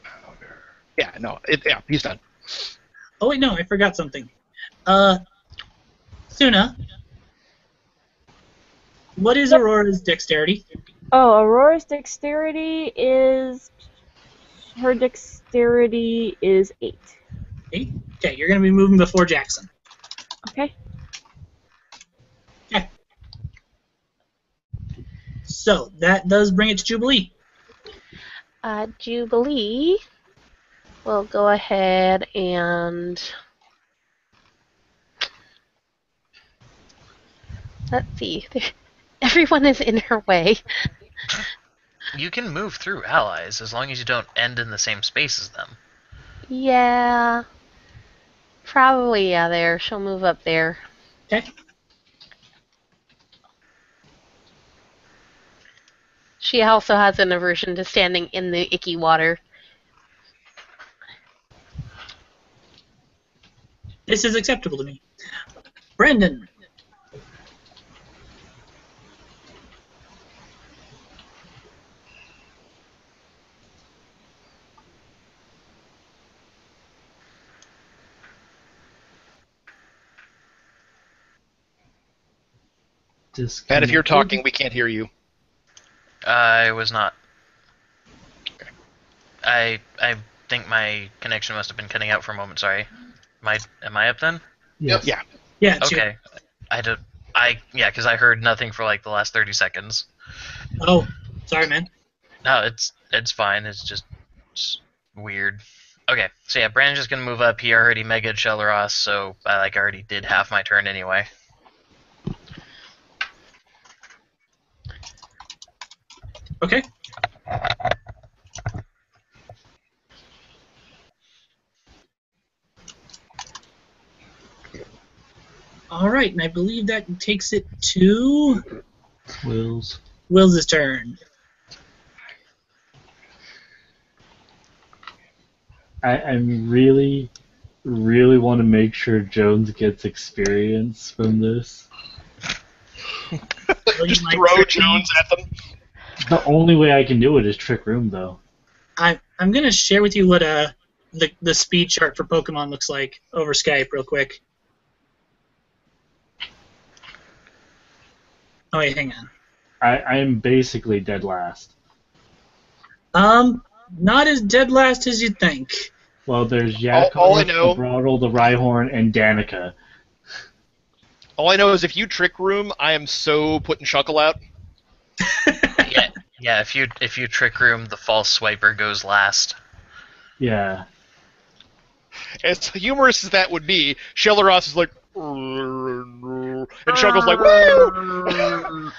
[SPEAKER 3] Powder. Yeah, no, he's done.
[SPEAKER 1] Oh wait, no, I forgot something. Suna, what is Aurora's dexterity?
[SPEAKER 8] Oh, Aurora's dexterity is... Her dexterity is 8.
[SPEAKER 1] 8? Okay, you're going to be moving before Jackson.
[SPEAKER 8] Okay.
[SPEAKER 1] Okay. So, that does bring it to Jubilee.
[SPEAKER 6] Jubilee will go ahead and... Let's see. Everyone is in her way.
[SPEAKER 2] You can move through allies as long as you don't end in the same space as them.
[SPEAKER 6] Yeah. Probably, yeah, there. She'll move up there.
[SPEAKER 1] Okay.
[SPEAKER 6] She also has an aversion to standing in the icky water.
[SPEAKER 1] This is acceptable to me. Brendan.
[SPEAKER 3] Matt, if you're talking, we can't hear you.
[SPEAKER 2] I was not. I think my connection must have been cutting out for a moment. Sorry. Am I up then?
[SPEAKER 3] Yes. Yeah.
[SPEAKER 1] Yeah. It's
[SPEAKER 2] Okay. Because I heard nothing for like the last 30 seconds.
[SPEAKER 1] Oh, sorry, man.
[SPEAKER 2] No, it's fine. It's weird. Okay, so yeah, Brandon's just gonna move up. He already mega Shelleros, so I already did half my turn anyway.
[SPEAKER 1] Okay. All right, and I believe that takes it to Will's turn.
[SPEAKER 5] I'm really want to make sure Jones gets experience from this.
[SPEAKER 3] Just throw Jones at them.
[SPEAKER 5] The only way I can do it is Trick Room, though.
[SPEAKER 1] I'm gonna share with you what the speed chart for Pokemon looks like over Skype real quick. Oh wait, hang on.
[SPEAKER 5] I'm basically dead last.
[SPEAKER 1] Not as dead last as you'd think.
[SPEAKER 5] Well, there's Yakov, the Brawdle, the Rhyhorn, and Danica.
[SPEAKER 3] All I know is if you Trick Room, I am so putting Shuckle out.
[SPEAKER 2] Yeah. If you Trick Room, the false swiper goes last.
[SPEAKER 5] Yeah.
[SPEAKER 3] As humorous as that would be, Shelleros is like, and Shuckle's like, woo!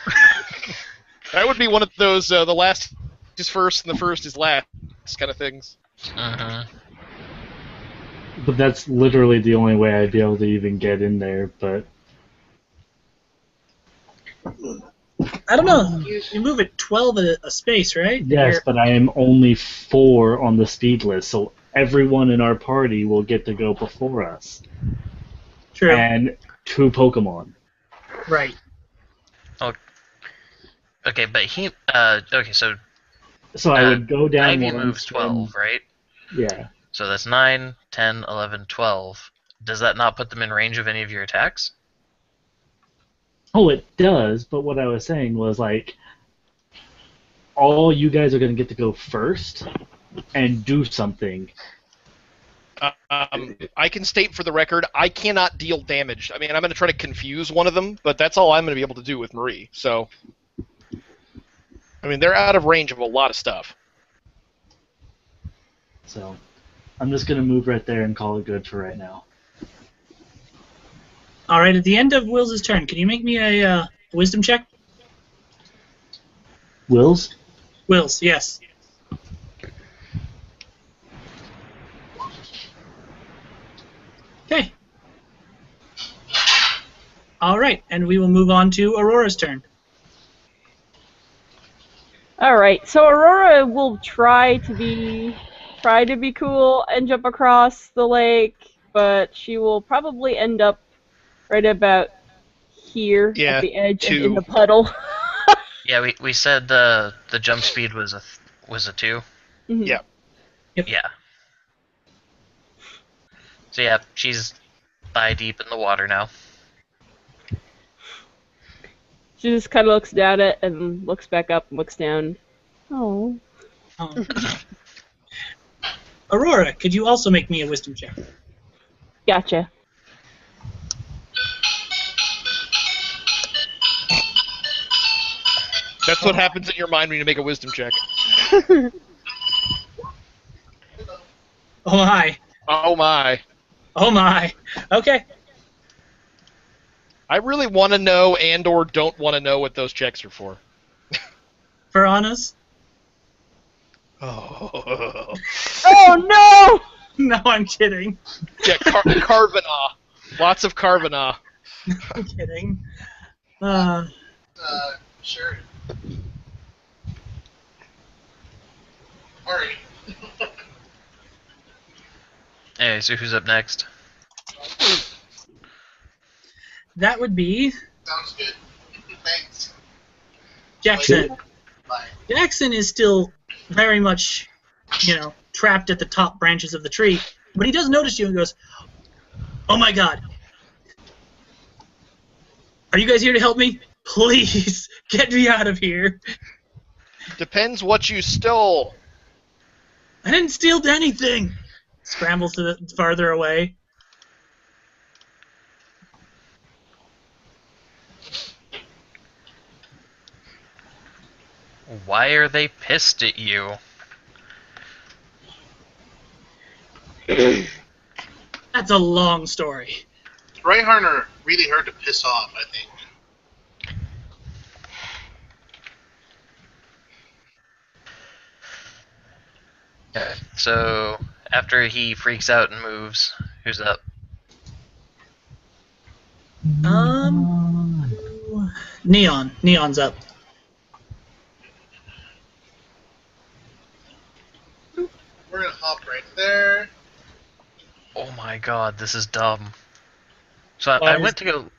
[SPEAKER 3] That would be one of those the last is first and the first is last kind of things.
[SPEAKER 2] Uh-huh.
[SPEAKER 5] But that's literally the only way I'd be able to even get in there, but...
[SPEAKER 1] I don't know. You move at 12 a space, right?
[SPEAKER 5] Yes, but I am only 4 on the speed list, so everyone in our party will get to go before us.
[SPEAKER 1] True.
[SPEAKER 5] And 2 Pokemon.
[SPEAKER 1] Right.
[SPEAKER 2] Okay, but okay, so...
[SPEAKER 5] So I would go down
[SPEAKER 2] Ivy
[SPEAKER 5] once
[SPEAKER 2] moves 12, right?
[SPEAKER 5] Yeah.
[SPEAKER 2] So that's 9, 10, 11, 12. does that not put them in range of any of your attacks?
[SPEAKER 5] Oh, it does, but what I was saying was, like, all you guys are going to get to go first and do something.
[SPEAKER 3] I can state for the record, I cannot deal damage. I mean, I'm going to try to confuse one of them, but that's all I'm going to be able to do with Marie. So, I mean, they're out of range of a lot of stuff.
[SPEAKER 5] So, I'm just going to move right there and call it good for right now.
[SPEAKER 1] All right, at the end of Will's turn, can you make me a wisdom check?
[SPEAKER 5] Wills?
[SPEAKER 1] Will's, yes. Okay. All right, and we will move on to Aurora's turn.
[SPEAKER 8] All right, so Aurora will try to be cool and jump across the lake, but she will probably end up right about here at the edge and in the puddle.
[SPEAKER 2] Yeah, we said the jump speed was a 2.
[SPEAKER 8] Mhm.
[SPEAKER 3] Yeah.
[SPEAKER 1] Yep.
[SPEAKER 2] Yeah. So yeah, she's thigh deep in the water now.
[SPEAKER 8] She just kind of looks down at it and looks back up and looks down. Oh.
[SPEAKER 1] Oh. Aurora, could you also make me a wisdom check?
[SPEAKER 8] Gotcha.
[SPEAKER 3] That's what happens in your mind when you make a wisdom check.
[SPEAKER 1] Oh my.
[SPEAKER 3] Oh my.
[SPEAKER 1] Oh my. Okay.
[SPEAKER 3] I really want to know and or don't want to know what those checks are for.
[SPEAKER 1] For Anna's?
[SPEAKER 3] Oh.
[SPEAKER 8] Oh no!
[SPEAKER 1] No, I'm kidding.
[SPEAKER 3] Yeah, Carvana. Lots of Carvana.
[SPEAKER 1] I'm kidding.
[SPEAKER 4] Sure. Alright.
[SPEAKER 2] Anyway, so who's up next?
[SPEAKER 1] That would be
[SPEAKER 4] Sounds good. Thanks.
[SPEAKER 1] Jackson.
[SPEAKER 4] Bye.
[SPEAKER 1] Jackson is still very much, trapped at the top branches of the tree, but he does notice you and goes, "Oh my God. Are you guys here to help me? Please, get me out of here."
[SPEAKER 3] Depends what you stole.
[SPEAKER 1] I didn't steal anything. Scrambles to the farther away.
[SPEAKER 2] Why are they pissed at you?
[SPEAKER 1] That's a long story.
[SPEAKER 4] Reinhardt are really hard to piss off, I think.
[SPEAKER 2] Okay, so after he freaks out and moves, who's up?
[SPEAKER 1] Neon. Neon's up.
[SPEAKER 4] We're gonna hop right there.
[SPEAKER 2] Oh my God, this is dumb. So I went to go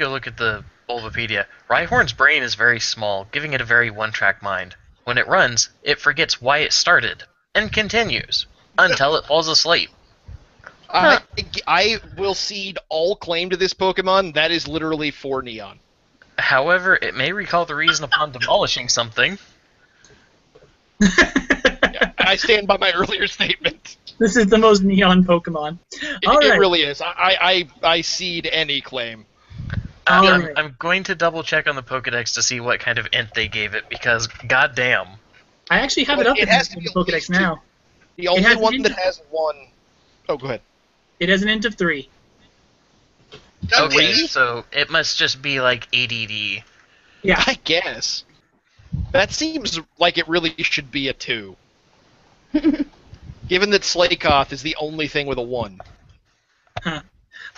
[SPEAKER 2] look at the Bulbapedia. Rhyhorn's brain is very small, giving it a very one-track mind. When it runs, it forgets why it started and continues until it falls asleep.
[SPEAKER 3] I will cede all claim to this Pokemon. That is literally for Neon.
[SPEAKER 2] However, it may recall the reason upon demolishing something.
[SPEAKER 3] Yeah, I stand by my earlier statement.
[SPEAKER 1] This is the most Neon Pokemon.
[SPEAKER 3] It really is. I cede any claim.
[SPEAKER 2] I'm going to double check on the Pokedex to see what kind of int they gave it, because goddamn.
[SPEAKER 1] I actually have it up in the Pokedex now.
[SPEAKER 3] The only one that has one... Oh, go ahead.
[SPEAKER 1] It has an int of 3.
[SPEAKER 2] Okay, so it must just be like ADD.
[SPEAKER 1] Yeah.
[SPEAKER 3] I guess. That seems like it really should be a 2. Given that Slakoth is the only thing with a 1.
[SPEAKER 1] Huh.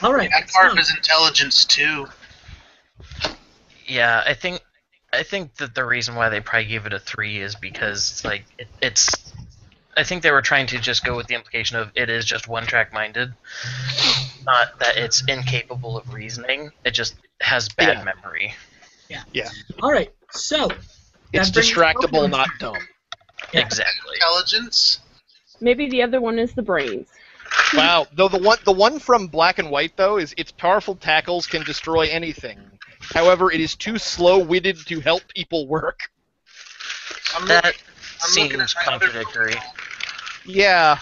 [SPEAKER 1] All right.
[SPEAKER 4] That part is intelligence too.
[SPEAKER 2] Yeah, I think that the reason why they probably gave it a 3 is because it's. I think they were trying to just go with the implication of it is just one-track minded, not that it's incapable of reasoning. It just has bad memory.
[SPEAKER 1] Yeah. All right. So
[SPEAKER 3] it's distractible, not dumb.
[SPEAKER 1] Yeah.
[SPEAKER 2] Exactly.
[SPEAKER 4] Intelligence.
[SPEAKER 8] Maybe the other one is the brains.
[SPEAKER 3] Wow. Though the one from Black and White though is its powerful tackles can destroy anything. However, it is too slow-witted to help people work.
[SPEAKER 2] That
[SPEAKER 4] looking at
[SPEAKER 2] seems
[SPEAKER 4] my other
[SPEAKER 2] contradictory.
[SPEAKER 3] Yeah.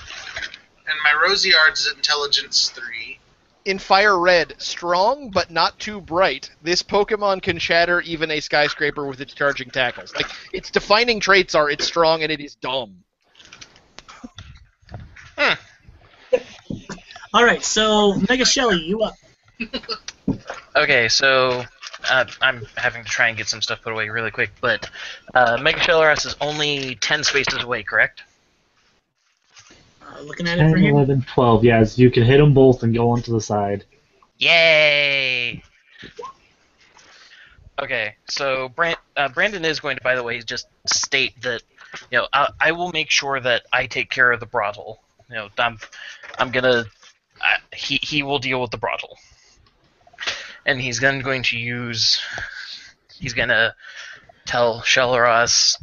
[SPEAKER 4] And my Rosiard's intelligence 3.
[SPEAKER 3] In Fire Red, strong but not too bright, this Pokemon can shatter even a skyscraper with its charging tackles. Like, its defining traits are it's strong and it is dumb.
[SPEAKER 1] All right, so Mega Shelly, you up?
[SPEAKER 2] Okay, so I'm having to try and get some stuff put away really quick, but Mega Shelleras is only 10 spaces away, correct?
[SPEAKER 1] Looking at it
[SPEAKER 5] 10,
[SPEAKER 1] for him.
[SPEAKER 5] 11, 12. Yes, you can hit them both and go onto the side.
[SPEAKER 2] Yay! Okay, so Brandon is going to, by the way, just state that, I will make sure that I take care of the Brattle. I'm gonna, he will deal with the Brattle. And he's then going to tell Shelleras,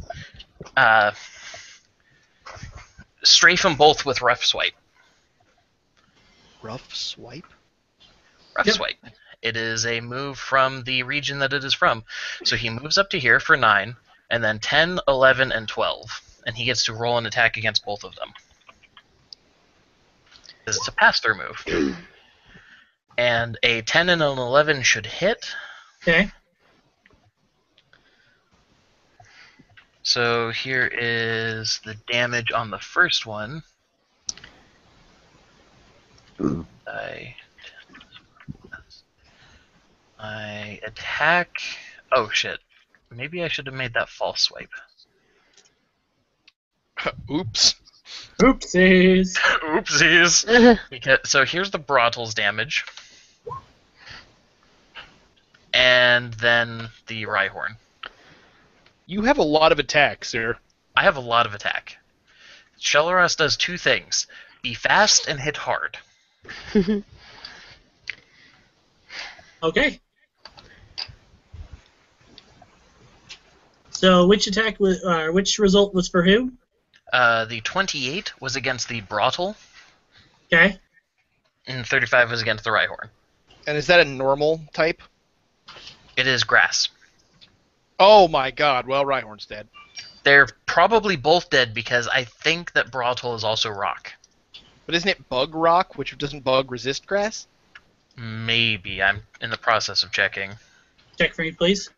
[SPEAKER 2] strafe them both with Rough Swipe.
[SPEAKER 3] Rough Swipe?
[SPEAKER 2] Rough
[SPEAKER 1] Yep.
[SPEAKER 2] Swipe. It is a move from the region that it is from. So he moves up to here for 9, and then 10, 11, and 12. And he gets to roll an attack against both of them. Because it's a pass-through move. And a 10 and an 11 should hit.
[SPEAKER 1] Okay.
[SPEAKER 2] So here is the damage on the first one. I attack. Oh shit. Maybe I should have made that false swipe.
[SPEAKER 3] Oops.
[SPEAKER 1] Oopsies.
[SPEAKER 2] Oopsies. So here's the Brattle's damage. And then the Rhyhorn.
[SPEAKER 3] You have a lot of attacks, sir.
[SPEAKER 2] I have a lot of attack. Shelleras does 2 things. Be fast and hit hard.
[SPEAKER 1] Okay. So which which result was for who?
[SPEAKER 2] The 28 was against the Brattle,
[SPEAKER 1] Okay.
[SPEAKER 2] and 35 was against the Rhyhorn.
[SPEAKER 3] And is that a normal type?
[SPEAKER 2] It is grass.
[SPEAKER 3] Oh my god, well, Rhyhorn's dead.
[SPEAKER 2] They're probably both dead because I think that Brattle is also rock.
[SPEAKER 3] But isn't it Bug Rock, which doesn't bug resist grass?
[SPEAKER 2] Maybe. I'm in the process of checking.
[SPEAKER 1] Check for me, please.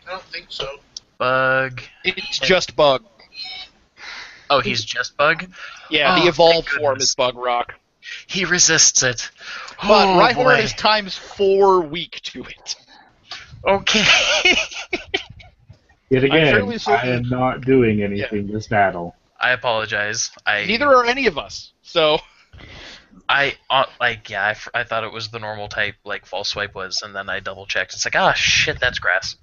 [SPEAKER 4] I don't think so.
[SPEAKER 2] Bug.
[SPEAKER 3] It's just Bug.
[SPEAKER 2] Oh, he's just bug?
[SPEAKER 3] Yeah,
[SPEAKER 2] Oh,
[SPEAKER 3] the evolved
[SPEAKER 2] thank
[SPEAKER 3] form
[SPEAKER 2] goodness.
[SPEAKER 3] is Bug Rock.
[SPEAKER 2] He resists it.
[SPEAKER 3] But
[SPEAKER 2] Oh,
[SPEAKER 3] Rhyhorn
[SPEAKER 2] boy.
[SPEAKER 3] is times 4 weak to it.
[SPEAKER 2] Okay.
[SPEAKER 5] Yet
[SPEAKER 3] I'm
[SPEAKER 5] again,
[SPEAKER 3] fairly
[SPEAKER 5] I
[SPEAKER 3] certain-
[SPEAKER 5] am not doing anything this battle.
[SPEAKER 2] I apologize.
[SPEAKER 3] Neither are any of us. So,
[SPEAKER 2] I thought it was the normal type, like false swipe was, and then I double checked. It's like, ah, shit, that's grass.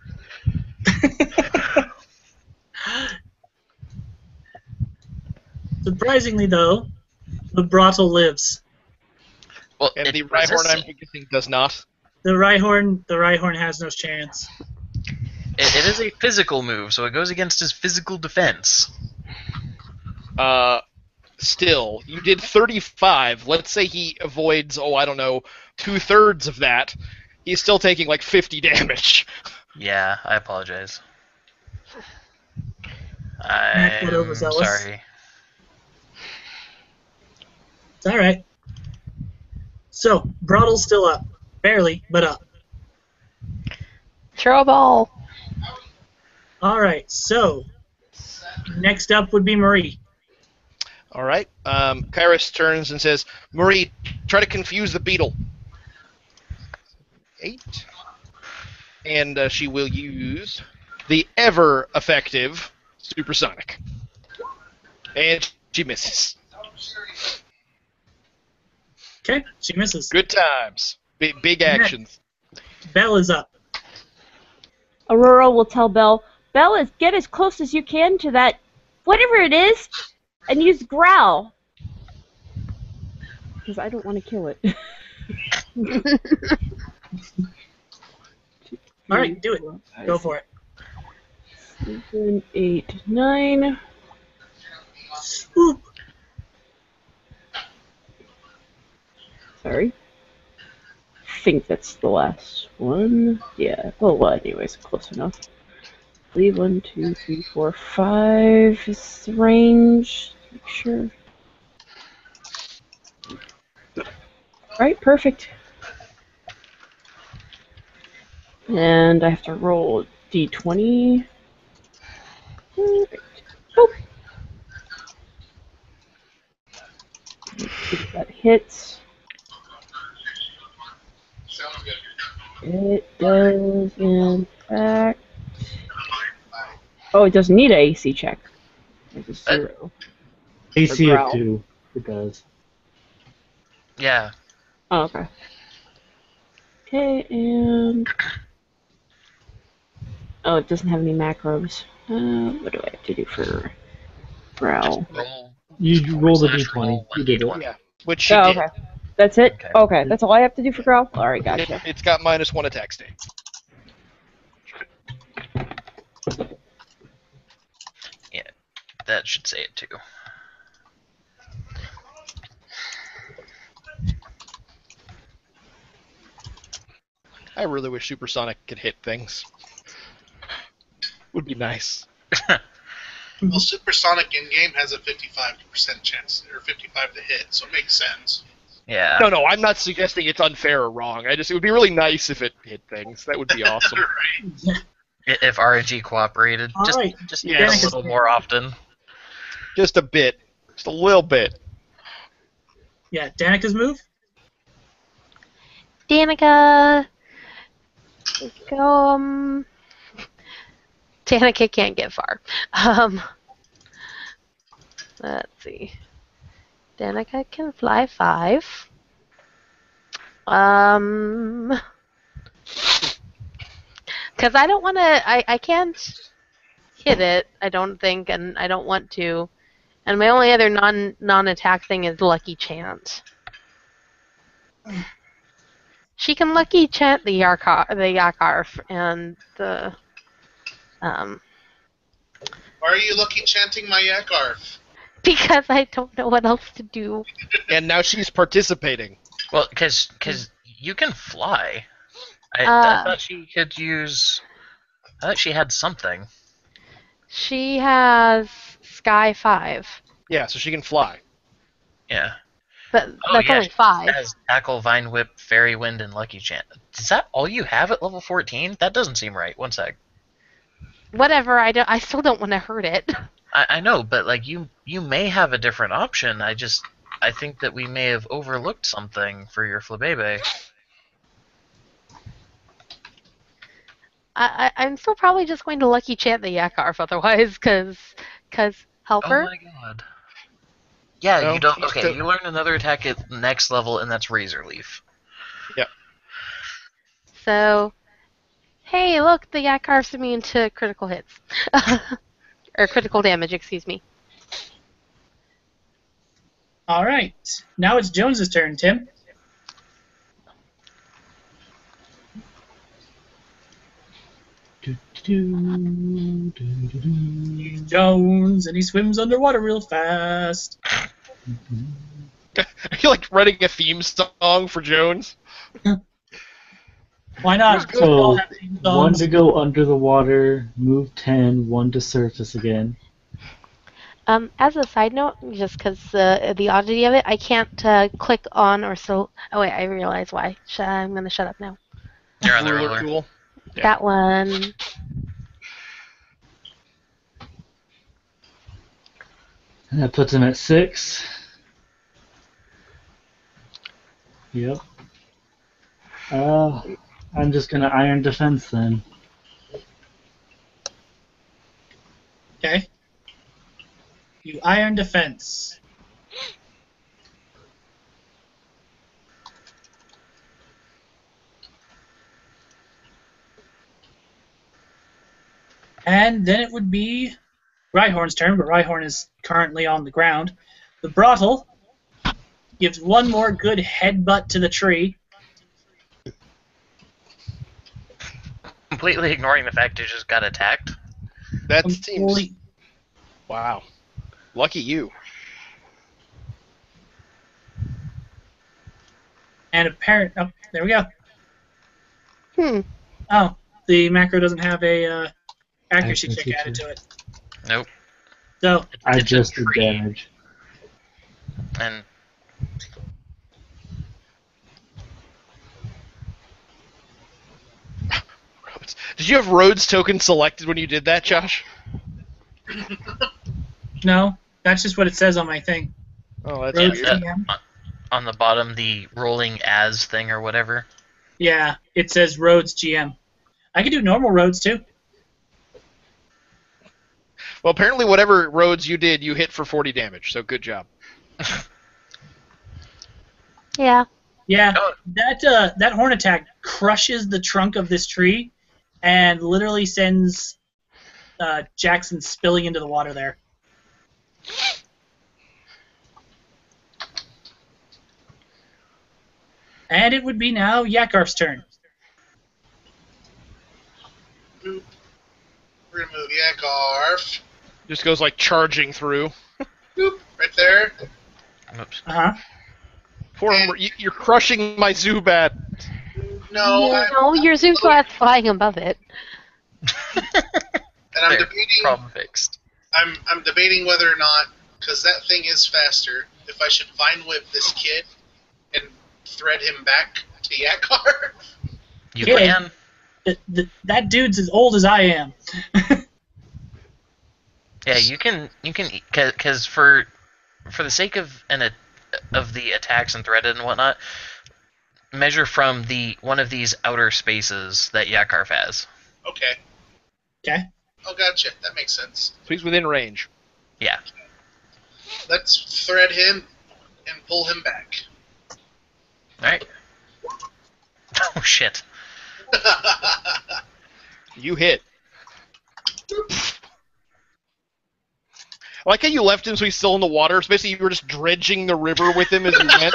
[SPEAKER 1] Surprisingly, though, the Brattle lives.
[SPEAKER 2] Well,
[SPEAKER 3] and
[SPEAKER 2] it
[SPEAKER 3] the
[SPEAKER 2] resists
[SPEAKER 3] Rhyhorn,
[SPEAKER 2] it.
[SPEAKER 3] I'm guessing, does not.
[SPEAKER 1] The Rhyhorn has no chance.
[SPEAKER 2] It is a physical move, so it goes against his physical defense.
[SPEAKER 3] Still, you did 35. Let's say he avoids, 2/3 of that. He's still taking like 50 damage.
[SPEAKER 2] Yeah, I apologize.
[SPEAKER 1] Not good
[SPEAKER 2] I'm
[SPEAKER 1] overzealous.
[SPEAKER 2] sorry.
[SPEAKER 1] It's all right. So Brattle's still up, barely, but up.
[SPEAKER 6] Throw a ball.
[SPEAKER 1] All right. So next up would be Marie.
[SPEAKER 3] All right. Kairos turns and says, Marie, try to confuse the beetle. 8. And she will use the ever-effective Supersonic. And she misses.
[SPEAKER 1] Okay, she misses.
[SPEAKER 3] Good times. Big actions.
[SPEAKER 1] Belle is up.
[SPEAKER 8] Aurora will tell Belle, Belle, get as close as you can to that, whatever it is, and use growl. Because I don't want to kill it.
[SPEAKER 1] All right, do it. Go for it.
[SPEAKER 8] 7, 8, 9.
[SPEAKER 1] Swoop.
[SPEAKER 8] Sorry. I think that's the last one. Yeah. Well, anyways, close enough. I believe 1, 2, 3, 4, 5 is the range. Make sure. Right, perfect. And I have to roll d20. Alright. Oh! See if that hits.
[SPEAKER 4] Sounds good.
[SPEAKER 8] It does, in fact. Oh, it doesn't need an AC check. There's a 0.
[SPEAKER 5] AC of
[SPEAKER 8] growl.
[SPEAKER 5] 2. It does.
[SPEAKER 2] Yeah.
[SPEAKER 8] Oh, okay. Okay, and... Oh, it doesn't have any macros. What do I have to do for growl?
[SPEAKER 2] Roll.
[SPEAKER 5] You roll the
[SPEAKER 2] Slash
[SPEAKER 5] d20.
[SPEAKER 2] roll
[SPEAKER 5] You did it.
[SPEAKER 2] 1d20.
[SPEAKER 3] Yeah, which she
[SPEAKER 8] Oh,
[SPEAKER 3] did.
[SPEAKER 8] okay. That's it?
[SPEAKER 2] Okay.
[SPEAKER 8] Okay, that's all I have to do for growl? Alright, gotcha.
[SPEAKER 3] It's got -1 attack state.
[SPEAKER 2] Yeah, that should say it too.
[SPEAKER 3] I really wish Supersonic could hit things. Would be nice.
[SPEAKER 4] Well, Supersonic in-game has a 55% chance, or 55 to hit, so it makes sense.
[SPEAKER 2] Yeah.
[SPEAKER 3] No, I'm not suggesting it's unfair or wrong. It would be really nice if it hit things. That would be awesome.
[SPEAKER 4] Right.
[SPEAKER 2] If RNG cooperated,
[SPEAKER 1] All
[SPEAKER 2] just
[SPEAKER 1] right.
[SPEAKER 2] just
[SPEAKER 3] Yeah.
[SPEAKER 2] hit a little more often.
[SPEAKER 3] Just a bit. Just a little bit.
[SPEAKER 1] Yeah, Danica's move.
[SPEAKER 6] Danica. Let's go. Danica can't get far. Let's see. Danica can fly 5. Because I don't want to. I can't hit it. I don't think, and I don't want to. And my only other non-attack thing is Lucky Chant. She can Lucky Chant the Yakarf and the
[SPEAKER 4] Why are you lucky chanting my Yakarf?
[SPEAKER 6] because I don't know what else to do.
[SPEAKER 3] And now she's participating.
[SPEAKER 2] Well, because you can fly. I thought she could use. I thought she had something.
[SPEAKER 6] She has Sky 5,
[SPEAKER 3] Yeah, so she can fly.
[SPEAKER 2] Yeah.
[SPEAKER 6] but
[SPEAKER 2] Oh,
[SPEAKER 6] that's
[SPEAKER 2] yeah,
[SPEAKER 6] only
[SPEAKER 2] she
[SPEAKER 6] 5.
[SPEAKER 2] has Tackle, Vine Whip, Fairy Wind, and Lucky Chant. Is that all you have at level 14? That doesn't seem right. One sec.
[SPEAKER 6] Whatever. I still don't want to hurt it.
[SPEAKER 2] I know, but like you may have a different option. I think that we may have overlooked something for your Flabebe.
[SPEAKER 6] I'm still probably just going to Lucky Chant the Yakarf otherwise, because help
[SPEAKER 2] Oh
[SPEAKER 6] her.
[SPEAKER 2] my god. Yeah,
[SPEAKER 3] No,
[SPEAKER 2] you don't.
[SPEAKER 3] she's
[SPEAKER 2] Okay,
[SPEAKER 3] still-
[SPEAKER 2] you learn another attack at next level, and that's Razor Leaf.
[SPEAKER 6] So, hey, look, the Yakarf's immune to critical hits. Or critical damage, excuse me.
[SPEAKER 1] All right. Now it's Jones's turn, Tim. Jones, and he swims underwater real fast.
[SPEAKER 3] Are you like running a theme song for Jones?
[SPEAKER 1] Why not? We all
[SPEAKER 5] So,
[SPEAKER 1] have theme
[SPEAKER 5] 1
[SPEAKER 1] songs.
[SPEAKER 5] to go under the water, move 10, 1 to surface again.
[SPEAKER 6] As a side note, just because the oddity of it, I can't click on or so. Oh wait, I realize why. I'm gonna shut up now.
[SPEAKER 2] You're on the
[SPEAKER 3] Ruler
[SPEAKER 2] roller.
[SPEAKER 3] tool. Yeah.
[SPEAKER 6] That one.
[SPEAKER 5] And that puts him at 6. Yep. I'm just gonna Iron Defense then.
[SPEAKER 1] Okay. You Iron Defense. And then it would be Rhyhorn's turn, but Rhyhorn is currently on the ground. The Brattle gives one more good headbutt to the tree.
[SPEAKER 2] Completely ignoring the fact you just got attacked.
[SPEAKER 3] That seems.
[SPEAKER 1] Complete-
[SPEAKER 3] Wow. Lucky you.
[SPEAKER 1] And apparent. Oh, there we go.
[SPEAKER 6] Hmm.
[SPEAKER 1] Oh, the macro doesn't have a accuracy check
[SPEAKER 5] Accuracy
[SPEAKER 1] added
[SPEAKER 5] check.
[SPEAKER 1] to it.
[SPEAKER 2] Nope.
[SPEAKER 1] So
[SPEAKER 5] I
[SPEAKER 2] It's a
[SPEAKER 5] just did
[SPEAKER 2] tree,
[SPEAKER 5] damage.
[SPEAKER 2] And
[SPEAKER 3] Did you have Rhodes token selected when you did that, Josh?
[SPEAKER 1] no, that's just what it says on my thing.
[SPEAKER 3] Oh, that's
[SPEAKER 1] Rhodes
[SPEAKER 3] weird.
[SPEAKER 1] GM.
[SPEAKER 2] on the bottom, the rolling as thing or whatever.
[SPEAKER 1] Yeah, it says Rhodes GM. I could do normal roads too.
[SPEAKER 3] Well, apparently whatever Rhodes you did, you hit for 40 damage, so good job.
[SPEAKER 6] Yeah.
[SPEAKER 1] Yeah,
[SPEAKER 2] Oh.
[SPEAKER 1] that horn attack crushes the trunk of this tree, and literally sends Jackson spilling into the water there. And it would be now Yakar's turn.
[SPEAKER 4] We're gonna move Yakarf.
[SPEAKER 3] Just goes like charging through.
[SPEAKER 4] Boop, right there.
[SPEAKER 2] Oops.
[SPEAKER 1] Uh-huh.
[SPEAKER 3] Poor, you're crushing my Zubat.
[SPEAKER 4] No,
[SPEAKER 6] No, your Zoom's flying above it.
[SPEAKER 4] and I'm
[SPEAKER 2] There,
[SPEAKER 4] debating.
[SPEAKER 2] problem fixed.
[SPEAKER 4] I'm debating whether or not, because that thing is faster. If I should Vine Whip this kid and thread him back to Yakar.
[SPEAKER 2] You
[SPEAKER 1] Yeah.
[SPEAKER 2] can.
[SPEAKER 1] That dude's as old as I am.
[SPEAKER 2] Yeah, you can, because for the sake of of the attacks and threaded and whatnot, measure from one of these outer spaces that Yakarf has.
[SPEAKER 4] Okay.
[SPEAKER 1] Okay.
[SPEAKER 4] Oh, gotcha. That makes sense.
[SPEAKER 3] So he's within range.
[SPEAKER 2] Yeah.
[SPEAKER 4] Let's thread him and pull him back.
[SPEAKER 2] All right. Oh shit.
[SPEAKER 3] You hit. I like how you left him so he's still in the water. So basically you were just dredging the river with him as you went.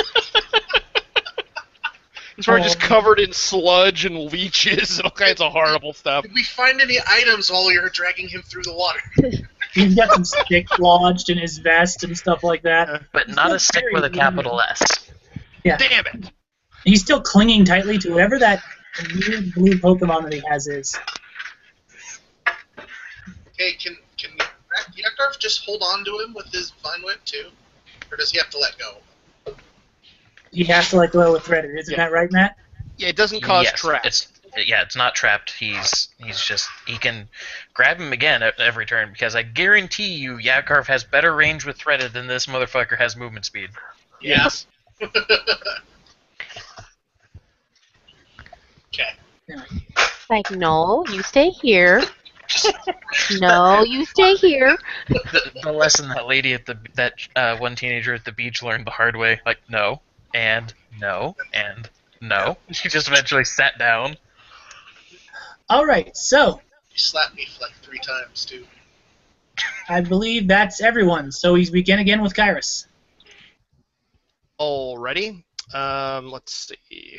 [SPEAKER 3] He's probably just covered in sludge and leeches and all kinds of horrible stuff.
[SPEAKER 4] Did we find any items while we were dragging him through the water?
[SPEAKER 1] He's got some sticks lodged in his vest and stuff like that.
[SPEAKER 2] But not a stick with a capital S.
[SPEAKER 1] Yeah.
[SPEAKER 3] Damn it!
[SPEAKER 1] He's still clinging tightly to whatever that weird blue Pokemon that he has is.
[SPEAKER 4] Okay, can Yakarf just hold on to him with his Vine Whip too? Or does he have to let go?
[SPEAKER 1] He has to let go with Threader, isn't that right, Matt?
[SPEAKER 3] Yeah, it doesn't cause
[SPEAKER 2] Yes,
[SPEAKER 3] traps.
[SPEAKER 2] it's not trapped. He's just, he can grab him again at every turn, because I guarantee you Yakarf has better range with threaded than this motherfucker has movement speed.
[SPEAKER 3] Yes.
[SPEAKER 4] Okay.
[SPEAKER 6] Like, no, you stay here. No, you stay here.
[SPEAKER 2] The lesson that lady at that one teenager at the beach learned the hard way. Like, no, and no, and no. She just eventually sat down.
[SPEAKER 1] All right, so
[SPEAKER 4] He slapped me like 3 times too.
[SPEAKER 1] I believe that's everyone. So we begin again with Kyrus.
[SPEAKER 3] Alrighty. Let's see.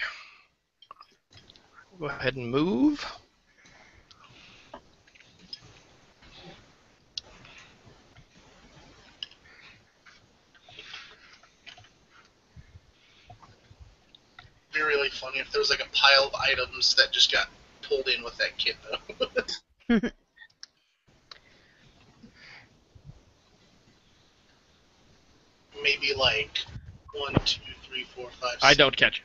[SPEAKER 3] Go ahead and move.
[SPEAKER 4] It'd be really funny if there was like a pile of items that just got pulled in with that kid though. Maybe like 1, 2, 3, 4, 5, 6.
[SPEAKER 3] I don't catch it.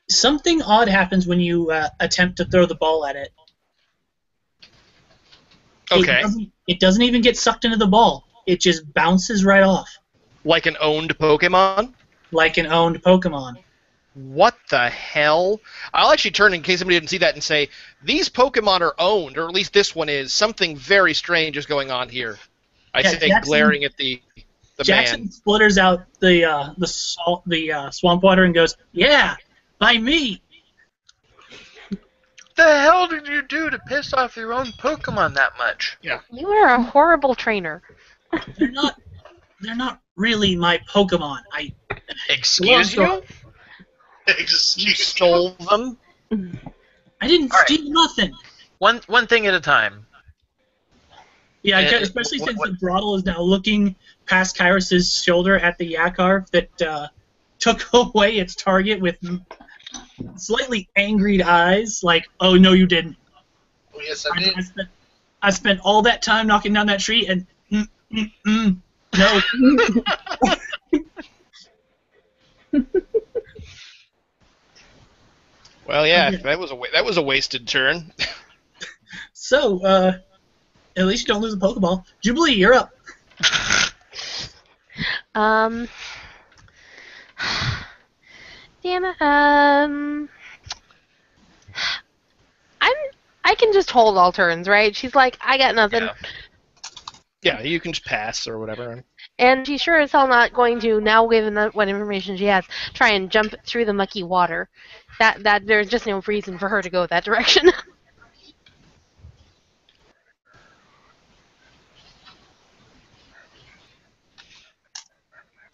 [SPEAKER 1] Something odd happens when you attempt to throw the ball at it.
[SPEAKER 3] Okay.
[SPEAKER 1] It doesn't even get sucked into the ball. It just bounces right off.
[SPEAKER 3] Like an owned Pokemon?
[SPEAKER 1] Like an owned Pokemon.
[SPEAKER 3] What the hell? I'll actually turn in case somebody didn't see that and say, these Pokemon are owned, or at least this one is. Something very strange is going on here. I
[SPEAKER 1] Yeah,
[SPEAKER 3] say,
[SPEAKER 1] Jackson-
[SPEAKER 3] glaring at the
[SPEAKER 1] Jackson
[SPEAKER 3] man.
[SPEAKER 1] splitters out the swamp water and goes, "Yeah, by me."
[SPEAKER 2] The hell did you do to piss off your own Pokemon that much?
[SPEAKER 6] You are a horrible trainer.
[SPEAKER 1] They're not really my Pokemon.
[SPEAKER 2] Excuse you?
[SPEAKER 3] You
[SPEAKER 4] Excuse me.
[SPEAKER 3] stole them?
[SPEAKER 1] I didn't
[SPEAKER 2] All right.
[SPEAKER 1] steal nothing.
[SPEAKER 2] One thing at a time.
[SPEAKER 1] Yeah,
[SPEAKER 2] Uh,
[SPEAKER 1] especially
[SPEAKER 2] what-
[SPEAKER 1] since
[SPEAKER 2] what-
[SPEAKER 1] the Brodel is now looking past Kyrus's shoulder at the Yakarv that took away its target with slightly angry eyes, like, "Oh no, you didn't.
[SPEAKER 4] Oh, yes, I did.
[SPEAKER 1] I spent all that time knocking down that tree, and no."
[SPEAKER 3] Well, yeah,
[SPEAKER 1] Okay.
[SPEAKER 3] that was a wasted turn.
[SPEAKER 1] So, at least you don't lose a Pokeball. Jubilee, you're up.
[SPEAKER 6] Um. Damn it. I can just hold all turns, right? She's like, I got nothing.
[SPEAKER 2] Yeah.
[SPEAKER 3] Yeah, you can just pass or whatever.
[SPEAKER 6] And she's sure as hell not going to, now given what information she has, try and jump through the mucky water. That there's just no reason for her to go that direction.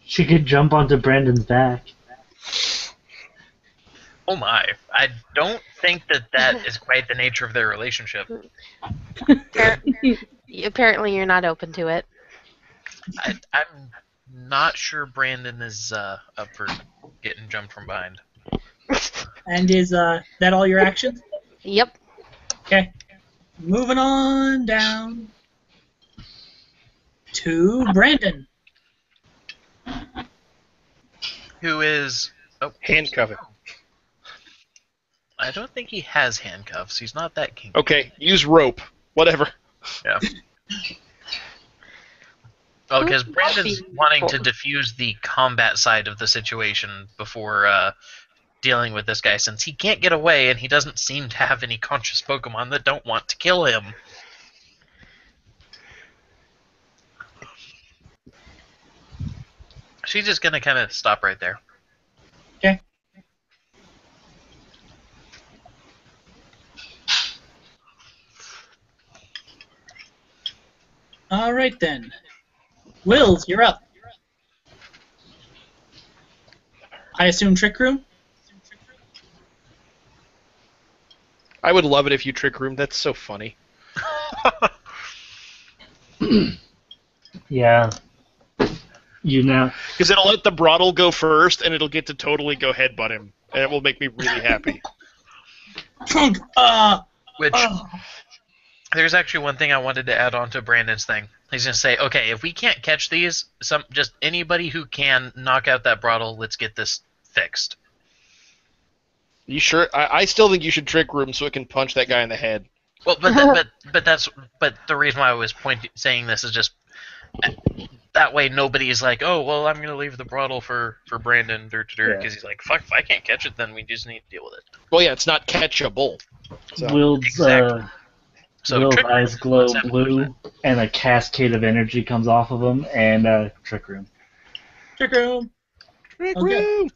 [SPEAKER 5] She could jump onto Brandon's back.
[SPEAKER 2] Oh my! I don't think that is quite the nature of their relationship.
[SPEAKER 6] Apparently, you're not open to it.
[SPEAKER 2] I'm not sure Brandon is up for getting jumped from behind.
[SPEAKER 1] And is that all your actions?
[SPEAKER 6] Yep.
[SPEAKER 1] Okay. Moving on down to Brandon.
[SPEAKER 2] Who is? Oh,
[SPEAKER 3] Handcuff it.
[SPEAKER 2] I don't think he has handcuffs. He's not that kinky.
[SPEAKER 3] Okay, use rope. Whatever.
[SPEAKER 2] Yeah. Oh, because Brandon's wanting to defuse the combat side of the situation before dealing with this guy, since he can't get away and he doesn't seem to have any conscious Pokemon that don't want to kill him. She's just gonna kind of stop right there.
[SPEAKER 1] Okay. All right then. Wills, you're up. I assume Trick Room?
[SPEAKER 3] I would love it if you trick room. That's so funny.
[SPEAKER 5] Yeah. You know.
[SPEAKER 3] Because it'll let the Brattle go first, and it'll get to totally go headbutt him, and it will make me really happy.
[SPEAKER 1] Trunk!
[SPEAKER 2] Which, there's actually one thing I wanted to add on to Brandon's thing. He's going to say, okay, if we can't catch these, just anybody who can knock out that Brattle, let's get this fixed.
[SPEAKER 3] You sure? I still think you should trick room so it can punch that guy in the head.
[SPEAKER 2] Well, but the reason why I was saying this is just that way nobody's like, oh, well, I'm going to leave the Brattle for Brandon, because he's like, fuck, if I can't catch it, then we just need to deal with it.
[SPEAKER 3] Well, yeah, it's not catchable. So.
[SPEAKER 5] Will's,
[SPEAKER 2] Exactly. So
[SPEAKER 5] Will's
[SPEAKER 2] Trick Room,
[SPEAKER 5] eyes glow
[SPEAKER 2] 7%.
[SPEAKER 5] blue, and a cascade of energy comes off of him, and Trick Room.
[SPEAKER 1] Trick Room!
[SPEAKER 3] Trick
[SPEAKER 1] Okay.
[SPEAKER 3] room!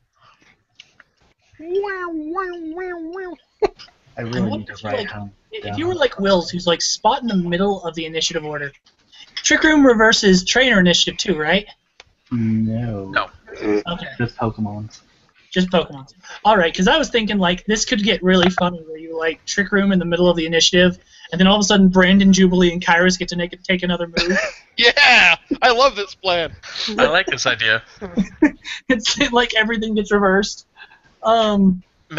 [SPEAKER 5] I really need to write down.
[SPEAKER 1] If you were like Wills, who's like spot in the middle of the initiative order, Trick Room reverses trainer initiative too, right?
[SPEAKER 5] No.
[SPEAKER 2] No.
[SPEAKER 1] Okay.
[SPEAKER 5] Just Pokemons.
[SPEAKER 1] Just Pokemon. Alright, because I was thinking, like, this could get really funny where you, like, Trick Room in the middle of the initiative, and then all of a sudden Brandon, Jubilee, and Kyrus get to take another move.
[SPEAKER 3] Yeah! I love this plan.
[SPEAKER 2] I like this idea.
[SPEAKER 1] It's like everything gets reversed.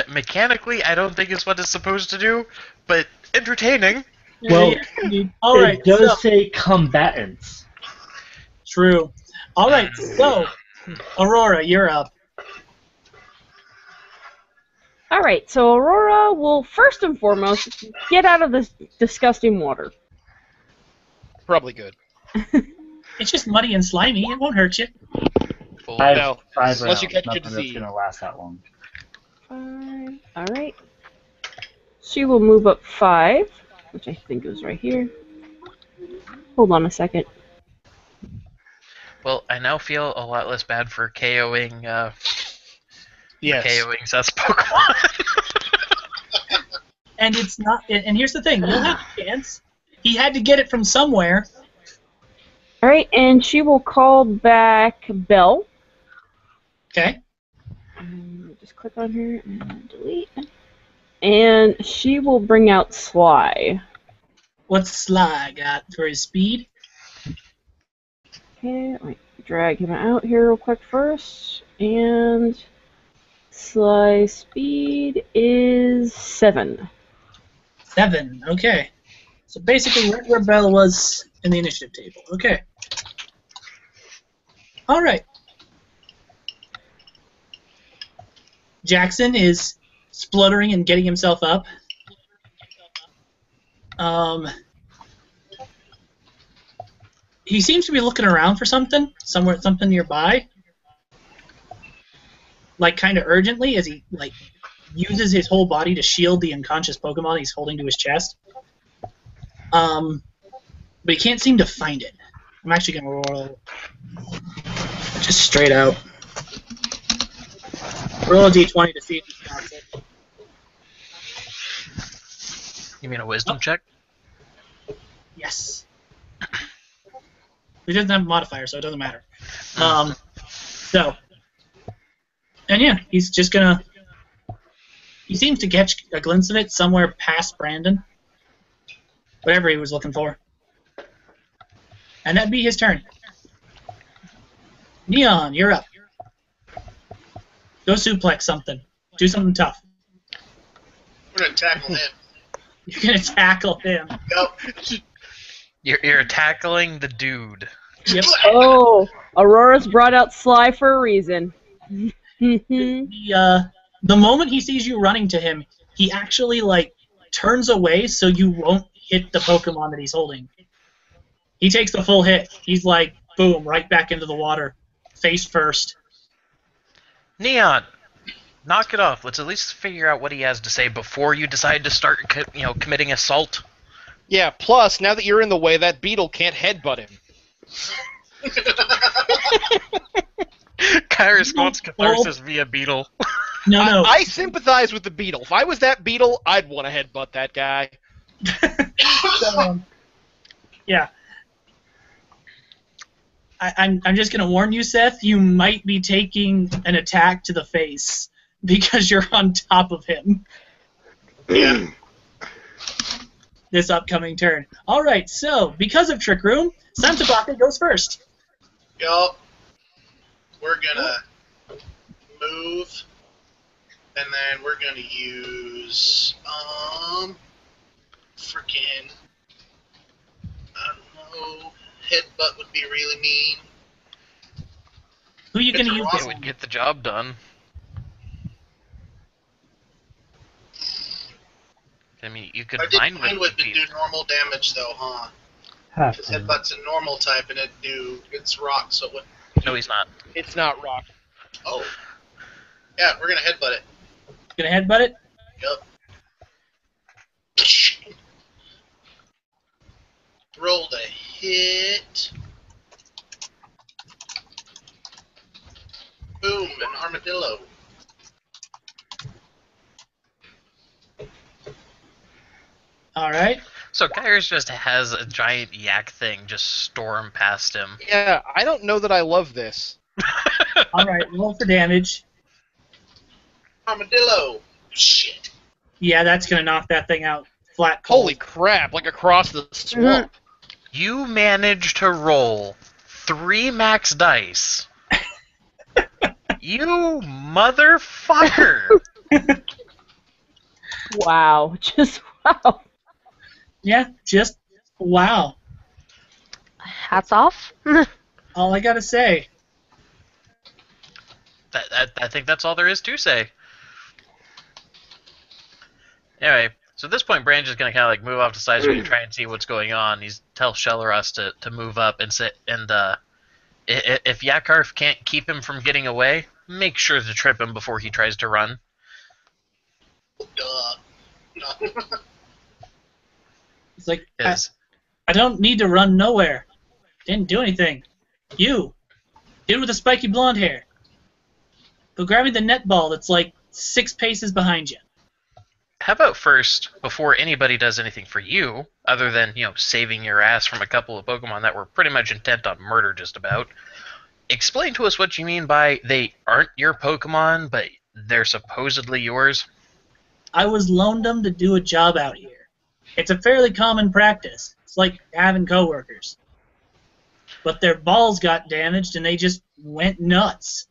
[SPEAKER 2] Mechanically, I don't think it's what it's supposed to do, but entertaining.
[SPEAKER 5] Well,
[SPEAKER 1] Alright,
[SPEAKER 5] it does
[SPEAKER 1] so,
[SPEAKER 5] say combatants.
[SPEAKER 1] true. Alright, so, Aurora, you're up.
[SPEAKER 8] Alright, so Aurora will first and foremost get out of this disgusting water.
[SPEAKER 3] Probably good.
[SPEAKER 1] It's just muddy and slimy. It won't hurt you.
[SPEAKER 5] Five
[SPEAKER 3] No,
[SPEAKER 5] rounds.
[SPEAKER 3] unless you catch a
[SPEAKER 5] Nothing that's
[SPEAKER 3] disease.
[SPEAKER 5] going to last that long.
[SPEAKER 8] 5. Alright. She will move up 5, which I think is right here. Hold on a second.
[SPEAKER 2] Well, I now feel a lot less bad for KOing
[SPEAKER 3] Yes.
[SPEAKER 2] KOing Seth's Pokemon.
[SPEAKER 1] And it's not. And here's the thing: you'll have a chance. He had to get it from somewhere.
[SPEAKER 8] Alright, and she will call back Belle.
[SPEAKER 1] Okay.
[SPEAKER 8] Just click on her and delete. And she will bring out Sly.
[SPEAKER 1] What's Sly got for his speed?
[SPEAKER 8] Okay, let me drag him out here real quick first. And Sly speed is 7.
[SPEAKER 1] 7. Okay. So basically right where Bella was in the initiative table. Okay. All right. Jackson is spluttering and getting himself up. He seems to be looking around for something nearby, like kind of urgently, as he like uses his whole body to shield the unconscious Pokemon he's holding to his chest. But he can't seem to find it. I'm actually gonna roll just straight out. Roll a d20 to see if he spots it.
[SPEAKER 2] You mean a wisdom check?
[SPEAKER 1] Yes. He doesn't have a modifier, so it doesn't matter. And yeah, he's just gonna. He seems to catch a glimpse of it somewhere past Brandon. Whatever he was looking for. And that'd be his turn. Neon, you're up. Go suplex something. Do something tough.
[SPEAKER 4] We're gonna tackle him.
[SPEAKER 1] You're gonna tackle him.
[SPEAKER 4] Yep.
[SPEAKER 2] You're tackling the dude.
[SPEAKER 1] Yep.
[SPEAKER 8] Oh, Aurora's brought out Sly for a reason.
[SPEAKER 1] The moment he sees you running to him, he actually like turns away so you won't hit the Pokemon that he's holding. He takes the full hit. He's like, boom, right back into the water, face first.
[SPEAKER 2] Neon, knock it off. Let's at least figure out what he has to say before you decide to start, committing assault.
[SPEAKER 3] Yeah, plus, now that you're in the way, that beetle can't headbutt him.
[SPEAKER 2] Kairos wants catharsis via beetle.
[SPEAKER 1] No.
[SPEAKER 3] I sympathize with the beetle. If I was that beetle, I'd want to headbutt that guy.
[SPEAKER 1] Yeah. I'm just going to warn you, Seth, you might be taking an attack to the face because you're on top of him.
[SPEAKER 4] Yeah.
[SPEAKER 1] This upcoming turn. All right, so because of Trick Room, Santabaka goes first.
[SPEAKER 4] Yup. We're gonna move, and then we're gonna use freaking I don't know. Headbutt would be really mean.
[SPEAKER 1] Who are you going to use
[SPEAKER 2] It
[SPEAKER 1] this
[SPEAKER 2] would
[SPEAKER 1] on?
[SPEAKER 2] get the job done. I mean, you could
[SPEAKER 4] I did
[SPEAKER 2] mind
[SPEAKER 4] Mind
[SPEAKER 2] with
[SPEAKER 4] Whip and do normal damage though, huh?
[SPEAKER 5] Half
[SPEAKER 4] Because
[SPEAKER 5] time.
[SPEAKER 4] Headbutt's a normal type and it's rock, so it would.
[SPEAKER 2] No, he's not.
[SPEAKER 3] It's not rock.
[SPEAKER 4] Oh. Yeah, we're gonna headbutt it.
[SPEAKER 1] Going to headbutt it?
[SPEAKER 4] Yup. Rolled a hit. Boom, an armadillo.
[SPEAKER 1] All right.
[SPEAKER 2] So Kairos just has a giant yak thing just storm past him.
[SPEAKER 3] Yeah, I don't know that I love this.
[SPEAKER 1] All right, roll for damage.
[SPEAKER 4] Armadillo. Shit.
[SPEAKER 1] Yeah, that's going to knock that thing out flat cold.
[SPEAKER 3] Holy crap, like across the swamp.
[SPEAKER 2] You managed to roll 3 max dice. You motherfucker!
[SPEAKER 8] Wow, just wow.
[SPEAKER 1] Yeah, just wow.
[SPEAKER 6] Hats off.
[SPEAKER 1] All I got to say.
[SPEAKER 2] I think that's all there is to say. Anyway, so at this point, Brand's just gonna kind of like move off to the side so we can try and see what's going on. He's tell Shelleros to move up and sit. And if Yakarf can't keep him from getting away, make sure to trip him before he tries to run.
[SPEAKER 4] Duh. No.
[SPEAKER 1] It's like,
[SPEAKER 2] Is
[SPEAKER 1] I don't need to run nowhere. Didn't do anything. You. Dude with the spiky blonde hair. Go grab me the net ball that's like 6 paces behind you.
[SPEAKER 2] how about first, before anybody does anything for you, other than saving your ass from a couple of Pokemon that were pretty much intent on murder, just about. Explain to us what you mean by they aren't your Pokemon, but they're supposedly yours.
[SPEAKER 1] I was loaned them to do a job out here. It's a fairly common practice. It's like having coworkers. But their balls got damaged and they just went nuts.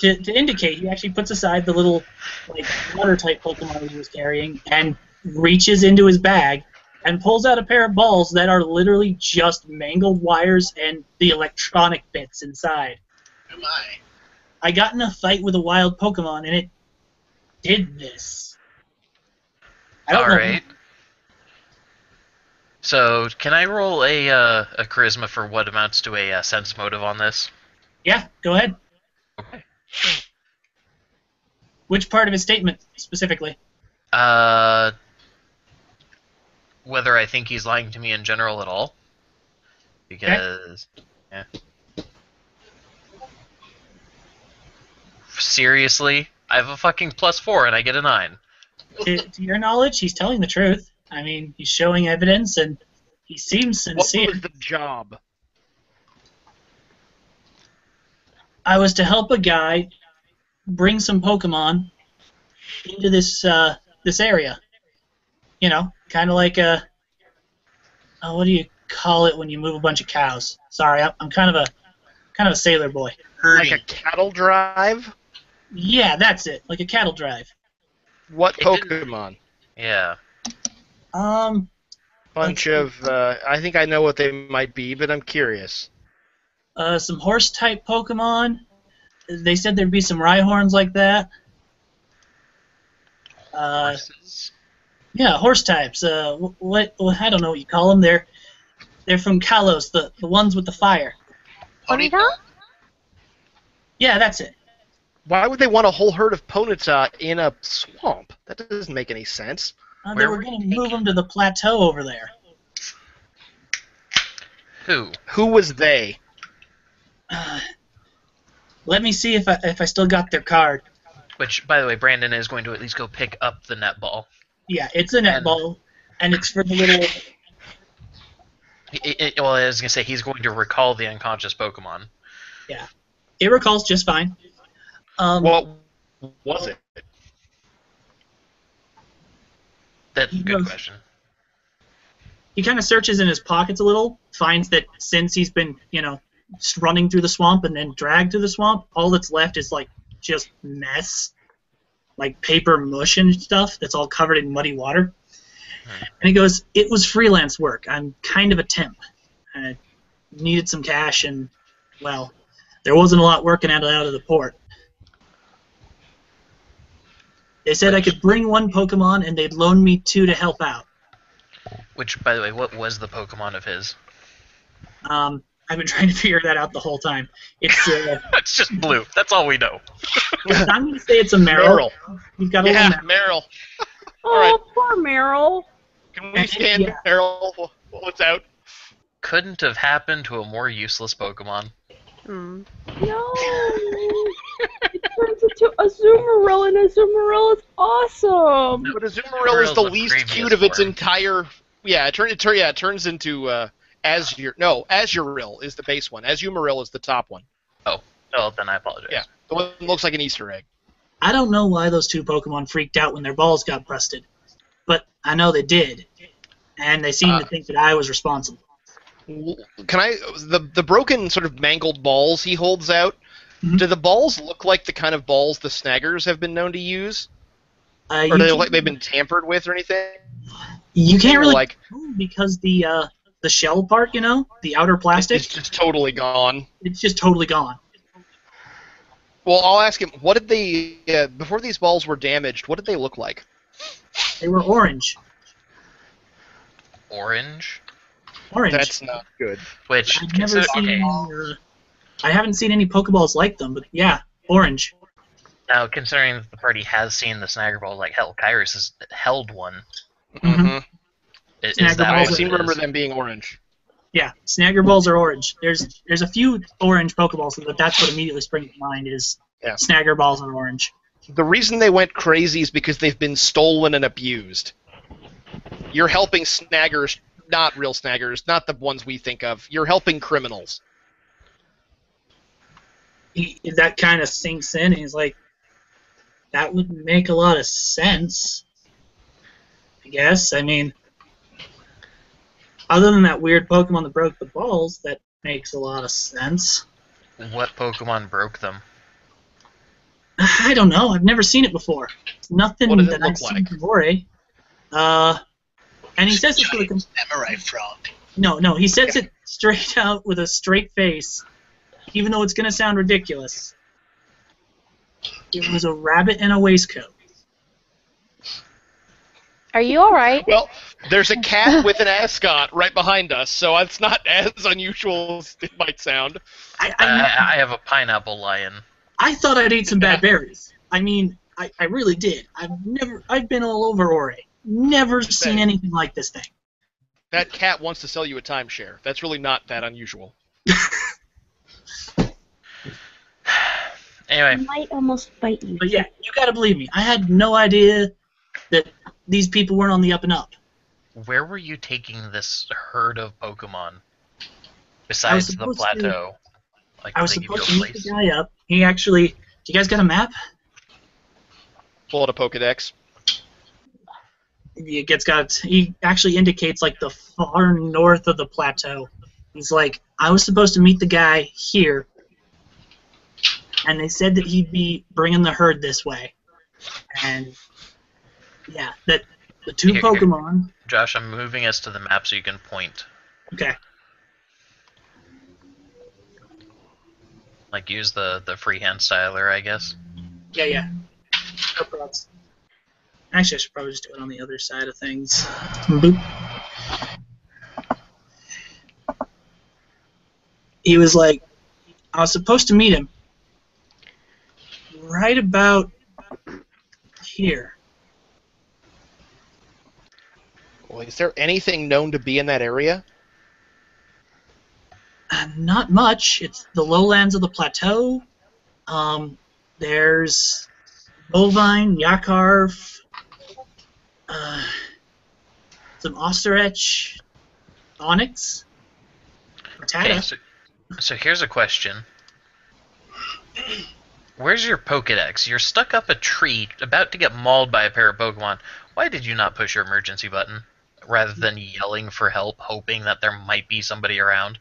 [SPEAKER 1] to indicate, he actually puts aside the little like water-type Pokemon he was carrying and reaches into his bag and pulls out a pair of balls that are literally just mangled wires and the electronic bits inside.
[SPEAKER 4] Oh my.
[SPEAKER 1] I got in a fight with a wild Pokemon, and it did this. I don't know.
[SPEAKER 2] Alright. So, can I roll a charisma for what amounts to a sense motive on this?
[SPEAKER 1] Yeah, go ahead.
[SPEAKER 2] Okay.
[SPEAKER 1] Which part of his statement, specifically?
[SPEAKER 2] Whether I think he's lying to me in general at all. Because, yeah. Seriously? I have a fucking +4 and I get a 9.
[SPEAKER 1] To your knowledge, he's telling the truth. I mean, he's showing evidence, and he seems
[SPEAKER 3] What
[SPEAKER 1] sincere.
[SPEAKER 3] was the job?
[SPEAKER 1] I was to help a guy bring some Pokemon into this this area. You know, kind of like a what do you call it when you move a bunch of cows? Sorry, I'm kind of a sailor boy.
[SPEAKER 4] Herding.
[SPEAKER 3] Like a cattle drive?
[SPEAKER 1] Yeah, that's it, like a cattle drive.
[SPEAKER 3] What
[SPEAKER 2] It didn't-
[SPEAKER 3] Pokemon?
[SPEAKER 2] Yeah.
[SPEAKER 3] Bunch of, I think I know what they might be, but I'm curious.
[SPEAKER 1] Some horse-type Pokemon. They said there'd be some Rhyhorns like that.
[SPEAKER 2] Horses.
[SPEAKER 1] Yeah, horse types. What I don't know what you call them. They're from Kalos, the ones with the fire.
[SPEAKER 6] Ponyta?
[SPEAKER 1] Yeah, that's it.
[SPEAKER 3] Why would they want a whole herd of Ponyta in a swamp? That doesn't make any sense.
[SPEAKER 1] They
[SPEAKER 2] Where
[SPEAKER 1] were
[SPEAKER 2] were
[SPEAKER 1] going
[SPEAKER 2] you
[SPEAKER 1] to move them to the plateau over there.
[SPEAKER 2] Who?
[SPEAKER 3] Who was they?
[SPEAKER 1] Let me see if I still got their card.
[SPEAKER 2] Which, by the way, Brandon is going to at least go pick up the netball.
[SPEAKER 1] Yeah, it's a netball, and it's for the little.
[SPEAKER 2] Well, I was going to say he's going to recall the unconscious Pokemon.
[SPEAKER 1] Yeah, it recalls just fine.
[SPEAKER 3] What was it?
[SPEAKER 2] That's a good
[SPEAKER 1] Yes.
[SPEAKER 2] question.
[SPEAKER 1] He kind of searches in his pockets a little, finds that since he's been, running through the swamp and then dragged through the swamp, all that's left is like just mess, like paper mush and stuff that's all covered in muddy water. And he goes, "It was freelance work. I'm kind of a temp. I needed some cash, and well, there wasn't a lot working out of the port. They said I could bring one Pokemon, and they'd loan me 2 to help out.
[SPEAKER 2] Which, by the way, what was the Pokemon of his?
[SPEAKER 1] I've been trying to figure that out the whole time. It's
[SPEAKER 2] It's just blue. That's all we know.
[SPEAKER 1] I'm going to say it's a Meryl. He's got a
[SPEAKER 3] Yeah,
[SPEAKER 1] little Meryl.
[SPEAKER 3] Meryl.
[SPEAKER 8] Oh,
[SPEAKER 3] right.
[SPEAKER 8] poor Meryl.
[SPEAKER 3] Can we scan
[SPEAKER 1] Yeah.
[SPEAKER 3] Meryl? What's out?
[SPEAKER 2] Couldn't have happened to a more useless Pokemon.
[SPEAKER 6] Hmm.
[SPEAKER 8] No. It turns into a Azumarill, and Azumarill is awesome.
[SPEAKER 3] But Azumarill is
[SPEAKER 2] Azumarill
[SPEAKER 3] the
[SPEAKER 2] is the
[SPEAKER 3] least
[SPEAKER 2] previous
[SPEAKER 3] cute of its
[SPEAKER 2] form.
[SPEAKER 3] entire. Yeah, it turns into Azure. No, Azurill is the base one. Azumarill is the top one.
[SPEAKER 2] Oh, then I apologize.
[SPEAKER 3] Yeah, the one that looks like an Easter egg.
[SPEAKER 1] I don't know why those 2 Pokemon freaked out when their balls got busted, but I know they did, and they seem to think that I was responsible.
[SPEAKER 3] Can I the broken sort of mangled balls he holds out?
[SPEAKER 1] Mhm.
[SPEAKER 3] Do the balls look like the kind of balls the snaggers have been known to use, or
[SPEAKER 1] You
[SPEAKER 3] do they
[SPEAKER 1] can't-
[SPEAKER 3] look like they've been tampered with or anything?
[SPEAKER 1] You can't
[SPEAKER 3] Or
[SPEAKER 1] really
[SPEAKER 3] like
[SPEAKER 1] tell because the shell part, the outer plastic,
[SPEAKER 3] it's just totally gone.
[SPEAKER 1] it's just totally gone.
[SPEAKER 3] Well, I'll ask him. What did they before these balls were damaged? What did they look like?
[SPEAKER 1] They were orange.
[SPEAKER 2] Orange?
[SPEAKER 1] Orange.
[SPEAKER 3] That's not good.
[SPEAKER 2] Which,
[SPEAKER 1] I've never seen.
[SPEAKER 2] okay.
[SPEAKER 1] I haven't seen any Pokeballs like them, but yeah, orange.
[SPEAKER 2] Now, considering that the party has seen the Snagger Balls, like hell, Kyrus has held one.
[SPEAKER 3] Mm-hmm.
[SPEAKER 2] Is
[SPEAKER 1] Snagger
[SPEAKER 2] that
[SPEAKER 3] I
[SPEAKER 1] Balls
[SPEAKER 2] what
[SPEAKER 3] seem
[SPEAKER 2] it
[SPEAKER 3] to remember
[SPEAKER 2] is?
[SPEAKER 3] them being orange.
[SPEAKER 1] Yeah, Snagger balls are orange. There's a few orange Pokeballs, but that's what immediately springs to mind is
[SPEAKER 3] Yeah.
[SPEAKER 1] Snagger balls are orange.
[SPEAKER 3] The reason they went crazy is because they've been stolen and abused. You're helping snaggers, not real snaggers, not the ones we think of. You're helping criminals.
[SPEAKER 1] That kind of sinks in. And he's like, that would make a lot of sense. I guess. I mean, other than that weird Pokemon that broke the balls, that makes a lot of sense.
[SPEAKER 2] What Pokemon broke them?
[SPEAKER 1] I don't know. I've never seen it before. It's nothing
[SPEAKER 3] What does it
[SPEAKER 1] that
[SPEAKER 3] look
[SPEAKER 1] I've seen
[SPEAKER 3] like?
[SPEAKER 1] from Orre. And he says it with a
[SPEAKER 4] Giant samurai frog.
[SPEAKER 1] no. He says it straight out with a straight face, even though it's gonna sound ridiculous. It was a rabbit in a waistcoat.
[SPEAKER 6] Are you all right?
[SPEAKER 3] Well, there's a cat with an ascot right behind us, so it's not as unusual as it might sound.
[SPEAKER 2] I have a pineapple lion.
[SPEAKER 1] I thought I'd ate some bad berries. I mean, I really did. I've been all over Orre. Never seen anything like this thing.
[SPEAKER 3] That cat wants to sell you a timeshare. That's really not that unusual.
[SPEAKER 2] Anyway,
[SPEAKER 8] Might almost bite you.
[SPEAKER 1] But yeah, you gotta believe me. I had no idea that these people weren't on the up and up.
[SPEAKER 2] where were you taking this herd of Pokemon?
[SPEAKER 1] I
[SPEAKER 2] Besides
[SPEAKER 1] was
[SPEAKER 2] the
[SPEAKER 1] supposed
[SPEAKER 2] plateau? Like,
[SPEAKER 1] I was
[SPEAKER 2] did they give you
[SPEAKER 1] supposed
[SPEAKER 2] a
[SPEAKER 1] to meet
[SPEAKER 2] place?
[SPEAKER 1] the guy up. He actually. Do you guys got a map?
[SPEAKER 3] Pull out a Pokedex.
[SPEAKER 1] He actually indicates like the far north of the plateau. He's like, I was supposed to meet the guy here, and they said that he'd be bringing the herd this way. And yeah, that the two
[SPEAKER 2] Here.
[SPEAKER 1] Pokemon.
[SPEAKER 2] Josh, I'm moving us to the map so you can point.
[SPEAKER 1] Okay.
[SPEAKER 2] Like, use the freehand styler, I guess.
[SPEAKER 1] Yeah. No props. Actually, I should probably just do it on the other side of things. Boop. He was like, I was supposed to meet him right about here.
[SPEAKER 3] Well, is there anything known to be in that area?
[SPEAKER 1] Not much. It's the lowlands of the plateau. There's bovine, yakarv, some osterich, onyx,
[SPEAKER 2] Okay,
[SPEAKER 1] Rattata.
[SPEAKER 2] so here's a question. Where's your Pokedex? You're stuck up a tree, about to get mauled by a pair of Pokemon. Why did you not push your emergency button, rather than yelling for help, hoping that there might be somebody around?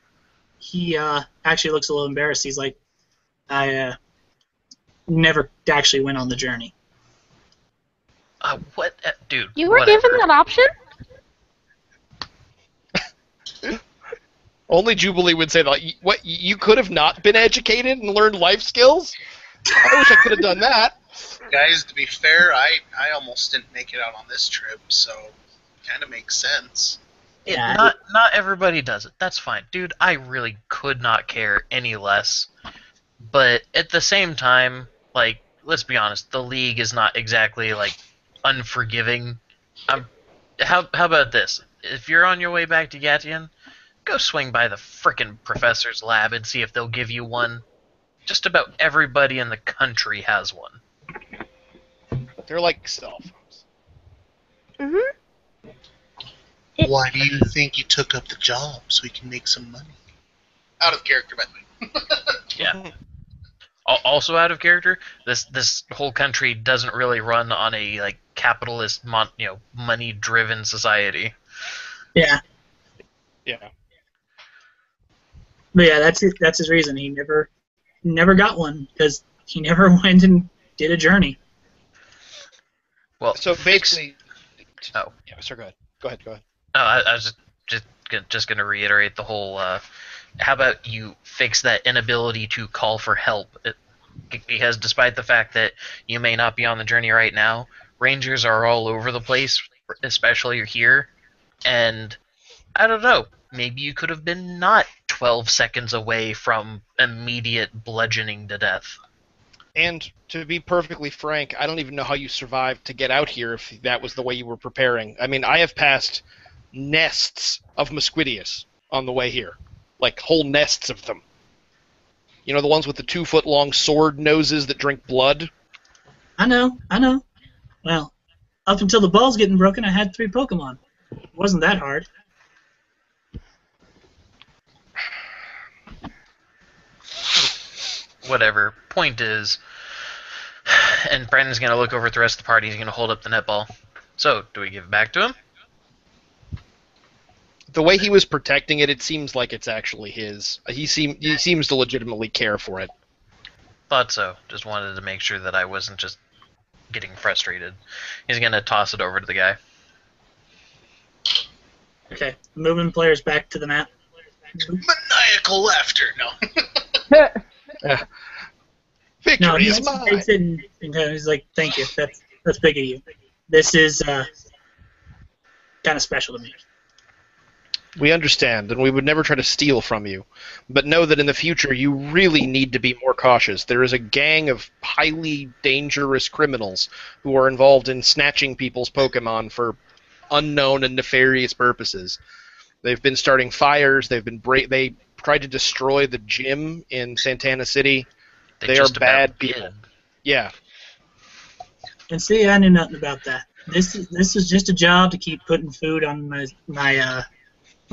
[SPEAKER 1] He actually looks a little embarrassed. He's like, I never actually went on the journey.
[SPEAKER 2] What? Dude,
[SPEAKER 6] You were
[SPEAKER 2] whatever.
[SPEAKER 6] given that option?
[SPEAKER 3] Only Jubilee would say that. What? You could have not been educated and learned life skills? I wish I could have done that.
[SPEAKER 4] Guys, to be fair, I almost didn't make it out on this trip, so kind of makes sense.
[SPEAKER 1] Yeah.
[SPEAKER 2] Not everybody does it. That's fine. Dude, I really could not care any less. But at the same time, like, let's be honest, the league is not exactly, like, unforgiving. How about this? If you're on your way back to Gatian, go swing by the frickin' professor's lab and see if they'll give you one. Just about everybody in the country has one.
[SPEAKER 3] They're like cell phones.
[SPEAKER 6] Mm-hmm.
[SPEAKER 4] Why do you think you took up the job so we can make some money? Out of character, by the way.
[SPEAKER 2] Yeah. Also out of character, this whole country doesn't really run on a like capitalist, money-driven society.
[SPEAKER 1] Yeah.
[SPEAKER 3] Yeah.
[SPEAKER 1] But yeah, that's his reason. He never got one because he never went and did a journey.
[SPEAKER 2] Well,
[SPEAKER 3] So basically.
[SPEAKER 2] Oh.
[SPEAKER 3] Yeah. Sir, go ahead. Go ahead.
[SPEAKER 2] No, I was just going to reiterate the whole. How about you fix that inability to call for help? Because despite the fact that you may not be on the journey right now, rangers are all over the place, especially here. And I don't know. Maybe you could have been not 12 seconds away from immediate bludgeoning to death.
[SPEAKER 3] And to be perfectly frank, I don't even know how you survived to get out here if that was the way you were preparing. I mean, I have passed nests of Mosquidius on the way here. Like, whole nests of them. You know, the ones with the 2-foot-long sword noses that drink blood?
[SPEAKER 1] I know. Well, up until the ball's getting broken, I had 3 Pokemon. It wasn't that hard.
[SPEAKER 2] Whatever. Point is, and Brandon's going to look over at the rest of the party. He's going to hold up the netball. So, do we give it back to him?
[SPEAKER 3] The way he was protecting it, it seems like it's actually his. He seems to legitimately care for it.
[SPEAKER 2] thought so. Just wanted to make sure that I wasn't just getting frustrated. He's gonna toss it over to the guy.
[SPEAKER 1] Okay, moving players back to the map.
[SPEAKER 4] Maniacal laughter. No.
[SPEAKER 3] Victory
[SPEAKER 1] No, he
[SPEAKER 3] is
[SPEAKER 1] actually
[SPEAKER 3] mine.
[SPEAKER 1] takes it and he's like, "Thank you. That's big of you. This is kind of special to me."
[SPEAKER 3] We understand, and we would never try to steal from you. But know that in the future, you really need to be more cautious. There is a gang of highly dangerous criminals who are involved in snatching people's Pokemon for unknown and nefarious purposes. They've been starting fires. They tried to destroy the gym in Santana City. They are
[SPEAKER 2] just about
[SPEAKER 3] bad
[SPEAKER 2] did.
[SPEAKER 3] people. Yeah.
[SPEAKER 1] And see, I knew nothing about that. This is just a job to keep putting food on my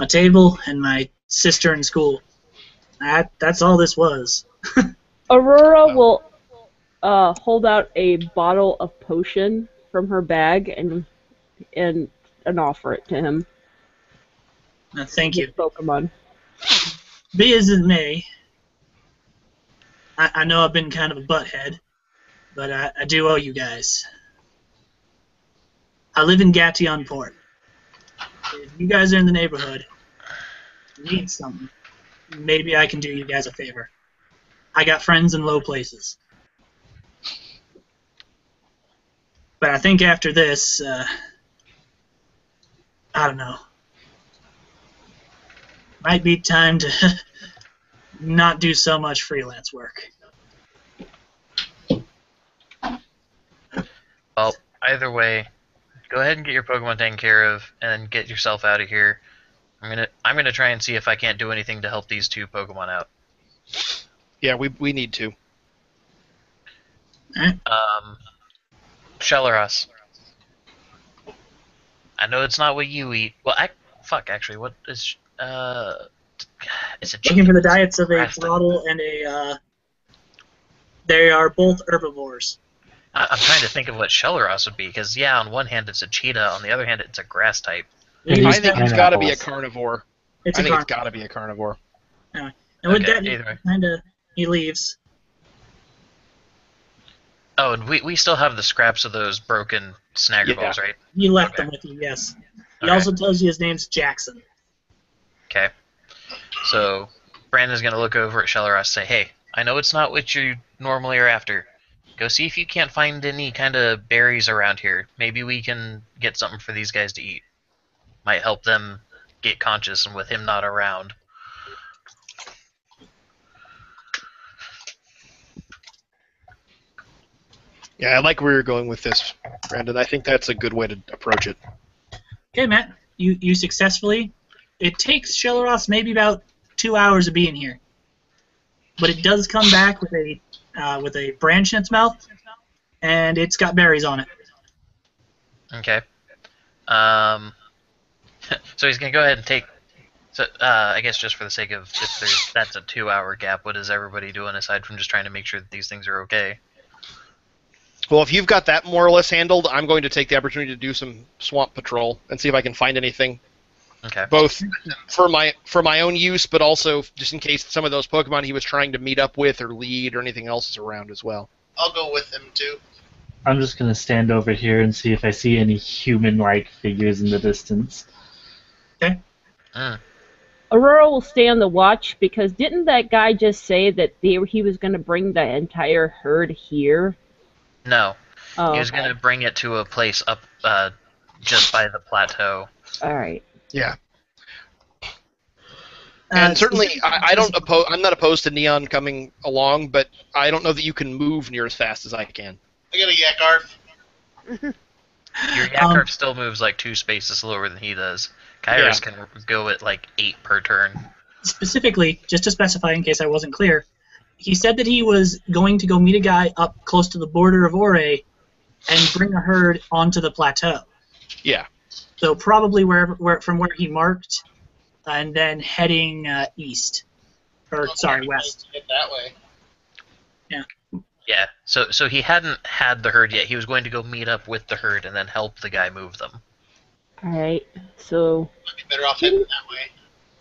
[SPEAKER 1] table and my sister in school. That's all this was.
[SPEAKER 8] Aurora will hold out a bottle of potion from her bag and offer it to him.
[SPEAKER 1] Thank you.
[SPEAKER 8] His Pokemon.
[SPEAKER 1] Be as it may, I know I've been kind of a butthead, but I do owe you guys. I live in Gation Port. If you guys are in the neighborhood, need something, maybe I can do you guys a favor. I got friends in low places. But I think after this, I don't know. Might be time to not do so much freelance work.
[SPEAKER 2] Well, either way, go ahead and get your Pokemon taken care of, and get yourself out of here. I'm gonna try and see if I can't do anything to help these two Pokemon out.
[SPEAKER 3] Yeah, we need to.
[SPEAKER 1] Alright.
[SPEAKER 2] Shelleros. I know it's not what you eat. Well, actually, what is it's a
[SPEAKER 1] Looking for the diets of a
[SPEAKER 2] Grass type.
[SPEAKER 1] throttle and a. They are both herbivores.
[SPEAKER 2] I'm trying to think of what Shelleros would be, because yeah, on one hand it's a cheetah, on the other hand it's a grass type.
[SPEAKER 5] It
[SPEAKER 3] I
[SPEAKER 5] is
[SPEAKER 3] think it's got to be a
[SPEAKER 5] pineapples.
[SPEAKER 3] carnivore.
[SPEAKER 1] It's
[SPEAKER 3] I
[SPEAKER 1] a
[SPEAKER 3] think it's
[SPEAKER 1] carnivore.
[SPEAKER 3] got to be a carnivore.
[SPEAKER 1] And with
[SPEAKER 2] Okay,
[SPEAKER 1] that,
[SPEAKER 2] either way.
[SPEAKER 1] he leaves.
[SPEAKER 2] Oh, and we still have the scraps of those broken Snagger
[SPEAKER 3] Yeah.
[SPEAKER 2] balls, right?
[SPEAKER 1] He left
[SPEAKER 2] Okay.
[SPEAKER 1] them with you, yes. He
[SPEAKER 2] Okay.
[SPEAKER 1] also tells you his name's Jackson.
[SPEAKER 2] Okay. So Brandon's gonna look over at Shelleros and say, "Hey, I know it's not what you normally are after. Go see if you can't find any kind of berries around here. Maybe we can get something for these guys to eat. Might help them get conscious, and with him not around."
[SPEAKER 3] Yeah, I like where you're going with this, Brandon. I think that's a good way to approach it.
[SPEAKER 1] Okay, Matt. You successfully. It takes Shelleros maybe about 2 hours of being here, but it does come back with a branch in its mouth, and it's got berries on it.
[SPEAKER 2] Okay. So he's gonna go ahead and take. So I guess just for the sake of that's a 2-hour gap. What is everybody doing aside from just trying to make sure that these things are okay?
[SPEAKER 3] Well, if you've got that more or less handled, I'm going to take the opportunity to do some swamp patrol and see if I can find anything,
[SPEAKER 2] Okay.
[SPEAKER 3] both for my own use, but also just in case some of those Pokemon he was trying to meet up with or lead or anything else is around as well.
[SPEAKER 4] I'll go with him too.
[SPEAKER 5] I'm just gonna stand over here and see if I see any human-like figures in the distance.
[SPEAKER 2] Mm.
[SPEAKER 8] Aurora will stay on the watch because didn't that guy just say that he was going to bring the entire herd here?
[SPEAKER 2] No,
[SPEAKER 8] Oh,
[SPEAKER 2] he was
[SPEAKER 8] okay.
[SPEAKER 2] gonna bring it to a place up just by the plateau.
[SPEAKER 8] All right.
[SPEAKER 3] Yeah. And certainly, I'm not opposed to Neon coming along, but I don't know that you can move near as fast as I can.
[SPEAKER 4] I got a Yakarth.
[SPEAKER 2] Your Yakarth still moves like 2 spaces slower than he does. Kairos can go at like 8 per turn.
[SPEAKER 1] Specifically, just to specify in case I wasn't clear, he said that he was going to go meet a guy up close to the border of Orre and bring a herd onto the plateau.
[SPEAKER 3] Yeah.
[SPEAKER 1] So probably from where he marked, and then heading east, or sorry, west.
[SPEAKER 4] Get that way.
[SPEAKER 2] Yeah, so he hadn't had the herd yet. He was going to go meet up with the herd and then help the guy move them.
[SPEAKER 8] All right. So
[SPEAKER 4] Might be better off heading that way.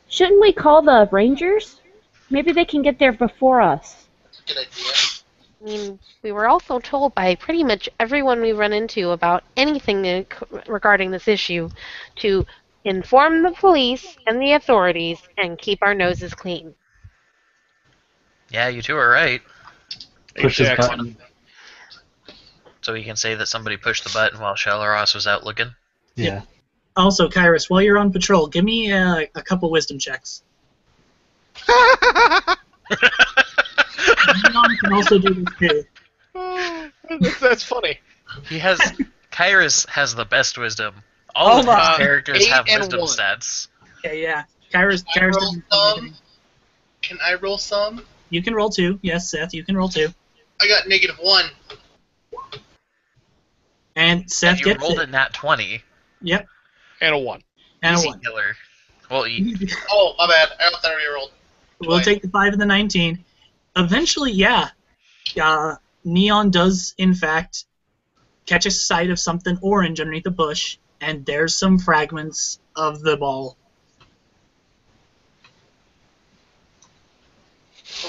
[SPEAKER 8] shouldn't we call the Rangers? Maybe they can get there before us.
[SPEAKER 4] Good idea.
[SPEAKER 6] mean, we were also told by pretty much everyone we run into about anything regarding this issue to inform the police and the authorities and keep our noses clean.
[SPEAKER 2] Yeah, you two are right.
[SPEAKER 5] Push his
[SPEAKER 3] Exactly.
[SPEAKER 5] button.
[SPEAKER 2] So you can say that somebody pushed the button while Shalaros was out looking.
[SPEAKER 5] Yeah.
[SPEAKER 1] Also, Kyrus, while you're on patrol, give me a couple wisdom checks. Leon can also do this too.
[SPEAKER 3] That's funny.
[SPEAKER 2] Kyrus has the best wisdom. All of
[SPEAKER 1] Hold
[SPEAKER 2] his
[SPEAKER 1] on.
[SPEAKER 2] characters
[SPEAKER 3] 8
[SPEAKER 2] have
[SPEAKER 3] and
[SPEAKER 2] wisdom
[SPEAKER 3] 1.
[SPEAKER 2] stats.
[SPEAKER 1] Okay, yeah. Kyrus
[SPEAKER 4] Can I roll
[SPEAKER 1] doesn't do
[SPEAKER 4] some?
[SPEAKER 1] anything.
[SPEAKER 4] Can I roll some?
[SPEAKER 1] You can roll 2. Yes, Seth, you can roll 2.
[SPEAKER 4] I got -1.
[SPEAKER 1] And Seth
[SPEAKER 2] And you
[SPEAKER 1] gets
[SPEAKER 2] rolled
[SPEAKER 1] it.
[SPEAKER 2] a nat 20.
[SPEAKER 1] Yep,
[SPEAKER 3] And a 1.
[SPEAKER 1] and
[SPEAKER 2] Easy
[SPEAKER 1] a 1.
[SPEAKER 2] killer. Well,
[SPEAKER 4] Oh, my bad. I got that rerolled.
[SPEAKER 1] We'll take the 5 and the 19. Eventually, yeah. Neon does, in fact, catch a sight of something orange underneath a bush, and there's some fragments of the ball.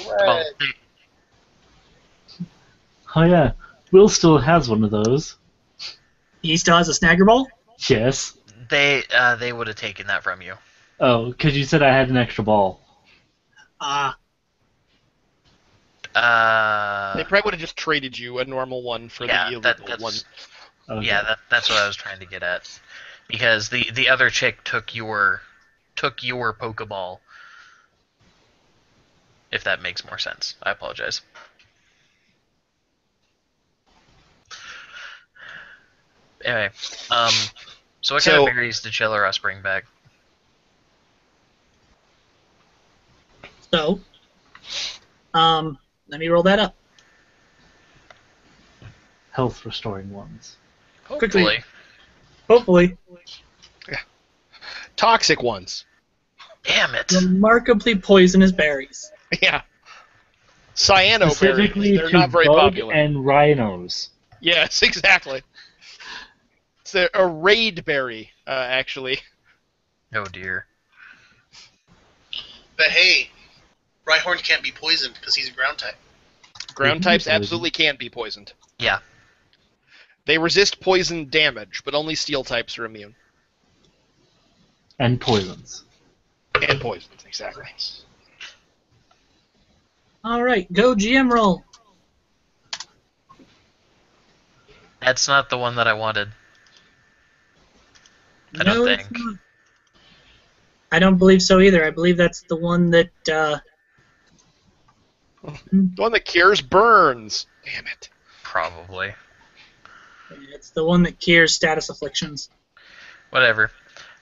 [SPEAKER 2] well,
[SPEAKER 5] Oh yeah. Will still has one of those.
[SPEAKER 1] He still has a snagger ball?
[SPEAKER 5] Yes.
[SPEAKER 2] they would have taken that from you.
[SPEAKER 5] Oh, because you said I had an extra ball.
[SPEAKER 3] They probably would have just traded you a normal one for
[SPEAKER 2] Yeah,
[SPEAKER 3] the
[SPEAKER 2] that-
[SPEAKER 3] illegal
[SPEAKER 2] that's-
[SPEAKER 3] one.
[SPEAKER 5] Okay.
[SPEAKER 2] Yeah, that's what I was trying to get at. Because the other chick took your Pokeball. If that makes more sense. I apologize. Anyway, so what kind of berries did Shalaros bring back?
[SPEAKER 1] So, let me roll that up.
[SPEAKER 5] Health restoring ones.
[SPEAKER 1] Quickly. Hopefully.
[SPEAKER 3] Toxic ones.
[SPEAKER 2] Damn it!
[SPEAKER 1] Remarkably poisonous berries.
[SPEAKER 3] Yeah. Cyanoberries.
[SPEAKER 5] Specifically
[SPEAKER 3] They're
[SPEAKER 5] to
[SPEAKER 3] not very
[SPEAKER 5] bug
[SPEAKER 3] popular.
[SPEAKER 5] and rhinos.
[SPEAKER 3] Yes, exactly. It's a raid berry, actually.
[SPEAKER 2] Oh dear.
[SPEAKER 4] But hey, Rhyhorn can't be poisoned because he's a ground type.
[SPEAKER 3] Ground
[SPEAKER 5] They can be
[SPEAKER 3] types
[SPEAKER 5] poisoned.
[SPEAKER 3] absolutely can be poisoned.
[SPEAKER 2] Yeah.
[SPEAKER 3] They resist poison damage, but only steel types are immune.
[SPEAKER 5] And poisons.
[SPEAKER 3] And poisons, exactly.
[SPEAKER 1] Alright, go GM roll.
[SPEAKER 2] That's not the one that I wanted. I
[SPEAKER 1] No,
[SPEAKER 2] don't
[SPEAKER 1] it's
[SPEAKER 2] think.
[SPEAKER 1] not. I don't believe so either. I believe that's the one that,
[SPEAKER 3] The one that cures burns. Damn it.
[SPEAKER 2] Probably.
[SPEAKER 1] it's the one that cures status afflictions.
[SPEAKER 2] Whatever.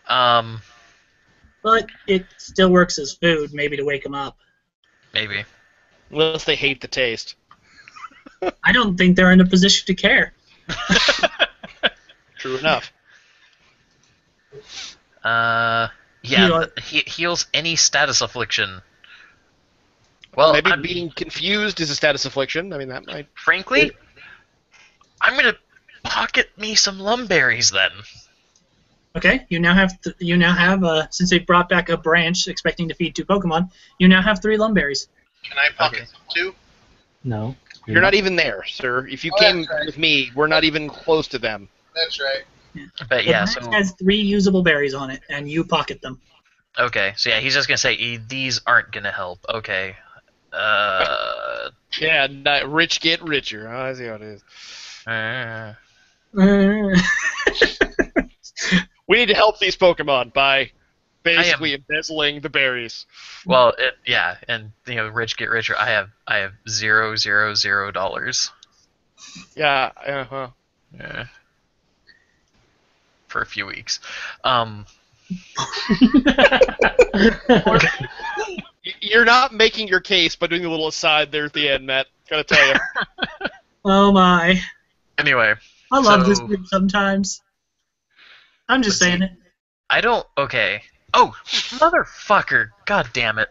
[SPEAKER 1] But it still works as food, maybe to wake them up.
[SPEAKER 2] Maybe.
[SPEAKER 3] Unless they hate the taste.
[SPEAKER 1] I don't think they're in a position to care.
[SPEAKER 3] True enough.
[SPEAKER 2] Yeah, he heals any status affliction. Well,
[SPEAKER 3] Maybe
[SPEAKER 2] I'm-
[SPEAKER 3] being confused is a status affliction. I mean, that might...
[SPEAKER 2] frankly, I'm gonna pocket me some lumberries then.
[SPEAKER 1] Okay, you now have since they brought back a branch expecting to feed 2 Pokemon, you now have 3 Lumberries.
[SPEAKER 4] Can I pocket some too?
[SPEAKER 5] No.
[SPEAKER 3] You're not even there, sir. If you
[SPEAKER 4] Oh,
[SPEAKER 3] came
[SPEAKER 4] that's right.
[SPEAKER 3] with me, we're not even close to them.
[SPEAKER 4] That's right.
[SPEAKER 2] But
[SPEAKER 1] The
[SPEAKER 2] yeah,
[SPEAKER 1] branch
[SPEAKER 2] so
[SPEAKER 1] has 3 usable berries on it, and you pocket them.
[SPEAKER 2] okay, so yeah, he's just gonna say these aren't gonna help. Okay.
[SPEAKER 3] Yeah, rich get richer. Oh, I see how it is. We need to help these Pokemon by basically embezzling the berries.
[SPEAKER 2] Well, yeah, and rich get richer. I have $0
[SPEAKER 3] Yeah, uh-huh.
[SPEAKER 2] Yeah. For a few weeks.
[SPEAKER 3] You're not making your case by doing a little aside there at the end, Matt. Gotta tell you.
[SPEAKER 1] Oh my.
[SPEAKER 2] Anyway,
[SPEAKER 1] I love this
[SPEAKER 2] So-
[SPEAKER 1] group sometimes. I'm just saying it.
[SPEAKER 2] I don't. Okay. Oh, motherfucker! God damn it.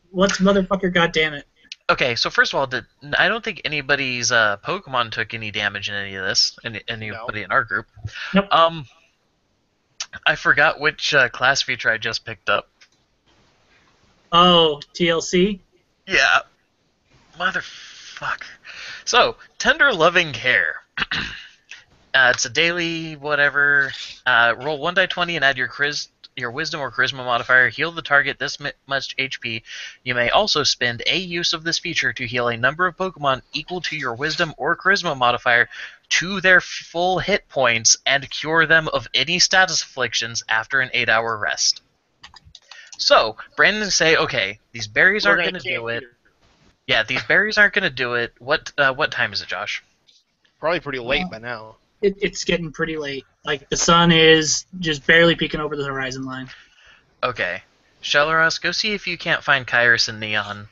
[SPEAKER 1] What's motherfucker goddammit?
[SPEAKER 2] Okay, so first of all, I don't think anybody's Pokemon took any damage in any of this. Anybody in our group.
[SPEAKER 1] Nope.
[SPEAKER 2] I forgot which class feature I just picked up.
[SPEAKER 1] Oh, TLC?
[SPEAKER 2] Yeah. Motherfucker. fuck. So, tender loving care. It's a daily whatever. Roll 1d20 and add your wisdom or charisma modifier. Heal the target this much HP. You may also spend a use of this feature to heal a number of Pokemon equal to your wisdom or charisma modifier to their full hit points and cure them of any status afflictions after an 8-hour rest. So, Brandon say, okay, these berries aren't going to do it. Yeah, these berries aren't going to do it. What time is it, Josh?
[SPEAKER 3] Probably pretty late by now.
[SPEAKER 1] It's getting pretty late. Like, the sun is just barely peeking over the horizon line.
[SPEAKER 2] Okay. Shelleros, go see if you can't find Kyrus and Neon.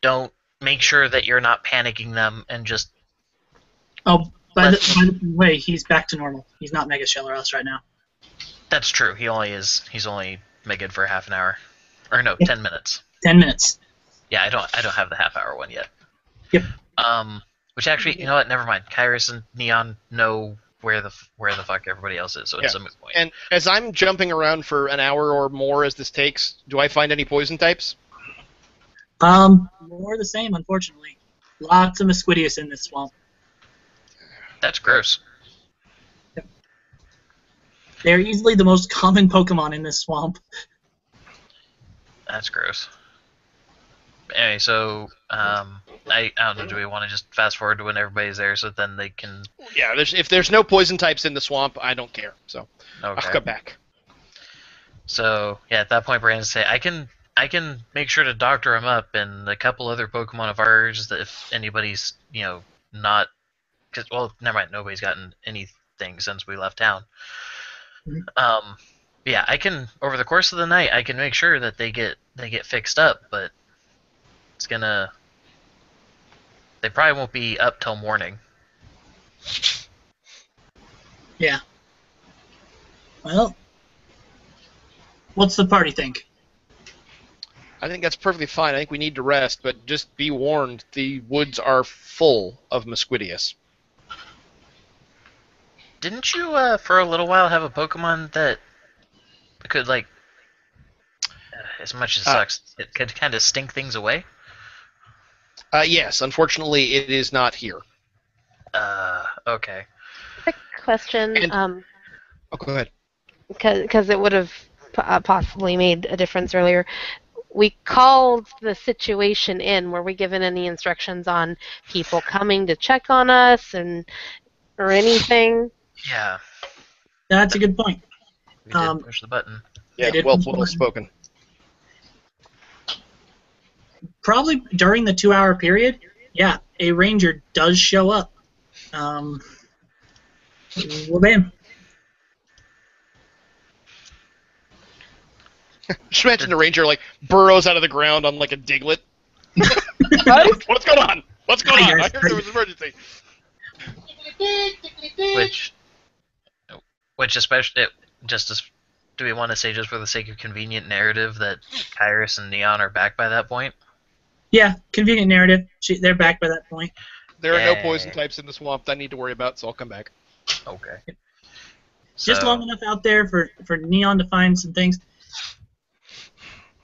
[SPEAKER 2] Don't make sure that you're not panicking them and just...
[SPEAKER 1] Oh, by the way, he's back to normal. He's not Mega Shelleros right now.
[SPEAKER 2] That's true. He's only Mega for half an hour. Or no, 10 minutes.
[SPEAKER 1] 10 minutes.
[SPEAKER 2] Yeah, I don't have the half-hour one yet.
[SPEAKER 1] Yep.
[SPEAKER 2] Which actually, you know what? Never mind. Kyrus and Neon know where the fuck everybody else is, so it's a moot point.
[SPEAKER 3] And as I'm jumping around for an hour or more as this takes, do I find any poison types?
[SPEAKER 1] More the same, unfortunately. Lots of Mesquidius in this swamp.
[SPEAKER 2] That's gross.
[SPEAKER 1] Yep. They're easily the most common Pokemon in this swamp.
[SPEAKER 2] That's gross. Anyway, so I don't know. Do we want to just fast forward to when everybody's there, so then they can?
[SPEAKER 3] Yeah, if there's no poison types in the swamp, I don't care. So
[SPEAKER 2] Okay.
[SPEAKER 3] I'll come back.
[SPEAKER 2] So yeah, at that point, Brandon say, I can make sure to doctor him up, and a couple other Pokemon of ours that if anybody's not, because never mind, nobody's gotten anything since we left town. Yeah, I can over the course of the night, I can make sure that they get fixed up, but they probably won't be up till morning.
[SPEAKER 1] Yeah. Well, what's the party think?
[SPEAKER 3] I think that's perfectly fine. I think we need to rest, but just be warned, the woods are full of Mesquidius.
[SPEAKER 2] Didn't you, for a little while, have a Pokemon that could, as much as it sucks, it could kind of stink things away?
[SPEAKER 3] Yes, unfortunately, it is not here.
[SPEAKER 2] Okay.
[SPEAKER 6] Quick question.
[SPEAKER 3] Oh, go ahead.
[SPEAKER 6] Because it would have possibly made a difference earlier. We called the situation in. Were we given any instructions on people coming to check on us or anything?
[SPEAKER 2] Yeah.
[SPEAKER 1] That's a good point.
[SPEAKER 2] We did push the button.
[SPEAKER 3] Yeah, well spoken.
[SPEAKER 1] Probably during the 2-hour period, yeah, a ranger does show up. Well, bam.
[SPEAKER 3] Just imagine the ranger burrows out of the ground on a Diglett. What's going on? What's going on? I heard there was an emergency.
[SPEAKER 2] Which especially do we want to say just for the sake of convenient narrative that Kyrus and Neon are back by that point?
[SPEAKER 1] Yeah, convenient narrative. They're back by that point.
[SPEAKER 3] There are no poison types in the swamp that I need to worry about, so I'll come back.
[SPEAKER 2] Okay.
[SPEAKER 1] Just long enough out there for Neon to find some things.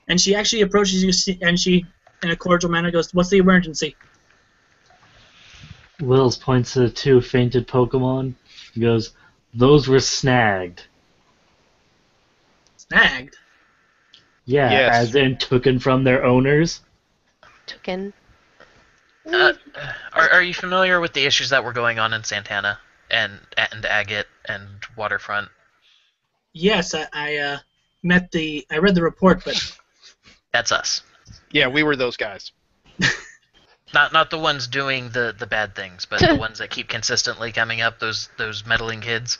[SPEAKER 1] And she actually approaches you, and she, in a cordial manner, goes, "What's the emergency?"
[SPEAKER 5] Wills points to the 2 fainted Pokemon. He goes, "Those were snagged."
[SPEAKER 1] Snagged?
[SPEAKER 5] Yeah,
[SPEAKER 3] Yes.
[SPEAKER 5] as in taken from their owners.
[SPEAKER 6] Taken.
[SPEAKER 2] Are you familiar with the issues that were going on in Santana and Agate and Waterfront?
[SPEAKER 1] Yes, I read the report, but
[SPEAKER 2] That's us.
[SPEAKER 3] Yeah, we were those guys.
[SPEAKER 2] Not the ones doing the bad things, but the ones that keep consistently coming up. Those meddling kids.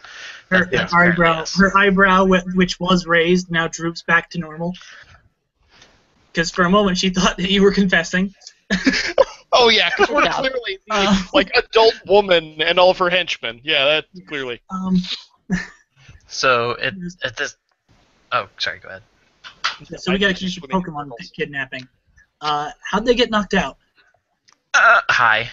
[SPEAKER 1] her
[SPEAKER 2] That's
[SPEAKER 1] eyebrow, which was raised, now droops back to normal. Because for a moment she thought that you were confessing.
[SPEAKER 3] Oh yeah, because we're clearly adult woman and all of her henchmen. Yeah, that's clearly.
[SPEAKER 2] So at this. Oh, sorry. Go ahead.
[SPEAKER 1] So we got accused of Pokemon kidnapping. How'd they get knocked out?
[SPEAKER 2] Hi.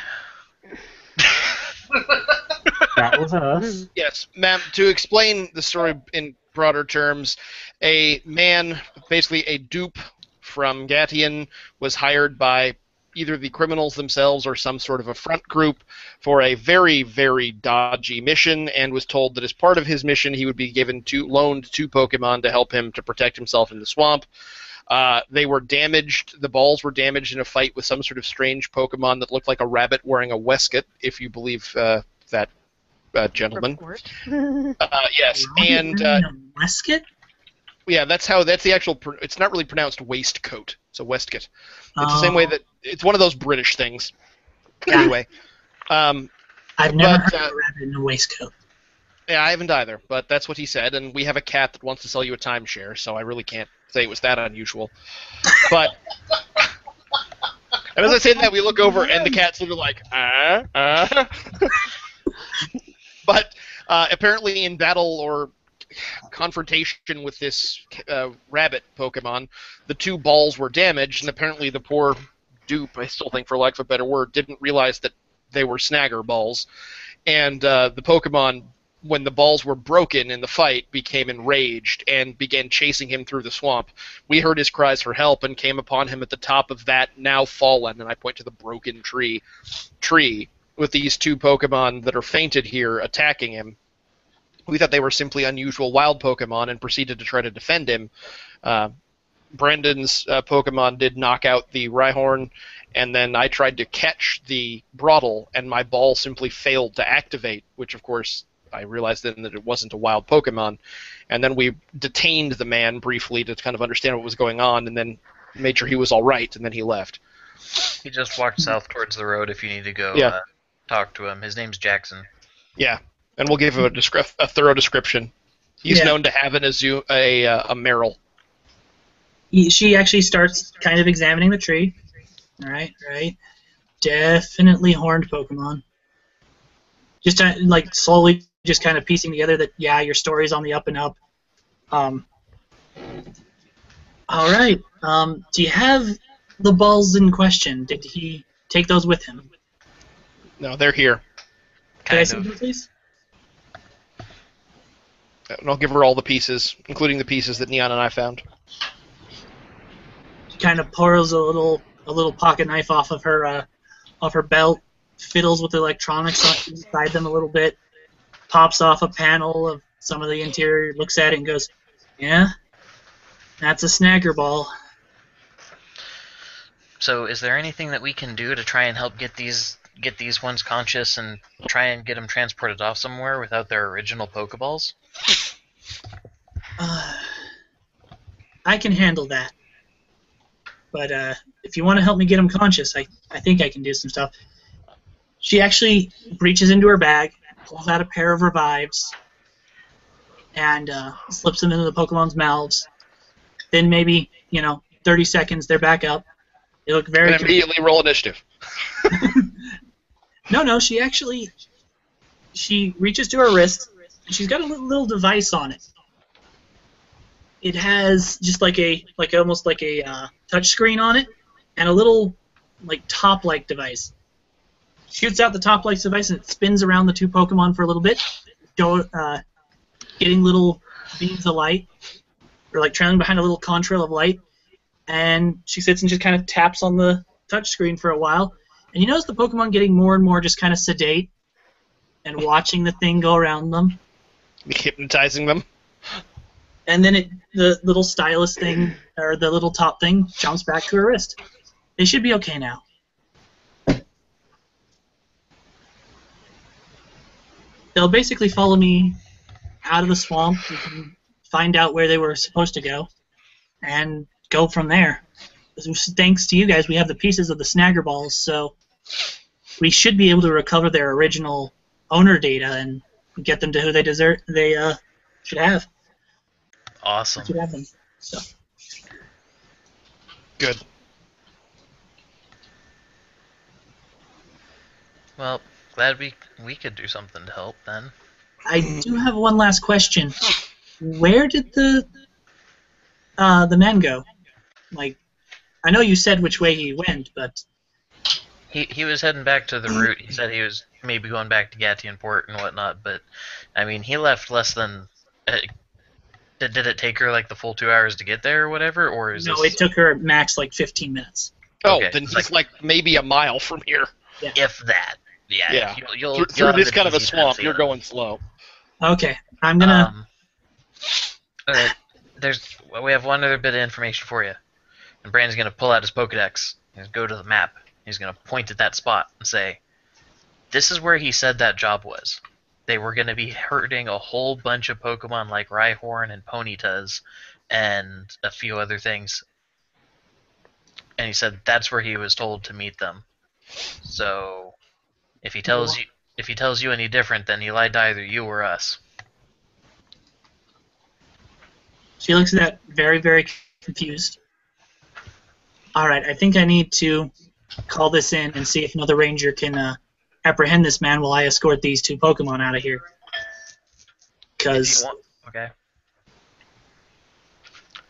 [SPEAKER 5] That was us.
[SPEAKER 3] Yes, ma'am. To explain the story in broader terms, a man, basically a dupe from Gattian, was hired by, either the criminals themselves or some sort of a front group for a very, very dodgy mission, and was told that as part of his mission he would be loaned 2 Pokemon to help him to protect himself in the swamp. They were damaged. The balls were damaged in a fight with some sort of strange Pokemon that looked like a rabbit wearing a waistcoat, if you believe that gentleman. Yes, and
[SPEAKER 1] Waistcoat?
[SPEAKER 3] yeah, that's the actual. It's not really pronounced waistcoat. It's a waistcoat. It's the same way that it's one of those British things. Anyway,
[SPEAKER 1] I've never heard of a rabbit in a waistcoat.
[SPEAKER 3] Yeah, I haven't either, but that's what he said, and we have a cat that wants to sell you a timeshare, so I really can't say it was that unusual. But, and as I say that, we look over, and the cat's sort of like, But apparently in battle or confrontation with this rabbit Pokemon, the 2 balls were damaged, and apparently the poor dupe, I still think for lack of a better word, didn't realize that they were snagger balls, and the Pokemon, when the balls were broken in the fight, became enraged and began chasing him through the swamp. We heard his cries for help and came upon him at the top of that now fallen, and I point to the broken tree, with these 2 Pokemon that are fainted here attacking him. We thought they were simply unusual wild Pokemon and proceeded to try to defend him. Brandon's Pokemon did knock out the Rhyhorn, and then I tried to catch the Brawtle, and my ball simply failed to activate, which of course I realized then that it wasn't a wild Pokemon. And then we detained the man briefly to kind of understand what was going on, and then made sure he was all right, and then he left.
[SPEAKER 2] He just walked south towards the road if you need to go talk to him. His name's Jackson.
[SPEAKER 3] Yeah, and we'll give him a thorough description. He's known to have a Meryl.
[SPEAKER 1] She actually starts kind of examining the tree. Right. Definitely horned Pokemon. Just like slowly just kind of piecing together that, yeah, your story's on the up and up. All right. Do you have the balls in question? Did he take those with him?
[SPEAKER 3] No, they're here.
[SPEAKER 1] Can I see them, please?
[SPEAKER 3] And I'll give her all the pieces, including the pieces that Neon and I found.
[SPEAKER 1] She kind of pours a little pocket knife off of her belt, fiddles with the electronics inside them a little bit, pops off a panel of some of the interior, looks at it and goes, "Yeah, that's a snagger ball."
[SPEAKER 2] So, is there anything that we can do to try and help get these ones conscious and try and get them transported off somewhere without their original Pokeballs?
[SPEAKER 1] I can handle that. But if you want to help me get them conscious, I think I can do some stuff. She actually reaches into her bag, pulls out a pair of revives, and slips them into the Pokemon's mouths. Then maybe, 30 seconds, they're back up. They look very...
[SPEAKER 3] And immediately roll initiative.
[SPEAKER 1] No, she reaches to her wrist, and she's got a little device on it. It has just almost like a touch screen on it, and a little top-like device. Shoots out the top-like device, and it spins around the 2 Pokemon for a little bit, getting little beams of light, or trailing behind a little contrail of light. And she sits and just kind of taps on the touch screen for a while. And you notice the Pokemon getting more and more just kind of sedate and watching the thing go around them.
[SPEAKER 3] Hypnotizing them.
[SPEAKER 1] And then the little stylus thing, or the little top thing, jumps back to her wrist. They should be okay now. They'll basically follow me out of the swamp. We can find out where they were supposed to go and go from there. Thanks to you guys, we have the pieces of the snagger balls, so we should be able to recover their original owner data and get them to who they should have.
[SPEAKER 2] Awesome.
[SPEAKER 1] Should have them. So.
[SPEAKER 3] Good.
[SPEAKER 2] Well, glad we could do something to help then.
[SPEAKER 1] I do have one last question. Where did the men go? I know you said which way he went, but...
[SPEAKER 2] He was heading back to the route. He said he was maybe going back to Gationport and whatnot, but, he left less than... Did it take her, the full 2 hours to get there or whatever, or is
[SPEAKER 1] No, it took her max, 15 minutes.
[SPEAKER 3] Oh,
[SPEAKER 2] Okay,
[SPEAKER 3] then
[SPEAKER 2] it's
[SPEAKER 3] he's like maybe a mile from here.
[SPEAKER 2] if that. Yeah.
[SPEAKER 3] Yeah.
[SPEAKER 2] You'll
[SPEAKER 3] Through
[SPEAKER 2] have
[SPEAKER 3] this
[SPEAKER 2] an
[SPEAKER 3] kind of a
[SPEAKER 2] easy time
[SPEAKER 3] swamp,
[SPEAKER 2] seeing
[SPEAKER 3] you're
[SPEAKER 2] him.
[SPEAKER 3] going slow.
[SPEAKER 1] Okay, I'm gonna.
[SPEAKER 2] Okay, we have one other bit of information for you. And Brandon's gonna pull out his Pokedex. He's gonna go to the map. He's gonna point at that spot and say, "This is where he said that job was. They were gonna be hurting a whole bunch of Pokemon like Rhyhorn and Ponytas, and a few other things." And he said that's where he was told to meet them. So, if he tells you any different, then he lied to either you or us.
[SPEAKER 1] She looks at that very, very confused. All right, I think I need to call this in and see if another ranger can apprehend this man while I escort these 2 Pokemon out of here. Because
[SPEAKER 2] Okay.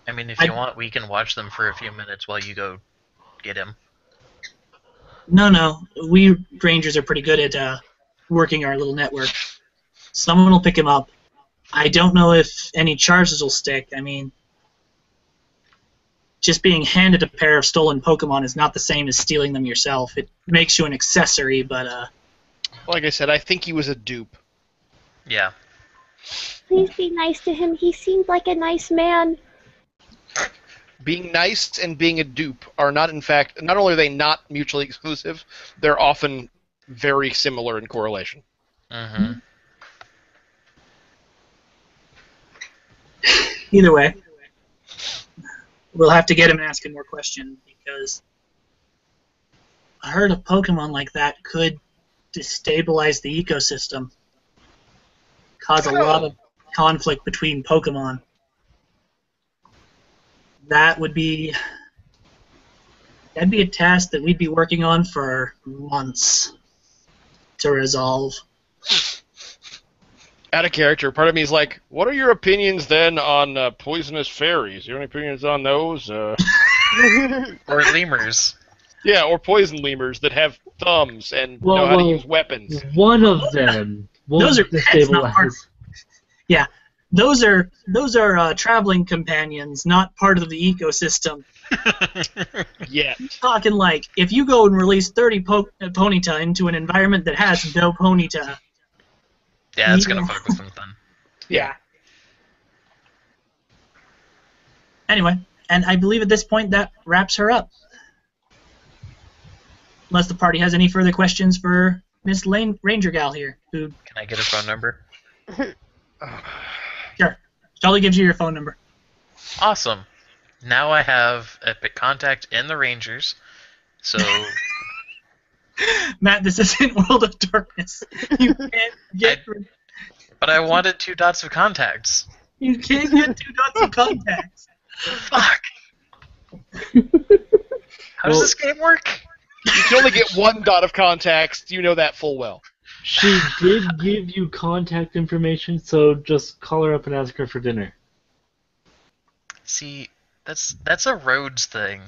[SPEAKER 2] I mean, if you want, we can watch them for a few minutes while you go get him.
[SPEAKER 1] no, we rangers are pretty good at working our little network. Someone will pick him up. I don't know if any charges will stick. I mean, just being handed a pair of stolen Pokemon is not the same as stealing them yourself. It makes you an accessory, but
[SPEAKER 3] Like I said, I think he was a dupe.
[SPEAKER 2] Yeah.
[SPEAKER 9] Please be nice to him. He seemed like a nice man.
[SPEAKER 3] Being nice and being a dupe are not, in fact, not only are they not mutually exclusive, they're often very similar in correlation.
[SPEAKER 2] Mm-hmm.
[SPEAKER 1] either way, we'll have to get him and ask him more questions because a herd of Pokemon like that could destabilize the ecosystem, cause a lot of conflict between Pokemon. That'd be a task that we'd be working on for months to resolve.
[SPEAKER 3] Out of character, part of me is like, what are your opinions then on poisonous fairies? You have any opinions on those?
[SPEAKER 2] Or lemurs.
[SPEAKER 3] Yeah, or poison lemurs that have thumbs and know how to use weapons.
[SPEAKER 5] One of them won't
[SPEAKER 1] Those are pets, not part.
[SPEAKER 5] destabilize.
[SPEAKER 1] Yeah, those are traveling companions, not part of the ecosystem.
[SPEAKER 3] Yeah.
[SPEAKER 1] Talking like if you go and release 30 Ponyta into an environment that has no Ponyta.
[SPEAKER 2] Yeah, it's gonna fuck with something.
[SPEAKER 1] Yeah. Anyway, and I believe at this point that wraps her up. Unless the party has any further questions for Miss Ranger Gal here. Who?
[SPEAKER 2] Can I get her phone number?
[SPEAKER 1] Sure. Charlie gives you your phone number.
[SPEAKER 2] Awesome. Now I have a contact in the Rangers, so...
[SPEAKER 1] Matt, this isn't World of Darkness. You can't get...
[SPEAKER 2] But I wanted 2 dots of contacts.
[SPEAKER 1] You can't get 2 dots of contacts.
[SPEAKER 2] Fuck! How does this game work?
[SPEAKER 3] You can only get 1 dot of contacts. You know that full well.
[SPEAKER 5] She did give you contact information, so just call her up and ask her for dinner.
[SPEAKER 2] See, that's a Rhodes thing.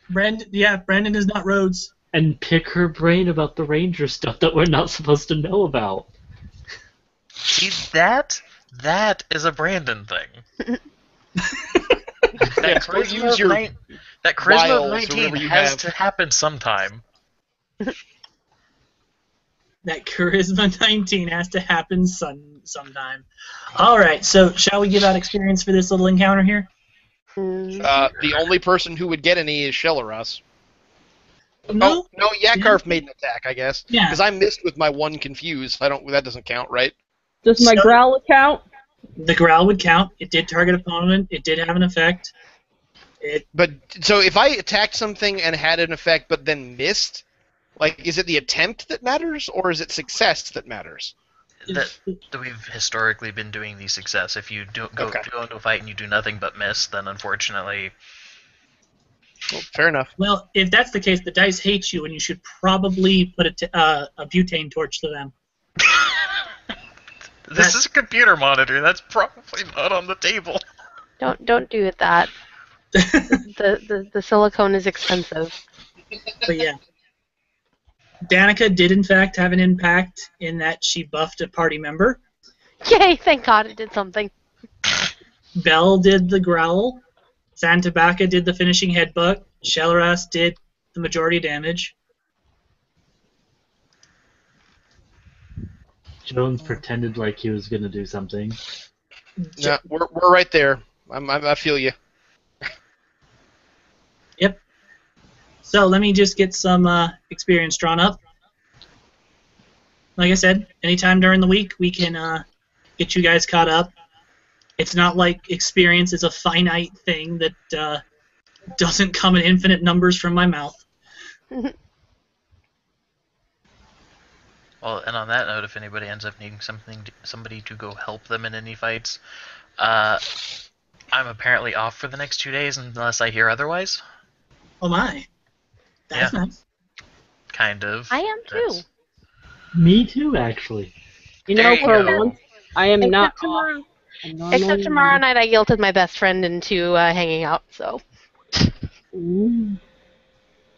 [SPEAKER 1] Brandon is not Rhodes.
[SPEAKER 5] And pick her brain about the Ranger stuff that we're not supposed to know about.
[SPEAKER 2] See, that is a Brandon thing.
[SPEAKER 3] Yeah, use your
[SPEAKER 2] that charisma of
[SPEAKER 3] wiles,
[SPEAKER 2] 19
[SPEAKER 3] whatever you
[SPEAKER 2] has
[SPEAKER 3] have.
[SPEAKER 2] to happen sometime.
[SPEAKER 1] That charisma 19 has to happen sometime. All right, so shall we give out experience for this little encounter here?
[SPEAKER 3] The only person who would get any is Shelleras.
[SPEAKER 1] No.
[SPEAKER 3] Oh, no, Yakarf made an attack, I guess.
[SPEAKER 1] Yeah.
[SPEAKER 3] Because I missed with my 1 confuse. That doesn't count, right?
[SPEAKER 8] Does my growl count?
[SPEAKER 1] The growl would count. It did target opponent. It did have an effect.
[SPEAKER 3] But so if I attacked something and had an effect but then missed, like, is it the attempt that matters or is it success that matters?
[SPEAKER 2] That we've historically been doing the success. If you go into a fight and you do nothing but miss, then unfortunately...
[SPEAKER 3] Well, fair enough.
[SPEAKER 1] Well, if that's the case, the dice hate you, and you should probably put a butane torch to them.
[SPEAKER 2] This is a computer monitor. That's probably not on the table.
[SPEAKER 6] Don't do that. The silicone is expensive.
[SPEAKER 1] But yeah. Danica did in fact have an impact in that she buffed a party member.
[SPEAKER 6] Yay! Thank God it did something.
[SPEAKER 1] Belle did the growl. Santabaka did the finishing headbutt. Shalaras did the majority damage.
[SPEAKER 5] Jones pretended like he was going to do something.
[SPEAKER 3] No, we're right there. I feel you.
[SPEAKER 1] Yep. So let me just get some experience drawn up. Like I said, anytime during the week we can get you guys caught up. It's not like experience is a finite thing that doesn't come in infinite numbers from my mouth.
[SPEAKER 2] Well, and on that note, if anybody ends up needing somebody to go help them in any fights, I'm apparently off for the next 2 days unless I hear otherwise.
[SPEAKER 1] Oh my. That's
[SPEAKER 2] Yeah.
[SPEAKER 1] nice.
[SPEAKER 2] Kind of.
[SPEAKER 6] I am too.
[SPEAKER 2] That's-
[SPEAKER 5] Me too, actually.
[SPEAKER 8] You
[SPEAKER 2] There
[SPEAKER 8] know,
[SPEAKER 2] you
[SPEAKER 8] for
[SPEAKER 2] go.
[SPEAKER 8] once, I am not
[SPEAKER 6] Except tomorrow.
[SPEAKER 8] off. I'm normally
[SPEAKER 6] Except tomorrow night, I guilted my best friend into hanging out. So
[SPEAKER 8] Ooh.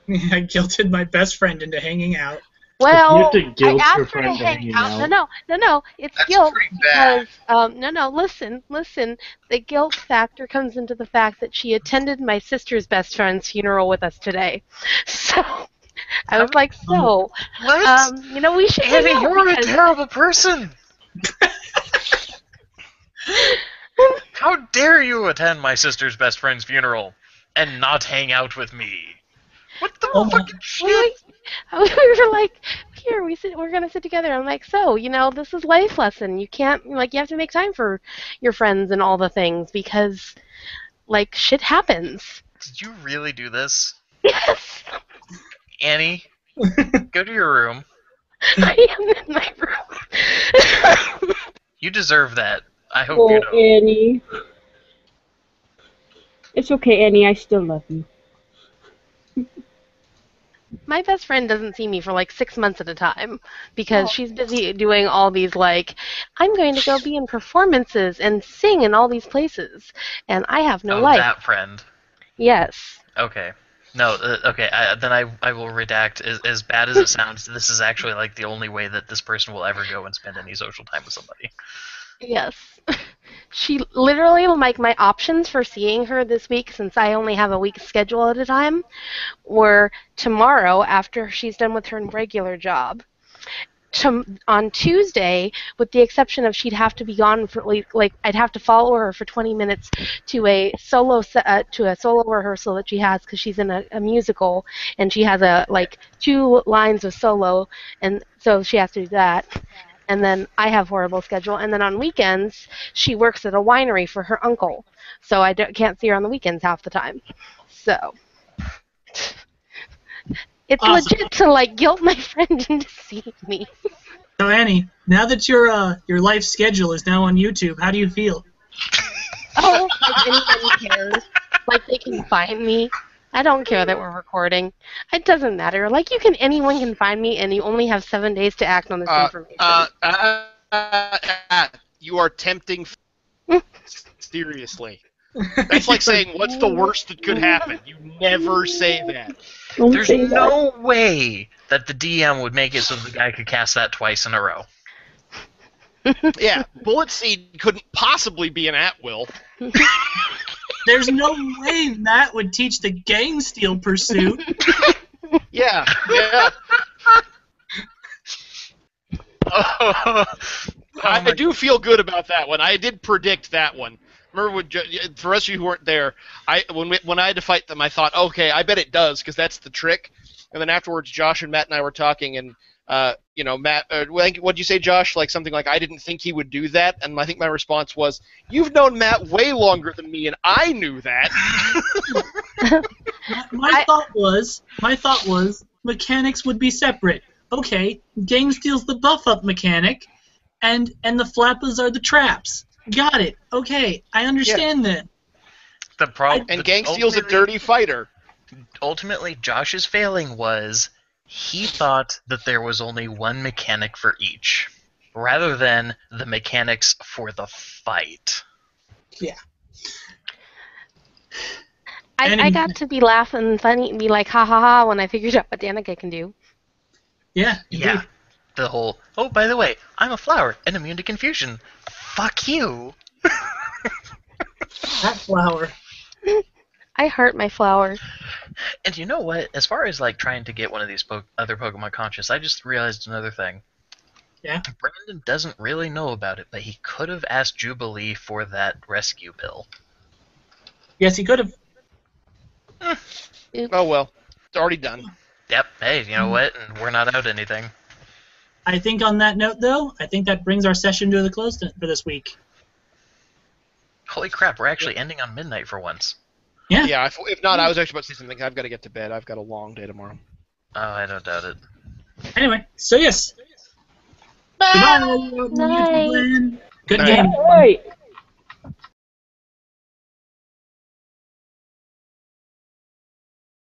[SPEAKER 1] I guilted my best friend into hanging out.
[SPEAKER 6] well,
[SPEAKER 5] have to
[SPEAKER 6] I
[SPEAKER 5] guilt your
[SPEAKER 6] asked her to
[SPEAKER 5] friend to
[SPEAKER 6] hang
[SPEAKER 5] hanging
[SPEAKER 6] out.
[SPEAKER 5] out.
[SPEAKER 6] No. It's
[SPEAKER 4] That's
[SPEAKER 6] guilt
[SPEAKER 4] pretty bad.
[SPEAKER 6] because no. Listen. The guilt factor comes into the fact that she attended my sister's best friend's funeral with us today. So I was like,
[SPEAKER 2] What?
[SPEAKER 6] we should hang
[SPEAKER 2] Annie,
[SPEAKER 6] out
[SPEAKER 2] you're a
[SPEAKER 6] because-
[SPEAKER 2] terrible person! How dare you attend my sister's best friend's funeral and not hang out with me? What the
[SPEAKER 1] Oh my-
[SPEAKER 2] fucking shit?
[SPEAKER 6] we were like, here, we're gonna sit together. I'm like, so, this is life lesson. You can't, you have to make time for your friends and all the things because, shit happens.
[SPEAKER 2] Did you really do this?
[SPEAKER 6] Yes,
[SPEAKER 2] Annie, go to your room.
[SPEAKER 6] I am in my room.
[SPEAKER 2] You deserve that. I hope
[SPEAKER 8] Oh,
[SPEAKER 2] you know.
[SPEAKER 8] Annie. It's okay, Annie. I still love you.
[SPEAKER 6] My best friend doesn't see me for 6 months at a time because she's busy doing all these I'm going to go be in performances and sing in all these places, and I have no
[SPEAKER 2] Oh,
[SPEAKER 6] life.
[SPEAKER 2] that friend.
[SPEAKER 6] Yes.
[SPEAKER 2] Okay. No, okay, then I will redact. As bad as it sounds, this is actually the only way that this person will ever go and spend any social time with somebody.
[SPEAKER 6] Yes. She literally, my options for seeing her this week, since I only have a week's schedule at a time, were tomorrow after she's done with her regular job. On Tuesday, with the exception of she'd have to be gone for I'd have to follow her for 20 minutes to a solo rehearsal that she has because she's in a musical and she has 2 lines of solo, and so she has to do that. And then I have horrible schedule. And then on weekends, she works at a winery for her uncle, so I can't see her on the weekends half the time. So it's
[SPEAKER 1] Awesome.
[SPEAKER 6] legit to guilt my friend into seeing me.
[SPEAKER 1] So Annie, now that your life schedule is now on YouTube, how do you feel?
[SPEAKER 6] Oh, anyone cares? They can find me. I don't care that we're recording. It doesn't matter. Anyone can find me, and you only have 7 days to act on this information.
[SPEAKER 3] You are tempting. Seriously. That's like saying, what's the worst that could happen? You never say that.
[SPEAKER 8] Don't
[SPEAKER 2] There's
[SPEAKER 8] say that.
[SPEAKER 2] no way that the DM would make it so the guy could cast that twice in a row.
[SPEAKER 3] Yeah, Bullet Seed couldn't possibly be an at-will.
[SPEAKER 1] There's no way Matt would teach the gang steal pursuit.
[SPEAKER 3] Yeah. I do feel good about that one. I did predict that one. Remember, for us of you who weren't there, when I had to fight them, I thought, okay, I bet it does, because that's the trick. And then afterwards, Josh and Matt and I were talking, and Matt, what'd you say, Josh? Something like, I didn't think he would do that, and I think my response was, you've known Matt way longer than me, and I knew that.
[SPEAKER 1] My thought was mechanics would be separate. Okay, gang steal's the buff up mechanic, and the flappers are the traps. Got it. Okay, I understand that.
[SPEAKER 2] The problem.
[SPEAKER 3] And Gang Steel's a dirty fighter.
[SPEAKER 2] Ultimately, Josh's failing was he thought that there was only one mechanic for each, rather than the mechanics for the fight.
[SPEAKER 1] Yeah.
[SPEAKER 6] I got to be laughing funny and be like, ha ha ha, when I figured out what Danica can do.
[SPEAKER 1] Yeah.
[SPEAKER 2] Yeah. The whole, oh, by the way, I'm a flower and immune to confusion. Fuck you.
[SPEAKER 1] That flower.
[SPEAKER 6] I heart my flower.
[SPEAKER 2] And you know what? As far as like trying to get one of these other Pokemon conscious, I just realized another thing.
[SPEAKER 1] Yeah.
[SPEAKER 2] Brandon doesn't really know about it, but he could have asked Jubilee for that rescue bill.
[SPEAKER 1] Yes, he could have.
[SPEAKER 6] Oops.
[SPEAKER 3] Oh well, it's already done.
[SPEAKER 2] Yep. Hey, you know what? And we're not out anything.
[SPEAKER 1] I think on that note, though, I think that brings our session to the close for this week.
[SPEAKER 2] Holy crap! We're actually ending on midnight for once.
[SPEAKER 1] Yeah.
[SPEAKER 3] Yeah. If not, I was actually about to say something. I've got to get to bed. I've got a long day tomorrow.
[SPEAKER 2] Oh, I don't doubt it.
[SPEAKER 1] Anyway, so yes. Goodbye.
[SPEAKER 6] Night.
[SPEAKER 1] Good
[SPEAKER 3] Night.
[SPEAKER 1] game.
[SPEAKER 8] All right.